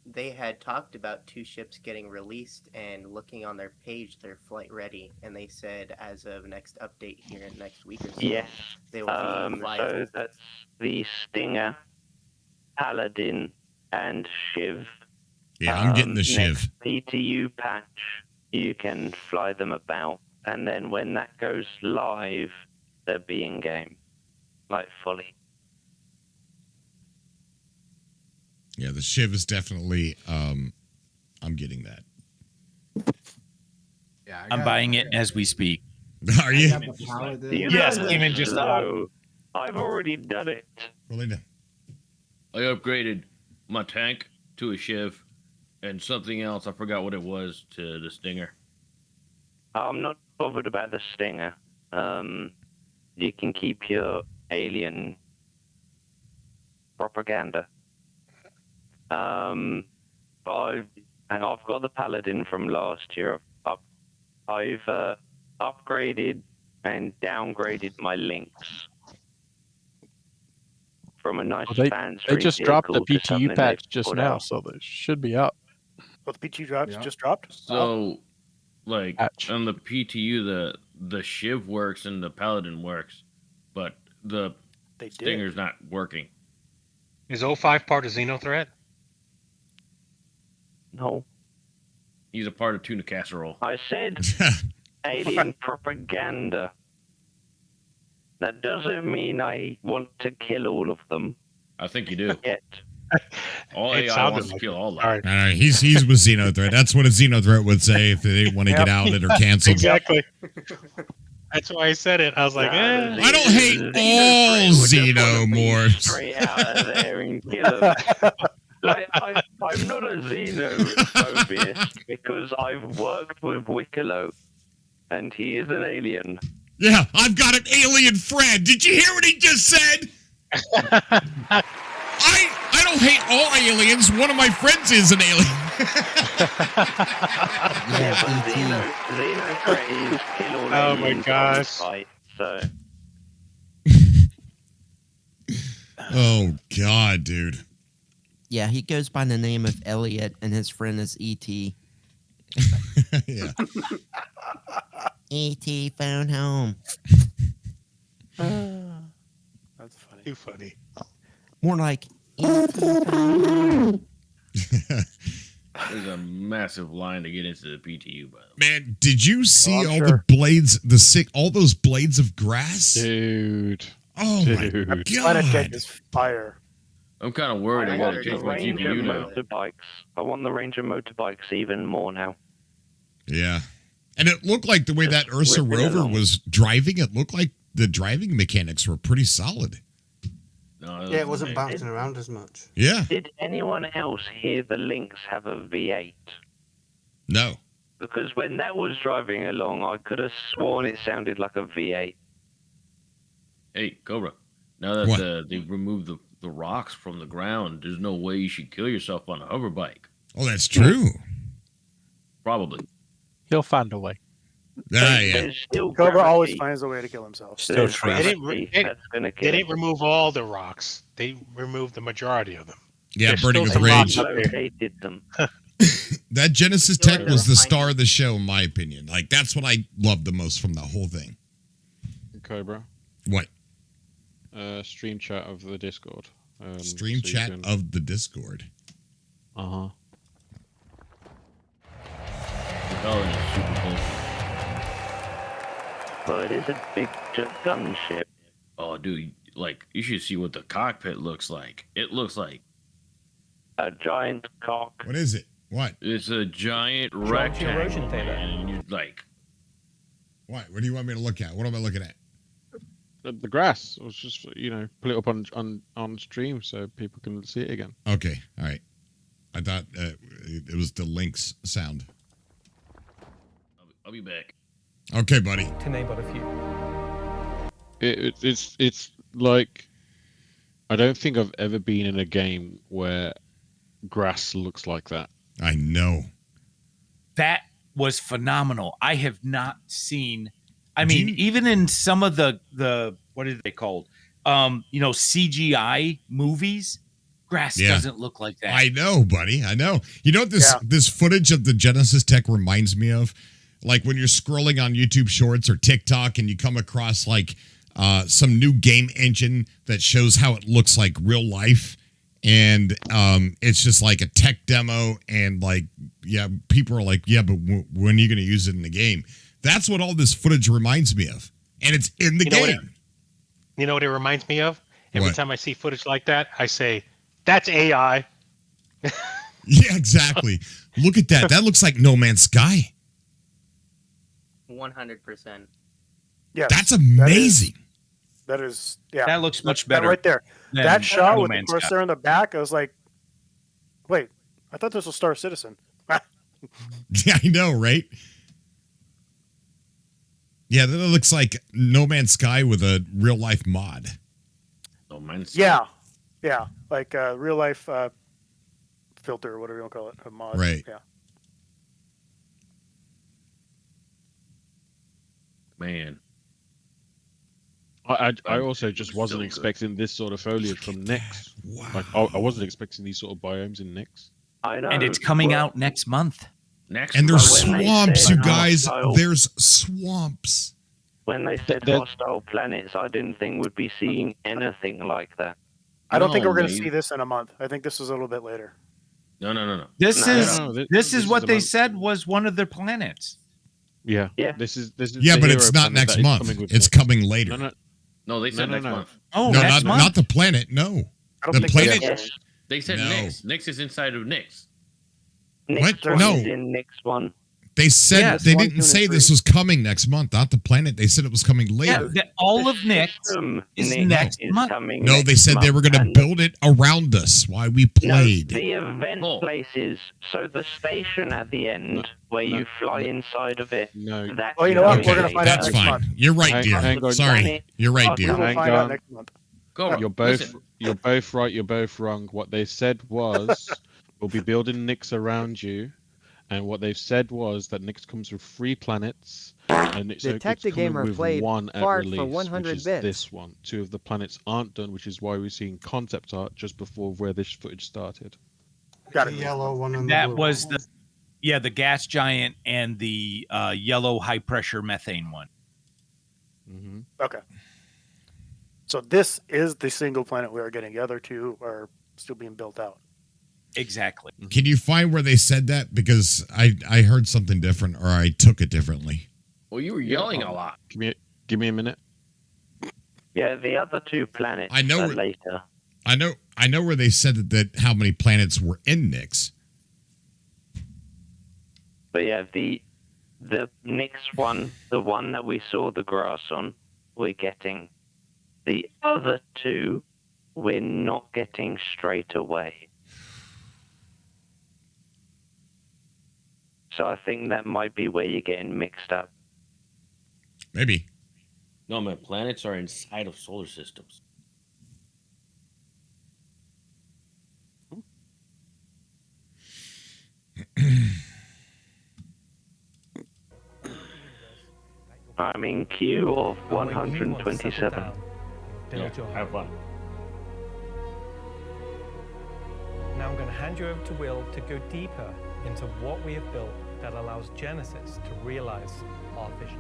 Speaker 18: They had talked about 2 ships getting released, and looking on their page, they're flight ready, and they said as of next update here in next week or so,
Speaker 6: Yes.
Speaker 18: they will be flyable.
Speaker 6: So that's the Stinger, Paladin, and Shiv.
Speaker 1: Yeah, I'm getting the Shiv.
Speaker 6: Next PTU patch, you can fly them about, and then when that goes live, they'll be in game, like fully.
Speaker 1: Yeah, the Shiv is definitely. I'm getting that.
Speaker 10: Yeah,
Speaker 16: I'm buying it as we speak.
Speaker 1: Are you?
Speaker 16: Yes, even just
Speaker 6: so, I've already done it.
Speaker 1: Really?
Speaker 19: I upgraded my tank to a Shiv and something else. I forgot what it was to the Stinger.
Speaker 6: I'm not bothered about the Stinger. You can keep your alien propaganda. But I've got the Paladin from last year. I've upgraded and downgraded my links from a nice fancy.
Speaker 22: They just dropped the PTU patch just now, so they should be up.
Speaker 9: Well, the PTU drops just dropped.
Speaker 19: So, like on the PTU, the Shiv works and the Paladin works, but the Stinger's not working.
Speaker 10: Is 05 part of Xenothreat?
Speaker 6: No.
Speaker 19: He's a part of Tuna Casserole.
Speaker 6: I said alien propaganda. That doesn't mean I want to kill all of them.
Speaker 19: I think you do.
Speaker 6: Yet.
Speaker 19: All
Speaker 10: It
Speaker 19: AI
Speaker 10: sounded
Speaker 19: wants to
Speaker 10: like
Speaker 19: kill
Speaker 10: it.
Speaker 19: all of
Speaker 10: All
Speaker 19: them.
Speaker 10: right.
Speaker 1: He's with Xenothreat. That's what a Xenothreat would say if they didn't want to get outed or canceled.
Speaker 10: Exactly. That's why I said it. I was like, eh.
Speaker 1: I don't hate all xenomorphs.
Speaker 6: Straight out of there and kill them. Like, I'm not a xenophobist because I've worked with Wicklow, and he is an alien.
Speaker 1: Yeah, I've got an alien friend. Did you hear what he just said? I don't hate all aliens. One of my friends is an alien.
Speaker 10: Oh my gosh.
Speaker 6: Fight, so.
Speaker 1: Oh God, dude.
Speaker 24: Yeah, he goes by the name of Elliot, and his friend is E.T.
Speaker 1: Yeah.
Speaker 24: E.T. phone home.
Speaker 9: That's funny.
Speaker 10: Too funny.
Speaker 24: More like E.T. phone home.
Speaker 19: There's a massive line to get into the PTU, by the way.
Speaker 1: Man, did you see all the blades, all those blades of grass?
Speaker 17: Dude.
Speaker 1: Oh my
Speaker 9: Planet
Speaker 1: god!
Speaker 9: Deck is fire.
Speaker 19: I'm kind of worried. I gotta
Speaker 6: want
Speaker 19: change
Speaker 6: the
Speaker 19: my
Speaker 6: Ranger
Speaker 19: GPU now.
Speaker 6: motorbikes. I want the Ranger motorbikes even more now.
Speaker 1: Yeah, and it looked like the way that Ursa
Speaker 6: ripping
Speaker 1: rover
Speaker 6: along.
Speaker 1: was driving. It looked like the driving mechanics were pretty solid.
Speaker 19: No,
Speaker 23: Yeah, it wasn't bouncing around as much.
Speaker 1: Yeah.
Speaker 6: Did anyone else hear the Lynx have a V8?
Speaker 1: No.
Speaker 6: Because when that was driving along, I could have sworn it sounded like a V8.
Speaker 19: Hey, Cobra. Now that they removed the rocks from the ground, there's no way you should kill yourself on a hover bike.
Speaker 1: Oh, that's true.
Speaker 19: Probably.
Speaker 22: He'll find a way.
Speaker 1: Yeah.
Speaker 9: Cobra always finds a way to kill himself.
Speaker 10: They didn't remove all the rocks. They removed the majority of them.
Speaker 1: Yeah,
Speaker 10: There's
Speaker 1: Burning
Speaker 10: still
Speaker 1: with
Speaker 10: some
Speaker 1: Rage.
Speaker 10: rocks up there.
Speaker 6: Located them.
Speaker 1: That Genesis Tech was the star of the show, in my opinion. Like, that's what I loved the most from the whole thing.
Speaker 17: Cobra.
Speaker 1: What?
Speaker 17: Stream chat of the Discord.
Speaker 1: Stream chat of the Discord.
Speaker 17: Uh-huh.
Speaker 6: But it is a big gunship.
Speaker 19: Oh, dude, like, you should see what the cockpit looks like. It looks like
Speaker 6: a giant cock.
Speaker 1: What is it? What?
Speaker 19: It's a giant
Speaker 12: erosion
Speaker 19: rectangle,
Speaker 12: table.
Speaker 19: man, and you're like,
Speaker 1: What? What do you want me to look at? What am I looking at?
Speaker 17: The grass. I was just, put it up on stream so people can see it again.
Speaker 1: Okay. All right. I thought it was the Lynx sound.
Speaker 19: I'll be back.
Speaker 1: Okay, buddy.
Speaker 12: To name but a few.
Speaker 17: It's like, I don't think I've ever been in a game where grass looks like that.
Speaker 1: I know.
Speaker 16: That was phenomenal. I have not seen. I mean, even in some of the what are they called? CGI movies, grass doesn't look like that.
Speaker 1: I know, buddy. I know. You know what this footage of the Genesis Tech reminds me of? Like when you're scrolling on YouTube Shorts or TikTok and you come across like some new game engine that shows how it looks like real life. And it's just like a tech demo. And like, people are like, but when are you going to use it in the game? That's what all this footage reminds me of. And it's in the game.
Speaker 10: You know what it reminds me of? Every
Speaker 1: What?
Speaker 10: time I see footage like that, I say, that's AI.
Speaker 1: Yeah, exactly. Look at that. That looks like No Man's Sky.
Speaker 18: 100%.
Speaker 9: Yeah,
Speaker 1: That's amazing.
Speaker 9: That is yeah.
Speaker 16: That looks much
Speaker 9: That
Speaker 16: better
Speaker 9: right there.
Speaker 16: than
Speaker 9: That shot
Speaker 16: No
Speaker 9: with the
Speaker 16: Man's
Speaker 9: Corsair
Speaker 16: Sky.
Speaker 9: in the back, I was like, wait, I thought this was Star Citizen.
Speaker 1: Yeah, I know, right? Yeah, that looks like No Man's Sky with a real life mod.
Speaker 19: No Man's
Speaker 9: Yeah, like real life filter or whatever you want to call it, a mod.
Speaker 1: Right.
Speaker 9: Yeah.
Speaker 19: Man.
Speaker 17: I also just wasn't expecting this sort of foliage from Nyx. Wow. Like I wasn't expecting these sort of biomes in Nyx.
Speaker 6: I know.
Speaker 16: And it's coming out next month.
Speaker 1: And there's swamps, you guys. There's swamps.
Speaker 6: When they said hostile planets, I didn't think we'd be seeing anything like that.
Speaker 9: I don't think we're going to see this in a month. I think this is a little bit later.
Speaker 19: No.
Speaker 16: This is what they said was one of their planets.
Speaker 17: Yeah.
Speaker 16: This
Speaker 17: is
Speaker 1: Yeah,
Speaker 17: the
Speaker 1: but
Speaker 17: hero
Speaker 1: it's not
Speaker 17: planet
Speaker 1: next
Speaker 17: that is
Speaker 1: month.
Speaker 17: coming with
Speaker 1: It's
Speaker 17: Nyx.
Speaker 1: coming later.
Speaker 19: No, they said next month.
Speaker 16: Oh,
Speaker 1: no,
Speaker 16: next month?
Speaker 1: not the planet. No,
Speaker 9: I don't
Speaker 1: the
Speaker 9: think
Speaker 1: planet.
Speaker 9: that's-
Speaker 19: They said
Speaker 1: No.
Speaker 19: Nyx. Nyx is inside of Nyx.
Speaker 1: What?
Speaker 6: One
Speaker 1: No.
Speaker 6: is in next one.
Speaker 1: They said
Speaker 16: Yes,
Speaker 1: they
Speaker 9: 1,
Speaker 1: didn't
Speaker 9: 2,
Speaker 1: say
Speaker 9: and
Speaker 1: this
Speaker 9: 3.
Speaker 1: was coming next month. Not the planet. They said it was coming
Speaker 16: Yeah,
Speaker 1: later.
Speaker 16: all of Nyx is next month.
Speaker 6: Coming
Speaker 1: No,
Speaker 6: next
Speaker 1: they said they
Speaker 6: month,
Speaker 1: were going to
Speaker 6: and
Speaker 1: build it around us while we played.
Speaker 6: the event places. So the station at the end where you fly inside of it.
Speaker 17: No.
Speaker 6: That's
Speaker 9: Oh, you know what?
Speaker 1: Okay,
Speaker 9: We're going to find out
Speaker 1: that's
Speaker 9: next
Speaker 1: fine.
Speaker 9: month.
Speaker 1: You're right, dear.
Speaker 17: Hang on.
Speaker 1: Sorry, you're right,
Speaker 9: We
Speaker 1: dear.
Speaker 9: will
Speaker 17: Hang
Speaker 9: find out
Speaker 17: on.
Speaker 9: next month.
Speaker 19: Go.
Speaker 17: You're both
Speaker 19: Listen.
Speaker 17: you're both right. You're both wrong. What they said was we'll be building Nyx around you, and what they've said was that Nyx comes with 3 planets, and it's
Speaker 2: Detective
Speaker 17: coming
Speaker 2: Gamer
Speaker 17: with
Speaker 2: played
Speaker 17: one at
Speaker 2: Fart
Speaker 17: release,
Speaker 2: for 100
Speaker 17: which is
Speaker 2: bits.
Speaker 17: this one. 2 of the planets aren't done, which is why we're seeing concept art just before where this footage started.
Speaker 9: Got
Speaker 23: The
Speaker 9: it.
Speaker 23: yellow one and the
Speaker 16: That
Speaker 23: blue
Speaker 16: was
Speaker 23: one.
Speaker 16: the gas giant and the yellow high pressure methane one.
Speaker 17: Mm-hmm.
Speaker 9: Okay. So this is the single planet we are getting. The other 2 are still being built out.
Speaker 16: Exactly.
Speaker 1: Can you find where they said that? Because I heard something different, or I took it differently.
Speaker 19: Well, you were yelling a lot.
Speaker 17: Give me a minute.
Speaker 6: Yeah, the other 2 planets
Speaker 1: I know
Speaker 6: are later.
Speaker 1: I know where they said that how many planets were in Nyx.
Speaker 6: But yeah, the Nyx one, the one that we saw the grass on, we're getting. The other 2, we're not getting straight away. So I think that might be where you're getting mixed up.
Speaker 1: Maybe.
Speaker 19: No, man, planets are inside of solar systems.
Speaker 6: I'm in queue of 127.
Speaker 12: Yeah,
Speaker 19: have fun.
Speaker 12: Now I'm going to hand you over to Will to go deeper into what we have built that allows Genesis to realize our vision.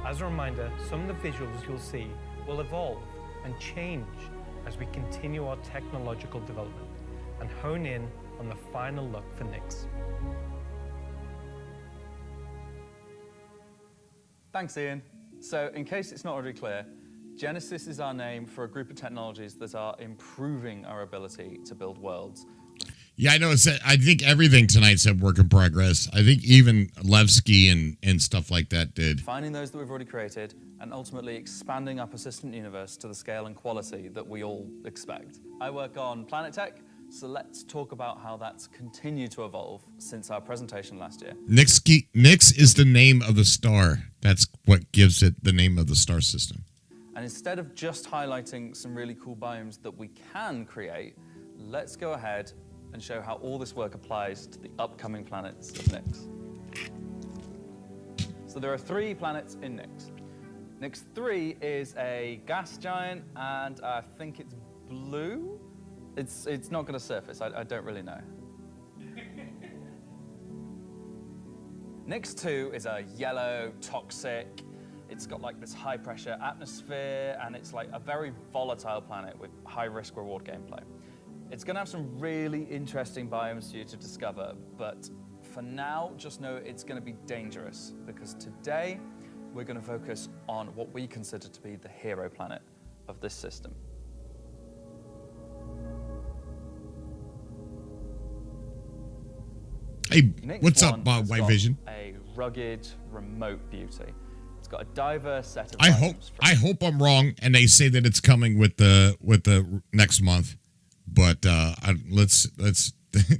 Speaker 12: As a reminder, some of the visuals you'll see will evolve and change as we continue our technological development and hone in on the final look for Nyx.
Speaker 2: Thanks, Ian. So, in case it's not already clear, Genesis is our name for a group of technologies that are improving our ability to build worlds.
Speaker 1: Yeah, I know. I think everything tonight said work in progress. I think even Levski and stuff like that did.
Speaker 2: Finding those that we've already created and ultimately expanding our persistent universe to the scale and quality that we all expect. I work on planet tech, so let's talk about how that's continued to evolve since our presentation last year.
Speaker 1: Nyx is the name of the star. That's what gives it the name of the star system.
Speaker 2: And instead of just highlighting some really cool biomes that we can create, let's go ahead and show how all this work applies to the upcoming planets of Nyx. So there are 3 planets in Nyx. Nyx 3 is a gas giant, and I think it's blue. It's not going to surface. I don't really know. Nyx 2 is a yellow, toxic. It's got like this high pressure atmosphere, and it's like a very volatile planet with high risk reward gameplay. It's going to have some really interesting biomes for you to discover, but for now, just know it's going to be dangerous, because today we're going to focus on what we consider to be the hero planet of this system.
Speaker 1: Hey,
Speaker 2: Nyx
Speaker 1: what's
Speaker 2: 1
Speaker 1: up, Bob
Speaker 2: has
Speaker 1: White
Speaker 2: got
Speaker 1: Vision?
Speaker 2: A rugged, remote beauty. It's got a diverse set of
Speaker 1: I hope I'm wrong, and they say that it's coming with the next month. But let's this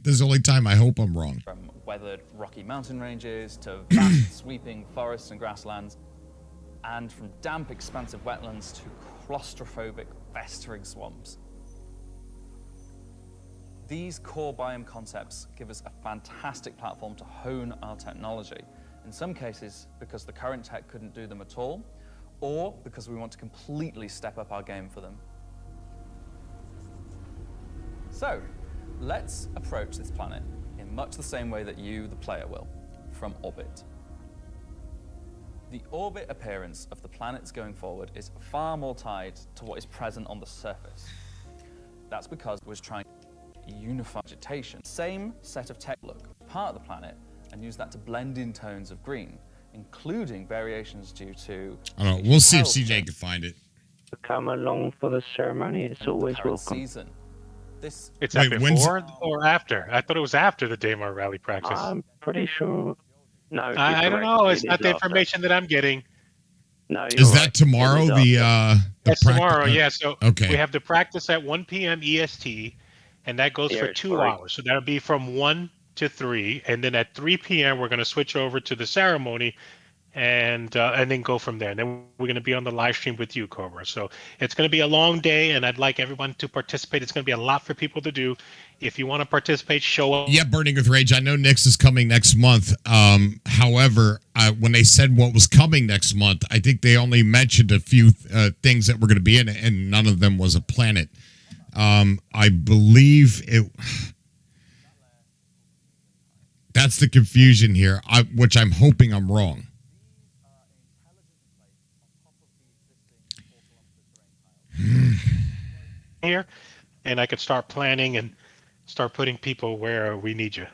Speaker 1: is the only time I hope I'm wrong.
Speaker 2: From weathered rocky mountain ranges to vast sweeping forests and grasslands, and from damp expansive wetlands to claustrophobic festering swamps. These core biome concepts give us a fantastic platform to hone our technology, in some cases because the current tech couldn't do them at all, or because we want to completely step up our game for them. So, let's approach this planet in much the same way that you, the player, will, from orbit. The orbit appearance of the planets going forward is far more tied to what is present on the surface. That's because we're trying to unify vegetation. Same set of tech look, part of the planet, and use that to blend in tones of green, including variations due to...
Speaker 1: I don't know. We'll see if CJ can find it.
Speaker 6: Come along for the ceremony. It's always welcome.
Speaker 2: Season.
Speaker 10: It's before or after? I thought it was after the Daymar rally practice.
Speaker 6: I'm pretty sure. No,
Speaker 10: I don't know. It's not the information that I'm getting.
Speaker 6: No,
Speaker 1: is that tomorrow?
Speaker 10: That's tomorrow. Yeah. So
Speaker 1: okay.
Speaker 10: We have the practice at 1 p.m. EST, and that goes for 2 hours. So that'll be from 1 to 3, and then at 3 p.m. we're going to switch over to the ceremony, and then go from there. And then we're going to be on the live stream with you, Cobra. So it's going to be a long day, and I'd like everyone to participate. It's going to be a lot for people to do. If you want to participate, show up.
Speaker 1: Yeah, Burning with Rage. I know Nyx is coming next month. However, when they said what was coming next month, I think they only mentioned a few things that were going to be in it, and none of them was a planet. I believe it... That's the confusion here, which I'm hoping I'm wrong.
Speaker 10: Here, and I could start planning and start putting people where we need you.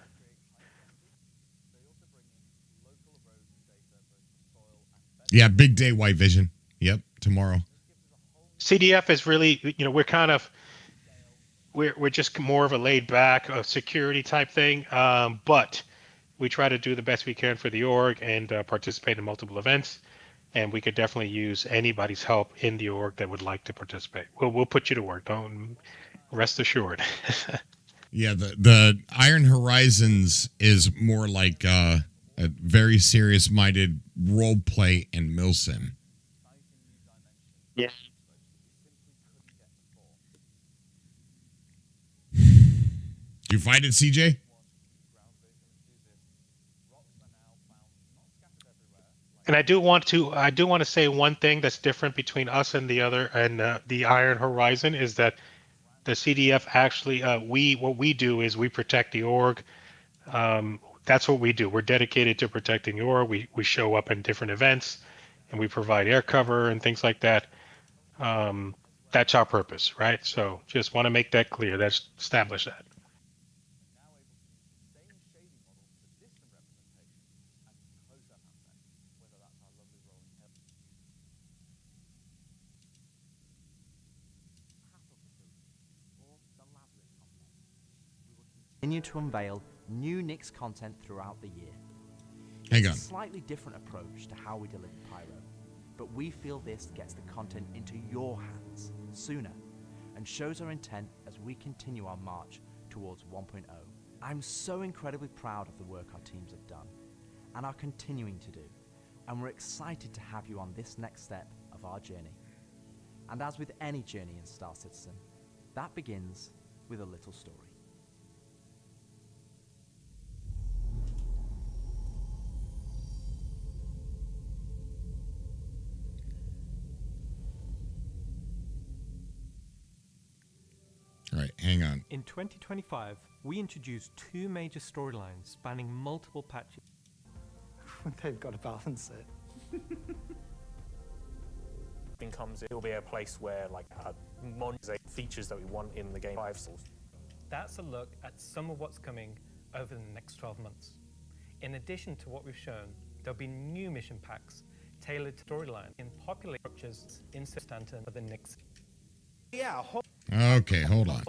Speaker 1: Yeah, big day, White Vision. Yep, tomorrow.
Speaker 10: CDF is really, we're kind of, we're just more of a laid back security type thing, but we try to do the best we can for the org and participate in multiple events. And we could definitely use anybody's help in the org that would like to participate. We'll put you to work. Don't rest assured.
Speaker 1: Yeah, the Iron Horizons is more like a very serious minded role play and milsim.
Speaker 6: Yes.
Speaker 1: Do you find it, CJ?
Speaker 10: And I do want to say one thing that's different between us and the Iron Horizon is that the CDF actually what we do is we protect the org. That's what we do. We're dedicated to protecting the org. We show up in different events, and we provide air cover and things like that. That's our purpose, right? So just want to make that clear. Let's establish that.
Speaker 4: Continue to unveil new Nix content throughout the year.
Speaker 1: Hang on.
Speaker 4: It's a slightly different approach to how we deliver Pyro, but we feel this gets the content into your hands sooner and shows our intent as we continue our march towards 1.0. I'm so incredibly proud of the work our teams have done and are continuing to do, and we're excited to have you on this next step of our journey. And as with any journey in Star Citizen, that begins with a little story.
Speaker 1: All right, hang on.
Speaker 12: In 2025, we introduced two major storylines spanning multiple patches.
Speaker 5: They've got to balance it.
Speaker 8: Comes in, it'll be a place where monetize features that we want in the game 5 source.
Speaker 13: That's a look at some of what's coming over the next 12 months. In addition to what we've shown, there'll be new mission packs tailored to storyline in popular structures in Stanton for the next.
Speaker 23: Yeah.
Speaker 1: Okay, hold on.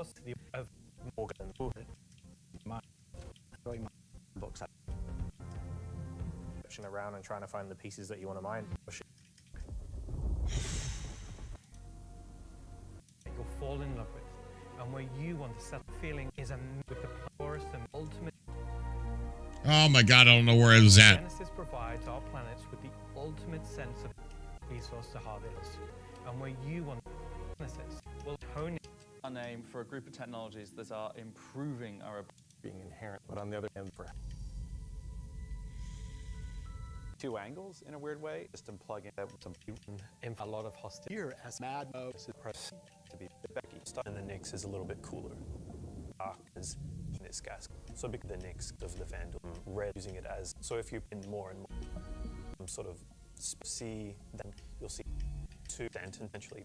Speaker 8: Morgan. Around and trying to find the pieces that you want to mine.
Speaker 13: You'll fall in love with, and where you want to set the feeling is with the purest and ultimate.
Speaker 1: Oh my god, I don't know where I was at.
Speaker 13: Genesis provides our planets with the ultimate sense of resource to harvest, and where you want Genesis will hone
Speaker 2: our name for a group of technologies that are improving our
Speaker 8: being inherent, but on the other hand, for two angles in a weird way, just unplugging that with some
Speaker 13: a lot of hostility.
Speaker 5: Here as Mad Mode
Speaker 8: to be Becky stuff, and the Nix is a little bit cooler. Is in its gas. So because the Nix of the fandom, Red using it as so if you pin more and more sort of see, then you'll see two Stanton potentially.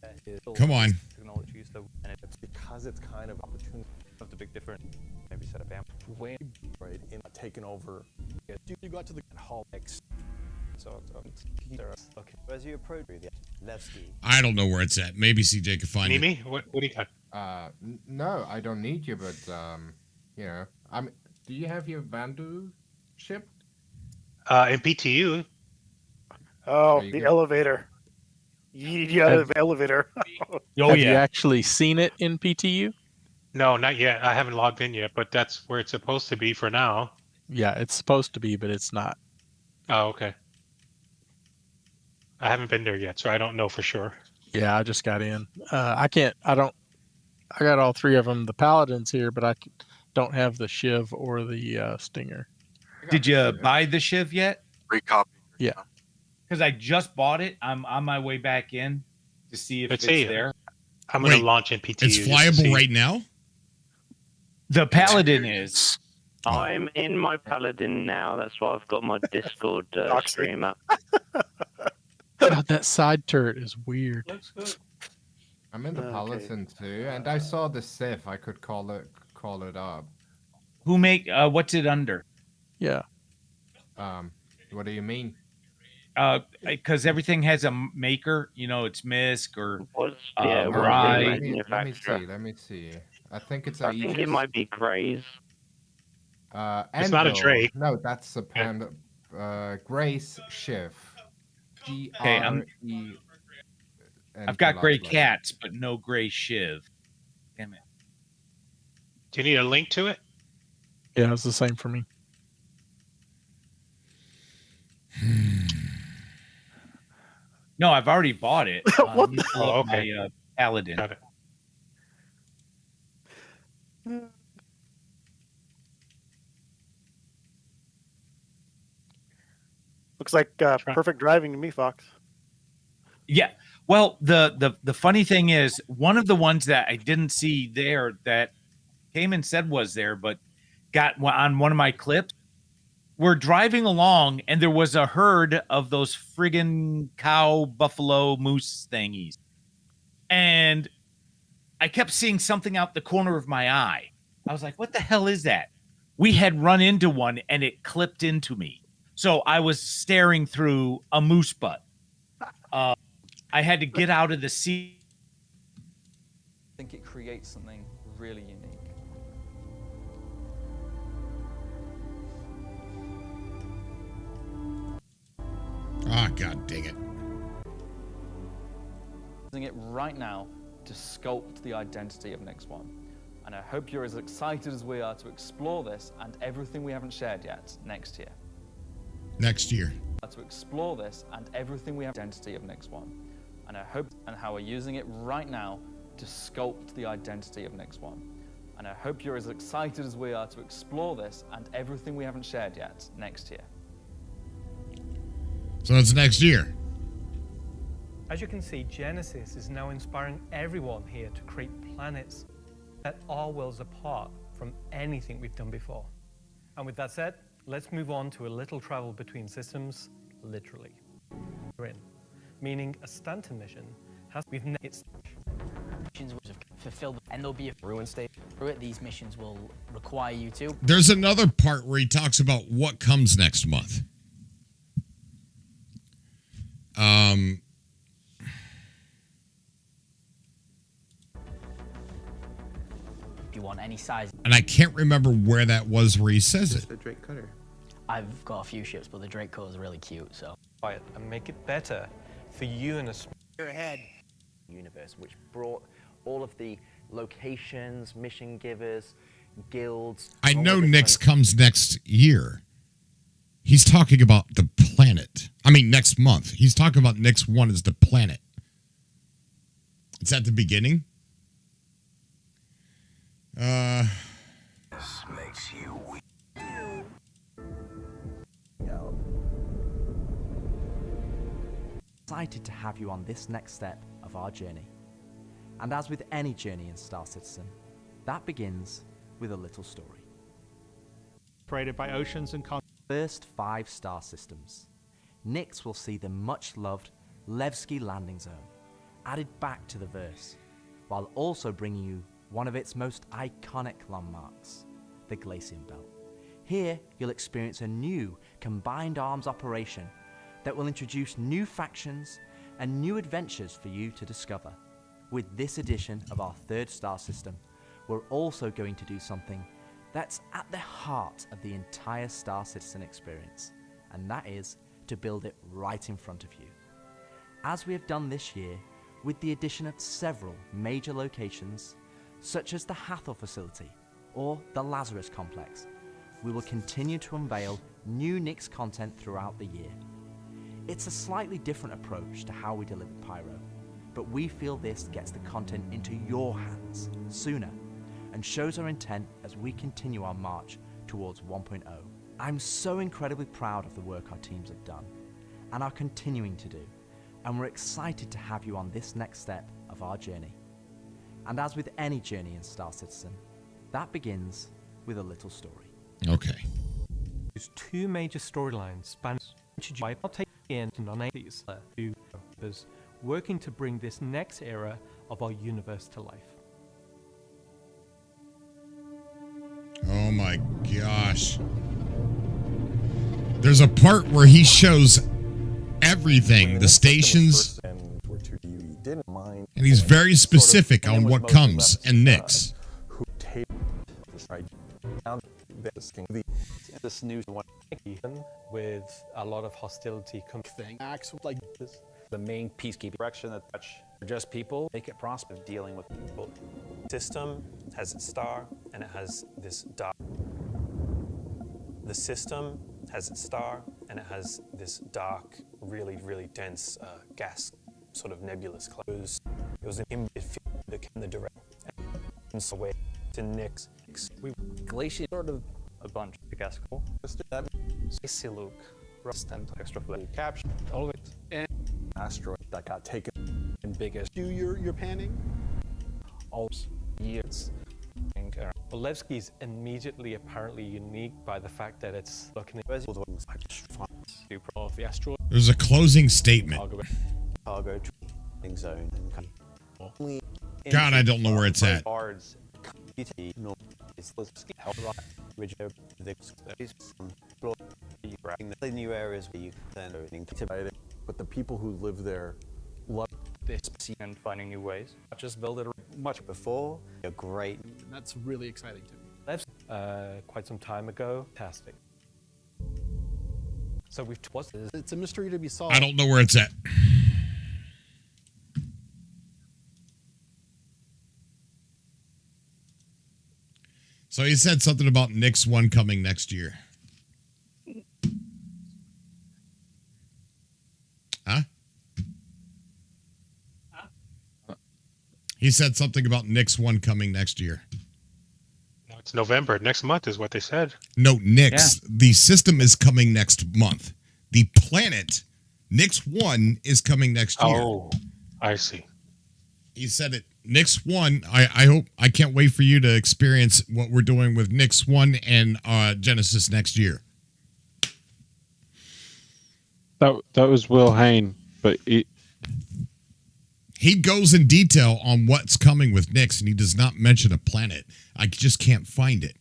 Speaker 1: Come on.
Speaker 25: Technology, so and it's because it's kind of opportunity of the big difference. Maybe set up amp way right in taking over.
Speaker 5: You got to the Hall X.
Speaker 25: So okay. As you approach the Levski.
Speaker 1: I don't know where it's at. Maybe CJ could find
Speaker 10: Need
Speaker 1: it.
Speaker 10: me? What do you got?
Speaker 26: No, I don't need you, but do you have your Vandu ship?
Speaker 10: In PTU.
Speaker 9: Oh, the elevator. Yeah, the elevator.
Speaker 22: Have you actually seen it in PTU?
Speaker 10: No, not yet. I haven't logged in yet, but that's where it's supposed to be for now.
Speaker 22: Yeah, it's supposed to be, but it's not.
Speaker 10: Oh, okay. I haven't been there yet, so I don't know for sure.
Speaker 22: Yeah, I just got in. I got all three of them, the Paladins here, but I don't have the Shiv or the Stinger.
Speaker 16: Did you buy the Shiv yet?
Speaker 22: Recopy. Yeah.
Speaker 16: Because I just bought it. I'm on my way back in to see if
Speaker 10: Let's
Speaker 16: it's
Speaker 10: see.
Speaker 16: there.
Speaker 10: I'm going to launch in PTU.
Speaker 1: It's flyable right now?
Speaker 16: The Paladin is.
Speaker 6: I'm in my Paladin now. That's why I've got my Discord stream up.
Speaker 22: God, that side turret is weird.
Speaker 26: Looks good. I'm in the Paladin too, and I saw the Sif. I could call it up.
Speaker 16: Who what's it under?
Speaker 22: Yeah.
Speaker 26: What do you mean?
Speaker 16: because everything has a maker. You know, it's Misk or
Speaker 6: Rye.
Speaker 26: Let me see. I think it's
Speaker 6: I think it might be Grays.
Speaker 10: It's not a Drake.
Speaker 26: No, that's a panda. Grace Shiv. GRE.
Speaker 16: I've got gray cats, but no gray Shiv. Damn it.
Speaker 10: Do you need a link to it?
Speaker 22: Yeah, it's the same for me.
Speaker 16: No, I've already bought it.
Speaker 22: What?
Speaker 16: Okay. My Paladin.
Speaker 10: Got it.
Speaker 9: Looks like perfect driving to me, Fox.
Speaker 16: Yeah. Well, the funny thing is, one of the ones that I didn't see there that came and said was there, but got on one of my clips. We're driving along, and there was a herd of those friggin' cow, buffalo, moose thingies. And I kept seeing something out the corner of my eye. I was like, what the hell is that? We had run into one, and it clipped into me. So I was staring through a moose butt. I had to get out of the seat.
Speaker 2: I think it creates something really unique.
Speaker 1: Ah, God dang it.
Speaker 2: Using it right now to sculpt the identity of Nix One. And I hope you're as excited as we are to explore this and everything we haven't shared yet next year.
Speaker 1: Next year.
Speaker 2: To explore this and everything we have identity of Nix One. And I hope and how we're using it right now to sculpt the identity of Nix One. And I hope you're as excited as we are to explore this and everything we haven't shared yet next year.
Speaker 1: So it's next year.
Speaker 13: As you can see, Genesis is now inspiring everyone here to create planets that are worlds apart from anything we've done before. And with that said, let's move on to a little travel between systems, literally. We're in, meaning a Stanton mission has its
Speaker 3: missions will fulfill, and there'll be a ruin state through it. These missions will require you to.
Speaker 1: There's another part where he talks about what comes next month.
Speaker 3: If you want any size.
Speaker 1: And I can't remember where that was where he says it.
Speaker 3: The Drake Cutter. I've got a few ships, but the Drake Cutter is really cute, so.
Speaker 13: And make it better for you in a
Speaker 4: ahead universe, which brought all of the locations, mission givers, guilds.
Speaker 1: I know Nix comes next year. He's talking about the planet. I mean, next month. He's talking about Nix One as the planet. It's at the beginning.
Speaker 4: This makes you weak. Excited to have you on this next step of our journey. And as with any journey in Star Citizen, that begins with a little story.
Speaker 7: Separated by oceans and continents.
Speaker 4: First 5 star systems. Nix will see the much-loved Levski landing zone added back to the verse, while also bringing you one of its most iconic landmarks, the Glacian Belt. Here, you'll experience a new combined arms operation that will introduce new factions and new adventures for you to discover. With this edition of our 3rd star system, we're also going to do something that's at the heart of the entire Star Citizen experience, and that is to build it right in front of you. As we have done this year, with the addition of several major locations, such as the Hathor facility or the Lazarus complex, we will continue to unveil new Nix content throughout the year. It's a slightly different approach to how we deliver Pyro, but we feel this gets the content into your hands sooner and shows our intent as we continue our march towards 1.0. I'm so incredibly proud of the work our teams have done and are continuing to do, and we're excited to have you on this next step of our journey. And as with any journey in Star Citizen, that begins with a little story.
Speaker 1: Okay.
Speaker 12: There's 2 major storylines spanning I'll take in non-80s working to bring this next era of our universe to life.
Speaker 1: Oh my gosh. There's a part where he shows everything, the stations,
Speaker 25: and didn't mind.
Speaker 1: And he's very specific on what comes and Nyx.
Speaker 25: Who take right down
Speaker 13: this news one with a lot of hostility thing acts like this.
Speaker 11: The main peacekeeping direction that just people make it prosper dealing with people.
Speaker 8: System has its star and it has this dark. The system has its star and it has this dark, really dense gas, sort of nebulous clouds. It was an immediate feeling that came the direct and so way to Nyx.
Speaker 11: We glacier sort of a bunch of gas core. Icy Luke, rust and extra flat capture, all of it. And
Speaker 25: asteroid that got taken
Speaker 11: in biggest.
Speaker 5: Do your panning?
Speaker 11: All years.
Speaker 13: Bolevsky's immediately apparently unique by the fact that it's looking at
Speaker 11: of the asteroid.
Speaker 1: There's a closing statement.
Speaker 11: Cargo zone.
Speaker 1: God, I don't know where it's at.
Speaker 11: The new areas where you can
Speaker 25: but the people who live there love
Speaker 11: this and finding new ways. Not just build it much before. You're great.
Speaker 5: That's really exciting to me.
Speaker 13: That's quite some time ago. Fantastic. So we've
Speaker 5: it's a mystery to be solved.
Speaker 1: I don't know where it's at. So he said something about Nyx 1 coming next year. Huh? He said something about Nyx 1 coming next year.
Speaker 10: No, it's November. Next month is what they said.
Speaker 1: No, Nyx. Yeah. The system is coming next month. The planet, Nyx 1, is coming next year.
Speaker 10: Oh, I see.
Speaker 1: He said it. Nyx 1, I can't wait for you to experience what we're doing with Nyx 1 and Genesis next year.
Speaker 17: That was Will Hain, but
Speaker 1: he goes in detail on what's coming with Nyx, and he does not mention a planet. I just can't find it.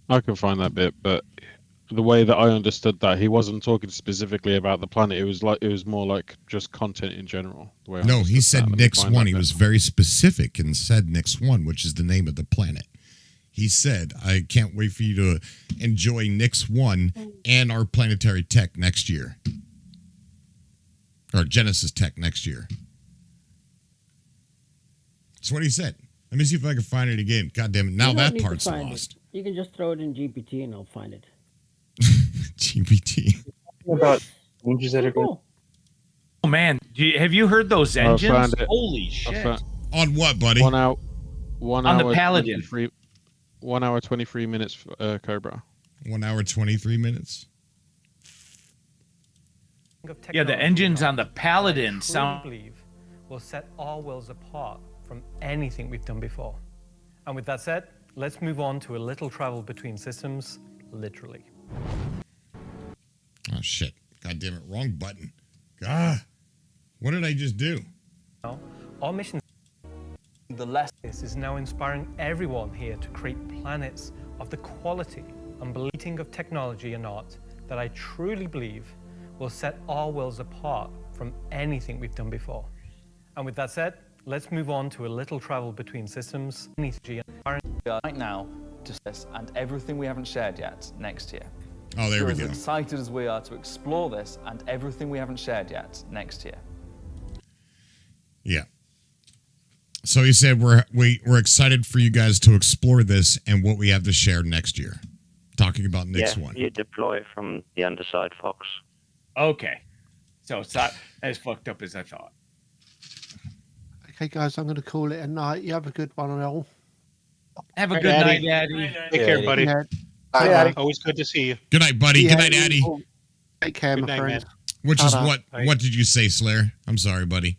Speaker 17: I can find that bit, but the way that I understood that, he wasn't talking specifically about the planet. It was more like just content in general. The way
Speaker 1: no, he said Nyx 1. He was very specific and said Nyx 1, which is the name of the planet. He said, I can't wait for you to enjoy Nyx 1 and our planetary tech next year. Or Genesis tech next year. That's what he said. Let me see if I can find it again. God damn it. Now that part's lost.
Speaker 14: You can just throw it in GPT and I'll find it.
Speaker 1: GPT.
Speaker 6: About changes that are going.
Speaker 16: Oh man, have you heard those engines? Holy shit!
Speaker 1: On what, buddy?
Speaker 17: 1 hour.
Speaker 16: On the Paladin.
Speaker 17: 1 hour 23 minutes, Cobra.
Speaker 1: 1 hour 23 minutes.
Speaker 16: Yeah, the engines on the Paladin sound.
Speaker 13: Believe will set our worlds apart from anything we've done before. And with that said, let's move on to a little travel between systems, literally.
Speaker 1: Oh shit! God damn it! Wrong button. God, what did I just do?
Speaker 13: Our mission. This is now inspiring everyone here to create planets of the quality and bleating of technology and art that I truly believe will set our worlds apart from anything we've done before. And with that said, let's move on to a little travel between systems.
Speaker 2: Right now, just this and everything we haven't shared yet next year.
Speaker 1: Oh, there we
Speaker 2: go.
Speaker 1: As
Speaker 2: excited as we are to explore this and everything we haven't shared yet next year.
Speaker 1: Yeah. So he said we're excited for you guys to explore this and what we have to share next year. Talking about Nyx 1.
Speaker 6: You deploy from the underside, Fox.
Speaker 16: Okay. So it's not as fucked up as I thought.
Speaker 23: Okay, guys, I'm going to call it a night. You have a good one, all.
Speaker 16: Have a good night, Daddy.
Speaker 10: Take care, buddy.
Speaker 23: Bye, Daddy.
Speaker 10: Always good to see you.
Speaker 1: Good night, buddy. Good night, Addy.
Speaker 23: Take care,
Speaker 10: Good
Speaker 23: my
Speaker 10: night,
Speaker 23: friend.
Speaker 10: man.
Speaker 1: Which is what did you say, Slayer? I'm sorry, buddy.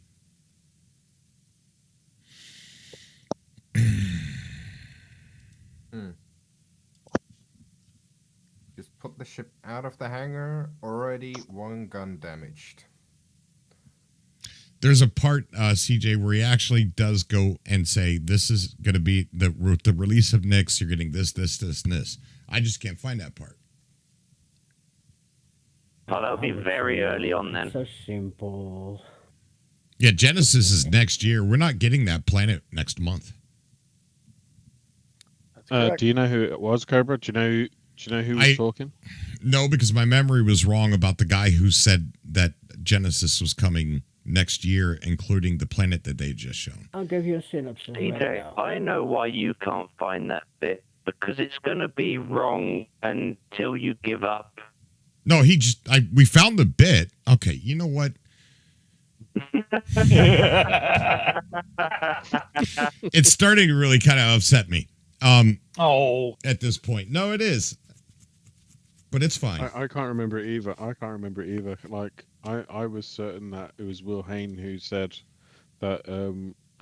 Speaker 26: Just put the ship out of the hangar. Already 1 gun damaged.
Speaker 1: There's a part, CJ, where he actually does go and say, this is going to be the release of Nyx. You're getting this, this, this, and this. I just can't find that part.
Speaker 6: Oh, that'll be very early on then.
Speaker 14: So simple.
Speaker 1: Yeah, Genesis is next year. We're not getting that planet next month.
Speaker 17: Do you know who it was, Cobra? Do you know who was talking?
Speaker 1: No, because my memory was wrong about the guy who said that Genesis was coming next year, including the planet that they just shown.
Speaker 14: I'll give you a synopsis.
Speaker 6: DJ, I know why you can't find that bit, because it's going to be wrong until you give up.
Speaker 1: No, we found the bit. Okay, you know what? It's starting to really kind of upset me. At this point. No, it is. But it's fine.
Speaker 17: I can't remember it either. Like, I was certain that it was Will Hain who said that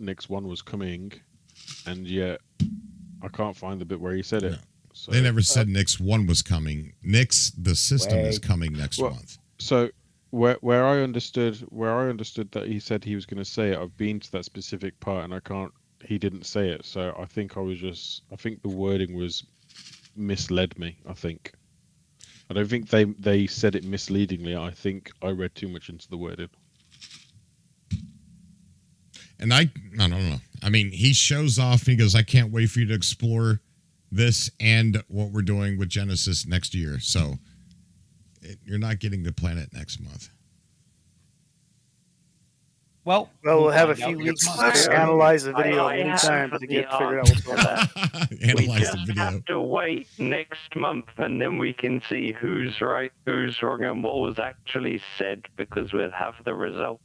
Speaker 17: Nyx 1 was coming, and yet I can't find the bit where he said it. So,
Speaker 1: they never said Nyx 1 was coming. Nyx, the system, is coming next month.
Speaker 17: So where I understood that he said he was going to say it, I've been to that specific part and he didn't say it. So I think the wording was misled me, I think. I don't think they said it misleadingly. I think I read too much into the wording.
Speaker 1: And I don't know. I mean, he shows off and he goes, I can't wait for you to explore this and what we're doing with Genesis next year. So you're not getting the planet next month.
Speaker 16: Well,
Speaker 9: we'll have a few weeks to analyze the video anytime to get figured out what's going on.
Speaker 6: We just have to wait next month, and then we can see who's right, who's wrong, and what was actually said, because we'll have the results.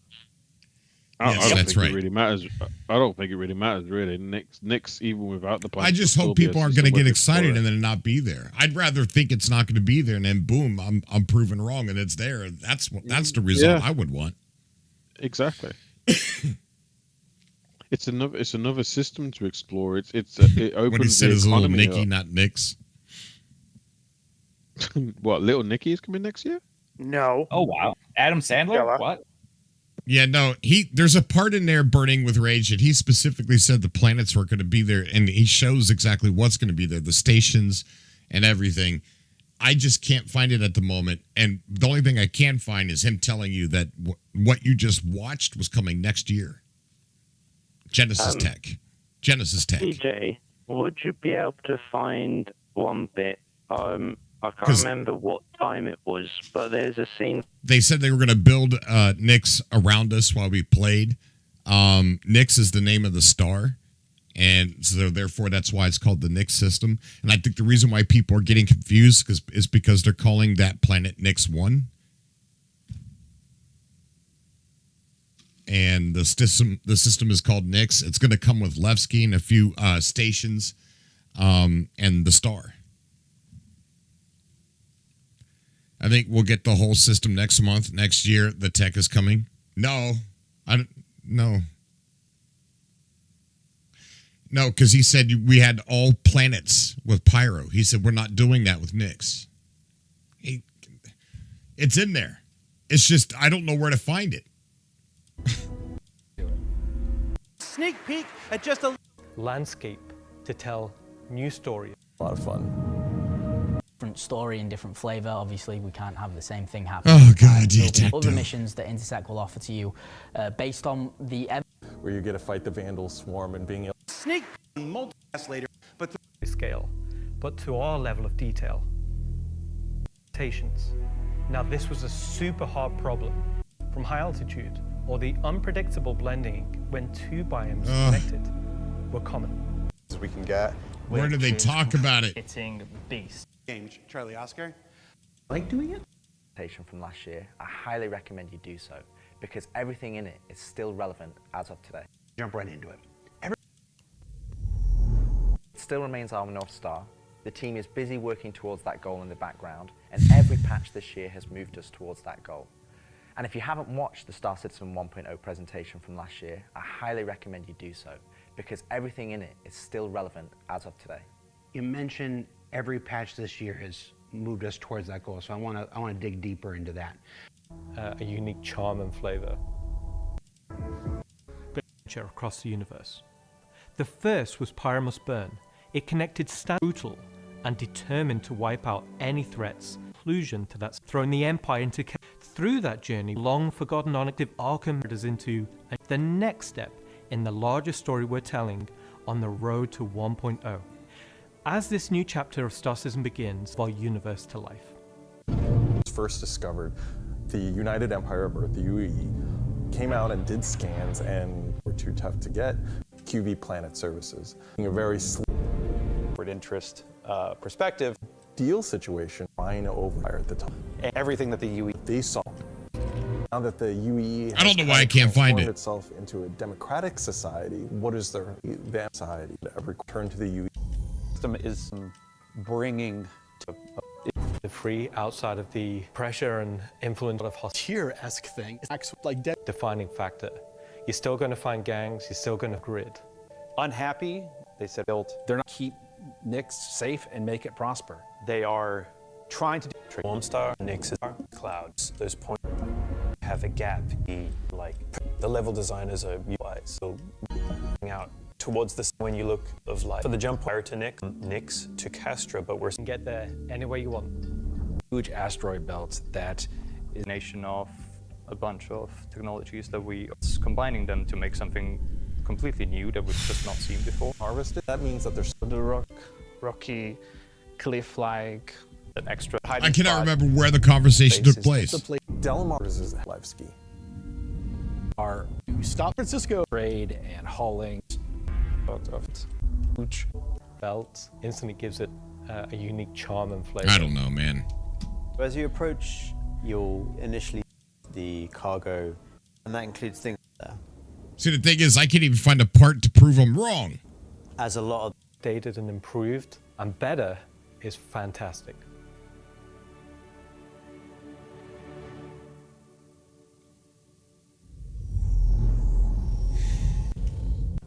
Speaker 17: I don't think it really matters. I don't think it really matters, really. Nyx, even without the planet.
Speaker 1: I just hope people aren't going to get excited and then not be there. I'd rather think it's not going to be there, and then boom, I'm proven wrong, and it's there. That's the result I would want.
Speaker 17: Exactly. It's another system to explore. It opens
Speaker 1: when he said
Speaker 17: the
Speaker 1: his little
Speaker 17: economy
Speaker 1: Nicky,
Speaker 17: up.
Speaker 1: not Nyx.
Speaker 17: What, little Nicky is coming next year?
Speaker 9: No.
Speaker 16: Oh wow, Adam Sandler. What?
Speaker 1: Yeah, no. There's a part in there, Burning with Rage, that he specifically said the planets were going to be there, and he shows exactly what's going to be there, the stations and everything. I just can't find it at the moment, and the only thing I can find is him telling you that what you just watched was coming next year. Genesis Tech.
Speaker 6: DJ, would you be able to find one bit? I can't remember what time it was, but there's a scene.
Speaker 1: They said they were going to build Nyx around us while we played. Nyx is the name of the star. And so therefore, that's why it's called the Nyx system. And I think the reason why people are getting confused is because they're calling that planet Nyx 1. And the system is called Nyx. It's going to come with Levski and a few stations and the star. I think we'll get the whole system next month. Next year, the tech is coming. No, no, because he said we had all planets with Pyro. He said we're not doing that with Nyx. It's in there. It's just I don't know where to find it.
Speaker 13: Sneak peek at just a landscape to tell new stories.
Speaker 11: A lot of fun.
Speaker 3: Different story and different flavor. Obviously, we can't have the same thing happen.
Speaker 1: Oh God,
Speaker 3: Other missions that Intersect will offer to you, based on the
Speaker 11: where you get to fight the Vandal swarm and being able
Speaker 13: sneak multiple later, but to scale, but to our level of detail. Now, this was a super hard problem from high altitude, or the unpredictable blending when two biomes connected were common.
Speaker 11: as we can get.
Speaker 1: Where do they talk about it?
Speaker 3: Hitting beast.
Speaker 9: James, Charlie Oscar.
Speaker 4: Like doing it? From last year, I highly recommend you do so because everything in it is still relevant as of today.
Speaker 9: Jump right into it.
Speaker 4: It still remains our North Star. The team is busy working towards that goal in the background, and every patch this year has moved us towards that goal. And if you haven't watched the Star Citizen 1.0 presentation from last year, I highly recommend you do so because everything in it is still relevant as of today.
Speaker 15: You mentioned every patch this year has moved us towards that goal, so I want to dig deeper into that.
Speaker 13: A unique charm and flavor.
Speaker 12: Across the universe. The first was Pyro Must Burn. It connected brutal and determined to wipe out any threats conclusion to that, throwing the Empire into chaos. Through that journey, long-forgotten objective Arkham us into the next step in the larger story we're telling on the road to 1.0. As this new chapter of Star Citizen begins, our universe to life.
Speaker 25: First discovered, the United Empire of Earth, the UAE, came out and did scans and were too tough to get. QV Planet Services, a very corporate interest perspective, deal situation, trying over at the time. Everything that the UAE they saw. Now that the UAE
Speaker 1: I don't know why I can't find it.
Speaker 25: Itself into a democratic society, what is their society to ever return to the UAE?
Speaker 11: System is bringing to the free outside of the pressure and influence of
Speaker 5: tier-esque thing. It's like
Speaker 11: defining factor. You're still going to find gangs. You're still going to grid.
Speaker 18: Unhappy, they said they're not keep Nyx safe and make it prosper.
Speaker 11: They are
Speaker 18: trying to
Speaker 8: Warm Star, Nyx are clouds. Those points have a gap. Like the level designers are UI, so out towards this when you look of light for the jump prior to Nyx to Castra, but we're
Speaker 11: get there any way you want.
Speaker 18: Huge asteroid belt that
Speaker 2: is a nation of a bunch of technologies that we are combining them to make something completely new that we've just not seen before.
Speaker 8: Harvested. That means that there's
Speaker 11: the rocky cliff-like,
Speaker 2: an extra.
Speaker 1: I cannot remember where the conversation took place.
Speaker 8: Delmar is live ski.
Speaker 5: Are stop Francisco
Speaker 18: trade and hauling
Speaker 11: of huge belt instantly gives it a unique charm and flavor.
Speaker 1: I don't know, man.
Speaker 19: As you approach, you'll initially the cargo, and that includes things there.
Speaker 1: See, the thing is, I can't even find a part to prove I'm wrong.
Speaker 19: As a lot of
Speaker 11: dated and improved and better is fantastic.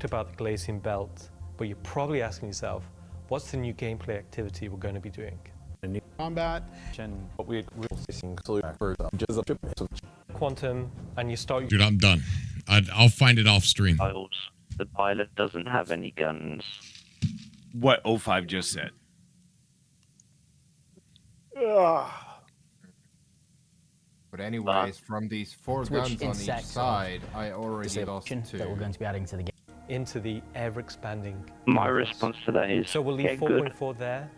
Speaker 11: About the Glacian Belt, but you're probably asking yourself, what's the new gameplay activity we're going to be doing?
Speaker 5: A new combat,
Speaker 11: and what we're quantum, and you start.
Speaker 1: Dude, I'm done. I'll find it off stream.
Speaker 6: The pilot doesn't have any guns.
Speaker 16: What 05 just said.
Speaker 26: But anyways, from these 4 guns on each side, I already lost 2.
Speaker 3: That we're going to be adding to the game.
Speaker 11: Into the ever-expanding.
Speaker 6: My response to that is
Speaker 11: so we'll leave 4.4 there.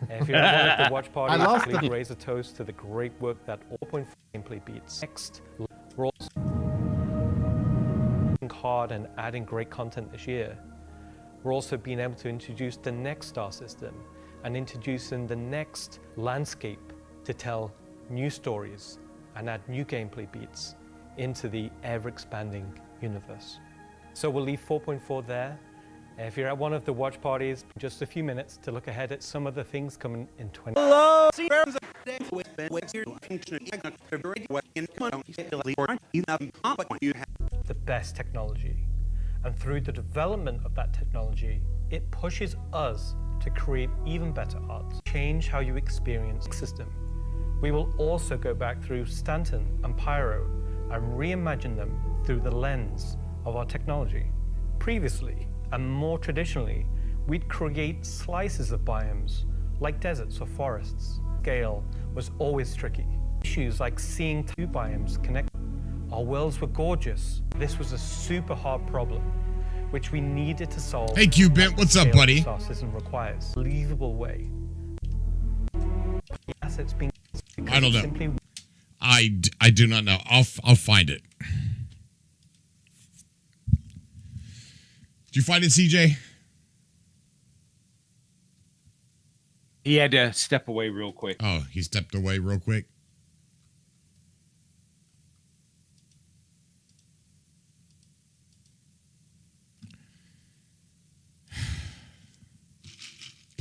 Speaker 11: If you're one of the watch party, please raise a toast to the great work that 4.4 gameplay beats. Next, we're also working hard and adding great content this year. We're also being able to introduce the next star system and introducing the next landscape to tell new stories and add new gameplay beats into the ever-expanding universe. So we'll leave 4.4 there. If you're at one of the watch parties, just a few minutes to look ahead at some of the things coming in 20. The best technology. And through the development of that technology, it pushes us to create even better art, change how you experience the system. We will also go back through Stanton and Pyro and reimagine them through the lens of our technology. Previously, and more traditionally, we'd create slices of biomes, like deserts or forests. Scale was always tricky. Issues like seeing 2 biomes connect. Our worlds were gorgeous. This was a super hard problem, which we needed to solve.
Speaker 1: Hey, Q-Bit, what's up, buddy?
Speaker 11: Star System requires a believable way. Assets being
Speaker 1: I don't know. Simply I do not know. I'll find it. Did you find it, CJ?
Speaker 16: He had to step away real quick.
Speaker 1: Oh, he stepped away real quick.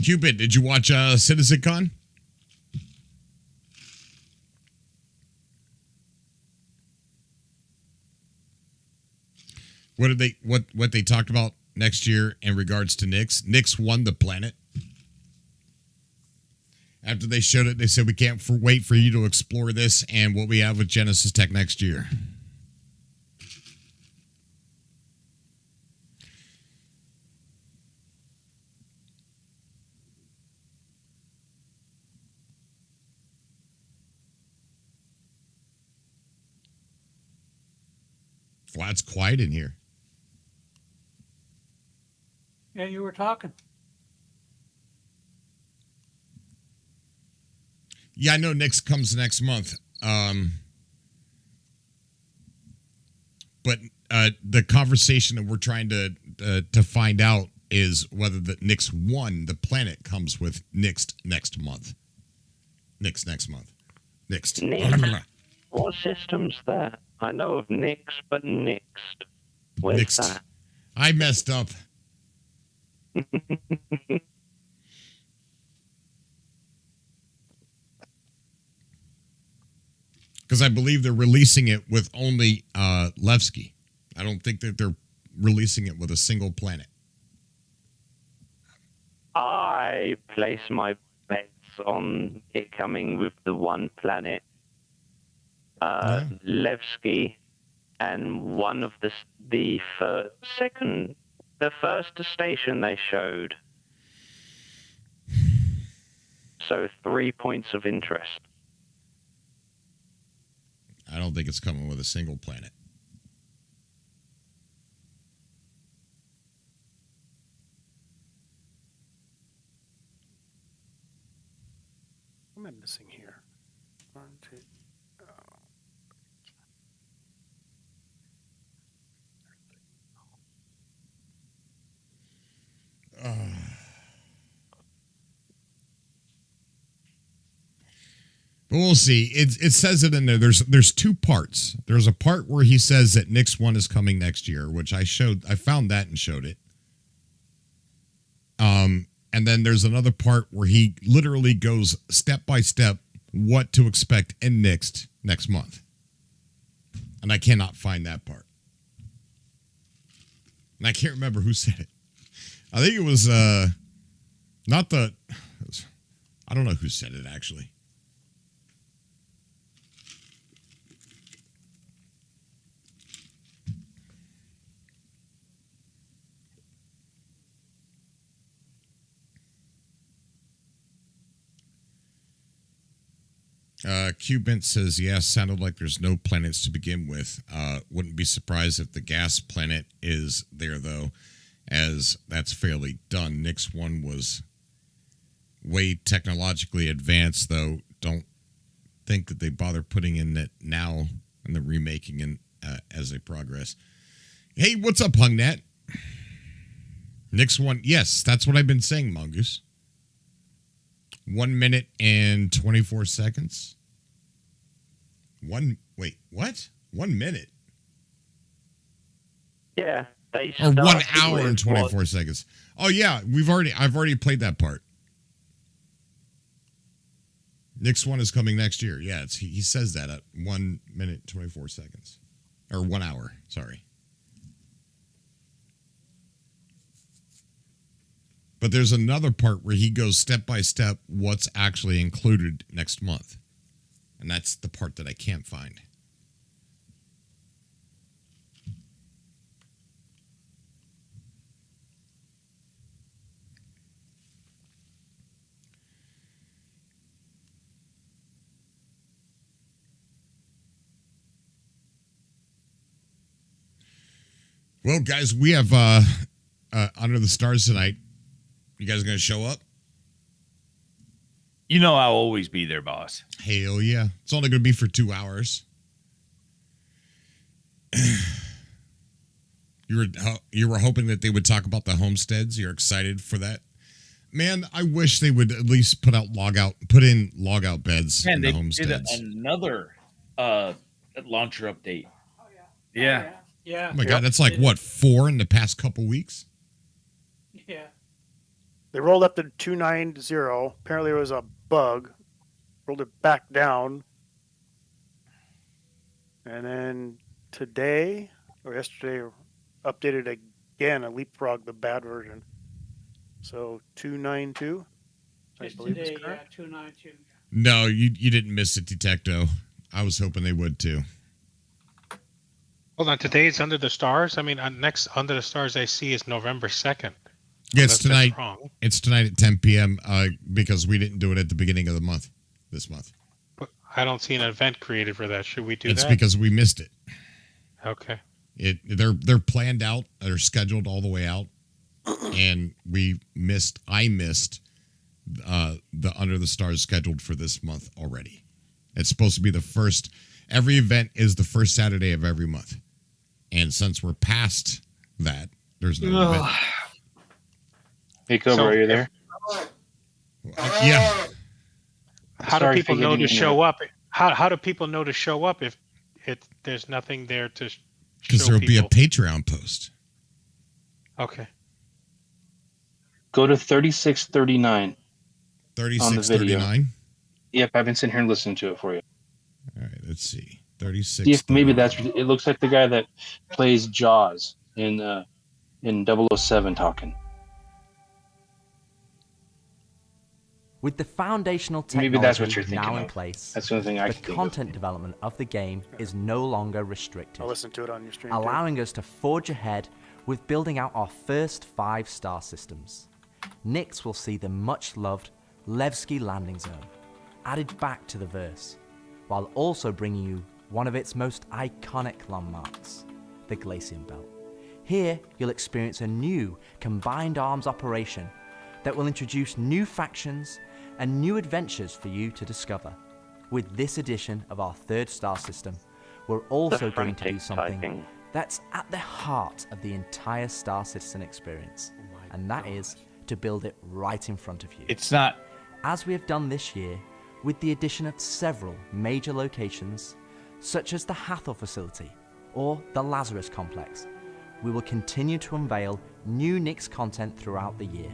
Speaker 1: Cupid, did you watch CitizenCon? What did what they talked about next year in regards to Nyx? Nyx won the planet. After they showed it, they said we can't wait for you to explore this and what we have with Genesis Tech next year. Well, it's quiet in here.
Speaker 7: Yeah, you were talking.
Speaker 1: Yeah, I know Nick's comes next month. But the conversation that we're trying to find out is whether the Nyx 1, the planet, comes with Nyx next month. Nyx next month. Next.
Speaker 6: Nyx. What system's that? I know of Nyx, but Nyxt. Where's
Speaker 1: Nyxt.
Speaker 6: that?
Speaker 1: I messed up. Because I believe they're releasing it with only Levski. I don't think that they're releasing it with a single planet.
Speaker 6: I place my bets on it coming with the one planet, Levski, and one of the first station they showed. So 3 points of interest.
Speaker 1: I don't think it's coming with a single planet.
Speaker 9: What am I missing here? 1, 2.
Speaker 1: But we'll see. It says it in there. There's two parts. There's a part where he says that Nyx 1 is coming next year, which I found that and showed it. And then there's another part where he literally goes step by step what to expect in Nyx next month. And I cannot find that part. And I can't remember who said it. I think it was not the I don't know who said it actually. Cubent says, yeah, sounded like there's no planets to begin with. Wouldn't be surprised if the gas planet is there, though, as that's fairly done. Nyx 1 was way technologically advanced, though. Don't think that they bother putting in it now and the remaking and as they progress. Hey, what's up, Hungnat? Nyx 1, yes, that's what I've been saying, Mongoose. 1 minute and 24 seconds. Wait, what? 1 minute?
Speaker 6: Yeah, they
Speaker 1: or 1 hour and 24 seconds. Oh yeah, I've already played that part. Nyx 1 is coming next year. Yeah, he says that at 1 minute 24 seconds. Or 1 hour, sorry. But there's another part where he goes step by step what's actually included next month. And that's the part that I can't find. Well, guys, we have Under the Stars tonight. You guys going to show up?
Speaker 16: You know I'll always be there, boss.
Speaker 1: Hell yeah. It's only going to be for 2 hours. You were hoping that they would talk about the homesteads. You're excited for that? Man, I wish they would at least put in logout beds in the homesteads.
Speaker 16: Did another launcher update. Oh, yeah.
Speaker 7: Yeah.
Speaker 1: Oh my God, that's like what, 4 in the past couple weeks?
Speaker 7: Yeah.
Speaker 9: They rolled up to 290. Apparently, it was a bug. Rolled it back down. And then today, or yesterday, updated again and leapfrogged the bad version. So 292.
Speaker 7: Just today, yeah, 292.
Speaker 1: No, you didn't miss it, Detecto. I was hoping they would too.
Speaker 10: Hold on, today's Under the Stars. I mean, next Under the Stars I see is November 2nd.
Speaker 1: Yeah, it's tonight. It's tonight at 10 p.m. Because we didn't do it at the beginning of the month, this month.
Speaker 10: But I don't see an event created for that. Should we do
Speaker 1: it's
Speaker 10: that?
Speaker 1: It's because we missed it.
Speaker 10: Okay.
Speaker 1: They're planned out. They're scheduled all the way out, and I missed the Under the Stars scheduled for this month already. It's supposed to be the first. Every event is the first Saturday of every month, and since we're past that, there's no event.
Speaker 14: Hey, Cobra, are you there?
Speaker 1: Yeah.
Speaker 10: How do people know to show up? How do people know to show up if there's nothing there to show?
Speaker 1: Because there'll be a Patreon post.
Speaker 10: Okay.
Speaker 14: Go to 3639.
Speaker 1: 3639.
Speaker 14: Yep, I've been sitting here and listening to it for you.
Speaker 1: All right, let's see. 36.
Speaker 14: See if maybe it looks like the guy that plays Jaws in 007 talking.
Speaker 4: With the foundational
Speaker 14: Maybe that's what
Speaker 4: technology
Speaker 14: you're thinking
Speaker 4: now in
Speaker 14: of.
Speaker 4: place,
Speaker 14: That's the only thing I
Speaker 4: the
Speaker 14: can think of.
Speaker 4: content development of the game is no longer restricted,
Speaker 9: I'll listen to it on your stream. too.
Speaker 4: allowing us to forge ahead with building out our first 5-star systems. Nyx will see the much-loved Levski landing zone added back to the verse, while also bringing you one of its most iconic landmarks, the Glacium Belt. Here, you'll experience a new combined arms operation that will introduce new factions and new adventures for you to discover. With this edition of our 3rd star system, we're also going to do something that's at the heart of the entire Star Citizen experience, and that is to build it right in front of you.
Speaker 16: It's not.
Speaker 4: As we have done this year, with the addition of several major locations, such as the Hathor facility or the Lazarus complex, we will continue to unveil new Nyx content throughout the year.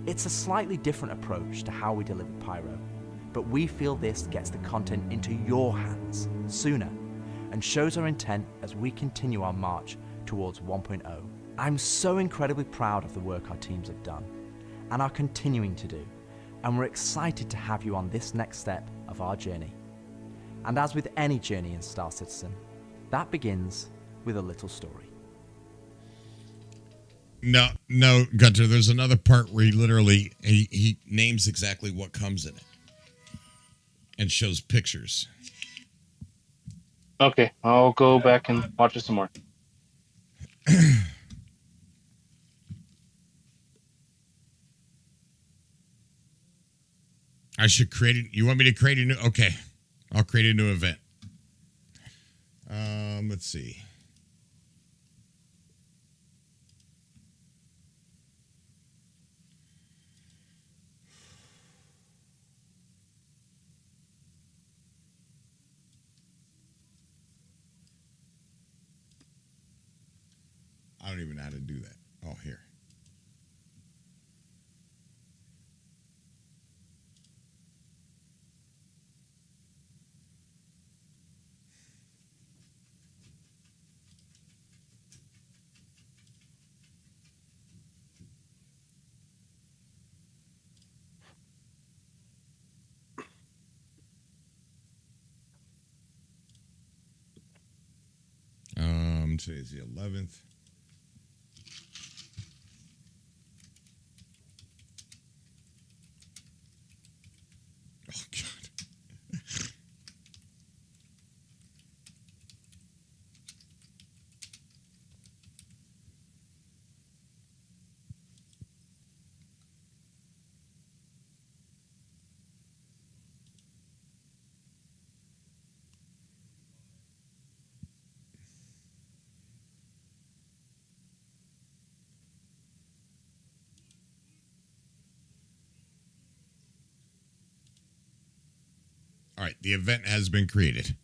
Speaker 4: It's a slightly different approach to how we deliver Pyro, but we feel this gets the content into your hands sooner and shows our intent as we continue our march towards 1.0. I'm so incredibly proud of the work our teams have done and are continuing to do, and we're excited to have you on this next step of our journey. And as with any journey in Star Citizen, that begins with a little story.
Speaker 1: No, Gunter. There's another part where he names exactly what comes in it and shows pictures.
Speaker 14: Okay, I'll go back and watch it some more.
Speaker 1: I should create it. You want me to create a new? Okay, I'll create a new event. Let's see. I don't even know how to do that. Oh, here. Today's the 11th. Oh, God. All right, the event has been created.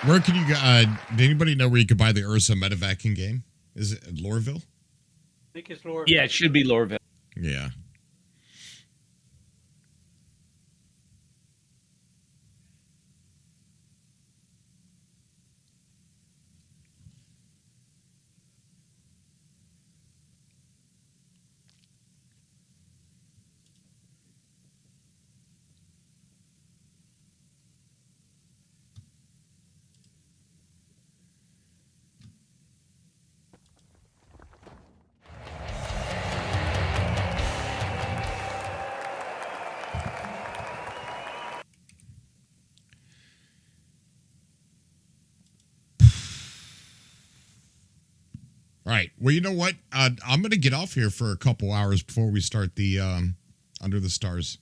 Speaker 1: Where can you? Did anybody know where you could buy the Ursa Medevacing game? Is it Lorville?
Speaker 7: I think it's Lorville.
Speaker 16: Yeah, it should be Lorville.
Speaker 1: Yeah. All right. Well, you know what? I'm going to get off here for a couple hours before we start the Under the Stars.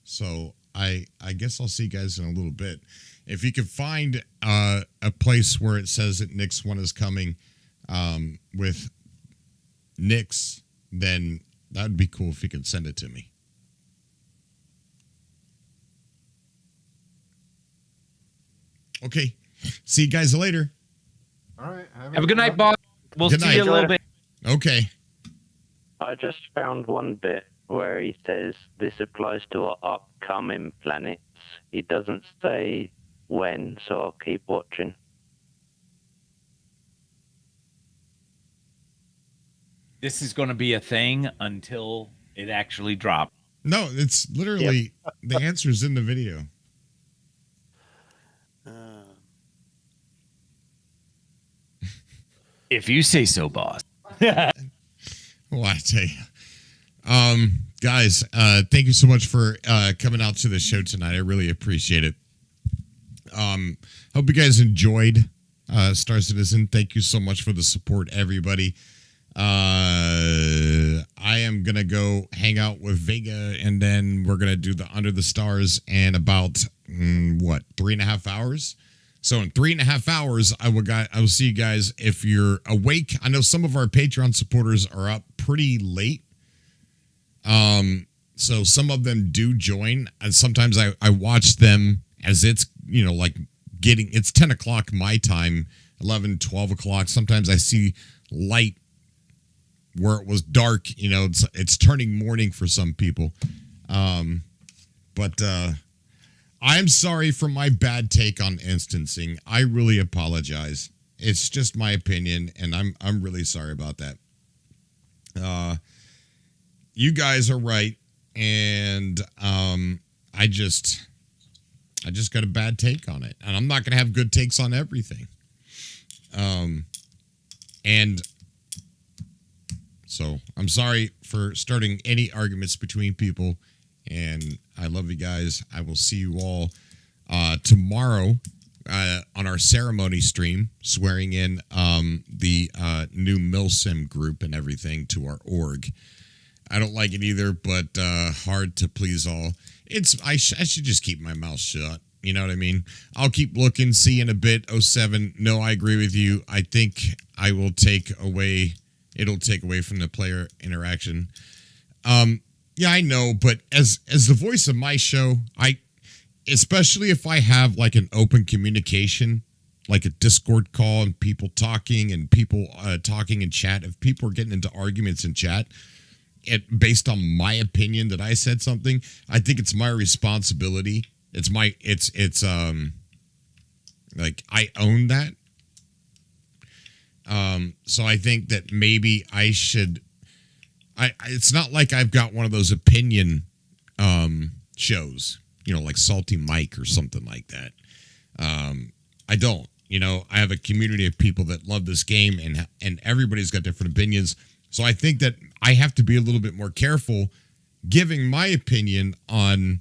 Speaker 1: So I guess I'll see you guys in a little bit. If you can find a place where it says that Nick's one is coming with Nick's, then that would be cool if you could send it to me. Okay. See you guys later.
Speaker 26: All right.
Speaker 16: Have a good night, boss. We'll
Speaker 1: Good
Speaker 16: see
Speaker 1: night.
Speaker 16: you a little bit.
Speaker 1: Okay.
Speaker 6: I just found one bit where he says this applies to our upcoming planets. He doesn't say when, so I'll keep watching.
Speaker 16: This is going to be a thing until it actually drops.
Speaker 1: No, it's literally the answer's in the video.
Speaker 16: If you say so, boss.
Speaker 1: Well, I tell you. Guys, thank you so much for coming out to the show tonight. I really appreciate it. Hope you guys enjoyed Star Citizen. Thank you so much for the support, everybody. I am going to go hang out with Vega, and then we're going to do the Under the Stars in about, 3.5 hours? So in 3.5 hours, I will see you guys if you're awake. I know some of our Patreon supporters are up pretty late. So some of them do join, and sometimes I watch them as it's, it's 10 o'clock my time, 11, 12 o'clock. Sometimes I see light where it was dark, it's turning morning for some people. But I'm sorry for my bad take on instancing. I really apologize. It's just my opinion, and I'm really sorry about that. You guys are right, and I just got a bad take on it, and I'm not going to have good takes on everything. And so I'm sorry for starting any arguments between people. And I love you guys. I will see you all tomorrow on our ceremony stream, swearing in the new MilSim group and everything to our org. I don't like it either, but hard to please all. I should just keep my mouth shut. You know what I mean? I'll keep looking, see in a bit. 07, no, I agree with you. I think it'll take away from the player interaction. Yeah, I know, but as the voice of my show, especially if I have like an open communication, like a Discord call and people talking and people talking in chat, if people are getting into arguments in chat, based on my opinion that I said something, I think it's my responsibility. It's like I own that. So I think that maybe I should. It's not like I've got one of those opinion shows, like Salty Mike or something like that. I don't. I have a community of people that love this game, and everybody's got different opinions. So I think that I have to be a little bit more careful giving my opinion on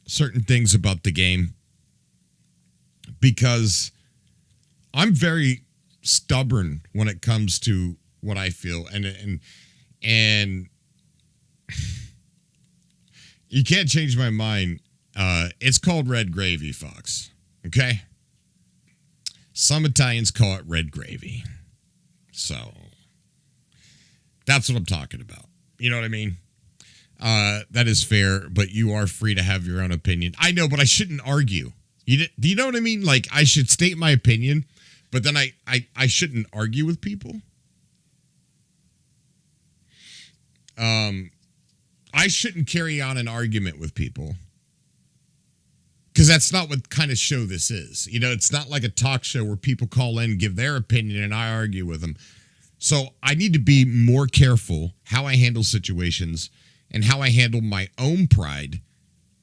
Speaker 1: certain things about the game, because I'm very stubborn when it comes to what I feel, and you can't change my mind. It's called red gravy, Fox. Okay? Some Italians call it red gravy. So that's what I'm talking about. You know what I mean? That is fair, but you are free to have your own opinion. I know, but I shouldn't argue. Do you know what I mean? Like, I should state my opinion, but then I shouldn't argue with people. I shouldn't carry on an argument with people, because that's not what kind of show this is. It's not like a talk show where people call in, give their opinion, and I argue with them. So I need to be more careful how I handle situations and how I handle my own pride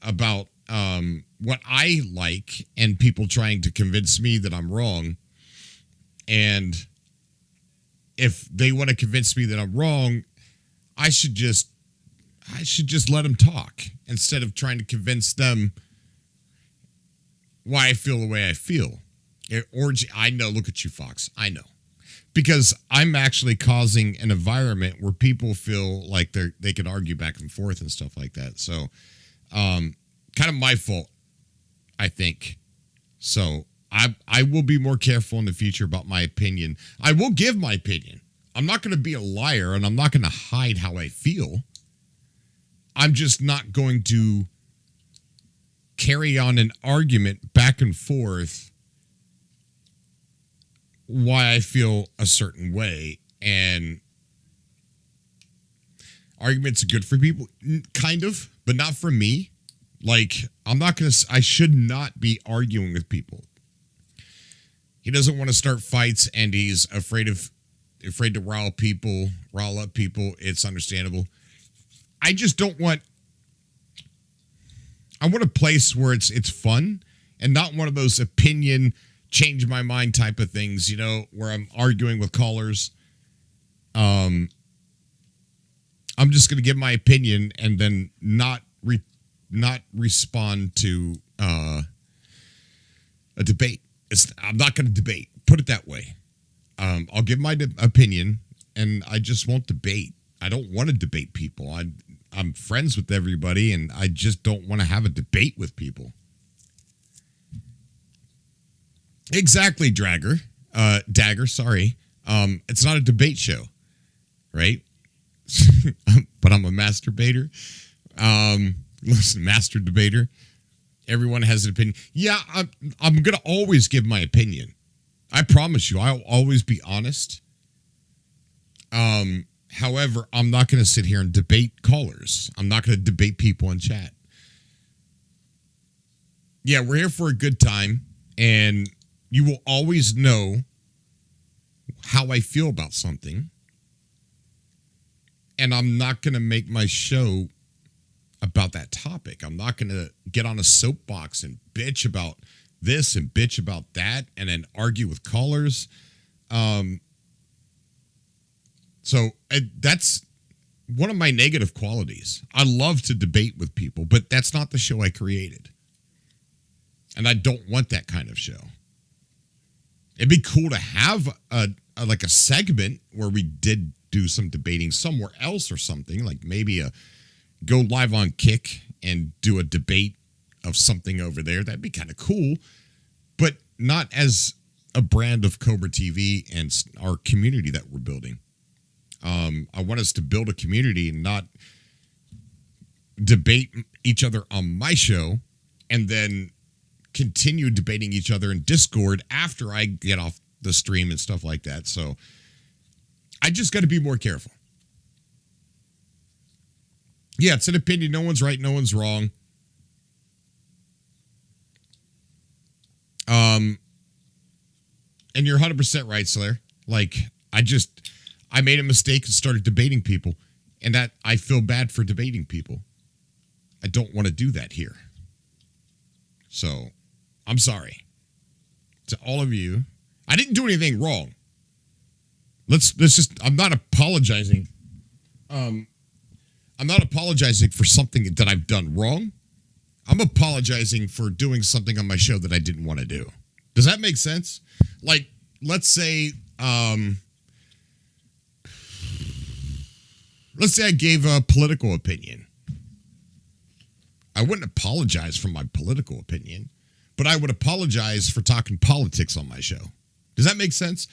Speaker 1: about what I like and people trying to convince me that I'm wrong. And if they want to convince me that I'm wrong, I should just let them talk instead of trying to convince them why I feel the way I feel. I know, look at you, Fox. I know. because I'm actually causing an environment where people feel like they can argue back and forth and stuff like that. So, kind of my fault, I think. So I will be more careful in the future about my opinion. I will give my opinion. I'm not going to be a liar, and I'm not going to hide how I feel. I'm just not going to carry on an argument back and forth why I feel a certain way. And arguments are good for people, kind of, but not for me. Like, I should not be arguing with people. He doesn't want to start fights, and he's afraid to rile up people. It's understandable. I just don't want. I want a place where it's fun and not one of those opinion change my mind type of things, where I'm arguing with callers. I'm just going to give my opinion and then not respond to a debate. I'm not going to debate. Put it that way. I'll give my opinion, and I just won't debate. I don't want to debate people. I'm friends with everybody, and I just don't want to have a debate with people. Exactly, Dagger, sorry. It's not a debate show, right? But I'm a masturbator. Listen, master debater. Everyone has an opinion. Yeah, I'm going to always give my opinion. I promise you, I'll always be honest. However, I'm not going to sit here and debate callers. I'm not going to debate people in chat. Yeah, we're here for a good time, and you will always know how I feel about something. And I'm not going to make my show about that topic. I'm not going to get on a soapbox and bitch about this and bitch about that and then argue with callers. So that's one of my negative qualities. I love to debate with people, but that's not the show I created. And I don't want that kind of show. It'd be cool to have a segment where we did do some debating somewhere else or something, like maybe go live on Kick and do a debate of something over there. That'd be kind of cool, but not as a brand of Cobra TV and our community that we're building. I want us to build a community and not debate each other on my show and then continue debating each other in Discord after I get off the stream and stuff like that. So I just got to be more careful. Yeah, it's an opinion. No one's right. No one's wrong. And you're 100% right, Slayer. Like, I made a mistake and started debating people, and that I feel bad for debating people. I don't want to do that here. So, I'm sorry to all of you. I didn't do anything wrong. Let's just, I'm not apologizing. I'm not apologizing for something that I've done wrong. I'm apologizing for doing something on my show that I didn't want to do. Does that make sense? Like, let's say I gave a political opinion. I wouldn't apologize for my political opinion, but I would apologize for talking politics on my show. Does that make sense?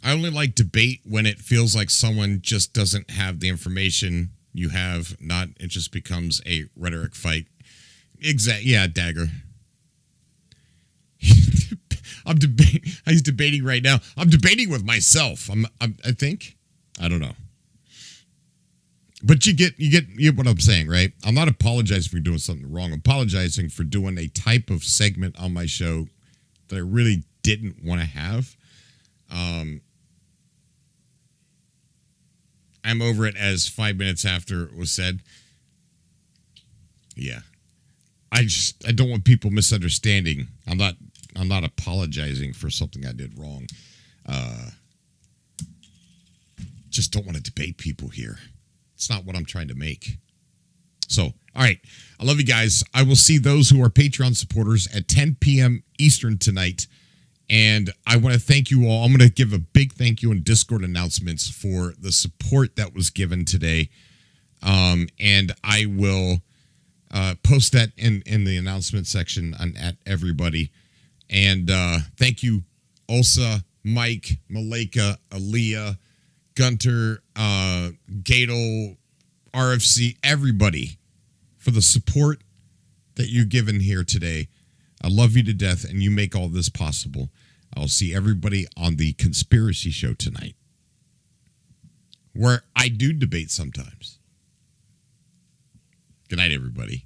Speaker 1: I only like debate when it feels like someone just doesn't have the information you have, it just becomes a rhetoric fight. Yeah, Dagger. He's debating right now. I'm debating with myself. I think. I don't know. But you get what I'm saying, right? I'm not apologizing for doing something wrong. I'm apologizing for doing a type of segment on my show that I really didn't want to have. I'm over it as 5 minutes after it was said. Yeah. I don't want people misunderstanding. I'm not apologizing for something I did wrong. Just don't want to debate people here. It's not what I'm trying to make. So, all right. I love you guys. I will see those who are Patreon supporters at 10 p.m. Eastern tonight And I want to thank you all. I'm going to give a big thank you in Discord announcements for the support that was given today. And I will post that in the announcement section at everybody. And thank you, Ulsa, Mike, Malika, Aaliyah, Gunter, Gato, RFC, everybody for the support that you've given here today. I love you to death, and you make all this possible. I'll see everybody on the conspiracy show tonight, where I do debate sometimes. Good night, everybody.